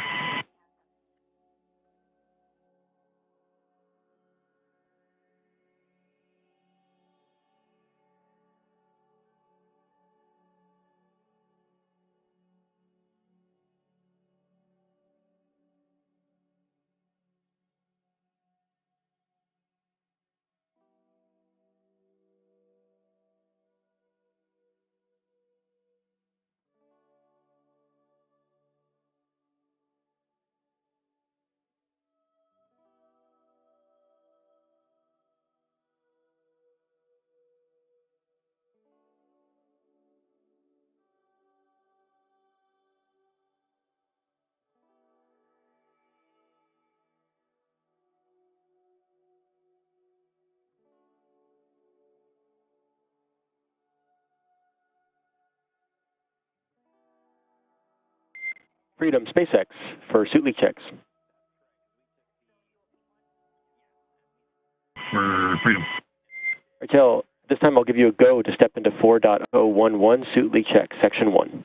S21: Freedom, SpaceX for suit leak checks.
S23: For Freedom.
S21: Right, Shell, this time I'll give you a go to step into 4.011 suit leak check, section 1.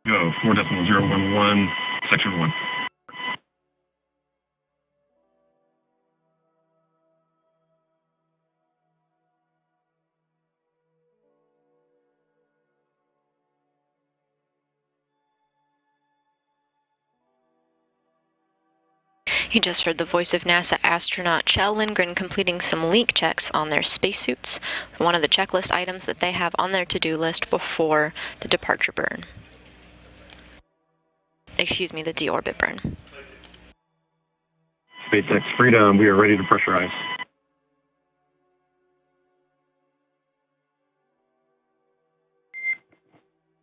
S23: Go, 4.011, section 1.
S18: You just heard the voice of NASA astronaut Kjell Lindgren completing some leak checks on their spacesuits, one of the checklist items that they have on their to-do list before the departure burn. Excuse me, the deorbit burn.
S23: SpaceX Freedom, we are ready to pressurize.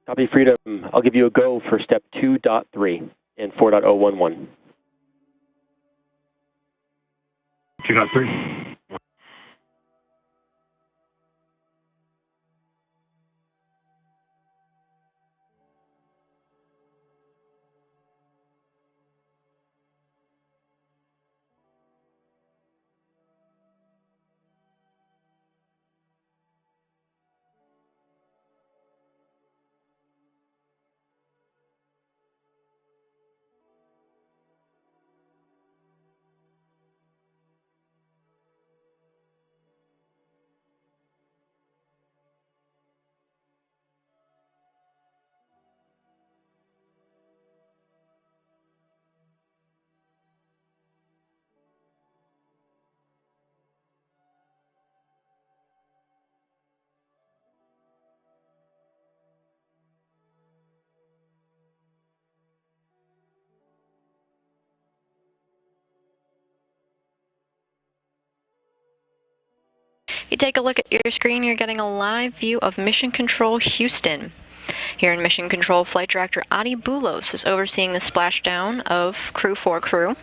S21: Copy, Freedom. I'll give you a go for step 2.3 in 4.011.
S23: 2.3.
S18: You take a look at your screen, you're getting a live view of Mission Control Houston. Here in Mission Control, Flight Director Adi Boulos is overseeing the splashdown of Crew4 crew,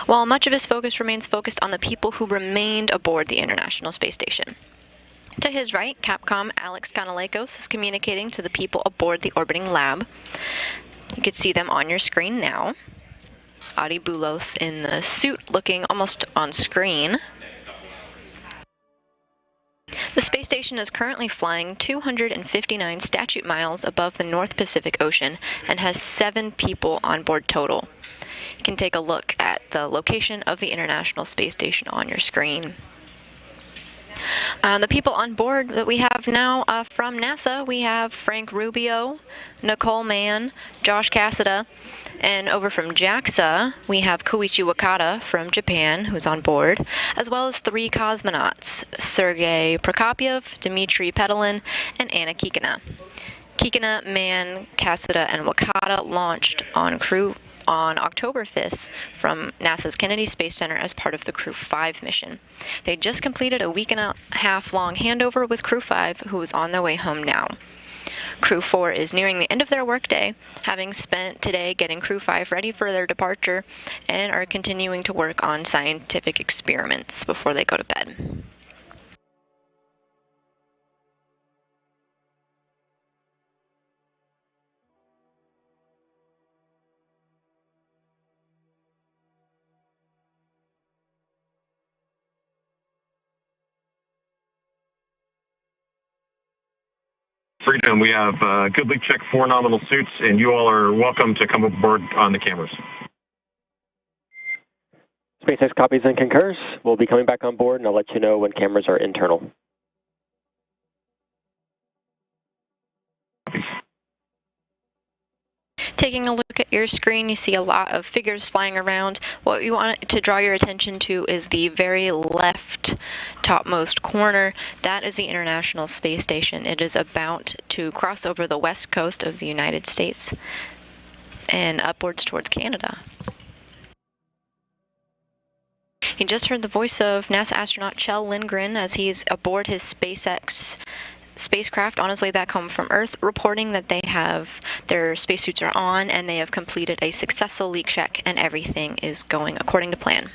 S18: while much of his focus remains focused on the people who remained aboard the International Space Station. To his right, Capcom Alex Kanalakos is communicating to the people aboard the orbiting lab. You can see them on your screen now. Adi Boulos in the suit looking almost on screen. The space station is currently flying 259 statute miles above the North Pacific Ocean and has 7 people on board total. You can take a look at the location of the International Space Station on your screen. The people on board that we have now from NASA, we have Frank Rubio, Nicole Mann, Josh Cassada, and over from JAXA, we have Koichi Wakata from Japan, who's on board, as well as 3 cosmonauts, Sergei Prokopyev, Dmitry Petelin, and Anna Kikina. Kikina, Mann, Cassada, and Wakata launched on Crew on October 5th from NASA's Kennedy Space Center as part of the Crew-5 mission. They just completed a week and a half long handover with Crew-5, who is on their way home now. Crew-4 is nearing the end of their workday, having spent today getting Crew-5 ready for their departure, and are continuing to work on scientific experiments before they go to bed.
S23: Freedom, we have good leak check 4 nominal suits, and you all are welcome to come aboard on the cameras.
S21: SpaceX copies and concurs. We'll be coming back on board, and I'll let you know when cameras are internal.
S18: Taking a look at your screen, you see a lot of figures flying around. What you want to draw your attention to is the very left topmost corner. That is the International Space Station. It is about to cross over the west coast of the United States and upwards towards Canada. You just heard the voice of NASA astronaut Kjell Lindgren as he's aboard his SpaceX spacecraft on his way back home from Earth, reporting that their spacesuits are on and they have completed a successful leak check and everything is going according to plan.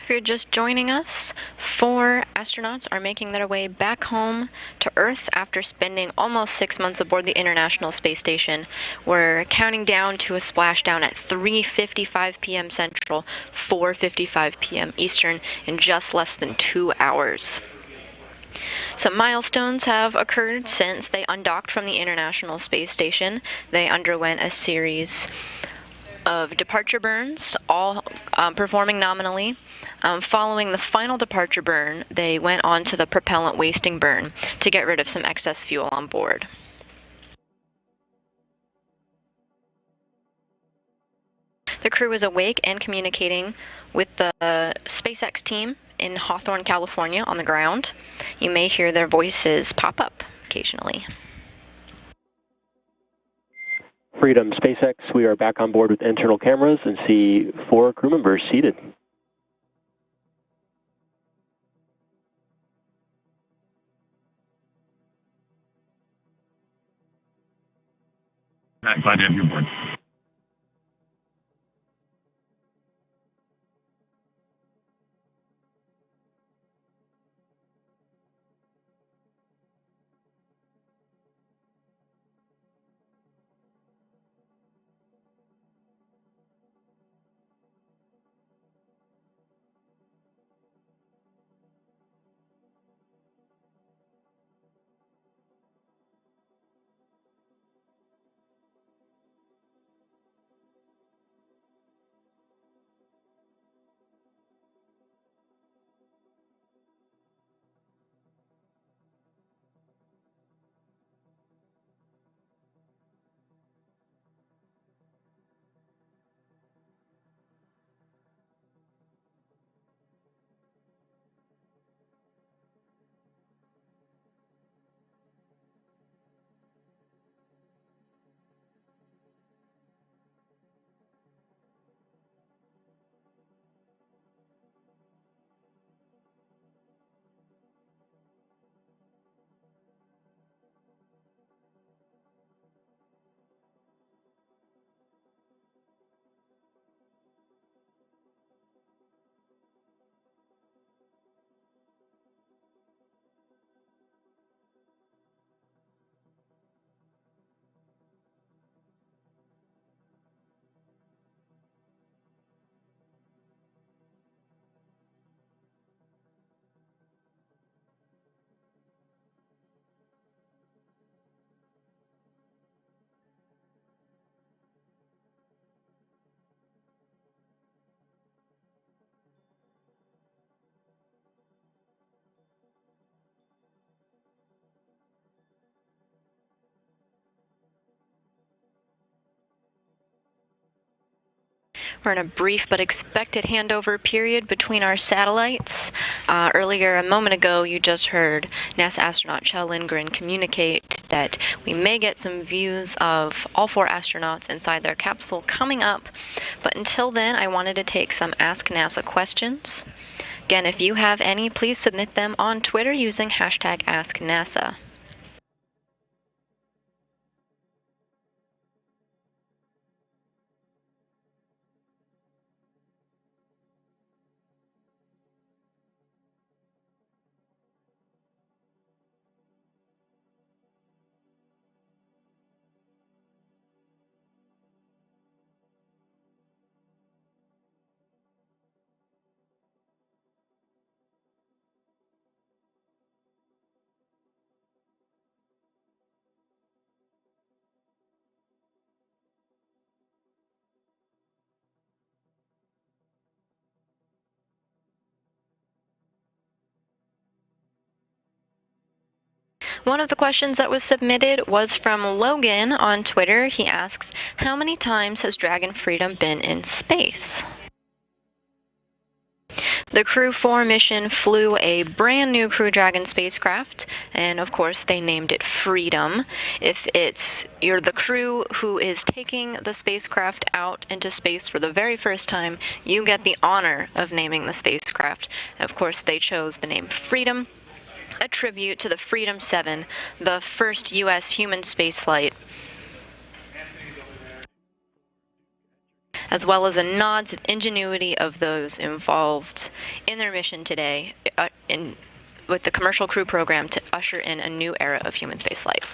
S18: If you're just joining us, 4 astronauts are making their way back home to Earth after spending almost 6 months aboard the International Space Station. We're counting down to a splashdown at 3:55 p.m. Central, 4:55 p.m. Eastern in just less than 2 hours. Some milestones have occurred since they undocked from the International Space Station. They underwent a series of departure burns, all performing nominally. Following the final departure burn, they went on to the propellant wasting burn to get rid of some excess fuel on board. The crew is awake and communicating with the SpaceX team in Hawthorne, California on the ground. You may hear their voices pop up occasionally.
S21: Freedom, SpaceX, we are back on board with internal cameras and see 4 crew members seated.
S23: Matt, glad to have you aboard.
S18: We're in a brief but expected handover period between our satellites. Earlier, a moment ago, you just heard NASA astronaut Kjell Lindgren communicate that we may get some views of all 4 astronauts inside their capsule coming up. But until then, I wanted to take some Ask NASA questions. Again, if you have any, please submit them on Twitter using hashtag AskNASA. One of the questions that was submitted was from Logan on Twitter. He asks, how many times has Dragon Freedom been in space? The Crew4 mission flew a brand new Crew Dragon spacecraft, and of course they named it Freedom. If you're the crew who is taking the spacecraft out into space for the very first time, you get the honor of naming the spacecraft. And of course they chose the name Freedom, a tribute to the Freedom 7, the first U.S. human spaceflight, as well as a nod to the ingenuity of those involved in their mission today with the Commercial Crew program to usher in a new era of human spaceflight.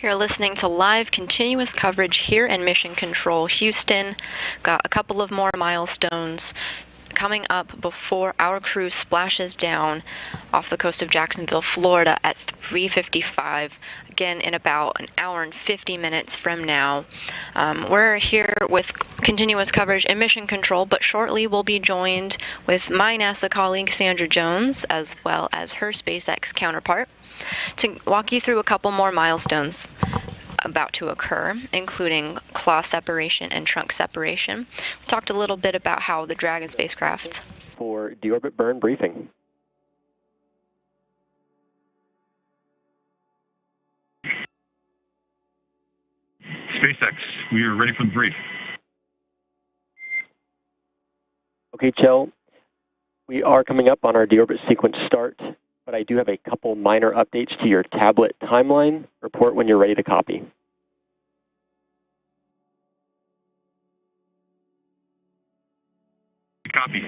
S18: You're listening to live continuous coverage here in Mission Control Houston. Got a couple of more milestones coming up before our crew splashes down off the coast of Jacksonville, Florida at 3:55, again in about an hour and 50 minutes from now. We're here with continuous coverage in Mission Control, but shortly we'll be joined with my NASA colleague Sandra Jones, as well as her SpaceX counterpart, to walk you through a couple more milestones about to occur, including claw separation and trunk separation. We talked a little bit about how the Dragon spacecraft
S21: for deorbit burn briefing.
S23: SpaceX, we are ready for the brief.
S21: Okay, Kjell, we are coming up on our deorbit sequence start, but I do have a couple minor updates to your tablet timeline. Report when you're ready to copy.
S23: Copy.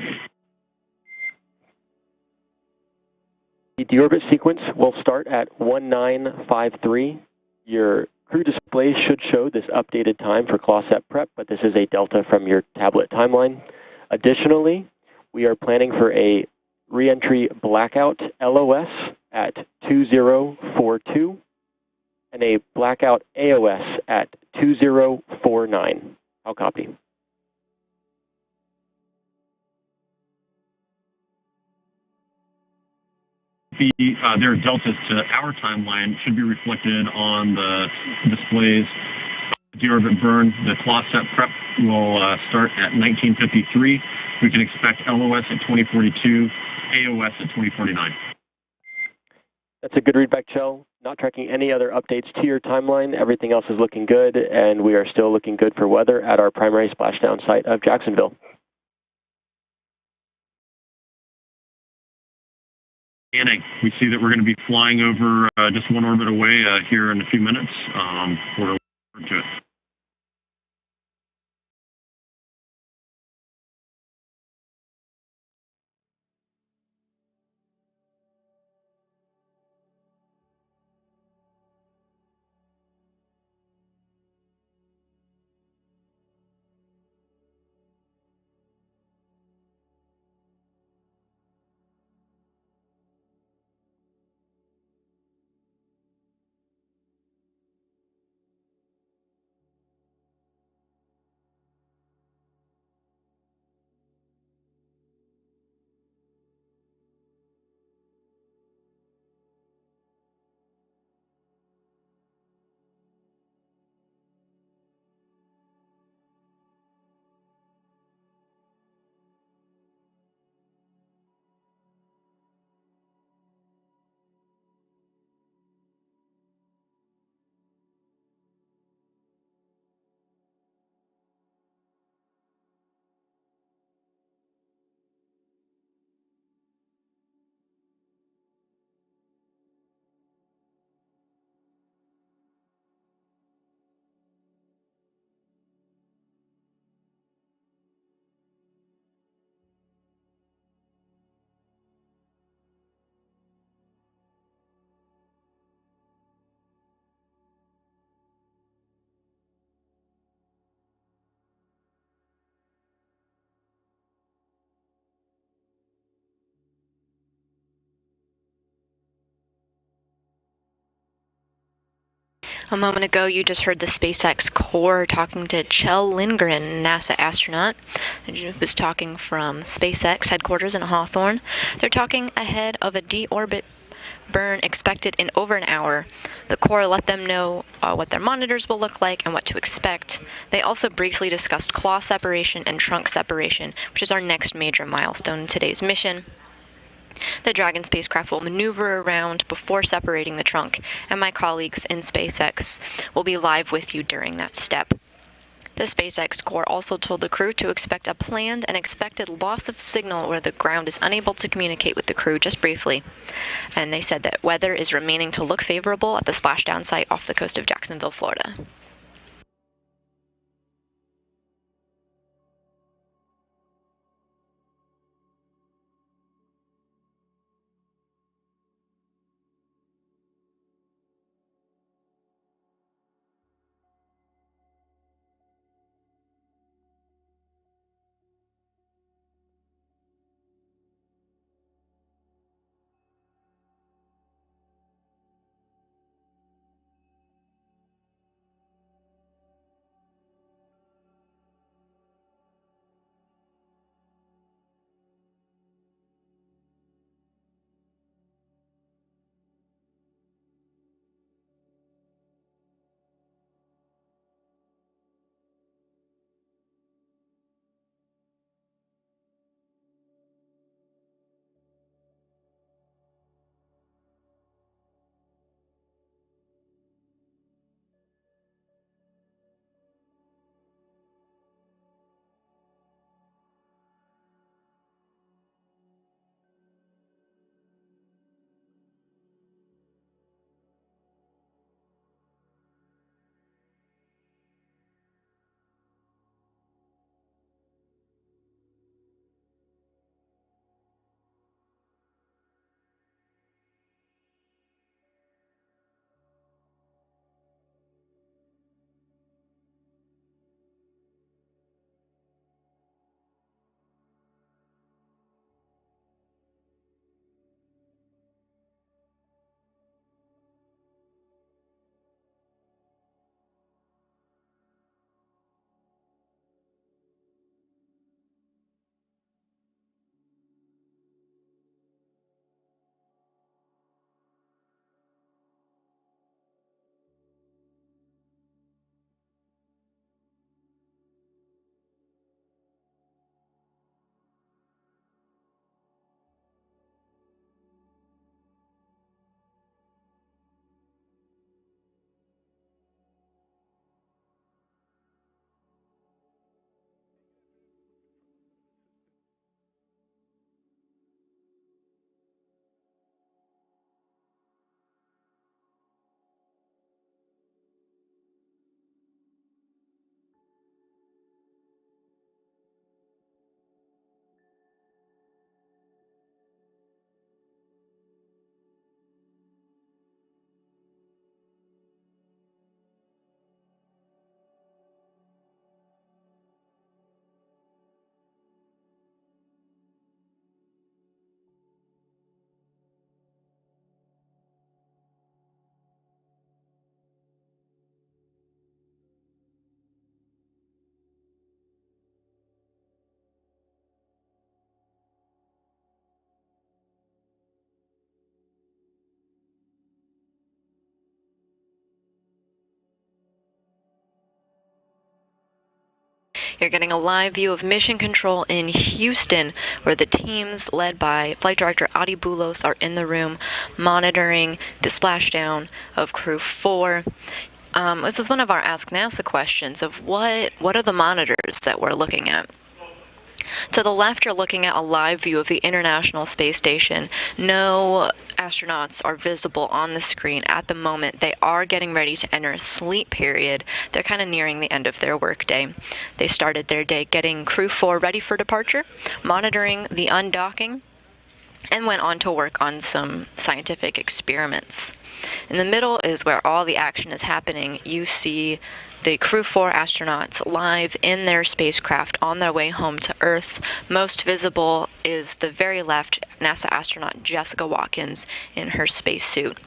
S21: The deorbit sequence will start at 1953. Your crew display should show this updated time for claw set prep, but this is a delta from your tablet timeline. Additionally, we are planning for a re-entry blackout LOS at 2042 and a blackout AOS at 2049. I'll copy.
S23: Their deltas to our timeline should be reflected on the displays. Deorbit burn, the claw set prep will start at 1953. We can expect LOS at 2042, AOS at 2049.
S21: That's a good readback, Kjell. Not tracking any other updates to your timeline. Everything else is looking good, and we are still looking good for weather at our primary splashdown site of Jacksonville.
S23: Scanning. We see that we're going to be flying over just one orbit away here in a few minutes. We're looking forward to it.
S18: A moment ago, you just heard the SpaceX core talking to Kjell Lindgren, NASA astronaut, who was talking from SpaceX headquarters in Hawthorne. They're talking ahead of a deorbit burn expected in over an hour. The core let them know what their monitors will look like and what to expect. They also briefly discussed claw separation and trunk separation, which is our next major milestone in today's mission. The Dragon spacecraft will maneuver around before separating the trunk, and my colleagues in SpaceX will be live with you during that step. The SpaceX core also told the crew to expect a planned and expected loss of signal where the ground is unable to communicate with the crew just briefly. And they said that weather is remaining to look favorable at the splashdown site off the coast of Jacksonville, Florida. You're getting a live view of mission control in Houston, where the teams led by Flight Director Adi Boulos are in the room monitoring the splashdown of Crew 4. This is one of our Ask NASA questions of what are the monitors that we're looking at. To the left, you're looking at a live view of the International Space Station. No astronauts are visible on the screen at the moment. They are getting ready to enter a sleep period. They're kind of nearing the end of their workday. They started their day getting Crew 4 ready for departure, monitoring the undocking, and went on to work on some scientific experiments. In the middle is where all the action is happening. You see the Crew 4 astronauts live in their spacecraft on their way home to Earth. Most visible is the very left, NASA astronaut Jessica Watkins in her spacesuit.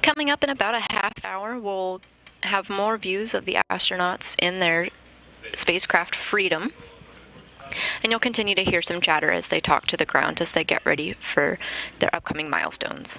S18: Coming up in about a half hour, we'll have more views of the astronauts in their spacecraft Freedom. And you'll continue to hear some chatter as they talk to the ground as they get ready for their upcoming milestones.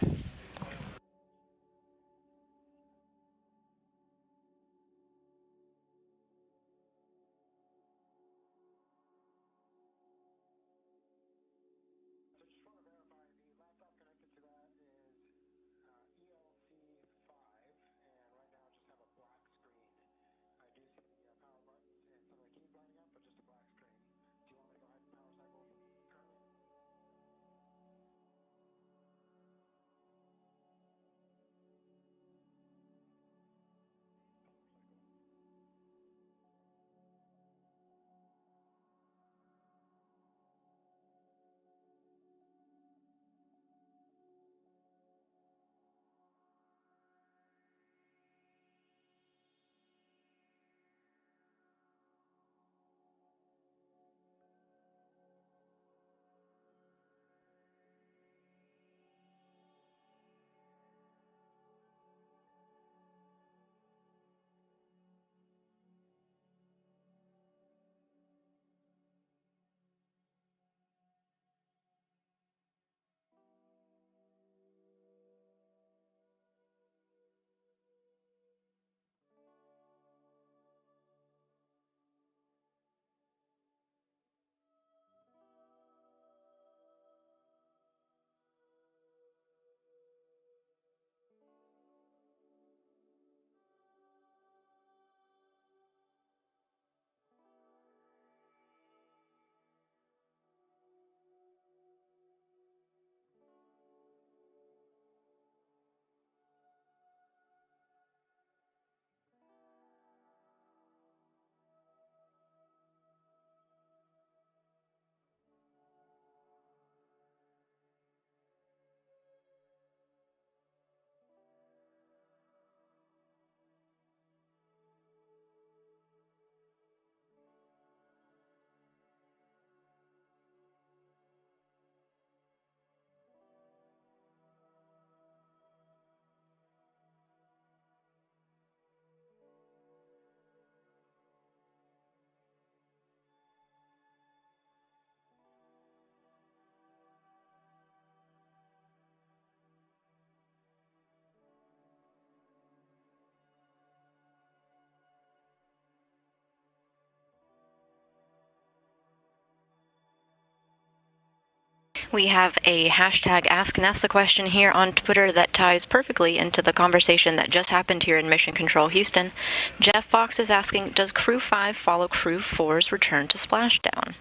S18: We have a hashtag Ask NASA question here on Twitter that ties perfectly into the conversation that just happened here in Mission Control Houston. Jeff Fox is asking, does Crew 5 follow Crew 4's return to Splashdown?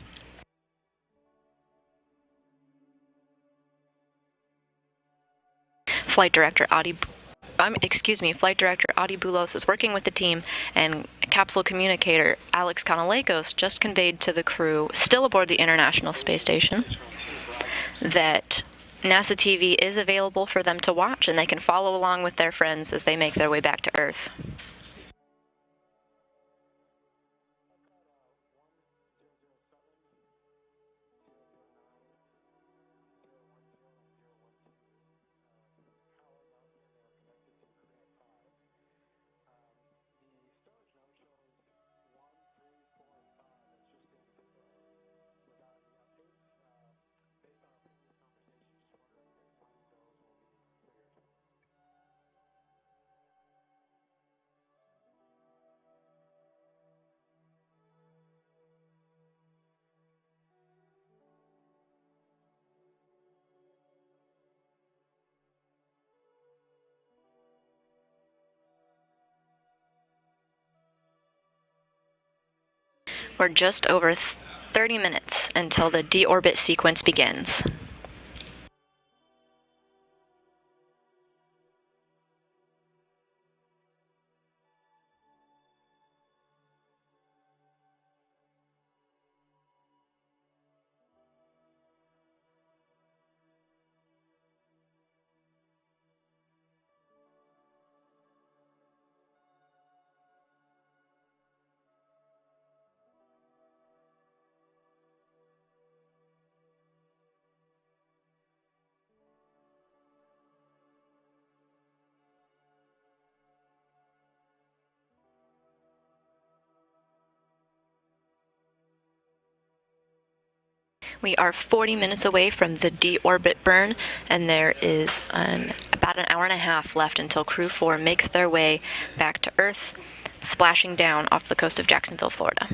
S18: Flight Director Adi Boulos is working with the team, and capsule communicator Alex Kanalakos just conveyed to the crew, still aboard the International Space Station, that NASA TV is available for them to watch, and they can follow along with their friends as they make their way back to Earth. We're just over 30 minutes until the deorbit sequence begins. We are 40 minutes away from the deorbit burn, and there is about an hour and a half left until Crew 4 makes their way back to Earth, splashing down off the coast of Jacksonville, Florida.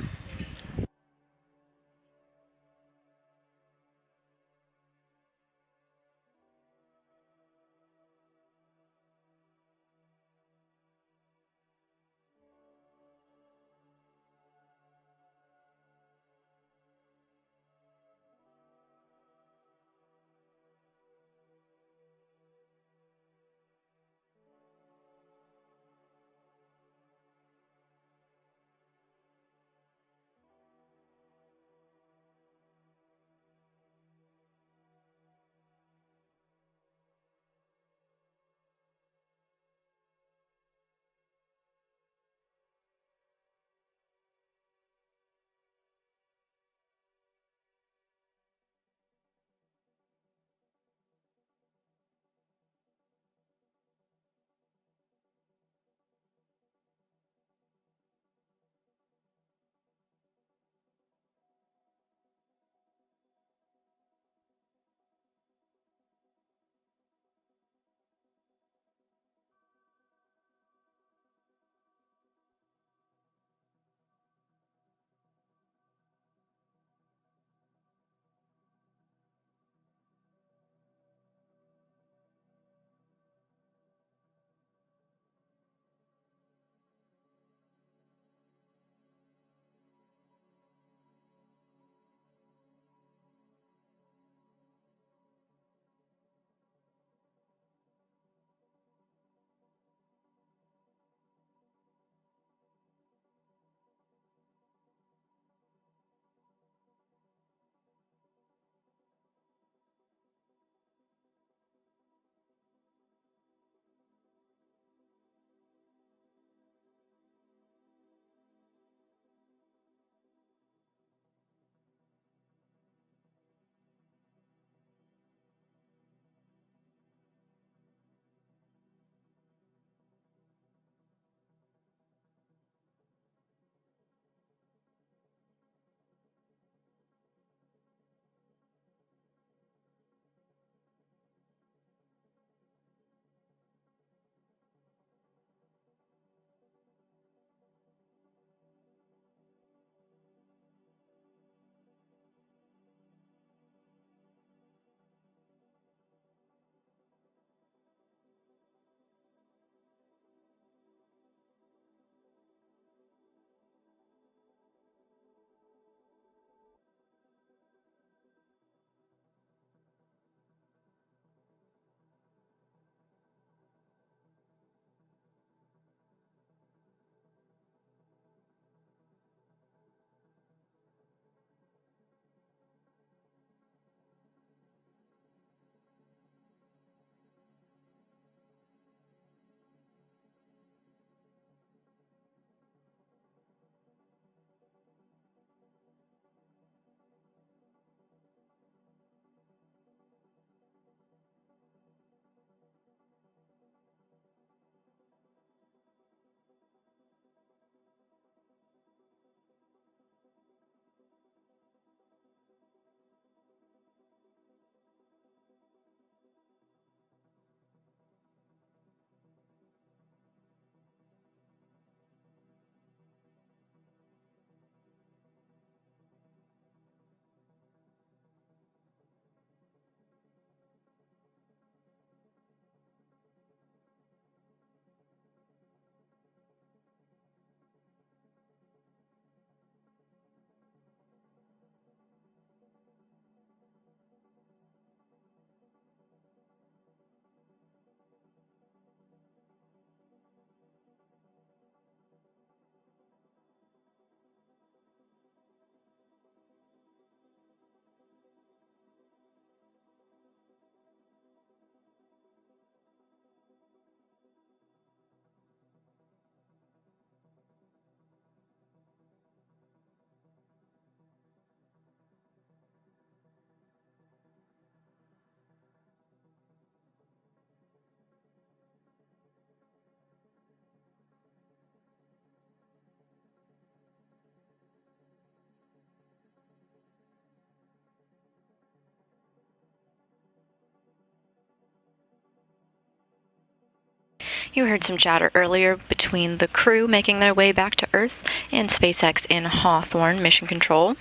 S18: You heard some chatter earlier between the crew making their way back to Earth and SpaceX in Hawthorne Mission Control.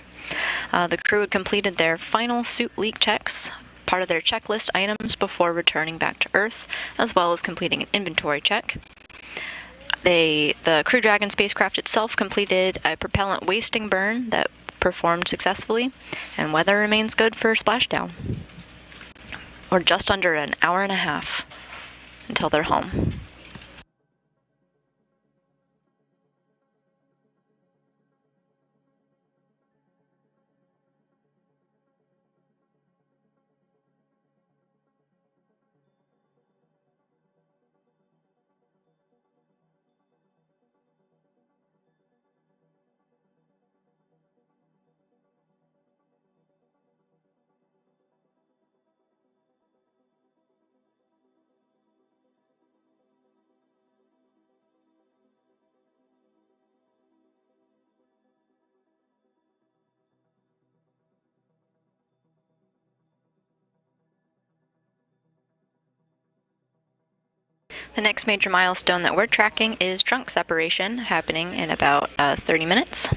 S18: The crew had completed their final suit leak checks, part of their checklist items before returning back to Earth, as well as completing an inventory check. The Crew Dragon spacecraft itself completed a propellant wasting burn that performed successfully, and weather remains good for splashdown. Or just under an hour and a half until they're home. The next major milestone that we're tracking is trunk separation, happening in about 30 minutes.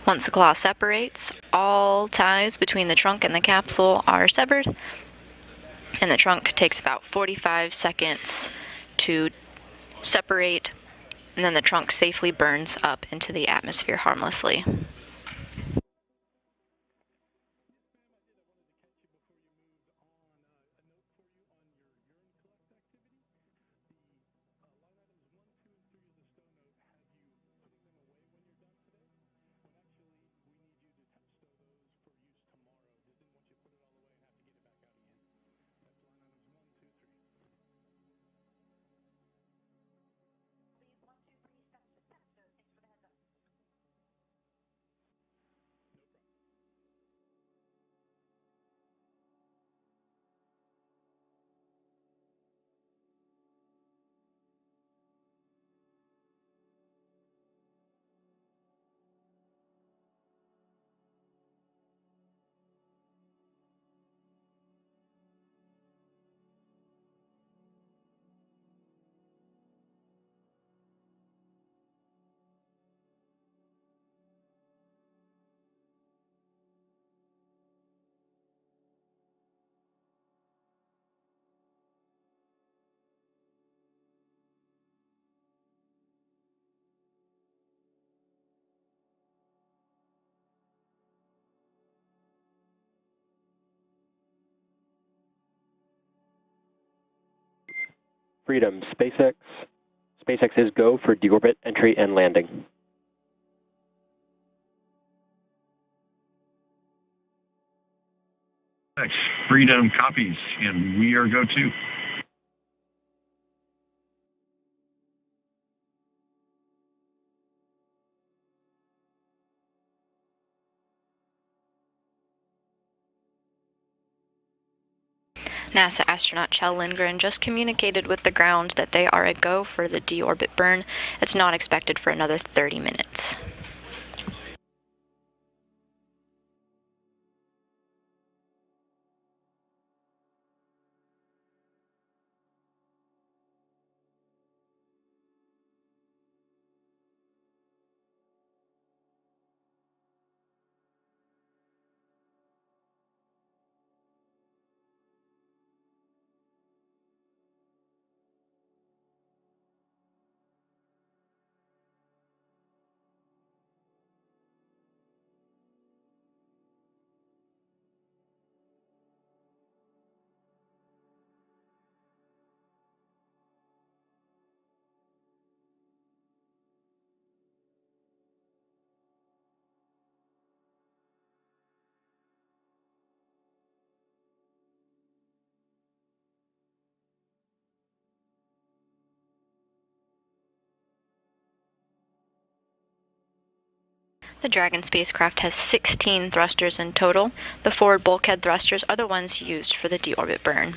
S18: Once the claw separates, all ties between the trunk and the capsule are severed, and the trunk takes about 45 seconds to separate, and then the trunk safely burns up into the atmosphere harmlessly.
S21: Freedom, SpaceX. SpaceX is go for deorbit entry and landing.
S23: Freedom copies, and we are go too.
S18: NASA astronaut Kjell Lindgren just communicated with the ground that they are a go for the deorbit burn. It's not expected for another 30 minutes. The Dragon spacecraft has 16 thrusters in total. The forward bulkhead thrusters are the ones used for the deorbit burn.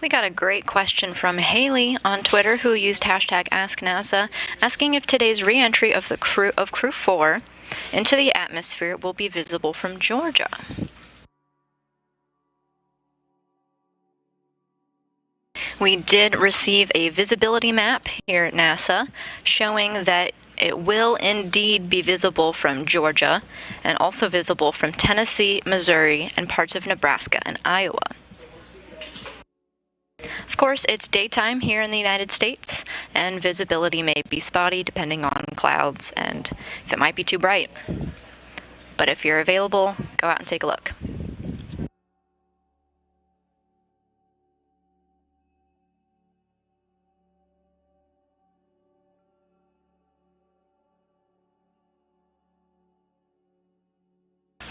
S18: We got a great question from Haley on Twitter, who used hashtag AskNASA, asking if today's re-entry of the Crew4 into the atmosphere will be visible from Georgia. We did receive a visibility map here at NASA showing that it will indeed be visible from Georgia and also visible from Tennessee, Missouri, and parts of Nebraska and Iowa. Of course, it's daytime here in the United States, and visibility may be spotty depending on clouds and if it might be too bright. But if you're available, go out and take a look.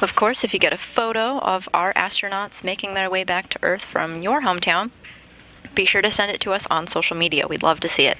S18: Of course, if you get a photo of our astronauts making their way back to Earth from your hometown, be sure to send it to us on social media. We'd love to see it.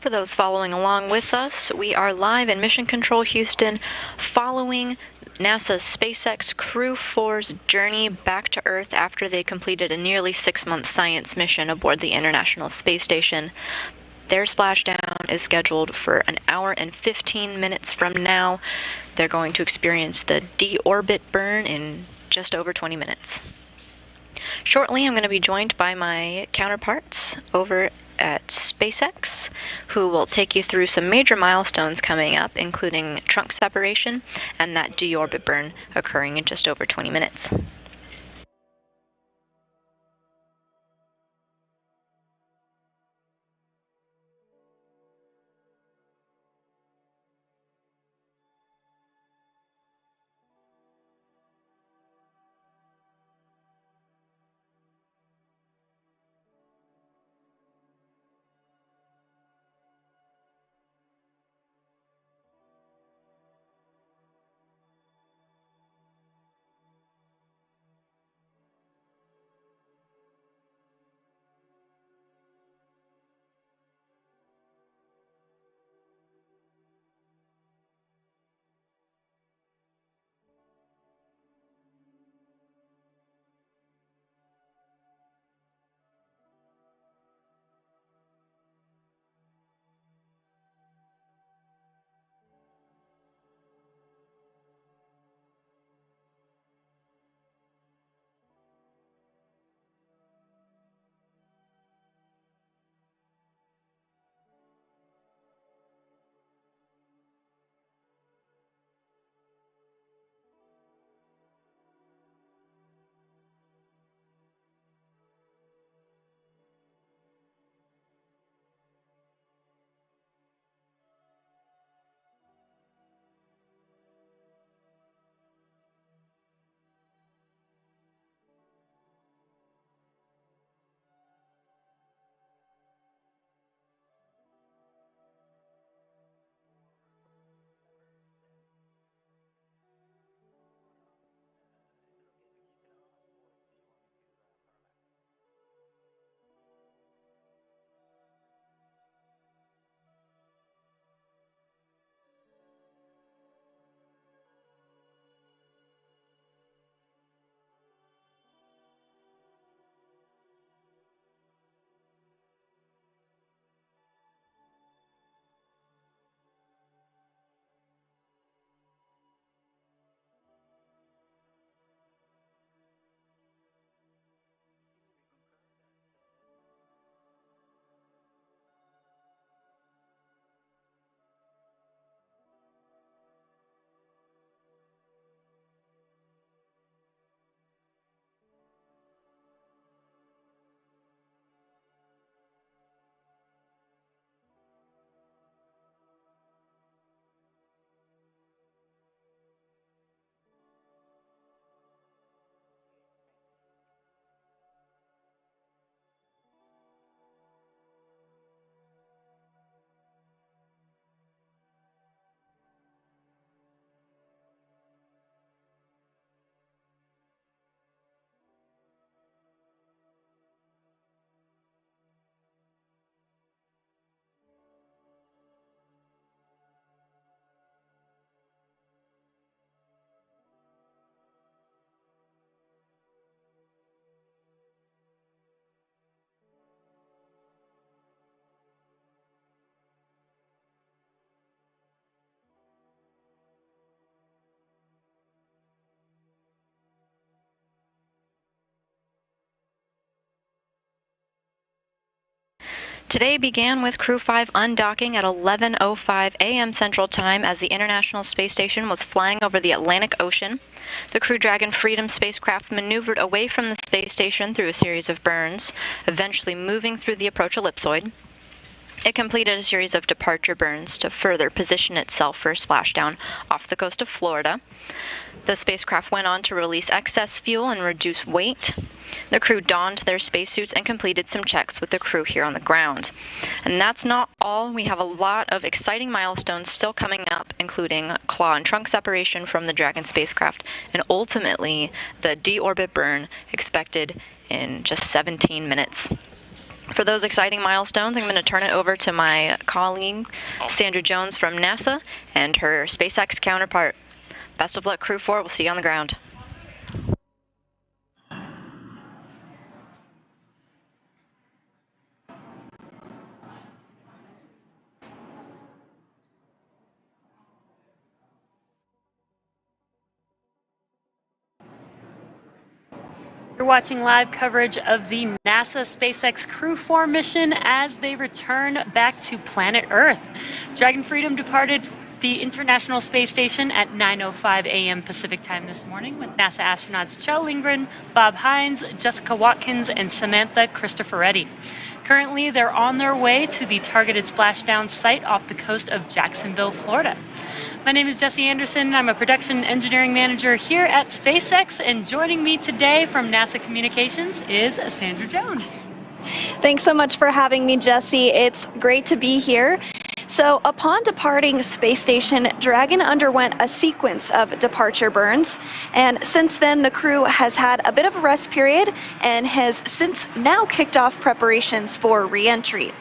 S18: For those following along with us, we are live in Mission Control Houston following NASA's SpaceX Crew4's journey back to Earth after they completed a nearly 6-month science mission aboard the International Space Station. Their splashdown is scheduled for an hour and 15 minutes from now. They're going to experience the deorbit burn in just over 20 minutes. Shortly, I'm going to be joined by my counterparts over at SpaceX, who will take you through some major milestones coming up, including trunk separation and that deorbit burn occurring in just over 20 minutes. Today began with Crew 5 undocking at 11:05 a.m. Central Time as the International Space Station was flying over the Atlantic Ocean. The Crew Dragon Freedom spacecraft maneuvered away from the space station through a series of burns, eventually moving through the approach ellipsoid. It completed a series of departure burns to further position itself for a splashdown off the coast of Florida. The spacecraft went on to release excess fuel and reduce weight. The crew donned their spacesuits and completed some checks with the crew here on the ground. And that's not all. We have a lot of exciting milestones still coming up, including claw and trunk separation from the Dragon spacecraft, and ultimately the deorbit burn expected in just 17 minutes. For those exciting milestones, I'm going to turn it over to my colleague, Sandra Jones from NASA, and her SpaceX counterpart. Best of luck, Crew 4. We'll see you on the ground.
S10: You're watching live coverage of the NASA SpaceX Crew 4 mission as they return back to planet Earth. Dragon Freedom departed the International Space Station at 9:05 a.m. Pacific time this morning with NASA astronauts Kjell Lindgren, Bob Hines, Jessica Watkins, and Samantha Cristoforetti. Currently, they're on their way to the targeted splashdown site off the coast of Jacksonville, Florida. My name is Jesse Anderson. I'm a production engineering manager here at SpaceX, and joining me today from NASA Communications is Sandra Jones.
S15: Thanks so much for having me, Jesse. It's great to be here. So upon departing Space Station, Dragon underwent a sequence of departure burns, and since then the crew has had a bit of a rest period and has since now kicked off preparations for re-entry.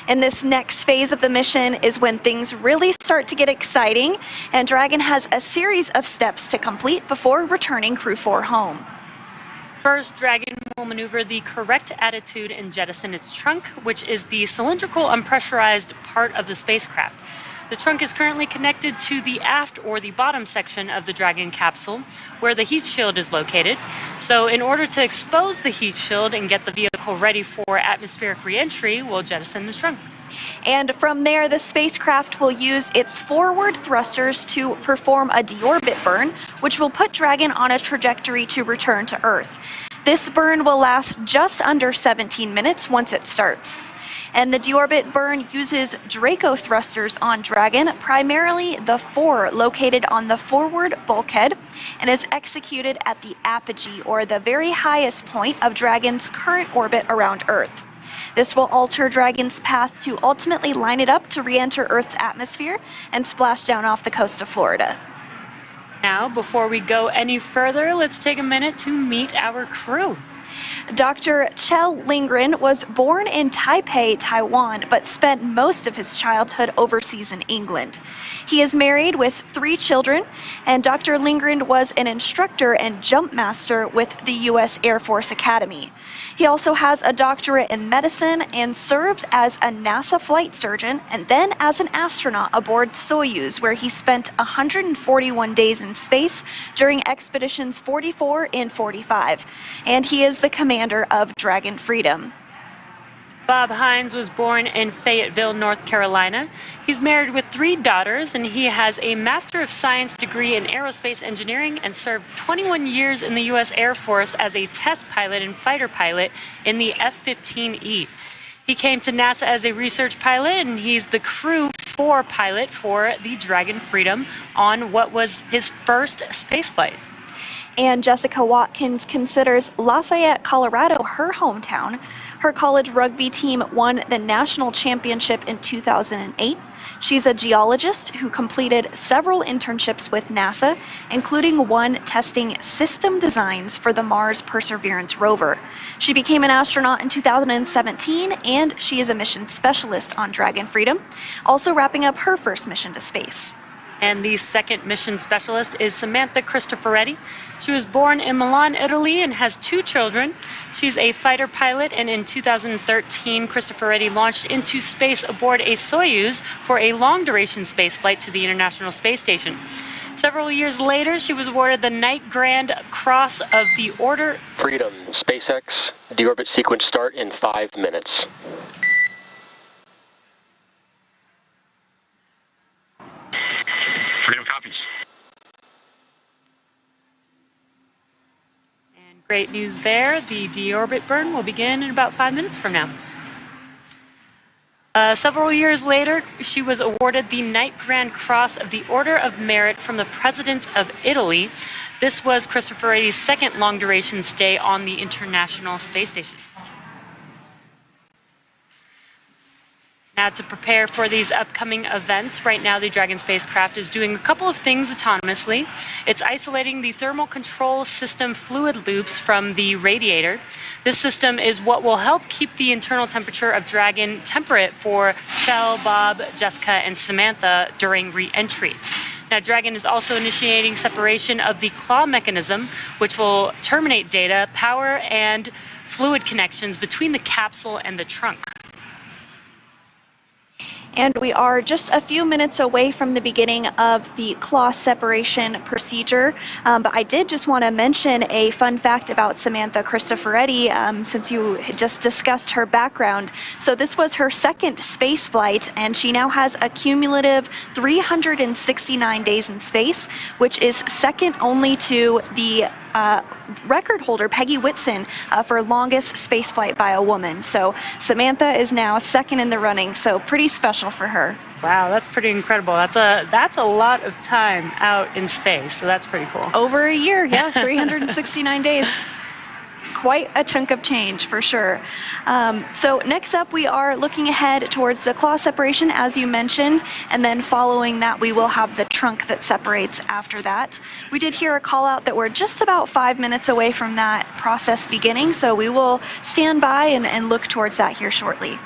S15: And this next phase of the mission is when things really start to get exciting, and Dragon has a series of steps to complete before returning Crew 4 home.
S10: First, Dragon will maneuver the correct attitude and jettison its trunk, which is the cylindrical unpressurized part of the spacecraft. The trunk is currently connected to the aft or the bottom section of the Dragon capsule, where the heat shield is located. So in order to expose the heat shield and get the vehicle ready for atmospheric re-entry, we'll jettison the trunk.
S15: And from there, the spacecraft will use its forward thrusters to perform a deorbit burn, which will put Dragon on a trajectory to return to Earth. This burn will last just under 17 minutes once it starts. And the deorbit burn uses Draco thrusters on Dragon, primarily the 4 located on the forward bulkhead, and is executed at the apogee, or the very highest point of Dragon's current orbit around Earth. This will alter Dragon's path to ultimately line it up to re-enter Earth's atmosphere and splash down off the coast of Florida.
S10: Now, before we go any further, let's take a minute to meet our crew.
S15: Dr. Kjell Lindgren was born in Taipei, Taiwan, but spent most of his childhood overseas in England. He is married with 3 children, and Dr. Lindgren was an instructor and jump master with the U.S. Air Force Academy. He also has a doctorate in medicine and served as a NASA flight surgeon and then as an astronaut aboard Soyuz, where he spent 141 days in space during expeditions 44 and 45. And he is the commander of Dragon Freedom.
S10: Bob Hines was born in Fayetteville, North Carolina. He's married with 3 daughters, and he has a Master of Science degree in aerospace engineering and served 21 years in the U.S. Air Force as a test pilot and fighter pilot in the F-15E. He came to NASA as a research pilot, and he's the Crew 4 pilot for the Dragon Freedom on what was his first spaceflight.
S15: And Jessica Watkins considers Lafayette, Colorado her hometown. Her college rugby team won the national championship in 2008. She's a geologist who completed several internships with NASA, including one testing system designs for the Mars Perseverance rover. She became an astronaut in 2017, and she is a mission specialist on Dragon Freedom, also wrapping up her first mission to space.
S10: And the second mission specialist is Samantha Cristoforetti. She was born in Milan, Italy, and has 2 children. She's a fighter pilot, and in 2013, Cristoforetti launched into space aboard a Soyuz for a long-duration spaceflight to the International Space Station. Several years later, she was awarded the Knight Grand Cross of the Order
S21: Freedom. SpaceX, deorbit sequence start in 5 minutes.
S3: Freedom copies.
S10: And great news there. The deorbit burn will begin in about 5 minutes from now. Several years later, she was awarded the Knight Grand Cross of the Order of Merit from the President of Italy. This was Cristoforetti's second long-duration stay on the International Space Station. Now, to prepare for these upcoming events, right now the Dragon spacecraft is doing a couple of things autonomously. It's isolating the thermal control system fluid loops from the radiator. This system is what will help keep the internal temperature of Dragon temperate for Shell, Bob, Jessica, and Samantha during re-entry. Now, Dragon is also initiating separation of the claw mechanism, which will terminate data, power, and fluid connections between the capsule and the trunk.
S15: And we are just a few minutes away from the beginning of the claw separation procedure. But I did just want to mention a fun fact about Samantha Cristoforetti, since you had just discussed her background. So this was her second space flight, and she now has a cumulative 369 days in space, which is second only to the record holder, Peggy Whitson, for longest space flight by a woman. So Samantha is now second in the running, so pretty special for her.
S10: Wow, that's pretty incredible. That's a lot of time out in space, so that's pretty cool.
S15: Over a year, yeah, 369 days. Quite a chunk of change for sure. So next up, we are looking ahead towards the claw separation, as you mentioned, and then following that, we will have the trunk that separates after that. We did hear a call out that we're just about 5 minutes away from that process beginning, so we will stand by and look towards that here shortly.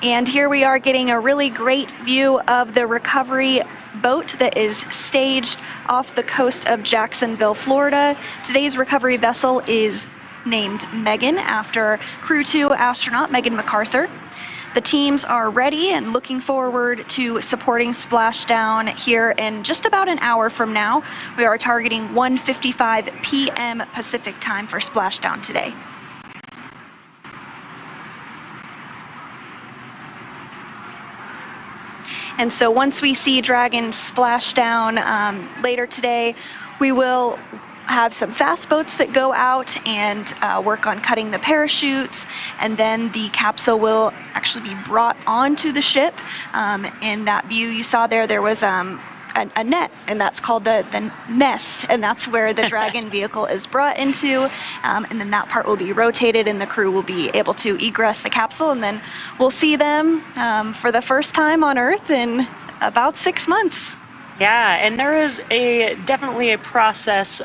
S15: And here we are getting a really great view of the recovery boat that is staged off the coast of Jacksonville, Florida. Today's recovery vessel is named Megan after Crew 2 astronaut Megan MacArthur. The teams are ready and looking forward to supporting Splashdown here in just about an hour from now. We are targeting 1:55 p.m. Pacific time for Splashdown today. And so once we see Dragon splash down later today, we will have some fast boats that go out and work on cutting the parachutes, and then the capsule will actually be brought onto the ship. In that view you saw there was a net, and that's called the nest, and that's where the Dragon vehicle is brought into, and then that part will be rotated and the crew will be able to egress the capsule, and then we'll see them for the first time on Earth in about 6 months.
S10: Yeah, and there is definitely a process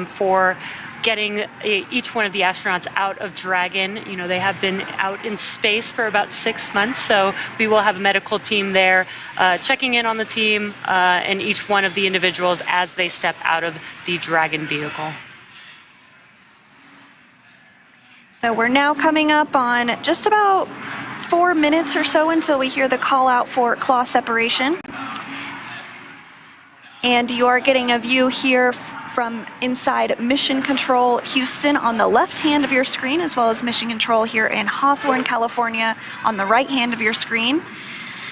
S10: for getting each one of the astronauts out of Dragon. You know, they have been out in space for about 6 months, so we will have a medical team there checking in on the team and each one of the individuals as they step out of the Dragon vehicle.
S15: So we're now coming up on just about 4 minutes or so until we hear the call out for claw separation. And you are getting a view here from inside Mission Control Houston on the left hand of your screen, as well as Mission Control here in Hawthorne, California on the right hand of your screen.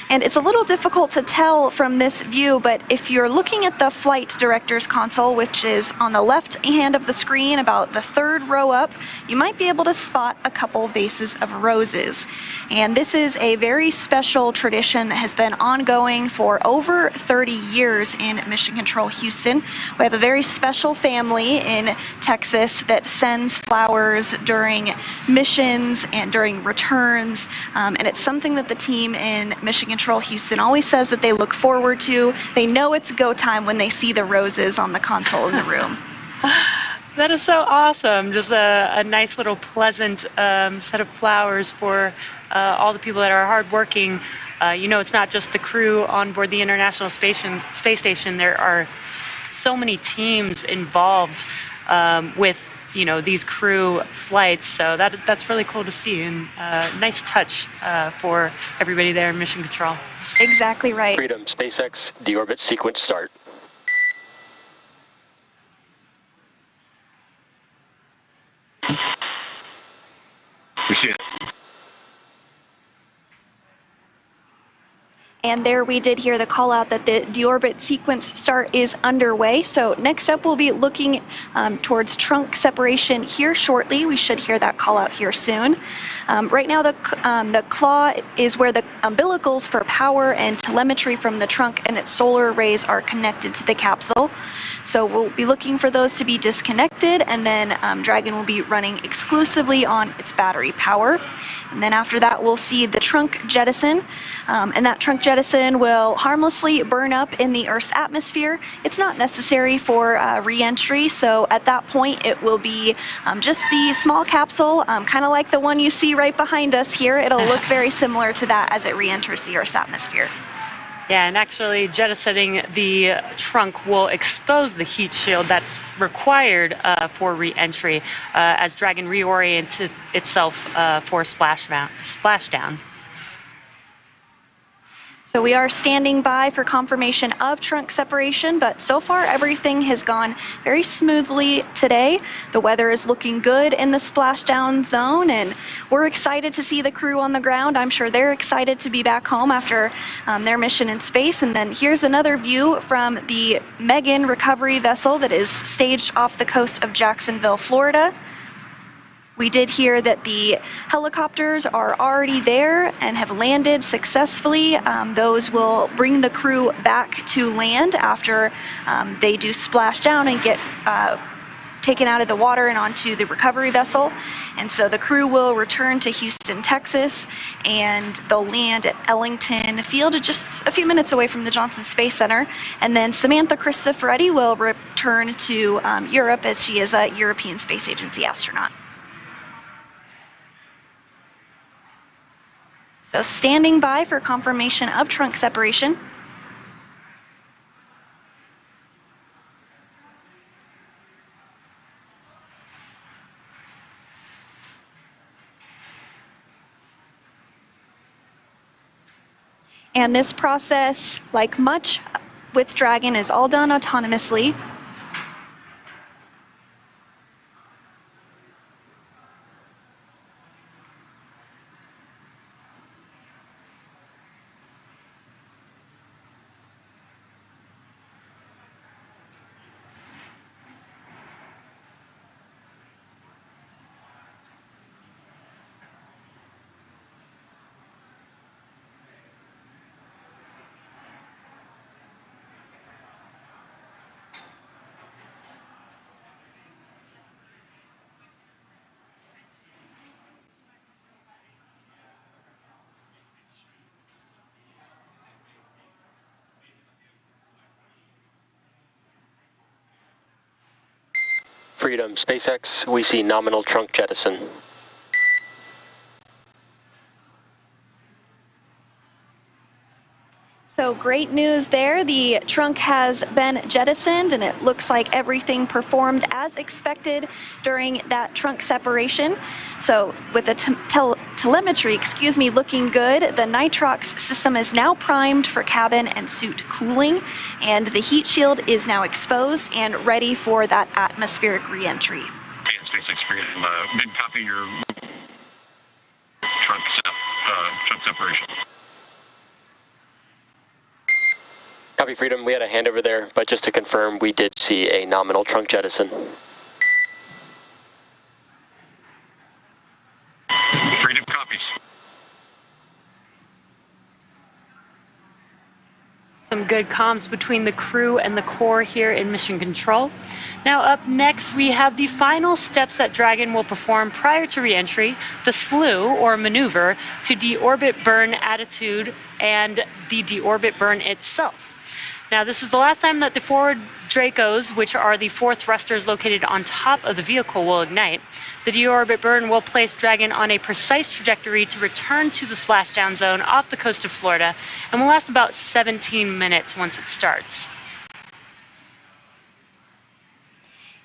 S15: And it's a little difficult to tell from this view, but if you're looking at the flight director's console, which is on the left hand of the screen, about the third row up, you might be able to spot a couple vases of roses. And this is a very special tradition that has been ongoing for over 30 years in Mission Control Houston. We have a very special family in Texas that sends flowers during missions and during returns, and it's something that the team in Mission Control Houston always says that they look forward to. They know it's go time when they see the roses on the console in the room.
S10: That is so awesome. Just a nice little pleasant set of flowers for all the people that are hardworking. You know, it's not just the crew on board the International Space Station. There are so many teams involved with, you know, these crew flights. So that's really cool to see, and nice touch for everybody there in Mission Control.
S15: Exactly right.
S21: Freedom, SpaceX, deorbit sequence start.
S3: We see it.
S15: And there we did hear the call out that the deorbit sequence start is underway. So next up, we'll be looking towards trunk separation here shortly. We should hear that call out here soon. Right now, the claw is where the umbilicals for power and telemetry from the trunk and its solar arrays are connected to the capsule. So we'll be looking for those to be disconnected, and then Dragon will be running exclusively on its battery power. And then after that, we'll see the trunk jettison, and that trunk jettison will harmlessly burn up in the Earth's atmosphere. It's not necessary for re-entry, so at that point, it will be just the small capsule, kind of like the one you see right behind us here. It'll look very similar to that as it re-enters the Earth's atmosphere.
S10: Yeah, and actually jettisoning the trunk will expose the heat shield that's required for re-entry as Dragon reorients itself for splashdown.
S15: So we are standing by for confirmation of trunk separation, but so far everything has gone very smoothly today. The weather is looking good in the splashdown zone, and we're excited to see the crew on the ground. I'm sure they're excited to be back home after their mission in space. And then here's another view from the Megan recovery vessel that is staged off the coast of Jacksonville, Florida. We did hear that the helicopters are already there and have landed successfully. Those will bring the crew back to land after they do splash down and get taken out of the water and onto the recovery vessel. And so the crew will return to Houston, Texas, and they'll land at Ellington Field, just a few minutes away from the Johnson Space Center. And then Samantha Cristoforetti will return to Europe, as she is a European Space Agency astronaut. So standing by for confirmation of trunk separation. And this process, like much with Dragon, is all done autonomously.
S21: Freedom, SpaceX, we see nominal trunk jettison.
S15: So great news there. The trunk has been jettisoned, and it looks like everything performed as expected during that trunk separation. So with the telemetry, looking good, the nitrox system is now primed for cabin and suit cooling, and the heat shield is now exposed and ready for that atmospheric re-entry.
S16: SpaceX Freedom, mid copy your trunk separation.
S21: Copy, Freedom. We had a handover there, but just to confirm, we did see a nominal trunk jettison.
S16: Freedom copies.
S10: Some good comms between the crew and the core here in Mission Control. Now up next, we have the final steps that Dragon will perform prior to re-entry, the slew or maneuver to deorbit burn attitude and the deorbit burn itself. Now, this is the last time that the forward Dracos, which are the four thrusters located on top of the vehicle, will ignite. The deorbit burn will place Dragon on a precise trajectory to return to the splashdown zone off the coast of Florida and will last about 17 minutes once it starts.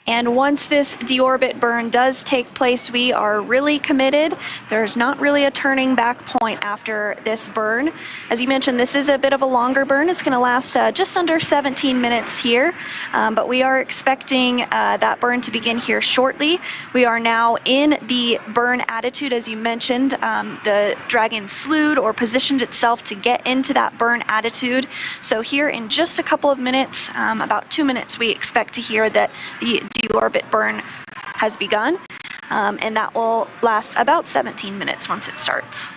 S15: And once this deorbit burn does take place, we are really committed. There's not really a turning back point after this burn. As you mentioned, this is a bit of a longer burn. It's going to last just under 17 minutes here, but we are expecting that burn to begin here shortly. We are now in the burn attitude, as you mentioned. The Dragon slewed or positioned itself to get into that burn attitude. So here in just a couple of minutes, about 2 minutes, we expect to hear that the deorbit burn has begun, and that will last about 17 minutes once it starts.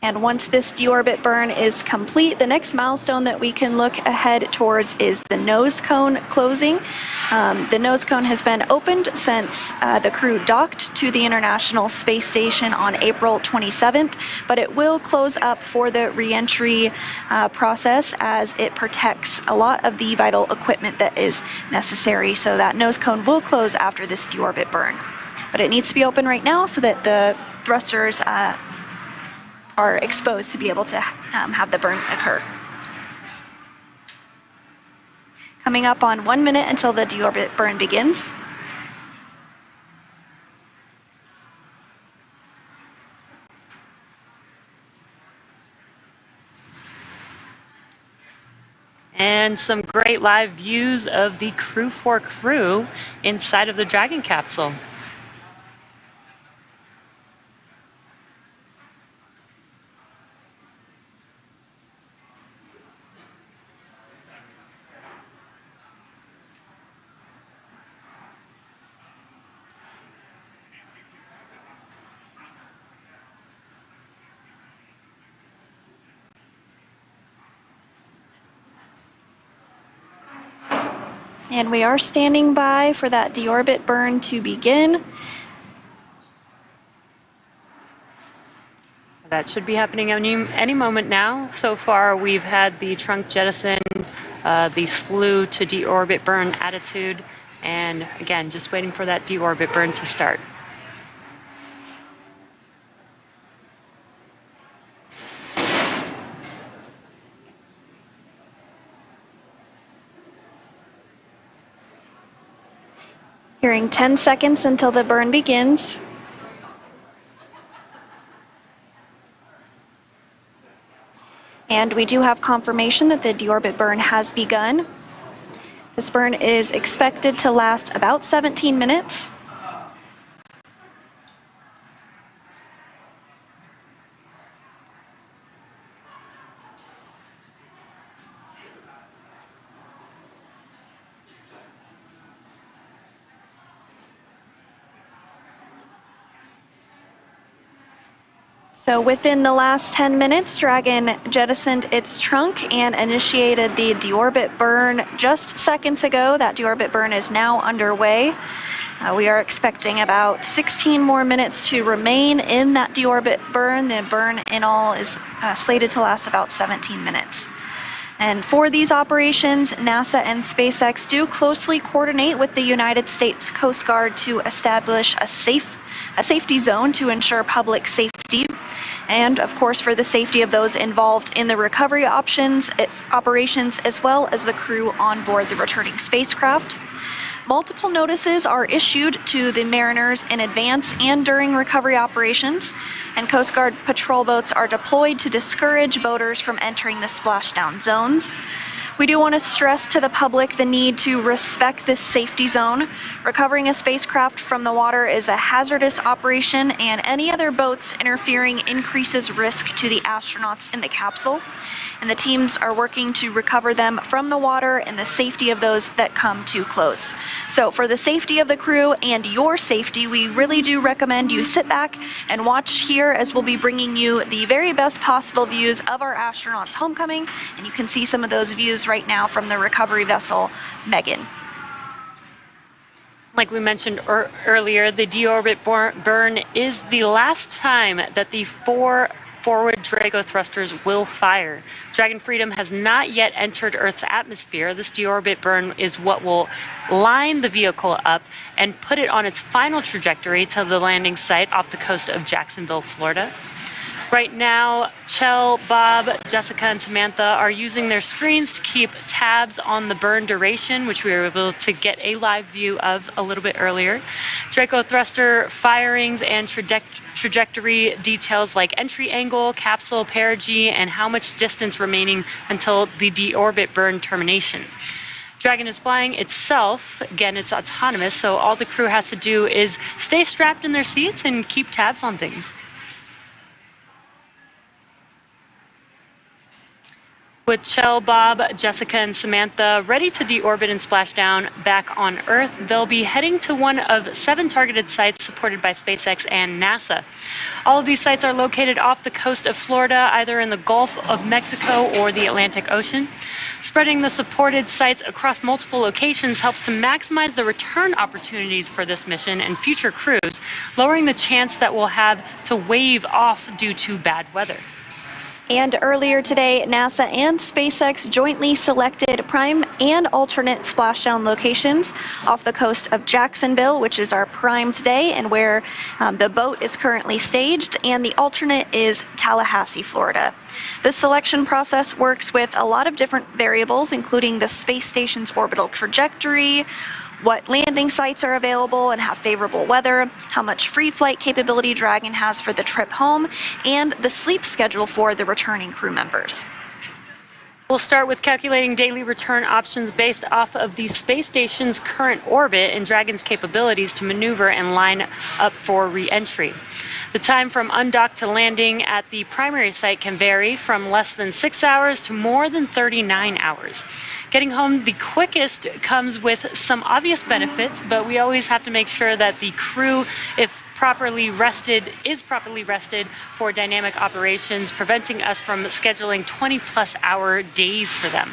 S15: And once this deorbit burn is complete, the next milestone that we can look ahead towards is the nose cone closing. The nose cone has been opened since the crew docked to the International Space Station on April 27th, but it will close up for the re-entry process as it protects a lot of the vital equipment that is necessary. So that nose cone will close after this deorbit burn. But it needs to be open right now so that the thrusters are exposed to be able to have the burn occur. Coming up on 1 minute until the deorbit burn begins.
S10: And some great live views of the Crew4 crew inside of the Dragon capsule.
S15: And we are standing by for that deorbit burn to begin.
S10: That should be happening any moment now. So far, we've had the trunk jettison, the slew to deorbit burn attitude, and again, just waiting for that deorbit burn to start.
S15: Hearing 10 seconds until the burn begins. And we do have confirmation that the deorbit burn has begun. This burn is expected to last about 17 minutes. So within the last 10 minutes, Dragon jettisoned its trunk and initiated the deorbit burn just seconds ago. That deorbit burn is now underway. We are expecting about 16 more minutes to remain in that deorbit burn. The burn in all is slated to last about 17 minutes. And for these operations, NASA and SpaceX do closely coordinate with the United States Coast Guard to establish a safety zone to ensure public safety, and of course for the safety of those involved in the recovery operations, as well as the crew on board the returning spacecraft. Multiple notices are issued to the mariners in advance and during recovery operations, and Coast Guard patrol boats are deployed to discourage boaters from entering the splashdown zones. We do want to stress to the public the need to respect this safety zone. Recovering a spacecraft from the water is a hazardous operation, and any other boats interfering increases risk to the astronauts in the capsule. And the teams are working to recover them from the water and the safety of those that come too close. So for the safety of the crew and your safety, we really do recommend you sit back and watch here as we'll be bringing you the very best possible views of our astronauts' homecoming. And you can see some of those views right now from the recovery vessel, Megan.
S10: Like we mentioned earlier, the deorbit burn is the last time that the 4 forward Draco thrusters will fire. Dragon Freedom has not yet entered Earth's atmosphere. This deorbit burn is what will line the vehicle up and put it on its final trajectory to the landing site off the coast of Jacksonville, Florida. Right now, Chell, Bob, Jessica, and Samantha are using their screens to keep tabs on the burn duration, which we were able to get a live view of a little bit earlier. Draco thruster firings and trajectory details like entry angle, capsule perigee, and how much distance remaining until the deorbit burn termination. Dragon is flying itself. Again, it's autonomous, so all the crew has to do is stay strapped in their seats and keep tabs on things. With Chell, Bob, Jessica, and Samantha ready to deorbit and splash down back on Earth, they'll be heading to one of 7 targeted sites supported by SpaceX and NASA. All of these sites are located off the coast of Florida, either in the Gulf of Mexico or the Atlantic Ocean. Spreading the supported sites across multiple locations helps to maximize the return opportunities for this mission and future crews, lowering the chance that we'll have to wave off due to bad weather.
S15: And earlier today, NASA and SpaceX jointly selected prime and alternate splashdown locations off the coast of Jacksonville, which is our prime today and where the boat is currently staged, and the alternate is Tallahassee, Florida. The selection process works with a lot of different variables, including the space station's orbital trajectory, what landing sites are available and have favorable weather, how much free flight capability Dragon has for the trip home, and the sleep schedule for the returning crew members.
S10: We'll start with calculating daily return options based off of the space station's current orbit and Dragon's capabilities to maneuver and line up for re-entry. The time from undock to landing at the primary site can vary from less than 6 hours to more than 39 hours. Getting home the quickest comes with some obvious benefits, but we always have to make sure that the crew, if properly rested, is properly rested for dynamic operations, preventing us from scheduling 20-plus hour days for them.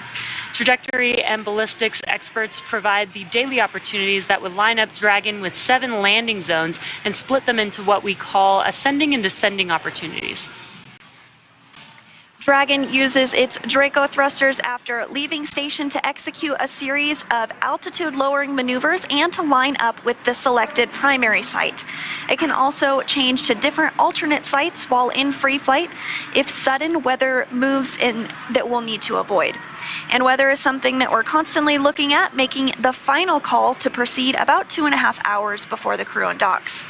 S10: Trajectory and ballistics experts provide the daily opportunities that would line up Dragon with 7 landing zones and split them into what we call ascending and descending opportunities.
S15: Dragon uses its Draco thrusters after leaving station to execute a series of altitude-lowering maneuvers and to line up with the selected primary site. It can also change to different alternate sites while in free flight if sudden weather moves in that we'll need to avoid. And weather is something that we're constantly looking at, making the final call to proceed about 2.5 hours before the crew undocks.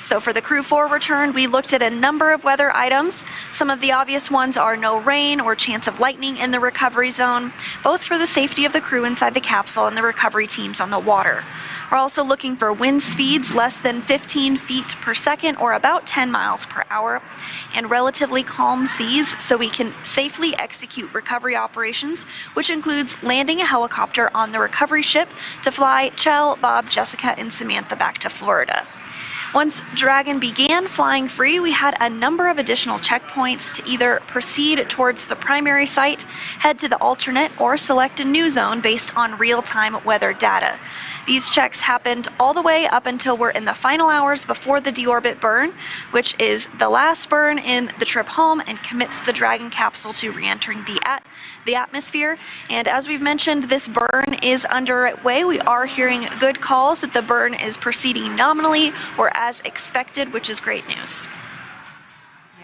S15: So for the Crew4 return, we looked at a number of weather items. Some of the obvious ones are no rain or chance of lightning in the recovery zone, both for the safety of the crew inside the capsule and the recovery teams on the water. We're also looking for wind speeds less than 15 feet per second or about 10 miles per hour, and relatively calm seas so we can safely execute recovery operations, which includes landing a helicopter on the recovery ship to fly Chell, Bob, Jessica, and Samantha back to Florida. Once Dragon began flying free, we had a number of additional checkpoints to either proceed towards the primary site, head to the alternate, or select a new zone based on real-time weather data. These checks happened all the way up until we're in the final hours before the deorbit burn, which is the last burn in the trip home and commits the Dragon capsule to re-entering the atmosphere. And as we've mentioned, this burn is underway. We are hearing good calls that the burn is proceeding nominally or as expected, which is great news.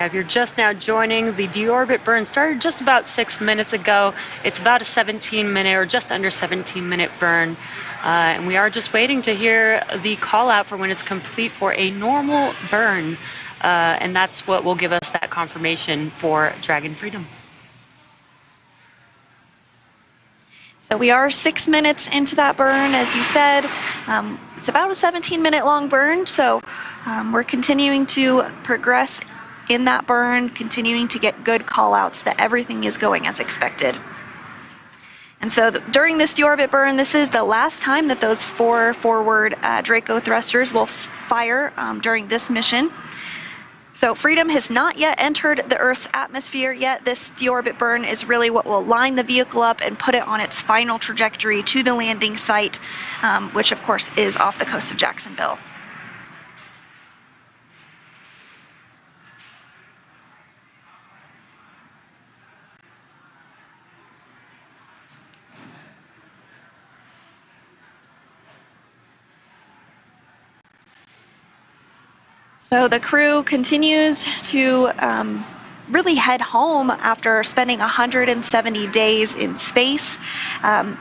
S10: If you're just now joining, the deorbit burn started just about 6 minutes ago. It's about a 17-minute or just under 17-minute burn. And we are just waiting to hear the call out for when it's complete for a normal burn. And that's what will give us that confirmation for Dragon Freedom.
S15: So we are 6 minutes into that burn, as you said. It's about a 17-minute long burn, so we're continuing to progress in that burn, continuing to get good call-outs that everything is going as expected. And so during this deorbit burn, this is the last time that those 4 forward Draco thrusters will fire during this mission. So Freedom has not yet entered the Earth's atmosphere yet. This deorbit burn is really what will line the vehicle up and put it on its final trajectory to the landing site, which of course is off the coast of Jacksonville. So the crew continues to really head home after spending 170 days in space.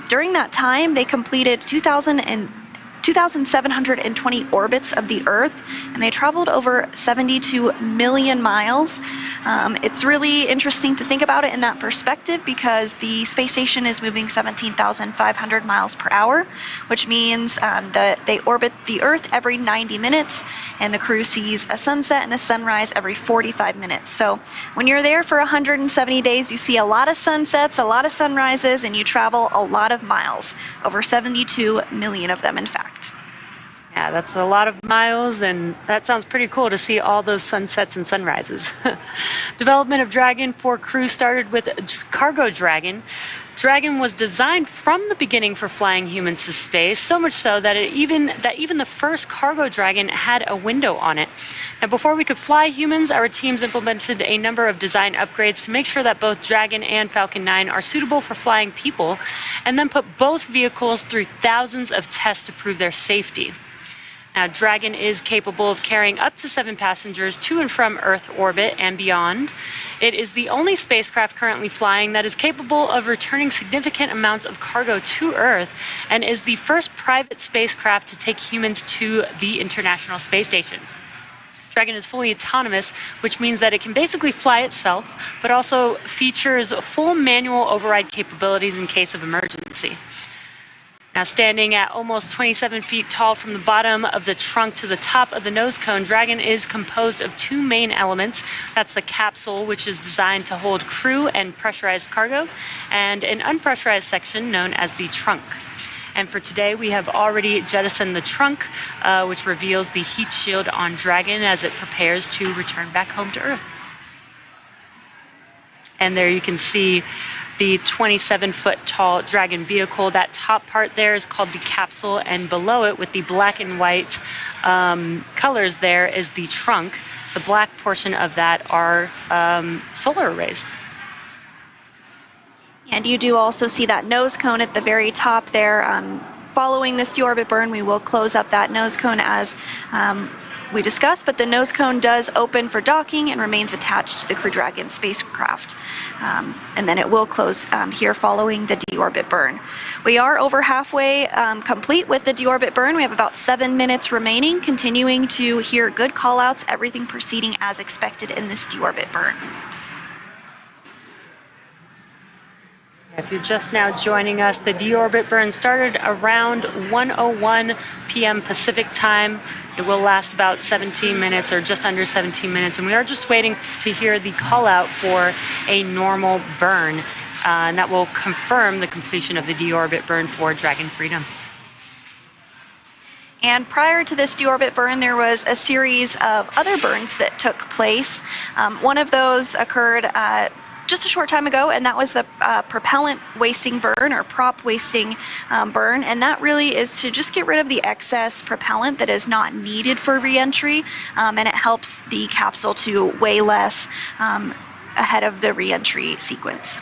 S15: During that time, they completed 2,720 orbits of the Earth, and they traveled over 72 million miles. It's really interesting to think about it in that perspective because the space station is moving 17,500 miles per hour, which means that they orbit the Earth every 90 minutes, and the crew sees a sunset and a sunrise every 45 minutes. So when you're there for 170 days, you see a lot of sunsets, a lot of sunrises, and you travel a lot of miles, over 72 million of them, in fact.
S10: Yeah, that's a lot of miles, and that sounds pretty cool to see all those sunsets and sunrises. Development of Dragon 4 Crew started with Cargo Dragon. Dragon was designed from the beginning for flying humans to space, so much so that even the first Cargo Dragon had a window on it. Now, before we could fly humans, our teams implemented a number of design upgrades to make sure that both Dragon and Falcon 9 are suitable for flying people, and then put both vehicles through thousands of tests to prove their safety. Now, Dragon is capable of carrying up to 7 passengers to and from Earth orbit and beyond. It is the only spacecraft currently flying that is capable of returning significant amounts of cargo to Earth, and is the first private spacecraft to take humans to the International Space Station. Dragon is fully autonomous, which means that it can basically fly itself, but also features full manual override capabilities in case of emergency. Now, standing at almost 27 feet tall from the bottom of the trunk to the top of the nose cone, Dragon is composed of 2 main elements. That's the capsule, which is designed to hold crew and pressurized cargo, and an unpressurized section known as the trunk. And for today, we have already jettisoned the trunk, which reveals the heat shield on Dragon as it prepares to return back home to Earth. And there you can see the 27-foot tall Dragon vehicle. That top part there is called the capsule, and below it with the black and white colors there is the trunk. The black portion of that are solar arrays.
S15: And you do also see that nose cone at the very top there. Following this deorbit burn, we will close up that nose cone as we discussed, but the nose cone does open for docking and remains attached to the Crew Dragon spacecraft. And then it will close here following the deorbit burn. We are over halfway complete with the deorbit burn. We have about 7 minutes remaining, continuing to hear good callouts, everything proceeding as expected in this deorbit burn.
S10: If you're just now joining us, the deorbit burn started around 1:01 p.m. Pacific time. It will last about 17 minutes or just under 17 minutes, and we are just waiting to hear the call out for a normal burn, and that will confirm the completion of the deorbit burn for Dragon Freedom.
S15: And prior to this deorbit burn, there was a series of other burns that took place. One of those occurred just a short time ago, and that was the propellant wasting burn, or prop wasting burn, and that really is to just get rid of the excess propellant that is not needed for re-entry, and it helps the capsule to weigh less ahead of the re-entry sequence.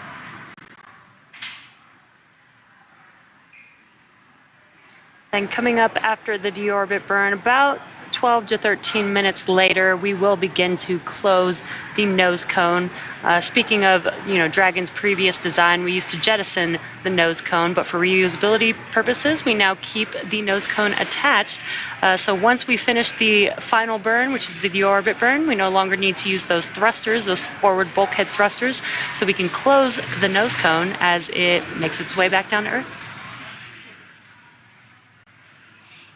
S10: And coming up after the deorbit burn, about 12 to 13 minutes later, we will begin to close the nose cone. Speaking of, Dragon's previous design, we used to jettison the nose cone, but for reusability purposes, we now keep the nose cone attached. So once we finish the final burn, which is the deorbit burn, we no longer need to use those thrusters, those forward bulkhead thrusters, so we can close the nose cone as it makes its way back down to Earth.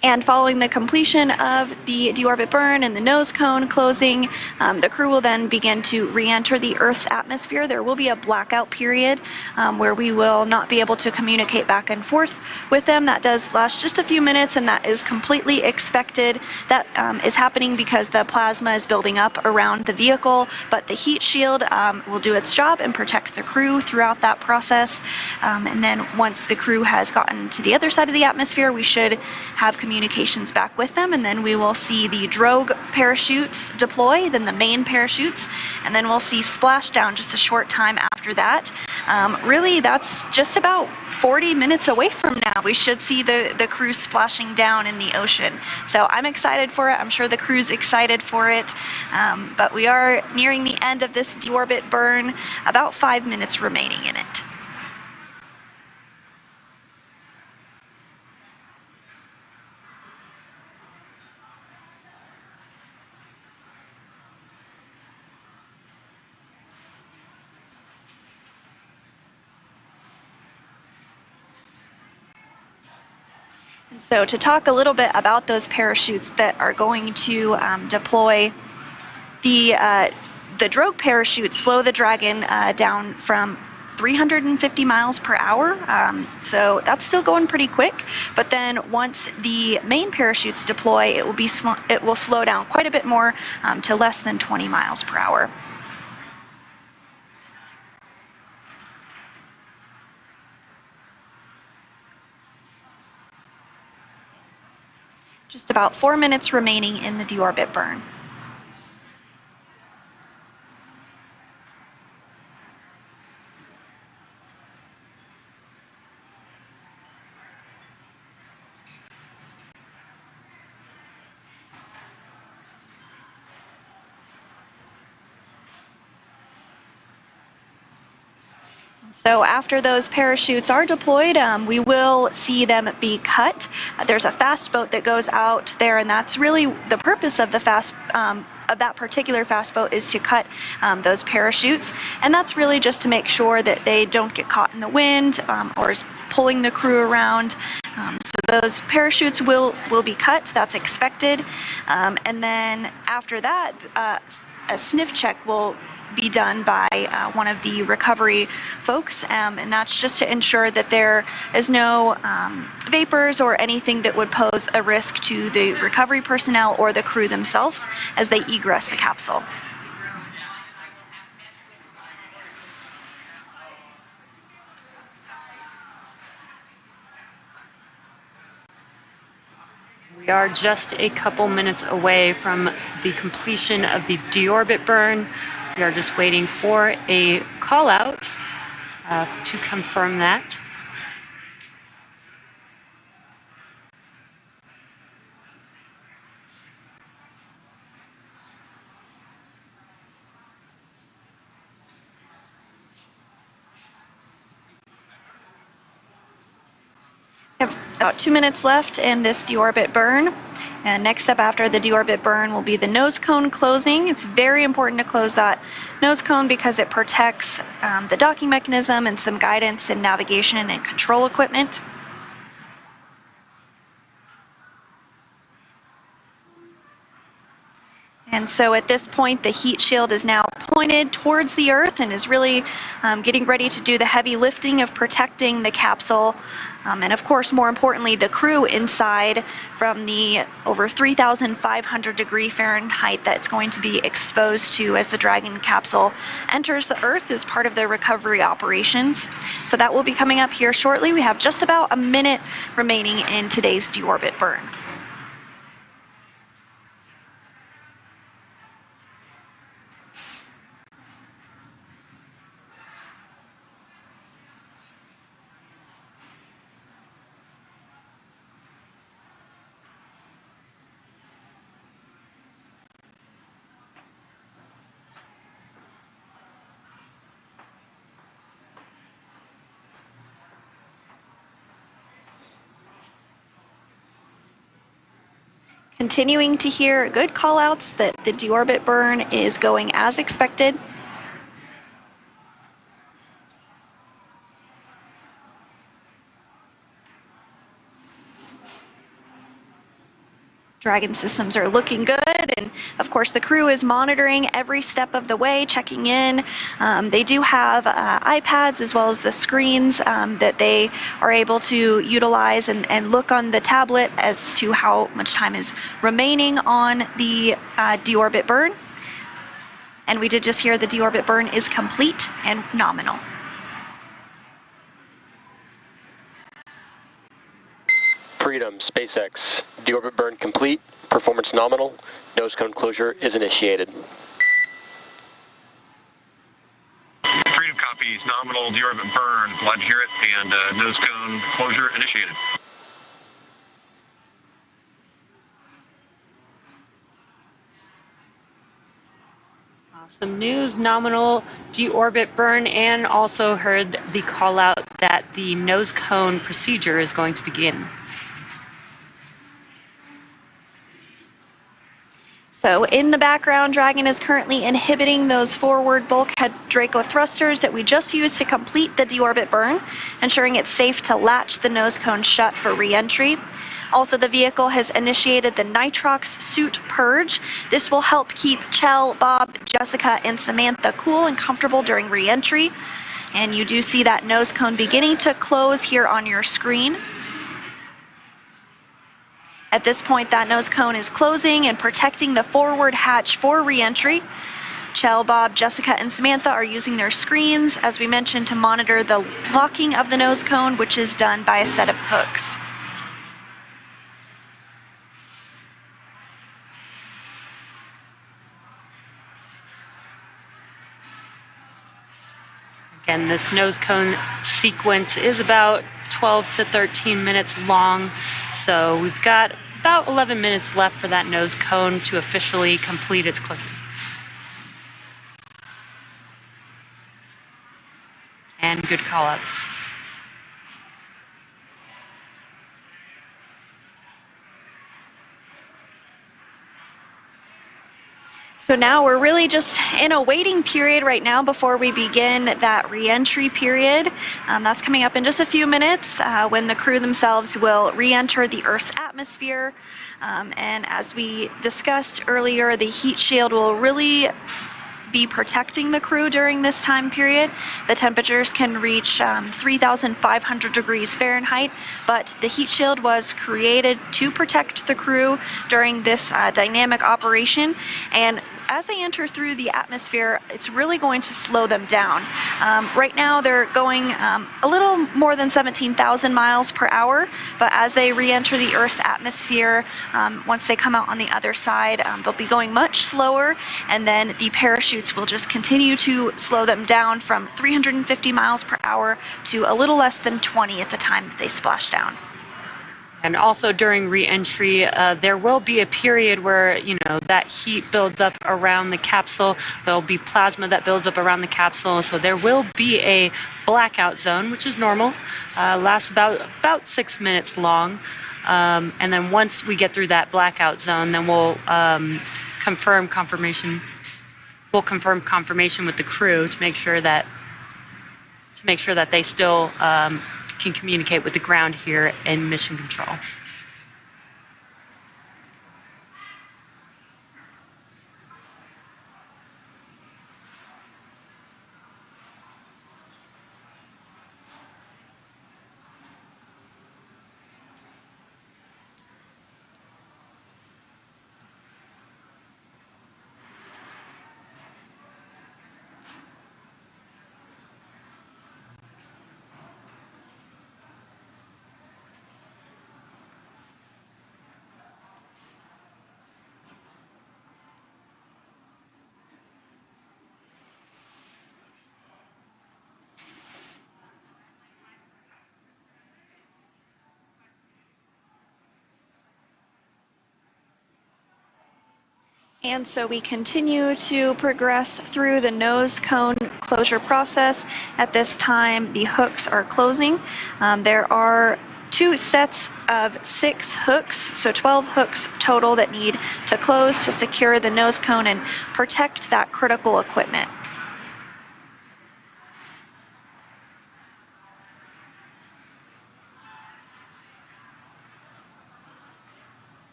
S15: And following the completion of the deorbit burn and the nose cone closing, the crew will then begin to re-enter the Earth's atmosphere. There will be a blackout period where we will not be able to communicate back and forth with them. That does last just a few minutes, and that is completely expected. That is happening because the plasma is building up around the vehicle, but the heat shield will do its job and protect the crew throughout that process. And then once the crew has gotten to the other side of the atmosphere, we should have communications back with them, and then we will see the drogue parachutes deploy, then the main parachutes, and then we'll see splashdown just a short time after that. Really, that's just about 40 minutes away from now. We should see the crew splashing down in the ocean. So I'm excited for it. I'm sure the crew's excited for it. But we are nearing the end of this deorbit burn, about 5 minutes remaining in it. So to talk a little bit about those parachutes that are going to deploy, the drogue parachutes slow the Dragon down from 350 miles per hour, so that's still going pretty quick. But then once the main parachutes deploy, it will slow down quite a bit more to less than 20 miles per hour. Just about 4 minutes remaining in the deorbit burn. So after those parachutes are deployed, we will see them be cut. There's a fast boat that goes out there, and that's really the purpose of the of that particular fast boat, is to cut those parachutes. And that's really just to make sure that they don't get caught in the wind or is pulling the crew around. So those parachutes will be cut. That's expected. And then after that, a sniff check will be done by one of the recovery folks, and that's just to ensure that there is no vapors or anything that would pose a risk to the recovery personnel or the crew themselves as they egress the capsule.
S10: We are just a couple minutes away from the completion of the deorbit burn. We are just waiting for a call out to confirm that.
S15: We have about 2 minutes left in this deorbit burn. And next up after the deorbit burn will be the nose cone closing. It's very important to close that nose cone because it protects the docking mechanism and some guidance and navigation and control equipment. And so at this point, the heat shield is now pointed towards the Earth and is really getting ready to do the heavy lifting of protecting the capsule. And of course, more importantly, the crew inside from the over 3,500 degree Fahrenheit that's going to be exposed to as the Dragon capsule enters the Earth as part of their recovery operations. So that will be coming up here shortly. We have just about a minute remaining in today's deorbit burn. Continuing to hear good callouts that the deorbit burn is going as expected. Dragon systems are looking good, and of course the crew is monitoring every step of the way, checking in. They do have iPads as well as the screens that they are able to utilize and look on the tablet as to how much time is remaining on the deorbit burn. And we did just hear the deorbit burn is complete and nominal.
S21: Freedom, SpaceX, deorbit burn complete, performance nominal, nose cone closure is initiated.
S23: Freedom copies, nominal deorbit burn, glad to hear it, and nose cone closure initiated.
S10: Awesome news, nominal deorbit burn, and also heard the call out that the nose cone procedure is going to begin.
S15: So in the background, Dragon is currently inhibiting those forward bulkhead Draco thrusters that we just used to complete the deorbit burn, ensuring it's safe to latch the nose cone shut for re-entry. Also, the vehicle has initiated the nitrox suit purge. This will help keep Chell, Bob, Jessica, and Samantha cool and comfortable during re-entry. And you do see that nose cone beginning to close here on your screen. At this point, that nose cone is closing and protecting the forward hatch for re-entry. Chell, Bob, Jessica, and Samantha are using their screens, as we mentioned, to monitor the locking of the nose cone, which is done by a set of hooks.
S10: Again, this nose cone sequence is about 12 to 13 minutes long, so we've got about 11 minutes left for that nose cone to officially complete its closure. And good callouts.
S15: So now we're really just in a waiting period right now before we begin that re-entry period. That's coming up in just a few minutes when the crew themselves will re-enter the Earth's atmosphere. And as we discussed earlier, the heat shield will really be protecting the crew during this time period. The temperatures can reach 3,500 degrees Fahrenheit, but the heat shield was created to protect the crew during this dynamic operation. And as they enter through the atmosphere, it's really going to slow them down. Right now, they're going a little more than 17,000 miles per hour, but as they re-enter the Earth's atmosphere, once they come out on the other side, they'll be going much slower, and then the parachutes will just continue to slow them down from 350 miles per hour to a little less than 20 at the time that they splash down.
S10: And also during re-entry, there will be a period where, that heat builds up around the capsule. There'll be plasma that builds up around the capsule. So there will be a blackout zone, which is normal, lasts about 6 minutes long. And then once we get through that blackout zone, then we'll confirm confirmation with the crew to make sure that they still can communicate with the ground here in mission control.
S15: And so we continue to progress through the nose cone closure process. At this time, the hooks are closing. There are 2 sets of 6 hooks, so 12 hooks total that need to close to secure the nose cone and protect that critical equipment.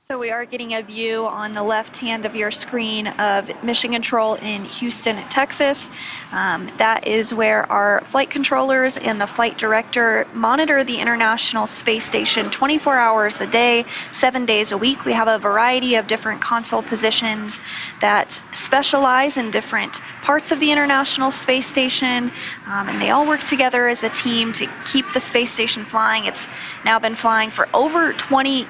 S15: So we are getting a view on the left hand of your screen of Mission Control in Houston, Texas. That is where our flight controllers and the flight director monitor the International Space Station 24 hours a day, 7 days a week. We have a variety of different console positions that specialize in different parts of the International Space Station, and they all work together as a team to keep the space station flying. It's now been flying for over 20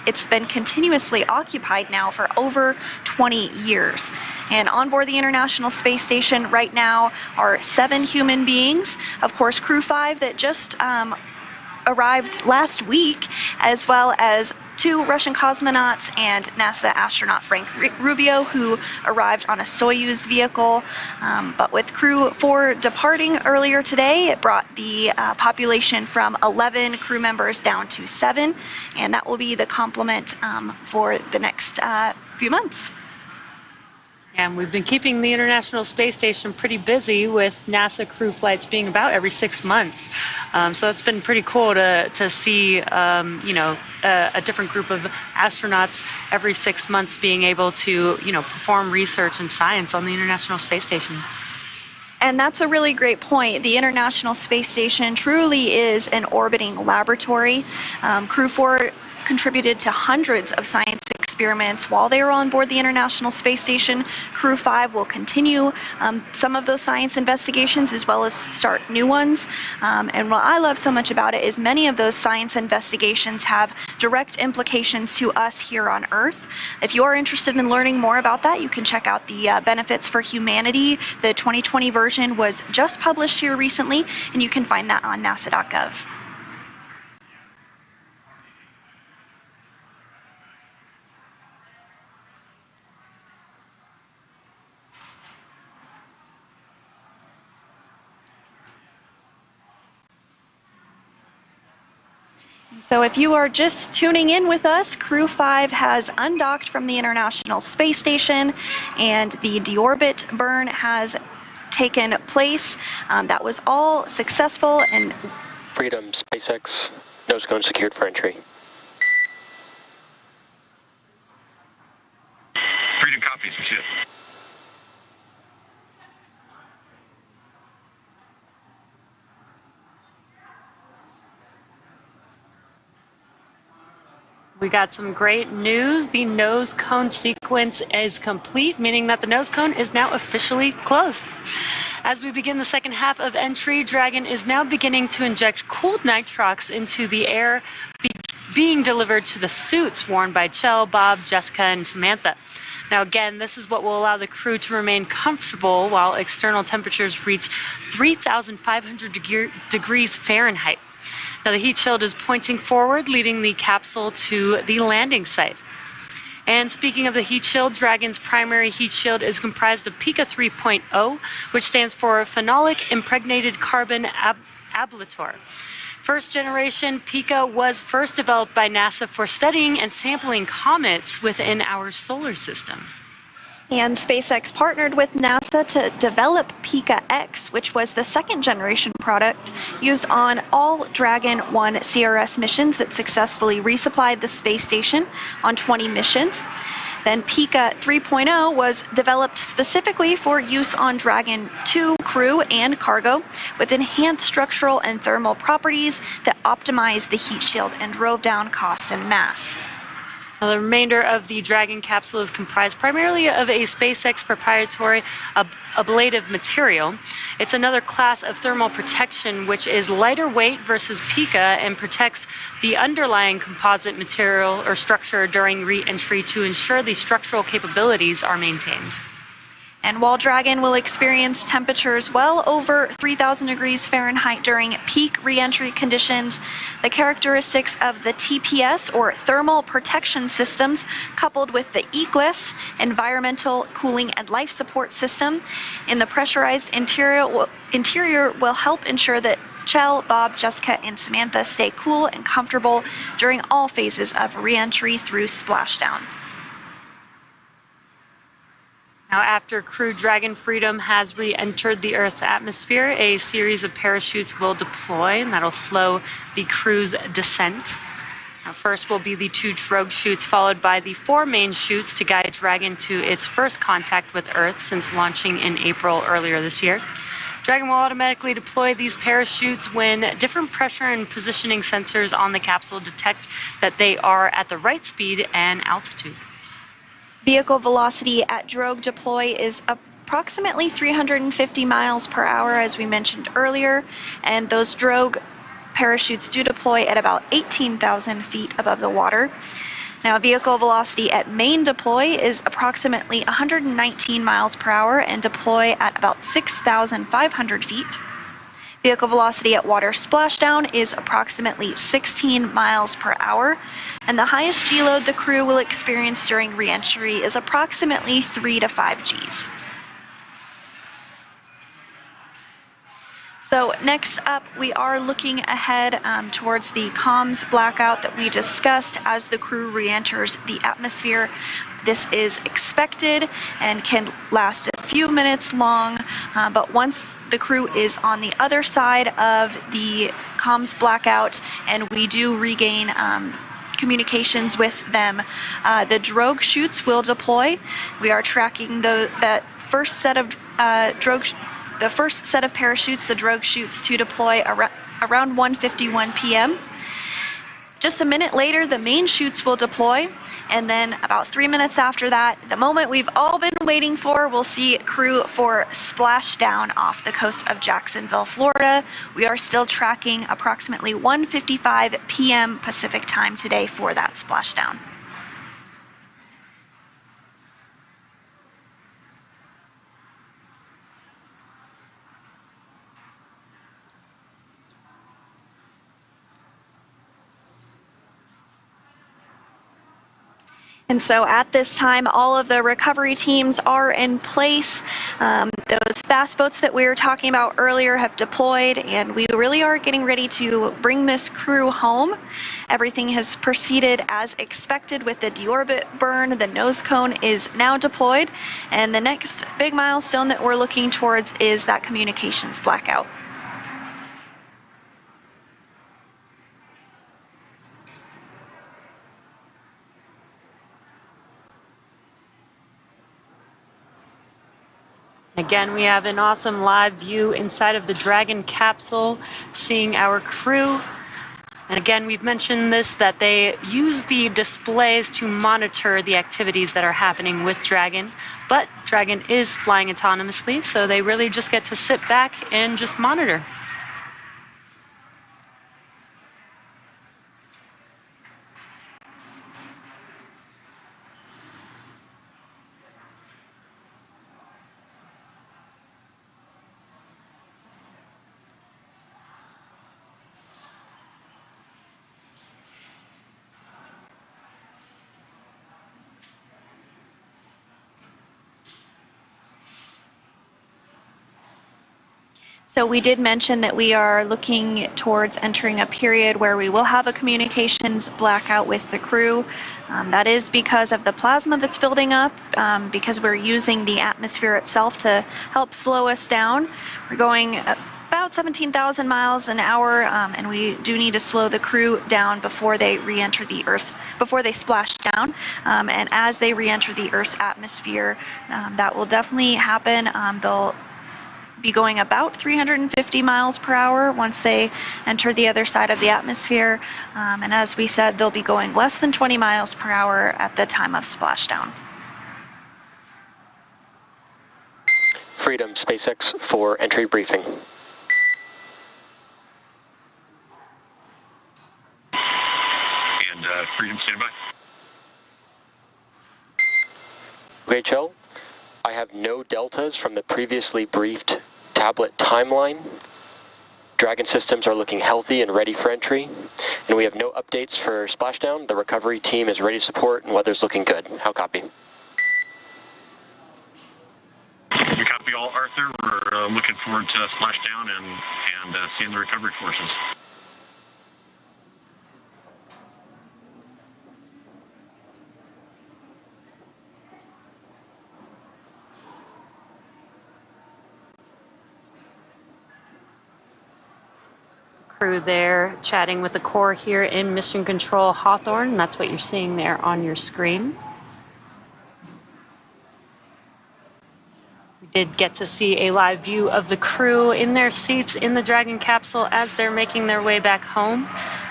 S15: it's been continuously occupied now for over 20 years. And on board the International Space Station right now are 7 human beings, of course Crew4 that just arrived last week, as well as 2 Russian cosmonauts and NASA astronaut Frank Rubio, who arrived on a Soyuz vehicle. But with Crew4 departing earlier today, it brought the population from 11 crew members down to 7, and that will be the complement for the next few months.
S10: And we've been keeping the International Space Station pretty busy with NASA crew flights being about every 6 months. So it's been pretty cool to see, a different group of astronauts every 6 months being able to, perform research and science on the International Space Station.
S15: And that's a really great point. The International Space Station truly is an orbiting laboratory. Crew4 contributed to hundreds of science experiments while they were on board the International Space Station. Crew4 will continue some of those science investigations as well as start new ones. And what I love so much about it is many of those science investigations have direct implications to us here on Earth. If you are interested in learning more about that, you can check out the Benefits for Humanity. The 2020 version was just published here recently, and you can find that on nasa.gov. So if you are just tuning in with us, Crew4 has undocked from the International Space Station, and the deorbit burn has taken place. That was all successful, and
S21: Freedom, SpaceX, nose cone secured for entry.
S3: Freedom copies, shit.
S10: We got some great news. The nose cone sequence is complete, meaning that the nose cone is now officially closed. As we begin the second half of entry, Dragon is now beginning to inject cooled nitrox into the air being delivered to the suits worn by Chell, Bob, Jessica, and Samantha. Now again, this is what will allow the crew to remain comfortable while external temperatures reach 3,500 degrees Fahrenheit. Now the heat shield is pointing forward, leading the capsule to the landing site. And speaking of the heat shield, Dragon's primary heat shield is comprised of Pica 3.0, which stands for Phenolic Impregnated Carbon Ablator. First generation Pica was first developed by NASA for studying and sampling comets within our solar system.
S15: And SpaceX partnered with NASA to develop Pica X, which was the second generation product used on all Dragon 1 CRS missions that successfully resupplied the space station on 20 missions. Then Pica 3.0 was developed specifically for use on Dragon 2 crew and cargo with enhanced structural and thermal properties that optimized the heat shield and drove down costs and mass.
S10: Now, the remainder of the Dragon capsule is comprised primarily of a SpaceX proprietary ablative material. It's another class of thermal protection which is lighter weight versus Pica and protects the underlying composite material or structure during re-entry to ensure the structural capabilities are maintained.
S15: And while Dragon will experience temperatures well over 3,000 degrees Fahrenheit during peak re-entry conditions, the characteristics of the TPS, or thermal protection systems, coupled with the Egress, environmental cooling and life support system, in the pressurized interior will help ensure that Chell, Bob, Jessica, and Samantha stay cool and comfortable during all phases of re-entry through splashdown.
S10: Now, after Crew Dragon Freedom has re-entered the Earth's atmosphere, a series of parachutes will deploy, and that'll slow the crew's descent. Now, first will be the 2 drogue chutes, followed by the 4 main chutes to guide Dragon to its first contact with Earth since launching in April earlier this year. Dragon will automatically deploy these parachutes when different pressure and positioning sensors on the capsule detect that they are at the right speed and altitude.
S15: Vehicle velocity at drogue deploy is approximately 350 miles per hour, as we mentioned earlier, and those drogue parachutes do deploy at about 18,000 feet above the water. Now, vehicle velocity at main deploy is approximately 119 miles per hour and deploy at about 6,500 feet. Vehicle velocity at water splashdown is approximately 16 miles per hour, and the highest G load the crew will experience during re-entry is approximately 3 to 5 Gs. So next up, we are looking ahead towards the comms blackout that we discussed as the crew re-enters the atmosphere. This is expected and can last a few minutes long, but once the crew is on the other side of the comms blackout and we do regain communications with them, the drogue chutes will deploy. We are tracking that first set of the first set of parachutes, the drogue chutes, to deploy around 1:51 p.m. Just a minute later, the main chutes will deploy, and then about 3 minutes after that, the moment we've all been waiting for, we'll see Crew4 splash down off the coast of Jacksonville, Florida. We are still tracking approximately 1:55 p.m. Pacific time today for that splashdown. And so at this time, all of the recovery teams are in place. Those fast boats that we were talking about earlier have deployed, and we really are getting ready to bring this crew home. Everything has proceeded as expected with the deorbit burn. The nose cone is now deployed, and the next big milestone that we're looking towards is that communications blackout.
S10: Again, we have an awesome live view inside of the Dragon capsule, seeing our crew. And again, we've mentioned this, that they use the displays to monitor the activities that are happening with Dragon, but Dragon is flying autonomously, so they really just get to sit back and just monitor.
S15: So we did mention that we are looking towards entering a period where we will have a communications blackout with the crew. That is because of the plasma that's building up, because we're using the atmosphere itself to help slow us down. We're going about 17,000 miles an hour, and we do need to slow the crew down before they re-enter the Earth's, before they splash down. And as they re-enter the Earth's atmosphere, that will definitely happen. They'll be going about 350 miles per hour once they enter the other side of the atmosphere. And as we said, they'll be going less than 20 miles per hour at the time of splashdown.
S21: Freedom, SpaceX for entry briefing.
S16: And Freedom, stand by.
S21: UHL, I have no deltas from the previously briefed tablet timeline. Dragon systems are looking healthy and ready for entry, and we have no updates for splashdown. The recovery team is ready to support, and weather's looking good. How copy?
S16: We copy all, Arthur. We're looking forward to splashdown and seeing the recovery forces.
S10: crew there chatting with the Corps here in Mission Control Hawthorne, and that's what you're seeing there on your screen. We did get to see a live view of the crew in their seats in the Dragon capsule as they're making their way back home.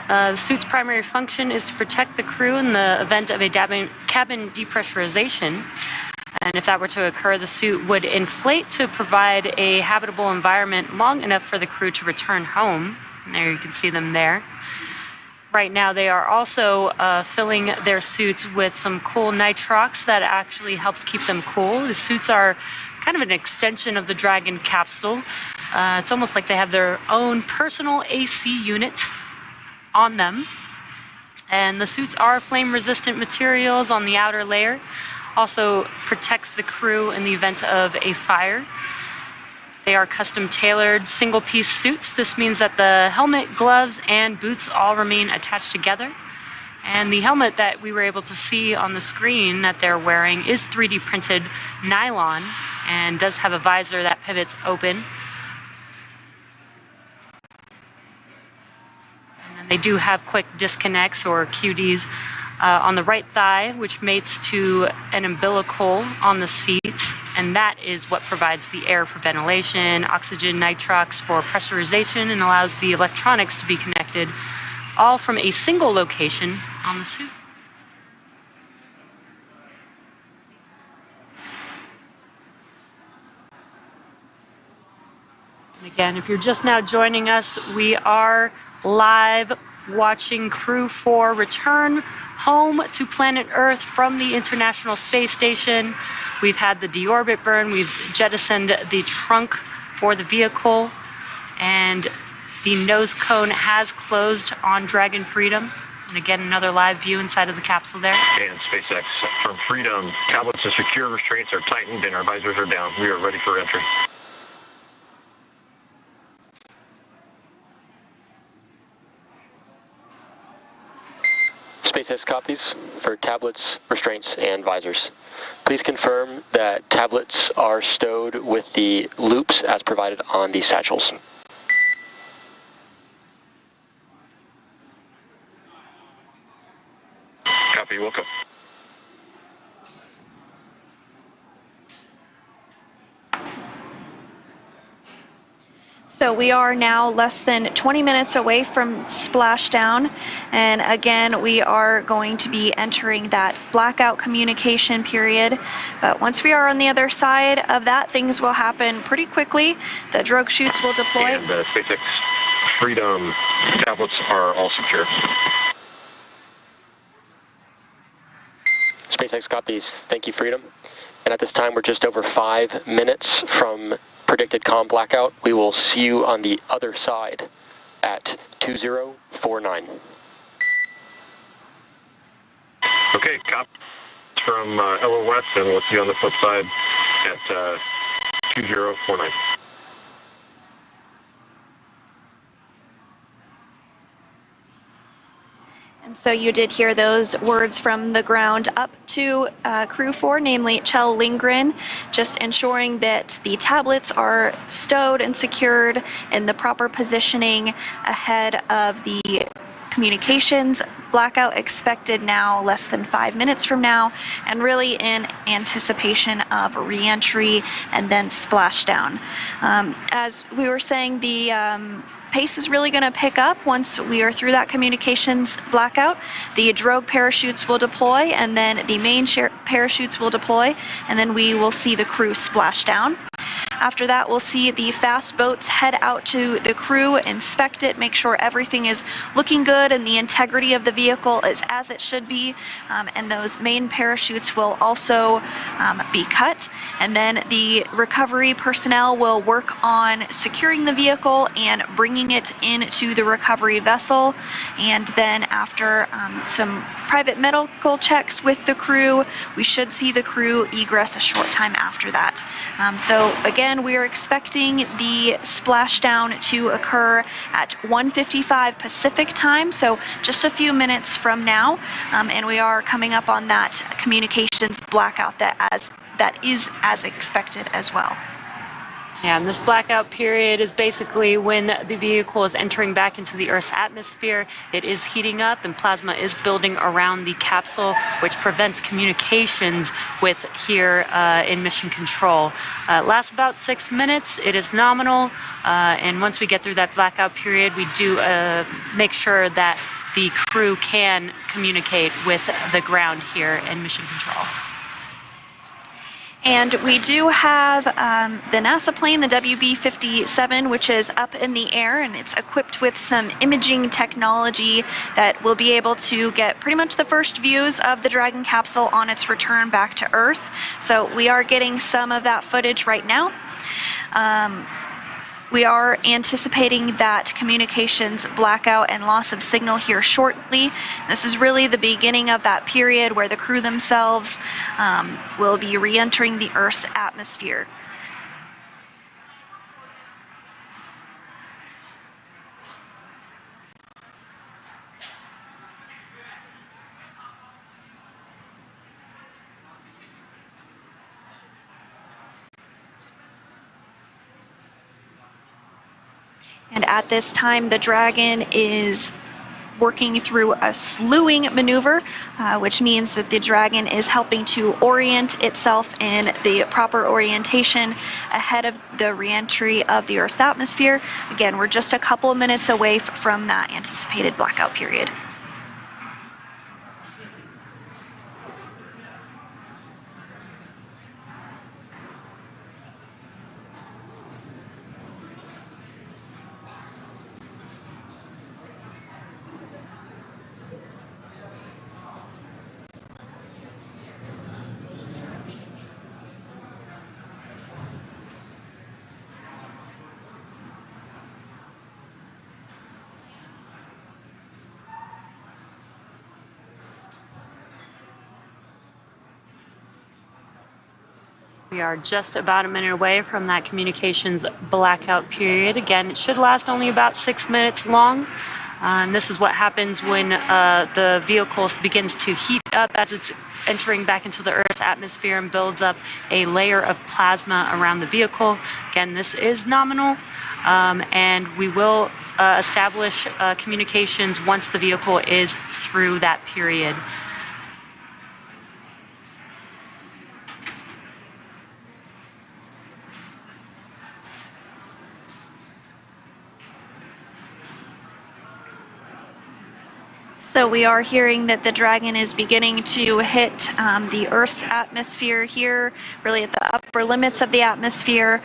S10: The suit's primary function is to protect the crew in the event of a cabin depressurization. And if that were to occur, the suit would inflate to provide a habitable environment long enough for the crew to return home. And there you can see them there. Right now they are also filling their suits with some cool nitrox that actually helps keep them cool. The suits are kind of an extension of the Dragon capsule. It's almost like they have their own personal AC unit on them. And the suits are flame-resistant materials on the outer layer. Also protects the crew in the event of a fire. They are custom-tailored single-piece suits. This means that the helmet, gloves, and boots all remain attached together. And the helmet that we were able to see on the screen that they're wearing is 3D printed nylon and does have a visor that pivots open. And then they do have quick disconnects or QDs on the right thigh, which mates to an umbilical on the seats, and that is what provides the air for ventilation, oxygen, nitrox for pressurization, and allows the electronics to be connected all from a single location on the suit. And again, if you're just now joining us, we are live watching Crew4 return home to planet Earth from the International Space Station. We've had the deorbit burn, we've jettisoned the trunk for the vehicle, and the nose cone has closed on Dragon Freedom. And again, another live view inside of the capsule there.
S3: And SpaceX from Freedom, tablets are secure, restraints are tightened, and our visors are down. We are ready for entry.
S21: SpaceX copies for tablets, restraints, and visors. Please confirm that tablets are stowed with the loops as provided on the satchels.
S3: Copy, welcome.
S15: So we are now less than 20 minutes away from splashdown, and again we are going to be entering that blackout communication period. But once we are on the other side of that, things will happen pretty quickly. The drogue chutes will deploy.
S3: And SpaceX Freedom tablets are all secure.
S21: SpaceX copies. Thank you, Freedom. And at this time, we're just over 5 minutes from predicted comm blackout. We will see you on the other side at 2049.
S3: Okay, copy from LOS, and we'll see you on the flip side at 2049.
S15: And so you did hear those words from the ground up to Crew4, namely Kjell Lindgren, just ensuring that the tablets are stowed and secured in the proper positioning ahead of the communications blackout expected now less than 5 minutes from now, and really in anticipation of re-entry and then splashdown. As we were saying, the pace is really going to pick up once we are through that communications blackout. The drogue parachutes will deploy, and then the main parachutes will deploy, and then we will see the crew splash down. After that, we'll see the fast boats head out to the crew, inspect it, make sure everything is looking good and the integrity of the vehicle is as it should be, and those main parachutes will also be cut. And then the recovery personnel will work on securing the vehicle and bringing it into the recovery vessel. And then after some private medical checks with the crew, we should see the crew egress a short time after that. So again, we are expecting the splashdown to occur at 1:55 Pacific time, so just a few minutes from now, and we are coming up on that communications blackout that is as expected as well.
S10: Yeah, and this blackout period is basically when the vehicle is entering back into the Earth's atmosphere. It is heating up and plasma is building around the capsule, which prevents communications with here in mission control. It lasts about 6 minutes. It is nominal. And once we get through that blackout period, we do make sure that the crew can communicate with the ground here in mission control.
S15: And we do have the NASA plane, the WB-57, which is up in the air, and it's equipped with some imaging technology that will be able to get pretty much the first views of the Dragon capsule on its return back to Earth. So we are getting some of that footage right now. We are anticipating that communications blackout and loss of signal here shortly. This is really the beginning of that period where the crew themselves will be re-entering the Earth's atmosphere. And at this time, the Dragon is working through a slewing maneuver, which means that the Dragon is helping to orient itself in the proper orientation ahead of the re-entry of the Earth's atmosphere. Again, we're just a couple of minutes away from that anticipated blackout period.
S10: We are just about a minute away from that communications blackout period. Again, it should last only about 6 minutes long. And this is what happens when the vehicle begins to heat up as it's entering back into the Earth's atmosphere and builds up a layer of plasma around the vehicle. Again, this is nominal, and we will establish communications once the vehicle is through that period.
S15: So we are hearing that the Dragon is beginning to hit the Earth's atmosphere here, really at the upper limits of the atmosphere.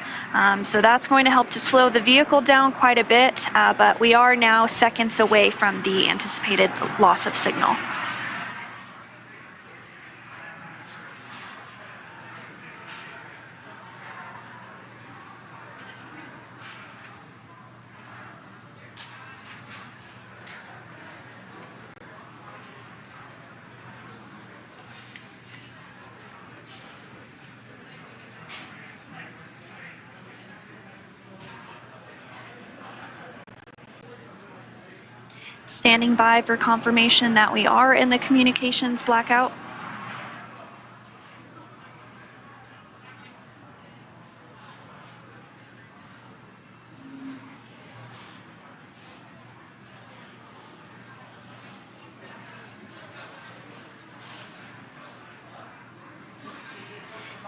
S15: So that's going to help to slow the vehicle down quite a bit, but we are now seconds away from the anticipated loss of signal. Standing by for confirmation that we are in the communications blackout.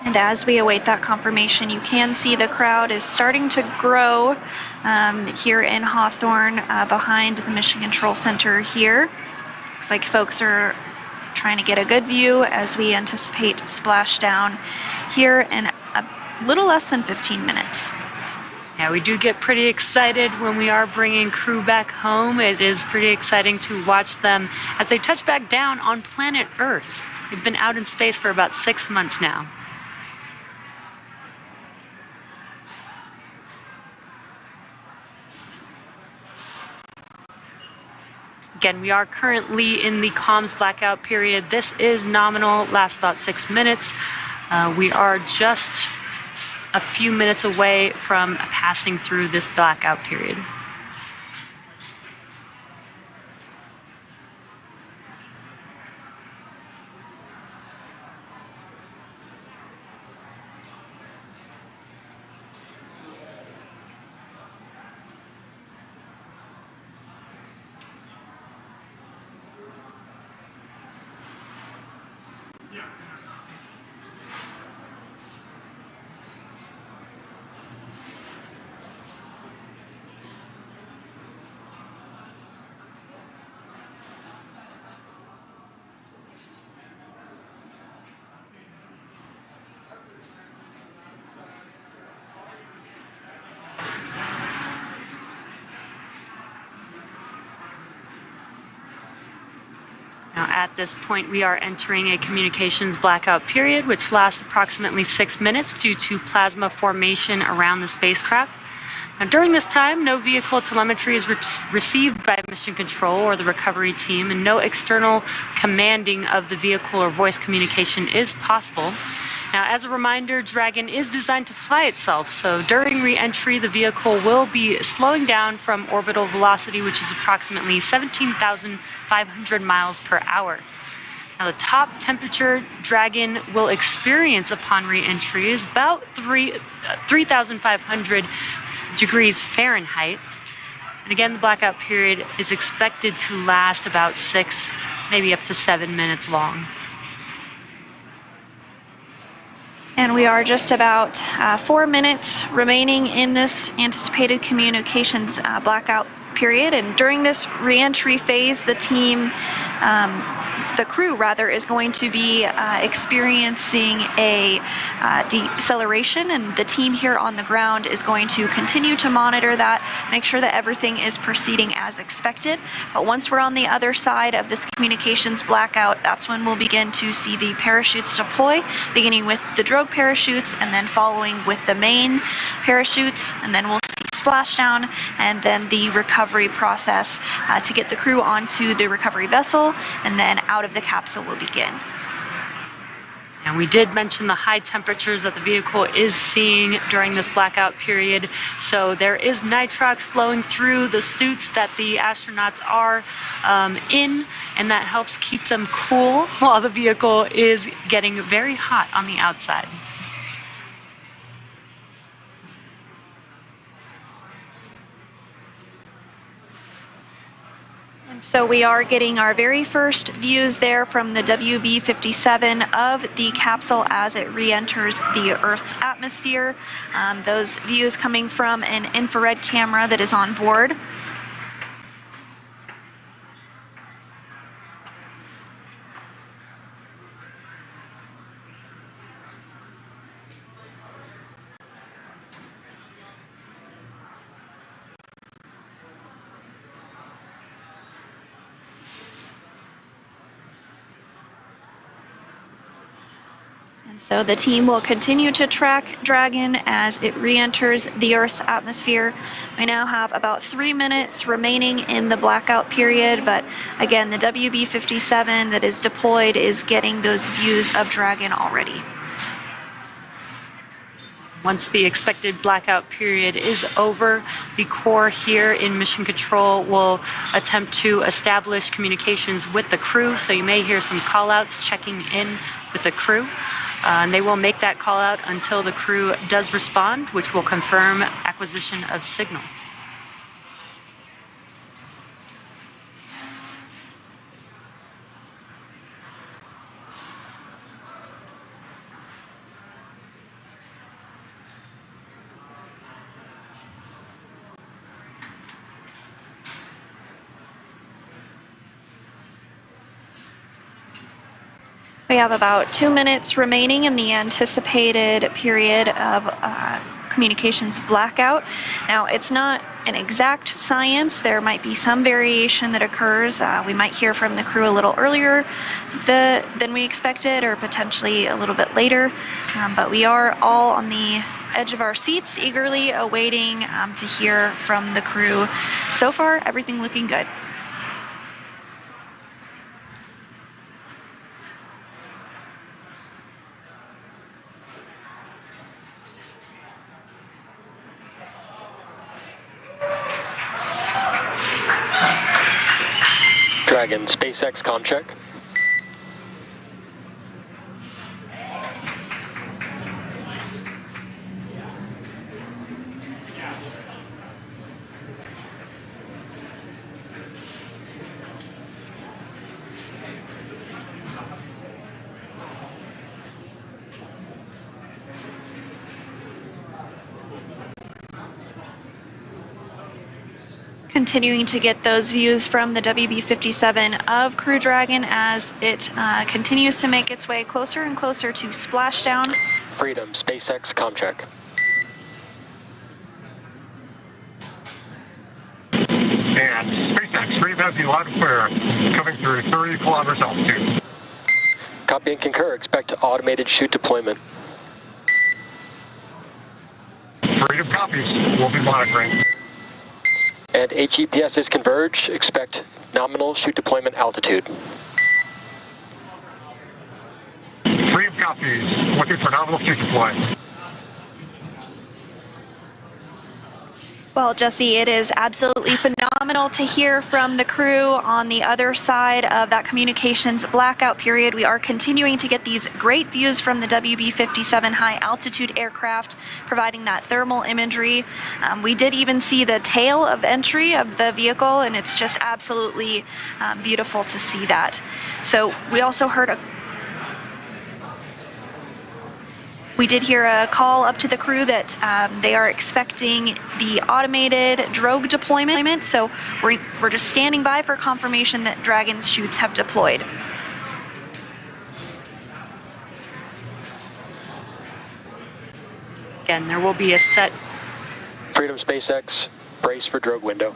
S15: And as we await that confirmation, you can see the crowd is starting to grow here in Hawthorne behind the Mission Control Center here. Looks like folks are trying to get a good view as we anticipate splashdown here in a little less than 15 minutes.
S10: Yeah, we do get pretty excited when we are bringing crew back home. It is pretty exciting to watch them as they touch back down on planet Earth. They've been out in space for about 6 months now. Again, we are currently in the comms blackout period. This is nominal, lasts about 6 minutes. We are just a few minutes away from passing through this blackout period. Now, at this point, we are entering a communications blackout period, which lasts approximately 6 minutes due to plasma formation around the spacecraft. Now, during this time, no vehicle telemetry is received by mission control or the recovery team, and no external commanding of the vehicle or voice communication is possible. Now, as a reminder, Dragon is designed to fly itself, so during re-entry, the vehicle will be slowing down from orbital velocity, which is approximately 17,500 miles per hour. Now, the top temperature Dragon will experience upon re-entry is about 3,500 degrees Fahrenheit. And again, the blackout period is expected to last about 6, maybe up to 7 minutes long.
S15: And we are just about 4 minutes remaining in this anticipated communications blackout period. And during this re-entry phase, the crew is going to be experiencing a deceleration, and the team here on the ground is going to continue to monitor that, make sure that everything is proceeding as expected. But once we're on the other side of this communications blackout, that's when we'll begin to see the parachutes deploy, beginning with the drogue parachutes and then following with the main parachutes, and then we'll see splashdown and then the recovery process to get the crew onto the recovery vessel, and then out of the capsule will begin.
S10: And we did mention the high temperatures that the vehicle is seeing during this blackout period. So there is nitrox flowing through the suits that the astronauts are in, and that helps keep them cool while the vehicle is getting very hot on the outside.
S15: So we are getting our very first views there from the WB-57 of the capsule as it re-enters the Earth's atmosphere. Those views coming from an infrared camera that is on board. So the team will continue to track Dragon as it re-enters the Earth's atmosphere. We now have about 3 minutes remaining in the blackout period, but again, the WB-57 that is deployed is getting those views of Dragon already.
S10: Once the expected blackout period is over, the Corps here in Mission Control will attempt to establish communications with the crew. So you may hear some call-outs checking in with the crew. And they will make that call out until the crew does respond, which will confirm acquisition of signal.
S15: We have about 2 minutes remaining in the anticipated period of communications blackout. Now, it's not an exact science. There might be some variation that occurs. We might hear from the crew a little earlier than we expected, or potentially a little bit later. But we are all on the edge of our seats, eagerly awaiting to hear from the crew. So far, everything looking good.
S21: Dragon, SpaceX comm check.
S15: Continuing to get those views from the WB-57 of Crew Dragon as it continues to make its way closer and closer to Splashdown.
S21: Freedom, SpaceX, comm check.
S3: And SpaceX, Freedom has the loud and clear, coming through 30 kilometers altitude.
S21: Copy and concur. Expect automated chute deployment.
S3: Freedom copies. We'll be monitoring.
S21: And HEPSs converge. Expect nominal chute deployment altitude.
S3: Freedom copies. Looking for nominal chute deploy.
S15: Well, Jesse, it is absolutely phenomenal to hear from the crew on the other side of that communications blackout period. We are continuing to get these great views from the WB-57 high altitude aircraft, providing that thermal imagery. We did even see the tail of entry of the vehicle, and it's just absolutely beautiful to see that. So we also heard we did hear a call up to the crew that they are expecting the automated drogue deployment, so we're just standing by for confirmation that Dragon's chutes have deployed.
S10: Again, there will be a set.
S21: Freedom, SpaceX, brace for drogue window.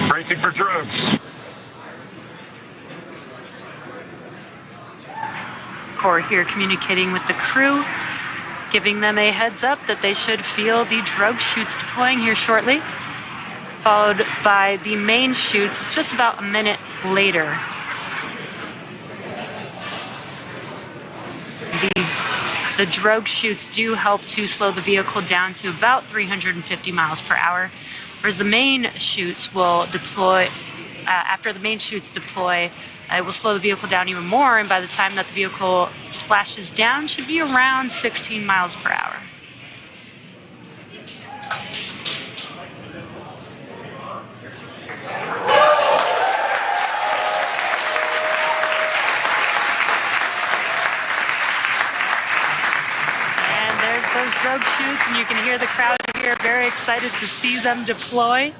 S3: Bracing for drogues.
S10: Core here communicating with the crew, giving them a heads up that they should feel the drogue chutes deploying here shortly, followed by the main chutes just about a minute later. The drogue chutes do help to slow the vehicle down to about 350 miles per hour, whereas the main chutes will deploy, after the main chutes deploy, it will slow the vehicle down even more, and by the time that the vehicle splashes down, should be around 16 miles per hour. And there's those drogue chutes, and you can hear the crowd here very excited to see them deploy.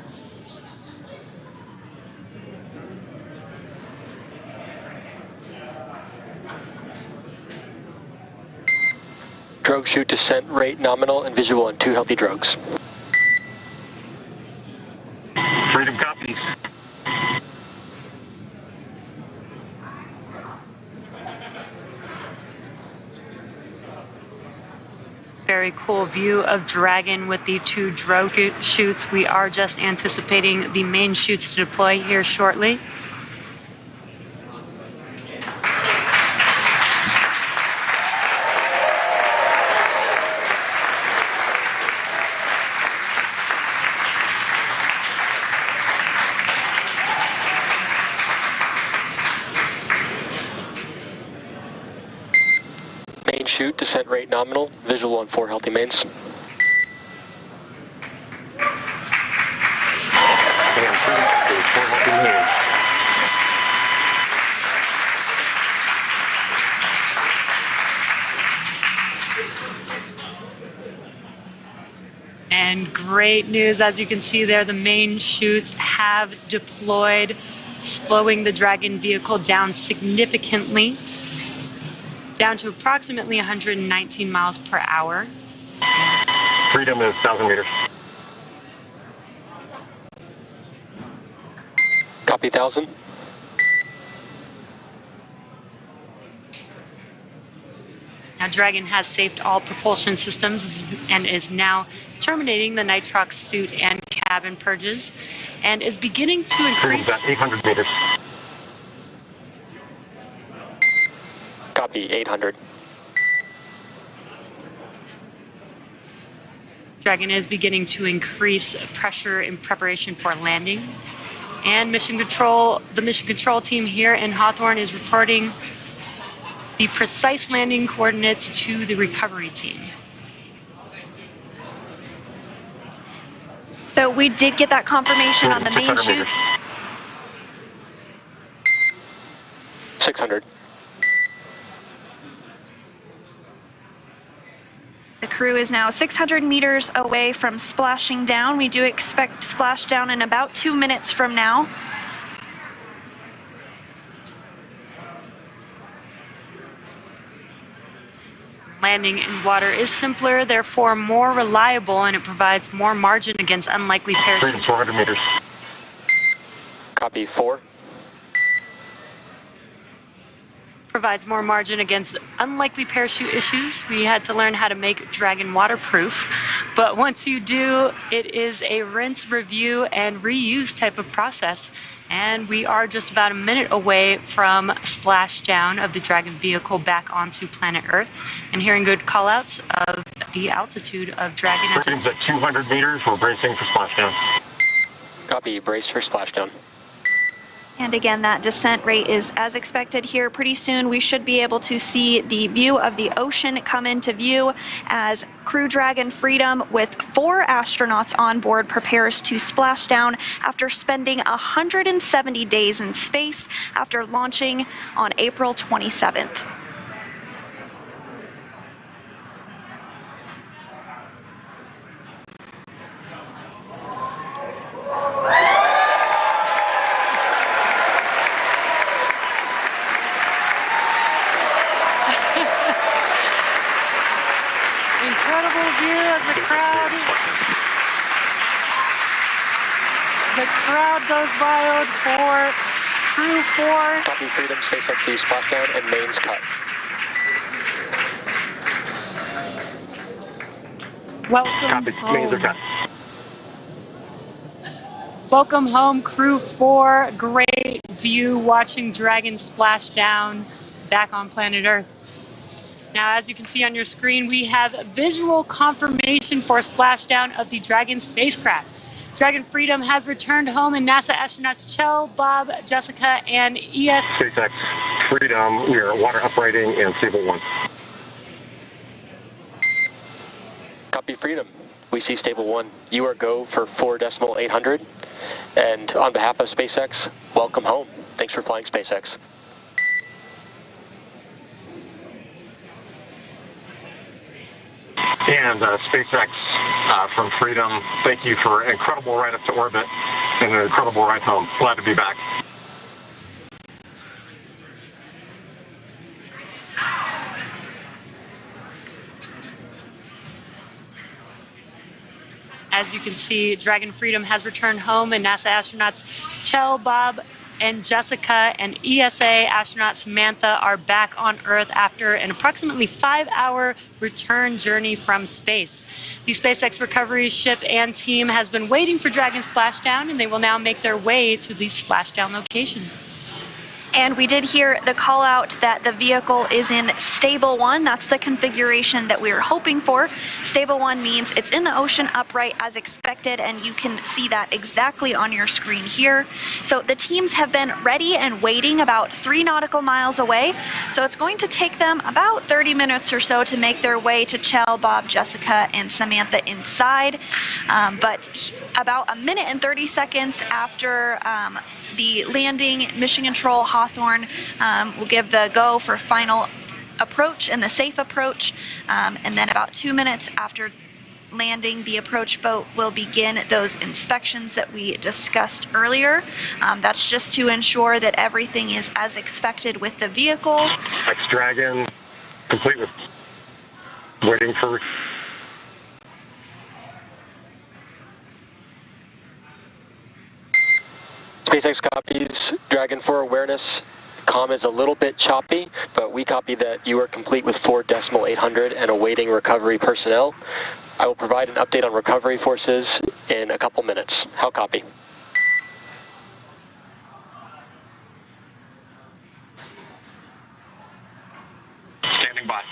S21: Drogue chute descent rate nominal and visual on 2 healthy drogues.
S3: Freedom copies.
S10: Very cool view of Dragon with the 2 drogue chutes. We are just anticipating the main chutes to deploy here shortly.
S21: Main chute descent rate nominal, visual on 4 healthy mains.
S10: And great news, as you can see there, the main chutes have deployed, slowing the Dragon vehicle down significantly, down to approximately 119 miles per hour.
S3: Freedom is 1,000 meters.
S21: Copy 1,000.
S10: Now Dragon has saved all propulsion systems and is now terminating the nitrox suit and cabin purges, and is beginning to increase.
S3: Freedom's at 800 meters.
S21: Copy 800.
S10: Dragon is beginning to increase pressure in preparation for landing. And mission control, the mission control team here in Hawthorne is reporting the precise landing coordinates to the recovery team.
S15: So we did get that confirmation on the main chutes.
S21: 600.
S15: The crew is now 600 meters away from splashing down. We do expect splashdown in about 2 minutes from now.
S10: Landing in water is simpler, therefore more reliable, and it provides more margin against unlikely parachute.
S3: 400 meters.
S21: Copy, 4.
S10: Provides more margin against unlikely parachute issues. We had to learn how to make Dragon waterproof, but once you do, it is a rinse, review, and reuse type of process. And we are just about a minute away from splashdown of the Dragon vehicle back onto planet Earth, and hearing good callouts of the altitude of Dragon.
S3: Freedom's at 200 meters. We're bracing for splashdown.
S21: Copy, brace for splashdown.
S15: And again, that descent rate is as expected here. Pretty soon we should be able to see the view of the ocean come into view as Crew Dragon Freedom with 4 astronauts on board prepares to splash down after spending 170 days in space after launching on April 27th.
S10: Incredible view as the crowd goes wild for Crew4.
S21: Copy, Freedom, SpaceX 3 splashdown and mains cut.
S10: Welcome
S3: Copy, mains are cut.
S10: Welcome home, Crew4. Great view watching Dragon splash down back on planet Earth. Now, as you can see on your screen, we have visual confirmation for splashdown of the Dragon spacecraft. Dragon Freedom has returned home, and NASA astronauts Chell, Bob, Jessica, and ES.
S3: SpaceX Freedom, we are water uprighting and stable 1.
S21: Copy, Freedom. We see stable 1. You are go for 4.800. And on behalf of SpaceX, welcome home. Thanks for flying SpaceX.
S3: And SpaceX from Freedom, thank you for an incredible ride up to orbit and an incredible ride home. Glad to be back.
S10: As you can see, Dragon Freedom has returned home, and NASA astronauts Chell, Bob, and Jessica and ESA astronaut Samantha are back on Earth after an approximately 5-hour return journey from space. The SpaceX recovery ship and team has been waiting for Dragon splashdown, and they will now make their way to the splashdown location.
S15: And we did hear the call out that the vehicle is in stable 1. That's the configuration that we were hoping for. Stable 1 means it's in the ocean upright as expected, and you can see that exactly on your screen here. So the teams have been ready and waiting about 3 nautical miles away. So it's going to take them about 30 minutes or so to make their way to Chell, Bob, Jessica, and Samantha inside. But about 1 minute and 30 seconds after the landing, Mission Control Hawthorne will give the go for final approach and the safe approach. And then about 2 minutes after landing, the approach boat will begin those inspections that we discussed earlier. That's just to ensure that everything is as expected with the vehicle.
S3: X-Dragon, complete with waiting for...
S21: SpaceX copies Dragon for awareness. Comm is a little bit choppy, but we copy that you are complete with 4.800 and awaiting recovery personnel. I will provide an update on recovery forces in a couple minutes. How copy?
S3: Standing by.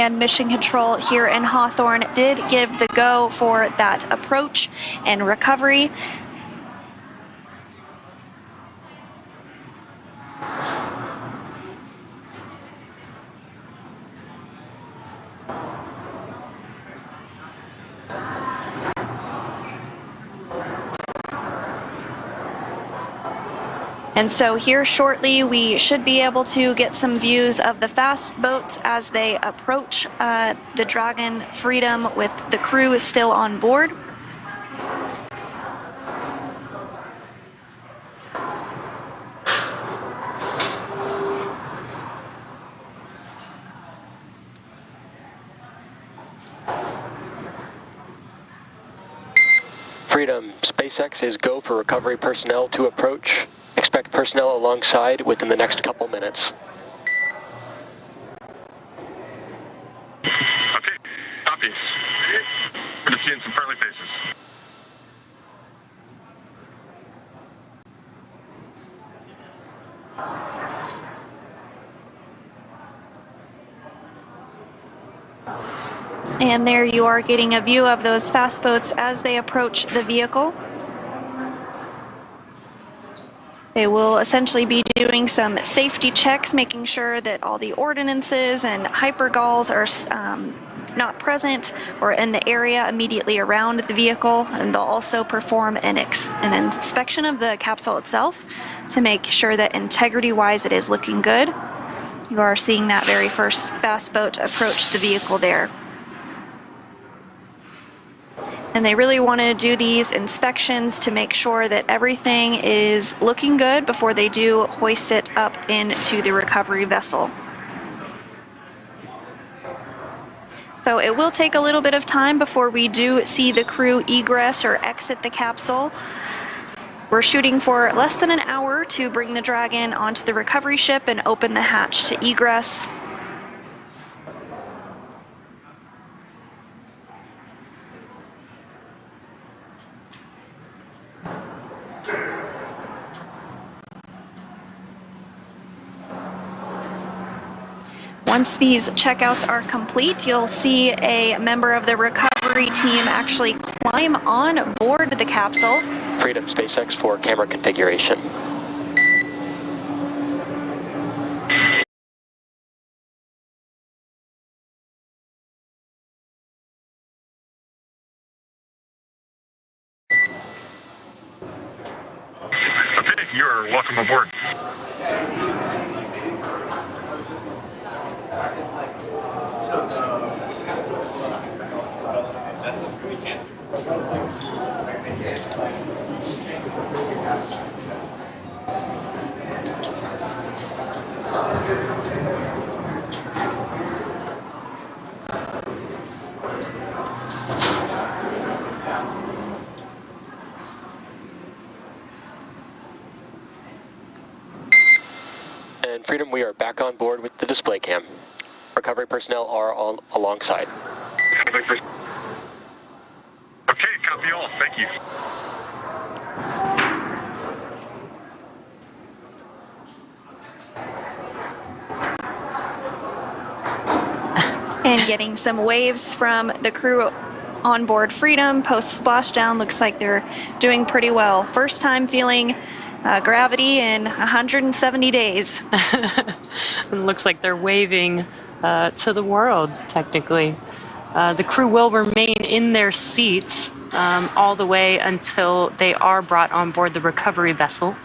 S15: and Mission Control here in Hawthorne did give the go for that approach and recovery. And so here shortly we should be able to get some views of the fast boats as they approach the Dragon Freedom with the crew still on board.
S21: Freedom, SpaceX is go for recovery personnel to approach. Expect personnel alongside within the next couple minutes.
S3: Okay, copy. We're just seeing some friendly faces.
S15: And there you are getting a view of those fast boats as they approach the vehicle. They will essentially be doing some safety checks, making sure that all the ordnances and hypergalls are not present or in the area immediately around the vehicle. And they'll also perform an inspection of the capsule itself to make sure that integrity-wise it is looking good. You are seeing that very first fast boat approach the vehicle there. And they really want to do these inspections to make sure that everything is looking good before they do hoist it up into the recovery vessel. So it will take a little bit of time before we do see the crew egress or exit the capsule. We're shooting for less than an hour to bring the Dragon onto the recovery ship and open the hatch to egress. Once these checkouts are complete, you'll see a member of the recovery team actually climb on board the capsule.
S21: Freedom, SpaceX for camera configuration.
S3: Okay, you're welcome aboard.
S21: And Freedom, we are back on board with the display cam. Recovery personnel are all alongside.
S3: Okay, copy all. Thank you.
S15: And getting some waves from the crew on board Freedom post splashdown. Looks like they're doing pretty well. First time feeling gravity in 170 days.
S10: It looks like they're waving to the world, technically. The crew will remain in their seats all the way until they are brought on board the recovery vessel.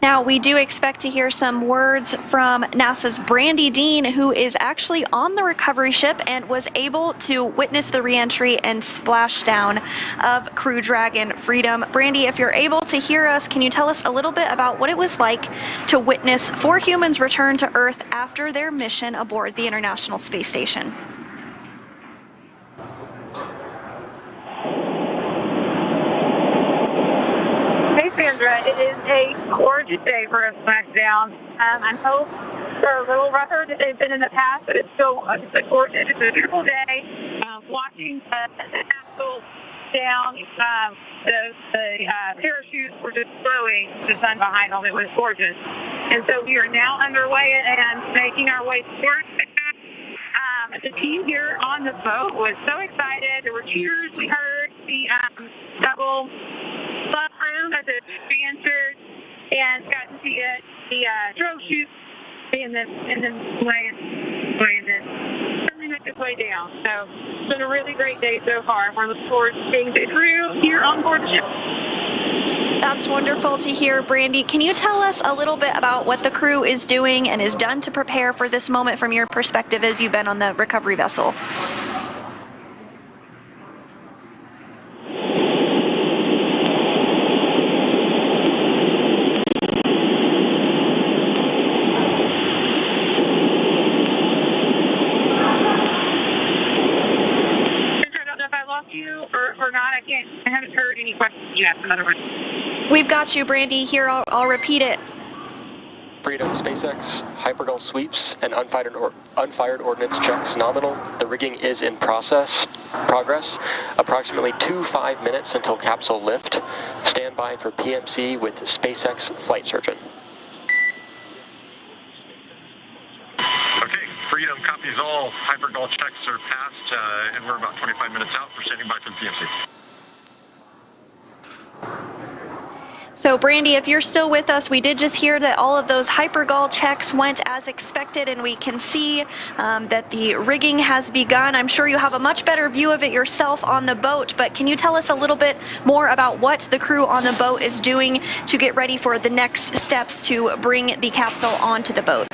S15: Now, we do expect to hear some words from NASA's Brandy Dean, who is actually on the recovery ship and was able to witness the reentry and splashdown of Crew Dragon Freedom. Brandy, if you're able to hear us, can you tell us a little bit about what it was like to witness 4 humans return to Earth after their mission aboard the International Space Station?
S19: Hey Sandra, it is a gorgeous day for a Splashdown. I hope
S11: a little rougher than they've been in the past, but it's still it's a beautiful day. Watching the capsule down, the parachutes were just glowing. The sun behind them, it was gorgeous. And so we are now underway and making our way towards the team here on the boat was so excited. There were cheers. We heard the double bus room as it answered, and got to see the stroke chutes and then certainly make its way down. So it's been a really great day so far. We're looking forward to seeing the crew here on board the ship.
S15: That's wonderful to hear, Brandy. Can you tell us a little bit about what the crew is doing and is done to prepare for this moment from your perspective as you've been on the recovery vessel?
S11: You or not, I haven't heard any questions yet. In other words,
S15: we've got you, Brandy. Here, I'll repeat it.
S21: Freedom, SpaceX, hypergol sweeps, and unfired ordnance checks nominal. The rigging is in progress. Approximately 5 minutes until capsule lift. Stand by for PMC with SpaceX flight surgeon.
S3: Okay, Freedom copies all. Hypergol checks are passed, and we're about 25 minutes out. We're standing by for the PMC.
S15: So, Brandy, if you're still with us, we did just hear that all of those hypergol checks went as expected, and we can see that the rigging has begun. I'm sure you have a much better view of it yourself on the boat, but can you tell us a little bit more about what the crew on the boat is doing to get ready for the next steps to bring the capsule onto the boat?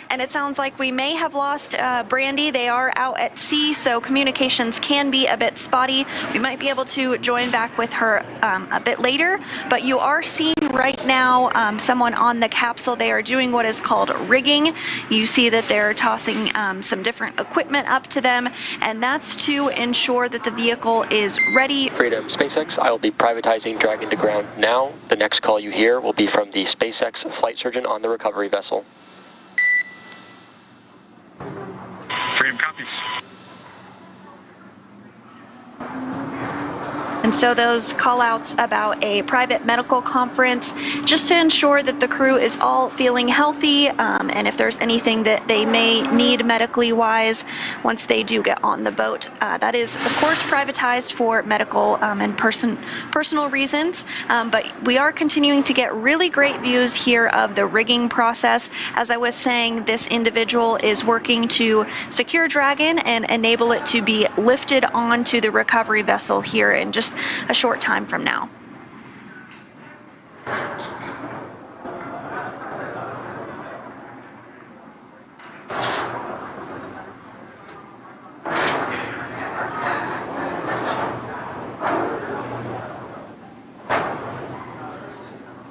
S15: And it sounds like we may have lost Brandy. They are out at sea, so communications can be a bit spotty. We might be able to join back with her a bit later, but you are seeing right now someone on the capsule. They are doing what is called rigging. You see that they're tossing some different equipment up to them, and that's to ensure that the vehicle is ready.
S21: Freedom, SpaceX, I will be privatizing Dragon to ground now. The next call you hear will be from the SpaceX flight surgeon on the recovery vessel.
S3: Freedom copies.
S15: And so those call outs about a private medical conference just to ensure that the crew is all feeling healthy, and if there's anything that they may need medically wise once they do get on the boat. That is, of course, privatized for medical and personal reasons, but we are continuing to get really great views here of the rigging process. As I was saying, this individual is working to secure Dragon and enable it to be lifted onto the recovery vessel here in just a short time from now.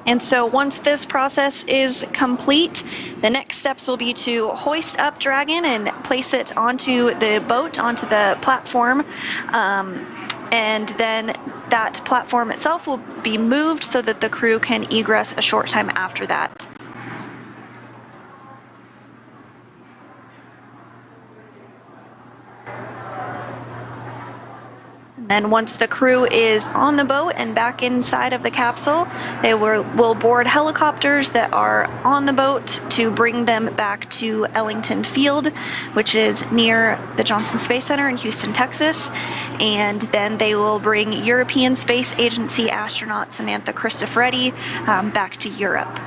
S15: And so once this process is complete, the next steps will be to hoist up Dragon and place it onto the boat, onto the platform. And then that platform itself will be moved so that the crew can egress a short time after that. Then once the crew is on the boat and back inside of the capsule, they will board helicopters that are on the boat to bring them back to Ellington Field, which is near the Johnson Space Center in Houston, Texas. And then they will bring European Space Agency astronaut Samantha Cristoforetti back to Europe.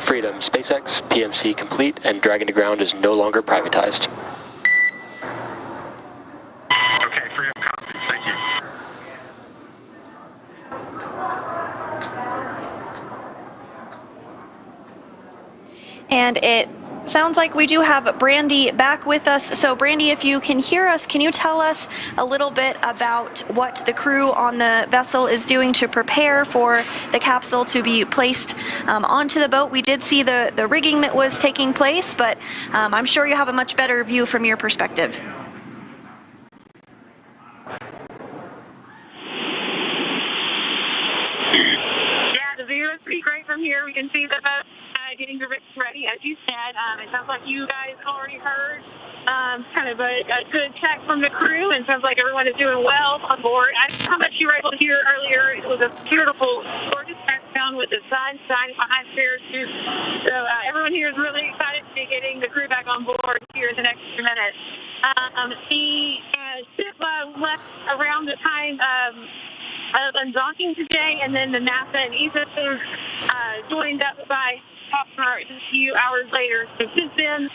S21: Freedom, SpaceX, PMC complete, and Dragon to ground is no longer privatized.
S3: Okay, Freedom copies. Thank you.
S15: And it sounds like we do have Brandy back with us. So Brandy, if you can hear us, can you tell us a little bit about what the crew on the vessel is doing to prepare for the capsule to be placed onto the boat? We did see the rigging that was taking place, but I'm sure you have a much better view from your perspective.
S11: Yeah, the view is pretty great from here. We can see the boat getting the rigs ready, as you said. It sounds like you guys already heard kind of a good check from the crew, and sounds like everyone is doing well on board. I don't know how much you were able to hear earlier. It was a beautiful, gorgeous Splashdown with the sun shining behind parachutes. So everyone here is really excited to be getting the crew back on board here in the next few minutes. The ship left around the time of Undocking today, and then the NASA and ESA teams joined up by a few hours later. So since then,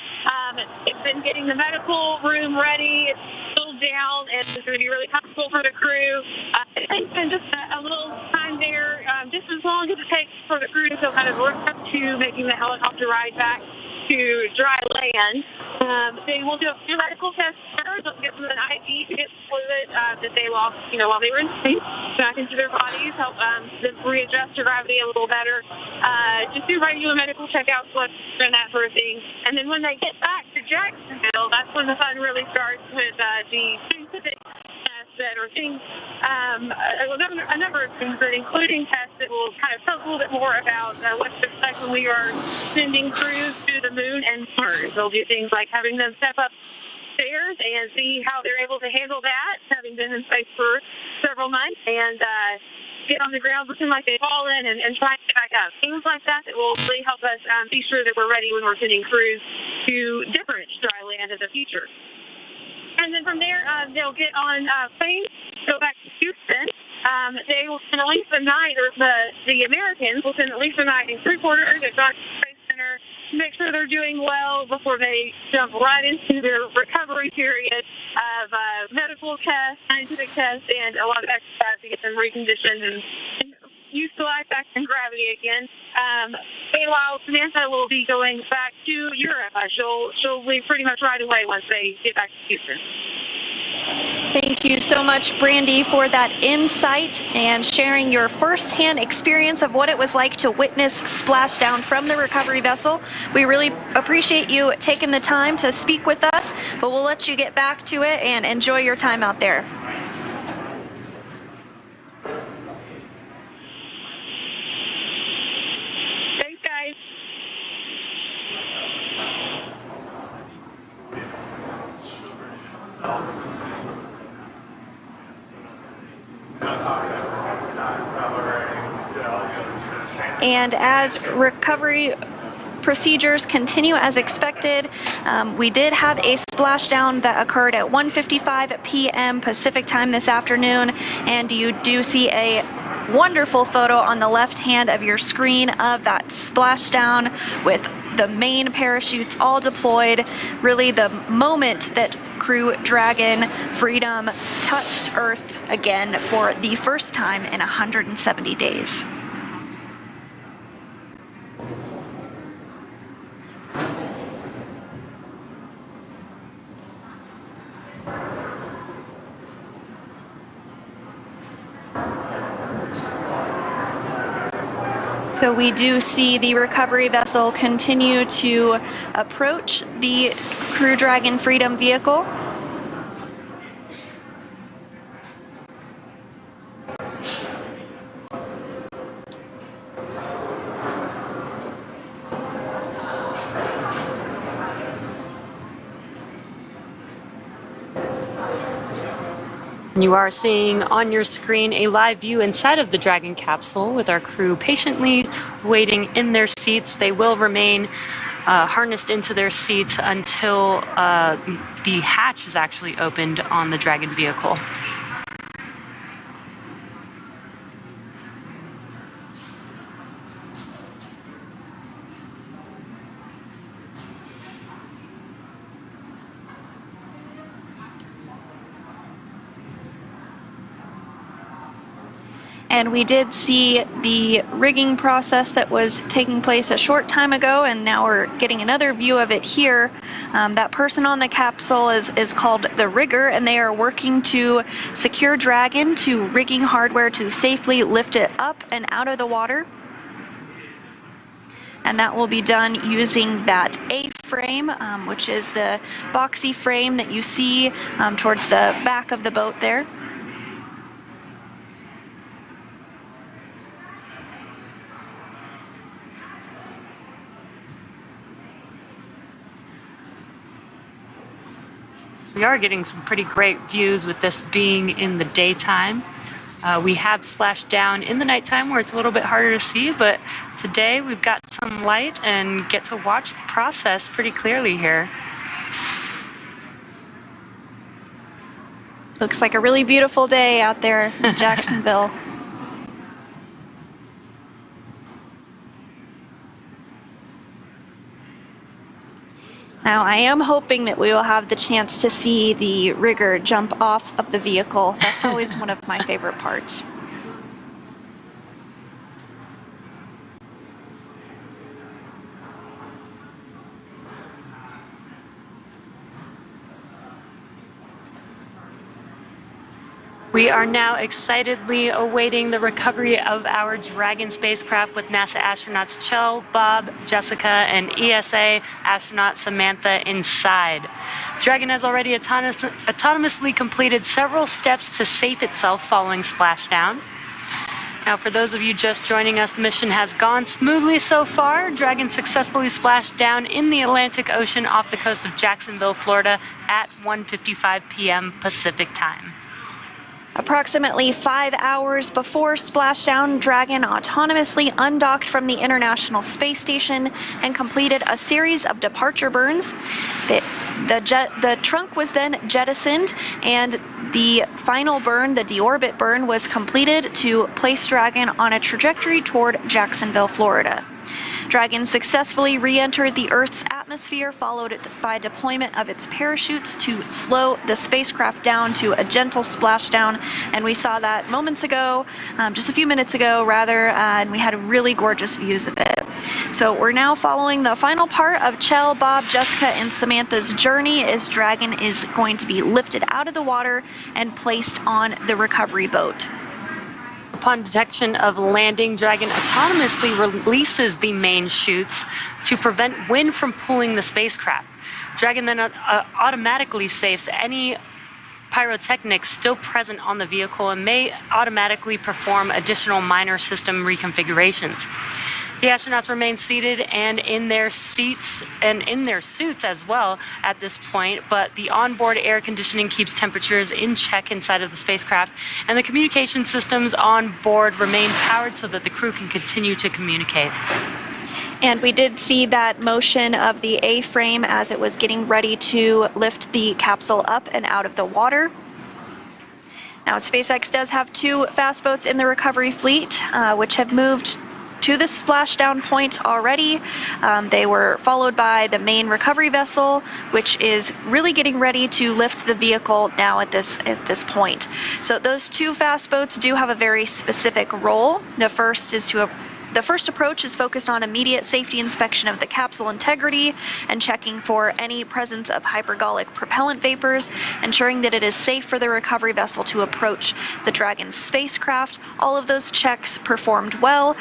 S11: it's been getting the medical room ready. It's filled down, and it's going to be really comfortable for the crew. It's been just a little time there, just as long as it takes for the crew to feel kind of worked up to making the helicopter ride back to dry land. They will do a few medical tests first. They'll get them an IV to get fluid that they lost, while they were in space, back into their bodies, help them readjust to gravity a little better. Just do regular medical checkouts and that sort of thing. And then when they get back to Jacksonville, that's when the fun really starts with the scientific tests that are things, a number of things, but including tests that will kind of tell us a little bit more about what to expect when we are sending crews to the moon and Mars. They'll do things like having them step up stairs and see how they're able to handle that, having been in space for several months, and get on the ground looking like they've fallen and try to get back up. Things like that that will really help us be sure that we're ready when we're sending crews to different dry land in the future. And then from there, they'll get on planes, go back to Houston. They will spend at least a night, or the Americans will spend at least a night in Crew4 at the Space Center to make sure they're doing well before they jump right into their recovery period of medical tests, scientific tests, and a lot of exercise to get them reconditioned and used to life back in gravity again. Meanwhile, Samantha will be going back to Europe. She'll leave pretty much right away once they get back to Houston.
S15: Thank you so much, Brandy, for that insight and sharing your firsthand experience of what it was like to witness Splashdown from the recovery vessel. We really appreciate you taking the time to speak with us, but we'll let you get back to it and enjoy your time out there.
S11: Thanks, guys.
S15: And as recovery procedures continue as expected, we did have a splashdown that occurred at 1:55 p.m. Pacific time this afternoon, and you do see a wonderful photo on the left hand of your screen of that splashdown with the main parachutes all deployed. Really the moment that Crew Dragon Freedom touched Earth again for the first time in 170 days. So we do see the recovery vessel continue to approach the Crew Dragon Freedom vehicle.
S10: You are seeing on your screen a live view inside of the Dragon capsule with our crew patiently waiting in their seats. They will remain harnessed into their seats until the hatch is actually opened on the Dragon vehicle.
S15: And we did see the rigging process that was taking place a short time ago, and now we're getting another view of it here. That person on the capsule is called the rigger, and they are working to secure Dragon to rigging hardware to safely lift it up and out of the water. And that will be done using that A-frame, which is the boxy frame that you see towards the back of the boat there.
S10: We are getting some pretty great views with this being in the daytime. We have Splashdown in the nighttime where it's a little bit harder to see, but today we've got some light and get to watch the process pretty clearly here.
S15: Looks like a really beautiful day out there in Jacksonville. Now, I am hoping that we will have the chance to see the rigger jump off of the vehicle. That's always one of my favorite parts.
S10: We are now excitedly awaiting the recovery of our Dragon spacecraft with NASA astronauts Chell, Bob, Jessica, and ESA astronaut Samantha inside. Dragon has already autonomously completed several steps to safe itself following splashdown. Now, for those of you just joining us, the mission has gone smoothly so far. Dragon successfully splashed down in the Atlantic Ocean off the coast of Jacksonville, Florida at 1:55 p.m. Pacific time.
S15: Approximately 5 hours before splashdown, Dragon autonomously undocked from the International Space Station and completed a series of departure burns. The trunk was then jettisoned, and the final burn, the deorbit burn, was completed to place Dragon on a trajectory toward Jacksonville, Florida. Dragon successfully re-entered the Earth's atmosphere, followed by deployment of its parachutes to slow the spacecraft down to a gentle splashdown. And we saw that moments ago, just a few minutes ago rather, and we had really gorgeous views of it. So we're now following the final part of Chell, Bob, Jessica, and Samantha's journey as Dragon is going to be lifted out of the water and placed on the recovery boat.
S10: Upon detection of landing, Dragon autonomously releases the main chutes to prevent wind from pulling the spacecraft. Dragon then automatically safes any pyrotechnics still present on the vehicle and may automatically perform additional minor system reconfigurations. The astronauts remain seated and in their seats and in their suits as well at this point, but the onboard air conditioning keeps temperatures in check inside of the spacecraft, and the communication systems on board remain powered so that the crew can continue to communicate.
S15: And we did see that motion of the A-frame as it was getting ready to lift the capsule up and out of the water. Now, SpaceX does have 2 fast boats in the recovery fleet, which have moved to the splashdown point already. They were followed by the main recovery vessel, which is really getting ready to lift the vehicle now at this point. So those 2 fast boats do have a very specific role. The first approach is focused on immediate safety inspection of the capsule integrity and checking for any presence of hypergolic propellant vapors, ensuring that it is safe for the recovery vessel to approach the Dragon spacecraft. All of those checks performed well,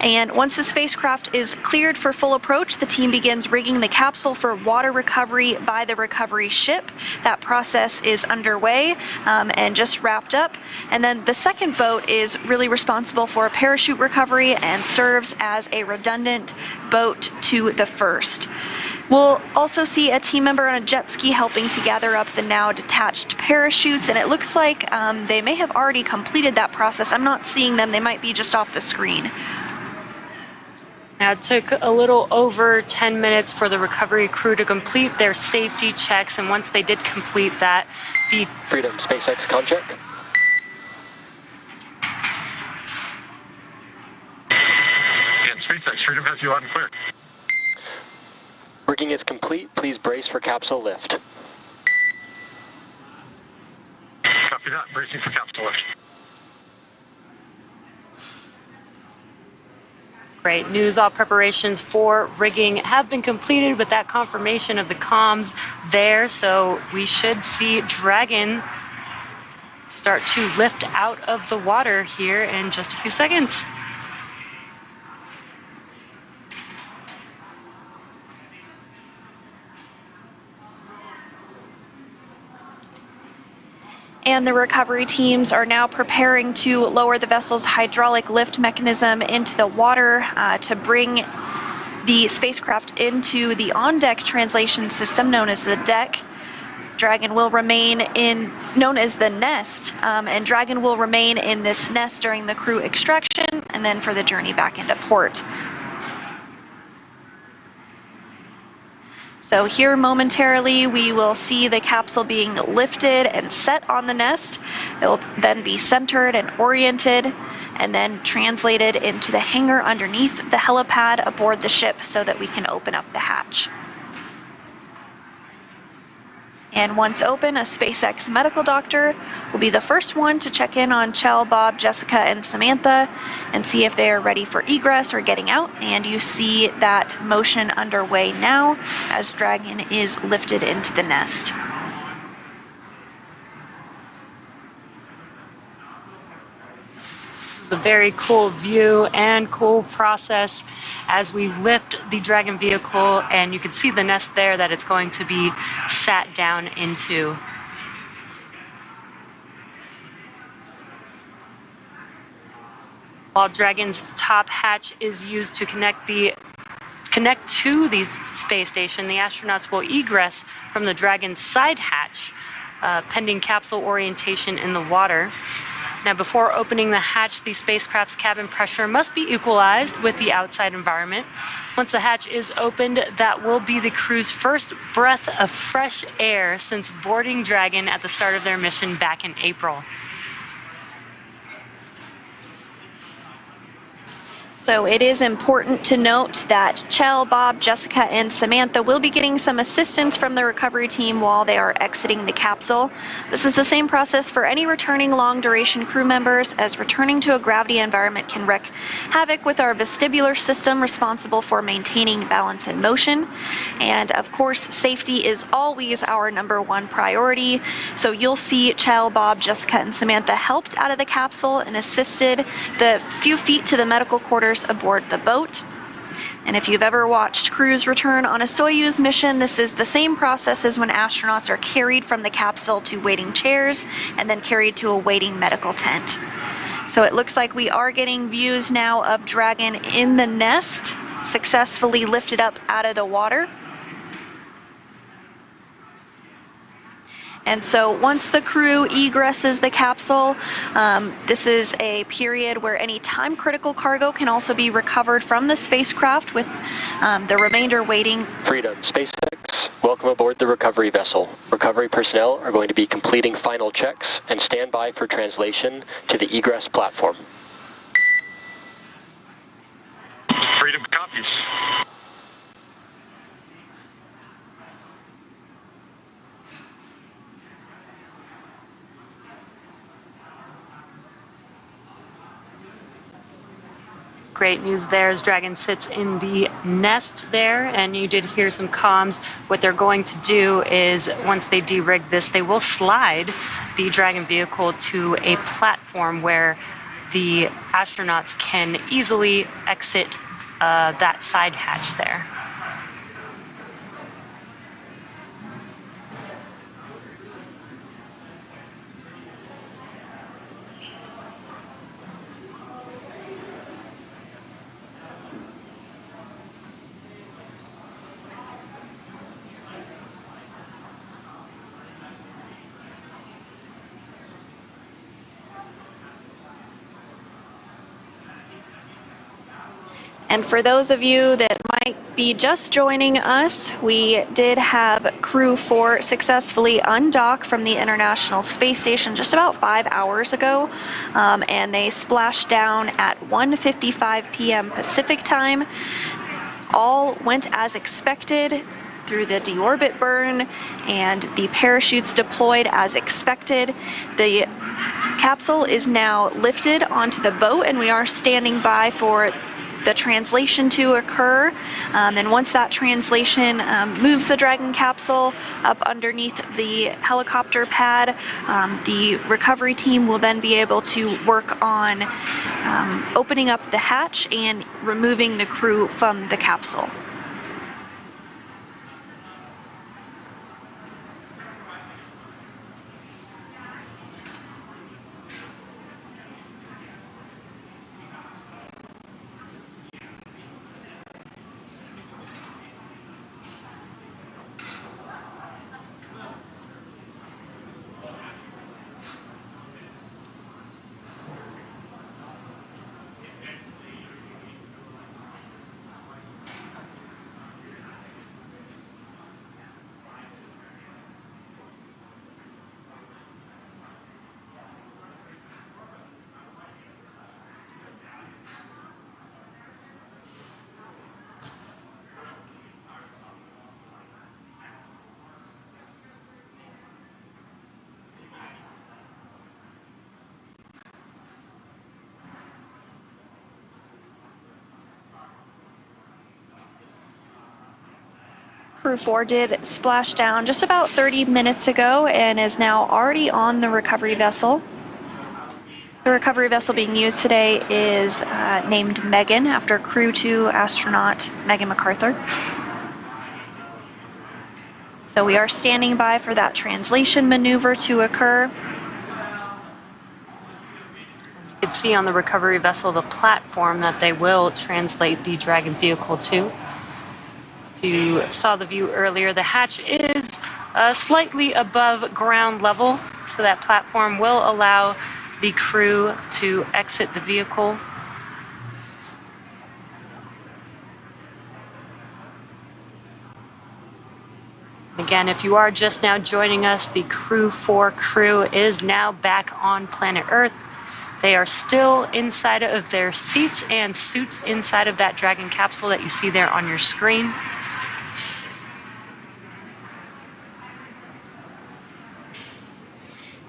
S15: and once the spacecraft is cleared for full approach, the team begins rigging the capsule for water recovery by the recovery ship. That process is underway and just wrapped up. And then the second boat is really responsible for parachute recovery and serves as a redundant boat to the first. We'll also see a team member on a jet ski helping to gather up the now detached parachutes, and it looks like they may have already completed that process. I'm not seeing them. They might be just off the screen.
S10: Now, it took a little over 10 minutes for the recovery crew to complete their safety checks, and once they did complete that, the
S21: Freedom SpaceX contract.
S3: SpaceX, Freedom has you on clear.
S21: Rigging is complete. Please brace for capsule lift.
S3: Copy that. Bracing for capsule lift.
S10: Great news. All preparations for rigging have been completed with that confirmation of the comms there. So we should see Dragon start to lift out of the water here in just a few seconds.
S15: And the recovery teams are now preparing to lower the vessel's hydraulic lift mechanism into the water to bring the spacecraft into the on-deck translation system known as the deck. Dragon will remain known as the nest, and Dragon will remain in this nest during the crew extraction and then for the journey back into port. So here momentarily we will see the capsule being lifted and set on the nest. It will then be centered and oriented and then translated into the hangar underneath the helipad aboard the ship so that we can open up the hatch. And once open, a SpaceX medical doctor will be the first one to check in on Chell, Bob, Jessica, and Samantha and see if they are ready for egress or getting out. And you see that motion underway now as Dragon is lifted into the nest.
S10: This is a very cool view and cool process as we lift the Dragon vehicle, and you can see the nest there that it's going to be sat down into. While Dragon's top hatch is used to connect to the space station, the astronauts will egress from the Dragon's side hatch, pending capsule orientation in the water. Now, before opening the hatch, the spacecraft's cabin pressure must be equalized with the outside environment. Once the hatch is opened, that will be the crew's first breath of fresh air since boarding Dragon at the start of their mission back in April.
S15: So it is important to note that Chell, Bob, Jessica, and Samantha will be getting some assistance from the recovery team while they are exiting the capsule. This is the same process for any returning long-duration crew members, as returning to a gravity environment can wreak havoc with our vestibular system responsible for maintaining balance and motion. And of course, safety is always our #1 priority. So you'll see Chell, Bob, Jessica, and Samantha helped out of the capsule and assisted the few feet to the medical quarters aboard the boat. And if you've ever watched crews return on a Soyuz mission, this is the same process as when astronauts are carried from the capsule to waiting chairs and then carried to a waiting medical tent. So it looks like we are getting views now of Dragon in the nest, successfully lifted up out of the water. And so once the crew egresses the capsule, this is a period where any time-critical cargo can also be recovered from the spacecraft, with the remainder waiting.
S21: Freedom, SpaceX, welcome aboard the recovery vessel. Recovery personnel are going to be completing final checks and stand by for translation to the egress platform.
S16: Freedom copies.
S10: Great news there as Dragon sits in the nest there, and you did hear some comms. What they're going to do is, once they de-rig this, they will slide the Dragon vehicle to a platform where the astronauts can easily exit that side hatch there.
S15: And for those of you that might be just joining us, we did have Crew4 successfully undock from the International Space Station just about 5 hours ago, and they splashed down at 1:55 p.m. Pacific time. All went as expected through the deorbit burn, and the parachutes deployed as expected. The capsule is now lifted onto the boat, and we are standing by for the translation to occur. And once that translation moves the Dragon capsule up underneath the helicopter pad, the recovery team will then be able to work on opening up the hatch and removing the crew from the capsule. Crew 4 did splashdown just about 30 minutes ago and is now already on the recovery vessel. The recovery vessel being used today is named Megan, after Crew 2 astronaut Megan MacArthur. So we are standing by for that translation maneuver to occur.
S10: You can see on the recovery vessel the platform that they will translate the Dragon vehicle to. If you saw the view earlier, the hatch is slightly above ground level, so that platform will allow the crew to exit the vehicle. Again, if you are just now joining us, the Crew 4 crew is now back on planet Earth. They are still inside of their seats and suits inside of that Dragon capsule that you see there on your screen.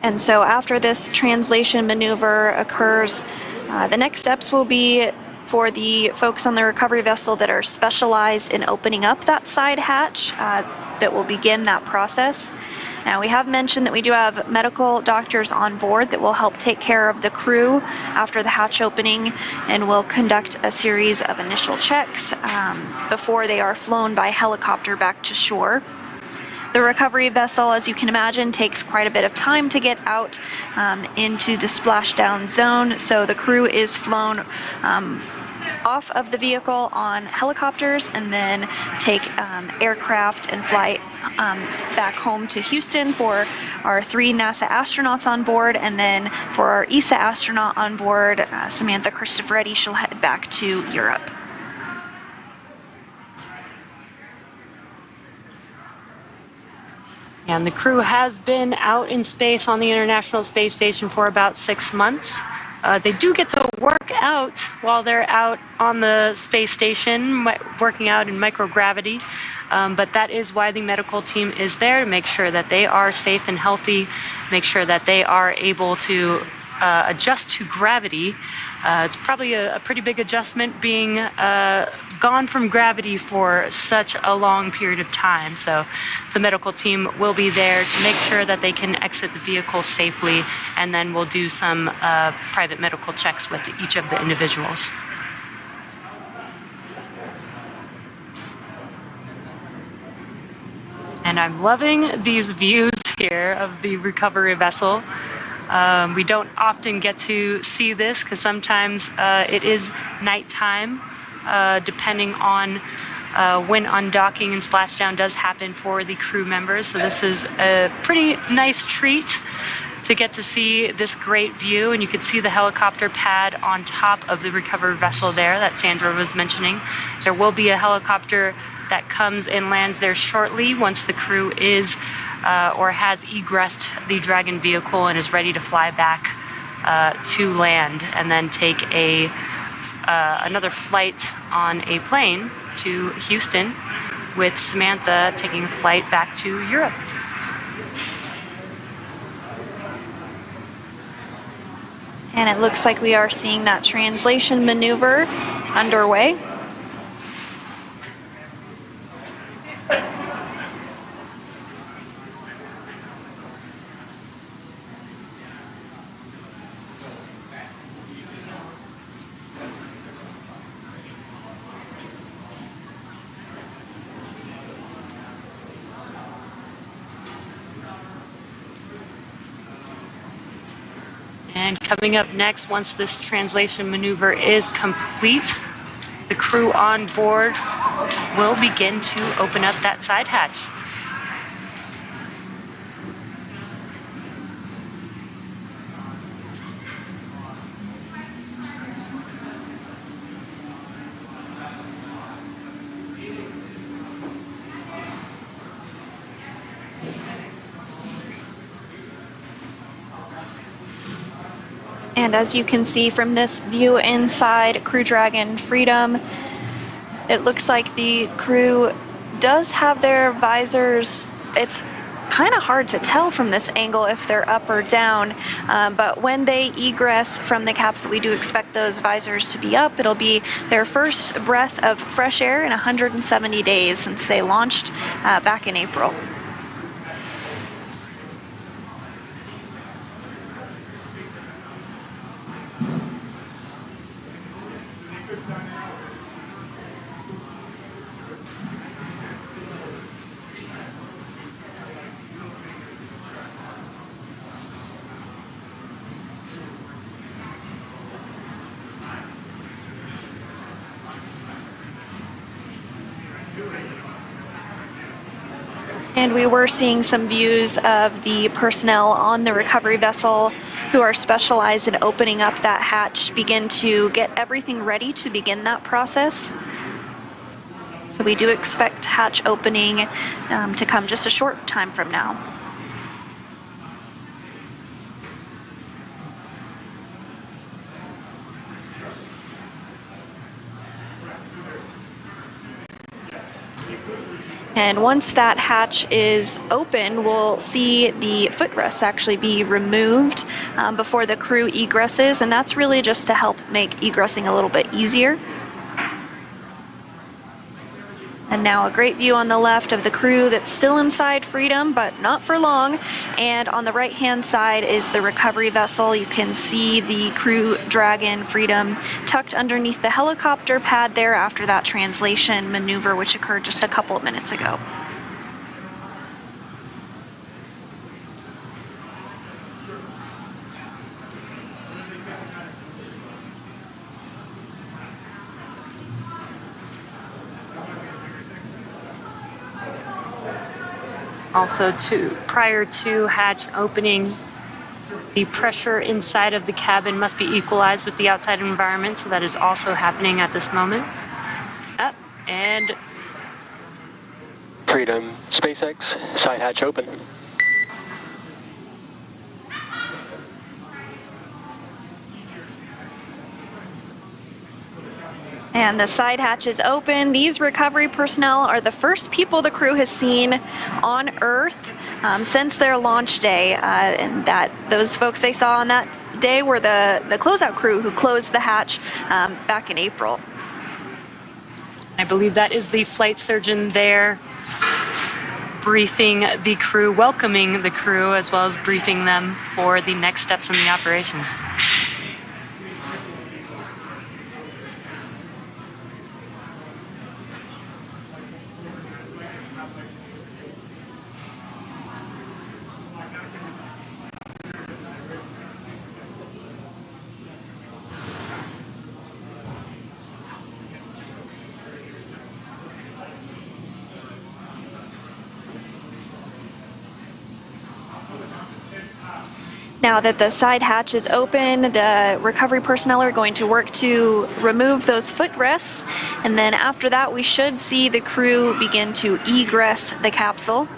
S15: And so after this translation maneuver occurs, the next steps will be for the folks on the recovery vessel that are specialized in opening up that side hatch that will begin that process. Now, we have mentioned that we do have medical doctors on board that will help take care of the crew after the hatch opening and will conduct a series of initial checks before they are flown by helicopter back to shore. The recovery vessel, as you can imagine, takes quite a bit of time to get out into the splashdown zone, so the crew is flown off of the vehicle on helicopters and then take aircraft and fly back home to Houston for our 3 NASA astronauts on board, and then for our ESA astronaut on board, Samantha Cristoforetti, she'll head back to Europe.
S10: And the crew has been out in space on the International Space Station for about 6 months. They do get to work out while they're out on the space station, working out in microgravity. But that is why the medical team is there, to make sure that they are safe and healthy, make sure that they are able to adjust to gravity. It's probably a pretty big adjustment being gone from gravity for such a long period of time. So the medical team will be there to make sure that they can exit the vehicle safely, and then we'll do some private medical checks with each of the individuals. And I'm loving these views here of the recovery vessel. We don't often get to see this because sometimes it is nighttime, depending on when undocking and splashdown does happen for the crew members. So this is a pretty nice treat to get to see this great view. And you can see the helicopter pad on top of the recovery vessel there that Sandra was mentioning. There will be a helicopter that comes and lands there shortly once the crew is or has egressed the Dragon vehicle and is ready to fly back to land, and then take another flight on a plane to Houston, with Samantha taking a flight back to Europe.
S15: And it looks like we are seeing that translation maneuver underway.
S10: And coming up next, once this translation maneuver is complete, the crew on board will begin to open up that side hatch.
S15: And as you can see from this view inside Crew Dragon Freedom, it looks like the crew does have their visors. It's kind of hard to tell from this angle if they're up or down, but when they egress from the capsule, we do expect those visors to be up. It'll be their first breath of fresh air in 170 days since they launched back in April. And we were seeing some views of the personnel on the recovery vessel who are specialized in opening up that hatch begin to get everything ready to begin that process. So we do expect hatch opening to come just a short time from now. And once that hatch is open, we'll see the footrests actually be removed before the crew egresses, and that's really just to help make egressing a little bit easier. And now a great view on the left of the crew that's still inside Freedom, but not for long. And on the right-hand side is the recovery vessel. You can see the Crew Dragon Freedom tucked underneath the helicopter pad there after that translation maneuver, which occurred just a couple of minutes ago.
S10: Also, prior to hatch opening, the pressure inside of the cabin must be equalized with the outside environment, so that is also happening at this moment. Up and
S21: Freedom, SpaceX, side hatch open.
S15: And the side hatch is open. These recovery personnel are the first people the crew has seen on Earth since their launch day. And that those folks they saw on that day were the closeout crew who closed the hatch back in April.
S10: I believe that is the flight surgeon there briefing the crew, welcoming the crew, as well as briefing them for the next steps in the operation.
S15: Now that the side hatch is open, the recovery personnel are going to work to remove those footrests, and then after that we should see the crew begin to egress the capsule.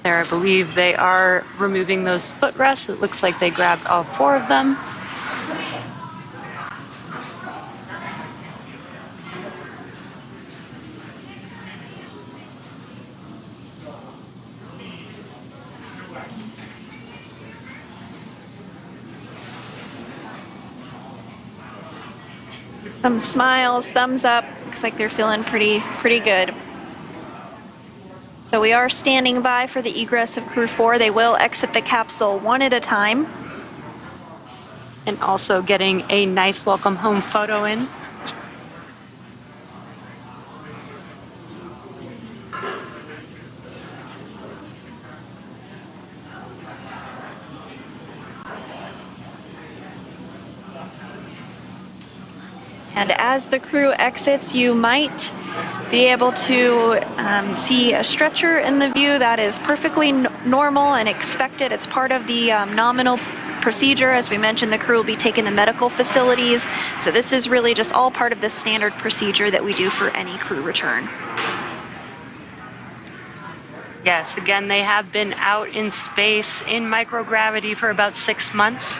S10: There, I believe they are removing those footrests. It looks like they grabbed all 4 of them.
S15: Some smiles, thumbs up. Looks like they're feeling pretty good. So we are standing by for the egress of Crew 4. They will exit the capsule one at a time.
S10: And also getting a nice welcome home photo in.
S15: And as the crew exits, you might be able to see a stretcher in the view. That is perfectly normal and expected. It's part of the nominal procedure. As we mentioned, the crew will be taken to medical facilities. So this is really just all part of the standard procedure that we do for any crew return.
S10: Yes, again, they have been out in space in microgravity for about 6 months.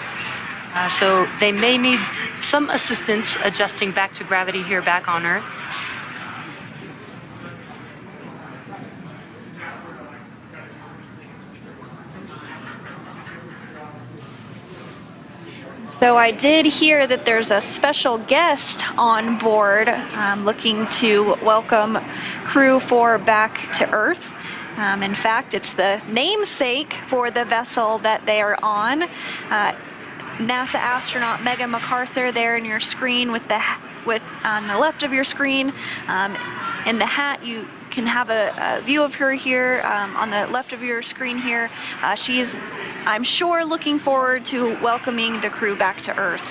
S10: So they may need some assistance adjusting back to gravity here back on Earth.
S15: So I did hear that there's a special guest on board looking to welcome Crew 4 back to Earth. In fact, it's the namesake for the vessel that they are on. NASA astronaut Megan MacArthur there in your screen with on the left of your screen. In the hat, you can have a view of her here on the left of your screen here. She's, I'm sure, looking forward to welcoming the crew back to Earth.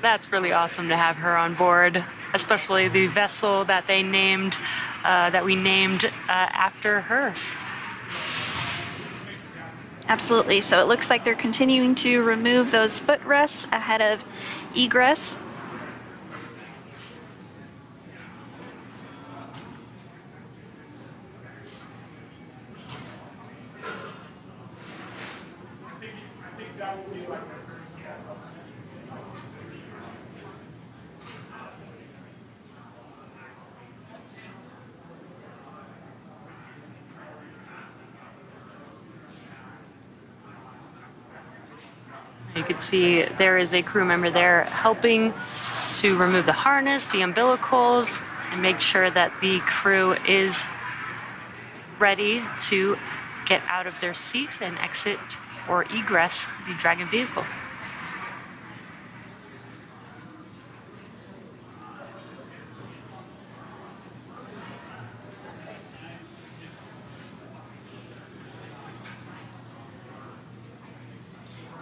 S10: That's really awesome to have her on board, especially the vessel that they named, that we named after her.
S15: Absolutely. So it looks like they're continuing to remove those footrests ahead of egress.
S10: You can see there is a crew member there helping to remove the harness, the umbilicals, and make sure that the crew is ready to get out of their seat and exit or egress the Dragon vehicle.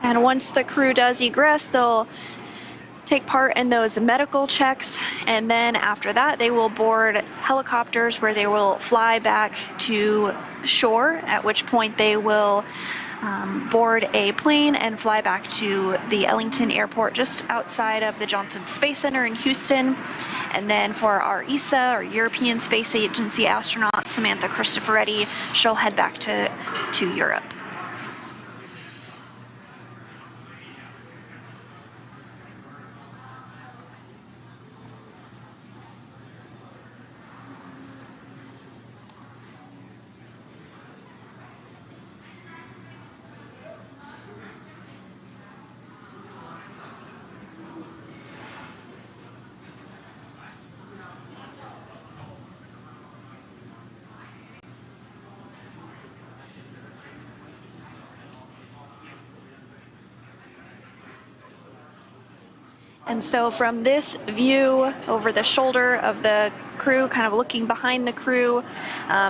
S15: And once the crew does egress, they'll take part in those medical checks, and then after that they will board helicopters where they will fly back to shore, at which point they will board a plane and fly back to the Ellington Airport just outside of the Johnson Space Center in Houston. And then for our ESA, or European Space Agency astronaut, Samantha Cristoforetti, she'll head back to Europe. And so from this view over the shoulder of the crew, kind of looking behind the crew,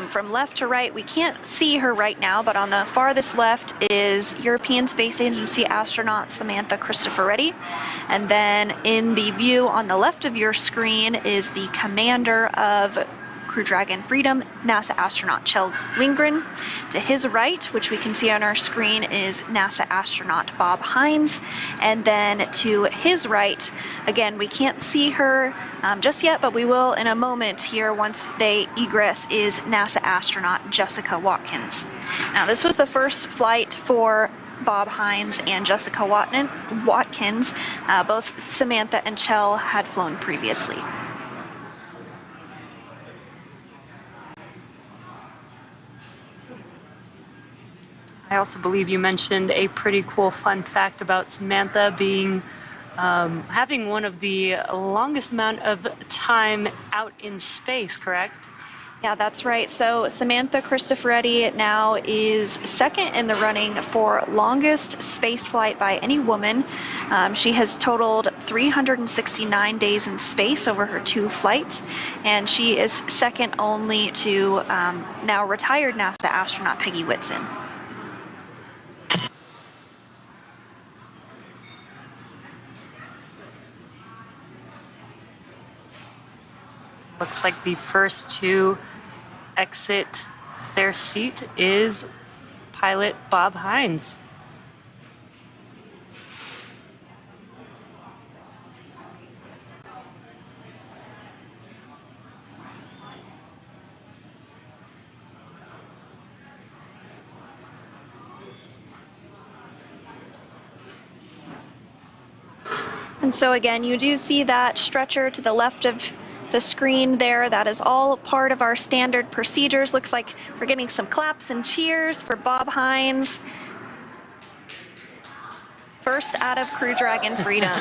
S15: from left to right, we can't see her right now, but on the farthest left is European Space Agency astronaut Samantha Cristoforetti. And then in the view on the left of your screen is the commander of Crew Dragon Freedom, NASA astronaut Kjell Lindgren. To his right, which we can see on our screen, is NASA astronaut Bob Hines. And then to his right, again, we can't see her just yet, but we will in a moment here once they egress, is NASA astronaut Jessica Watkins. Now, this was the first flight for Bob Hines and Jessica Watkins. Both Samantha and Kjell had flown previously.
S10: I also believe you mentioned a pretty cool fun fact about Samantha being having one of the longest amount of time out in space, correct?
S15: Yeah, that's right. So Samantha Cristoforetti now is second in the running for longest space flight by any woman. She has totaled 369 days in space over her 2 flights, and she is second only to now retired NASA astronaut Peggy Whitson.
S10: Looks like the first to exit their seat is pilot Bob Hines.
S15: And so again, you do see that stretcher to the left of the screen there. That is all part of our standard procedures. Looks like we're getting some claps and cheers for Bob Hines. First out of Crew Dragon Freedom.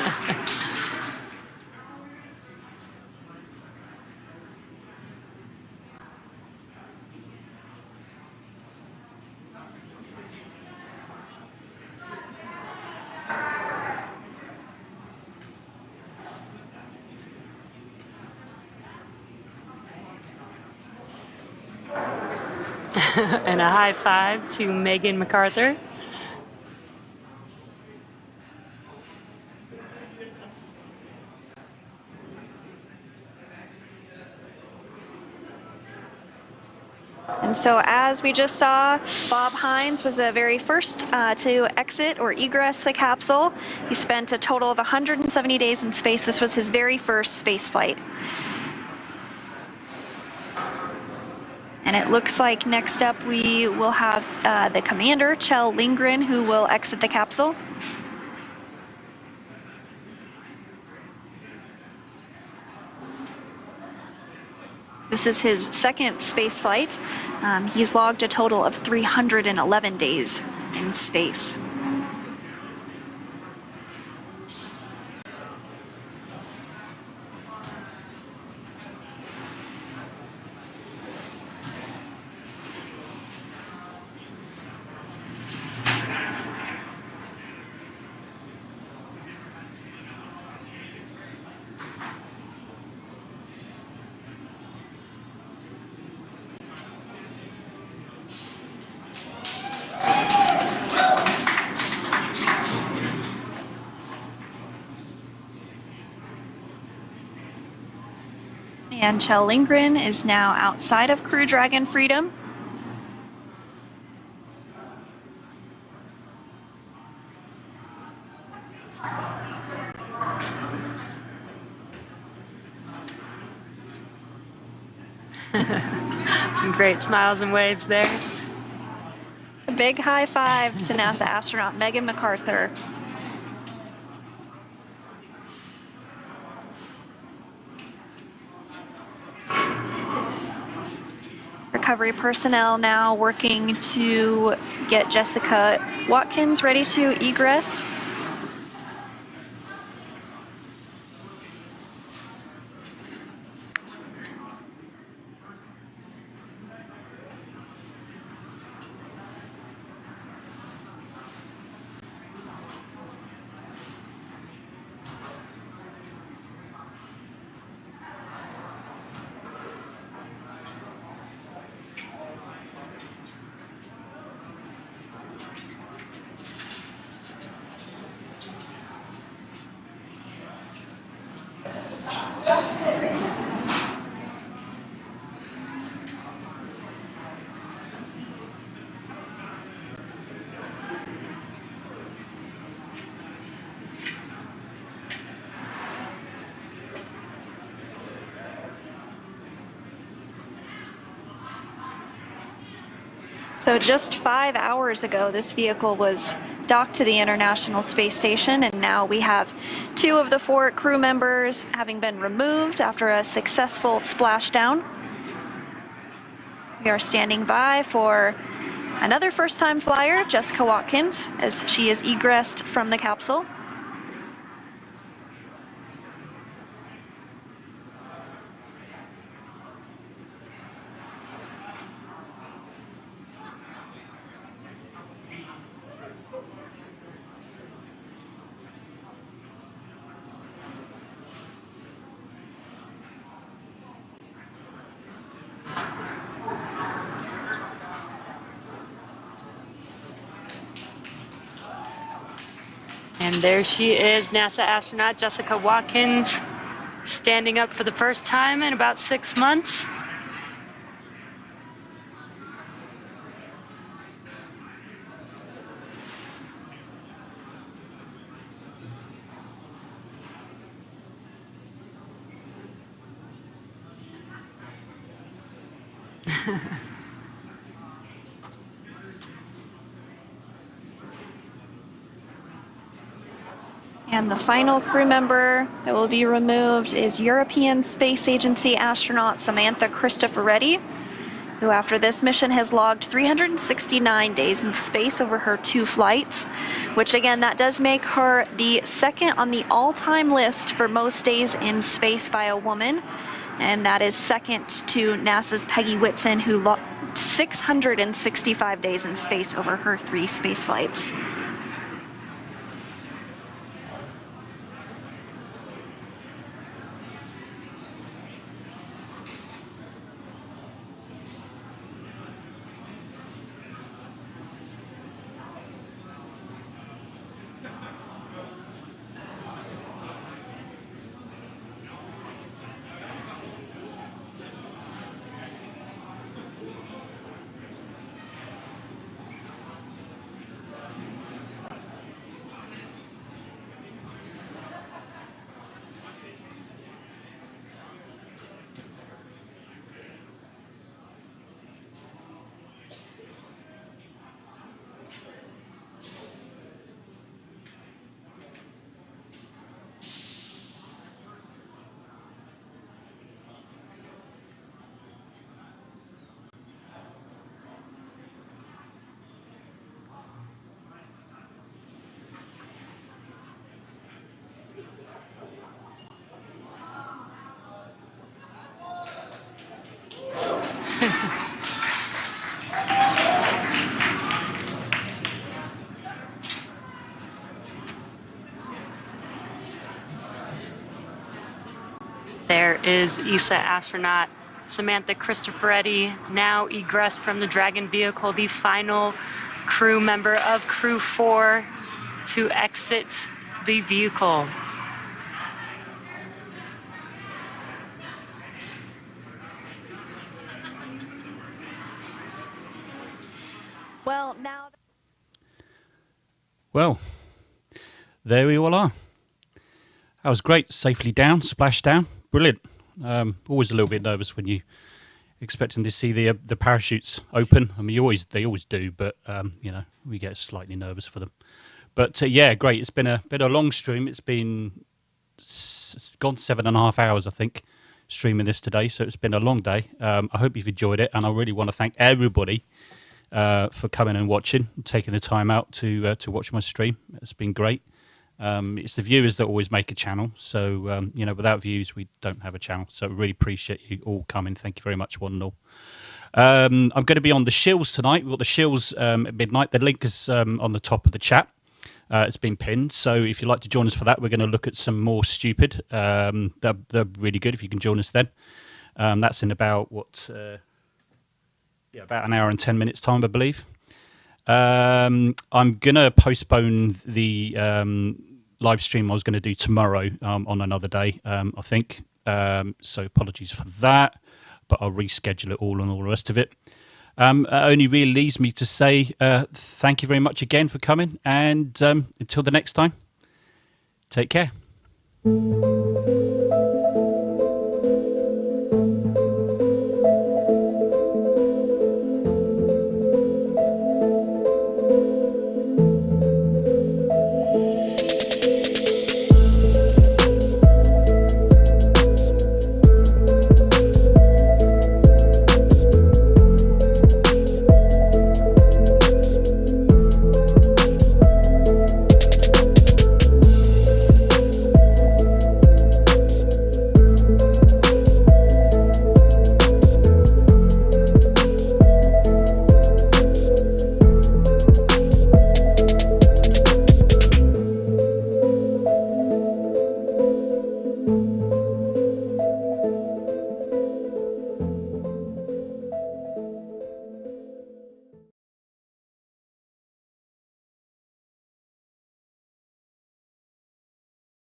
S10: And a high five to Megan MacArthur.
S15: And so as we just saw, Bob Hines was the very first to exit or egress the capsule. He spent a total of 170 days in space. This was his very first space flight. And it looks like next up we will have the commander, Kjell Lindgren, who will exit the capsule. This is his second space flight. He's logged a total of 311 days in space. And Kjell Lindgren is now outside of Crew Dragon Freedom.
S10: Some great smiles and waves there.
S15: A big high five to NASA astronaut Megan MacArthur. Recovery personnel now working to get Jessica Watkins ready to egress. So just 5 hours ago, this vehicle was docked to the International Space Station, and now we have 2 of the 4 crew members having been removed after a successful splashdown. We are standing by for another first-time flyer, Jessica Watkins, as she is egressed from the capsule.
S10: And there she is, NASA astronaut Jessica Watkins, standing up for the first time in about 6 months.
S15: And the final crew member that will be removed is European Space Agency astronaut Samantha Cristoforetti, who after this mission has logged 369 days in space over her 2 flights, which again, that does make her the second on the all-time list for most days in space by a woman. And that is second to NASA's Peggy Whitson, who logged 665 days in space over her 3 space flights.
S10: There is ESA astronaut Samantha Cristoforetti, now egressed from the Dragon vehicle, the final crew member of Crew 4 to exit the vehicle.
S15: Well, now...
S5: Well, there we all are. That was great. Safely down, splashdown. Brilliant. Always a little bit nervous when you expecting to see the parachutes open. I mean, they always do, but you know, we get slightly nervous for them. But yeah, great. It's been a long stream. It's gone 7.5 hours, I think, streaming this today. So it's been a long day. I hope you've enjoyed it, and I really want to thank everybody for coming and watching, and taking the time out to watch my stream. It's been great. It's the viewers that always make a channel. So, you know, without views, we don't have a channel. So really appreciate you all coming. Thank you very much, one and all. I'm going to be on the Shills tonight. We've got the Shills at midnight. The link is on the top of the chat. It's been pinned. So if you'd like to join us for that, we're going to look at some more Stupid. They're really good if you can join us then. That's in about, about an hour and 10 minutes time, I believe. I'm going to postpone the live stream I was going to do tomorrow on another day, I think. So apologies for that, but I'll reschedule it all and all the rest of it. It only really leaves me to say thank you very much again for coming, and until the next time, take care.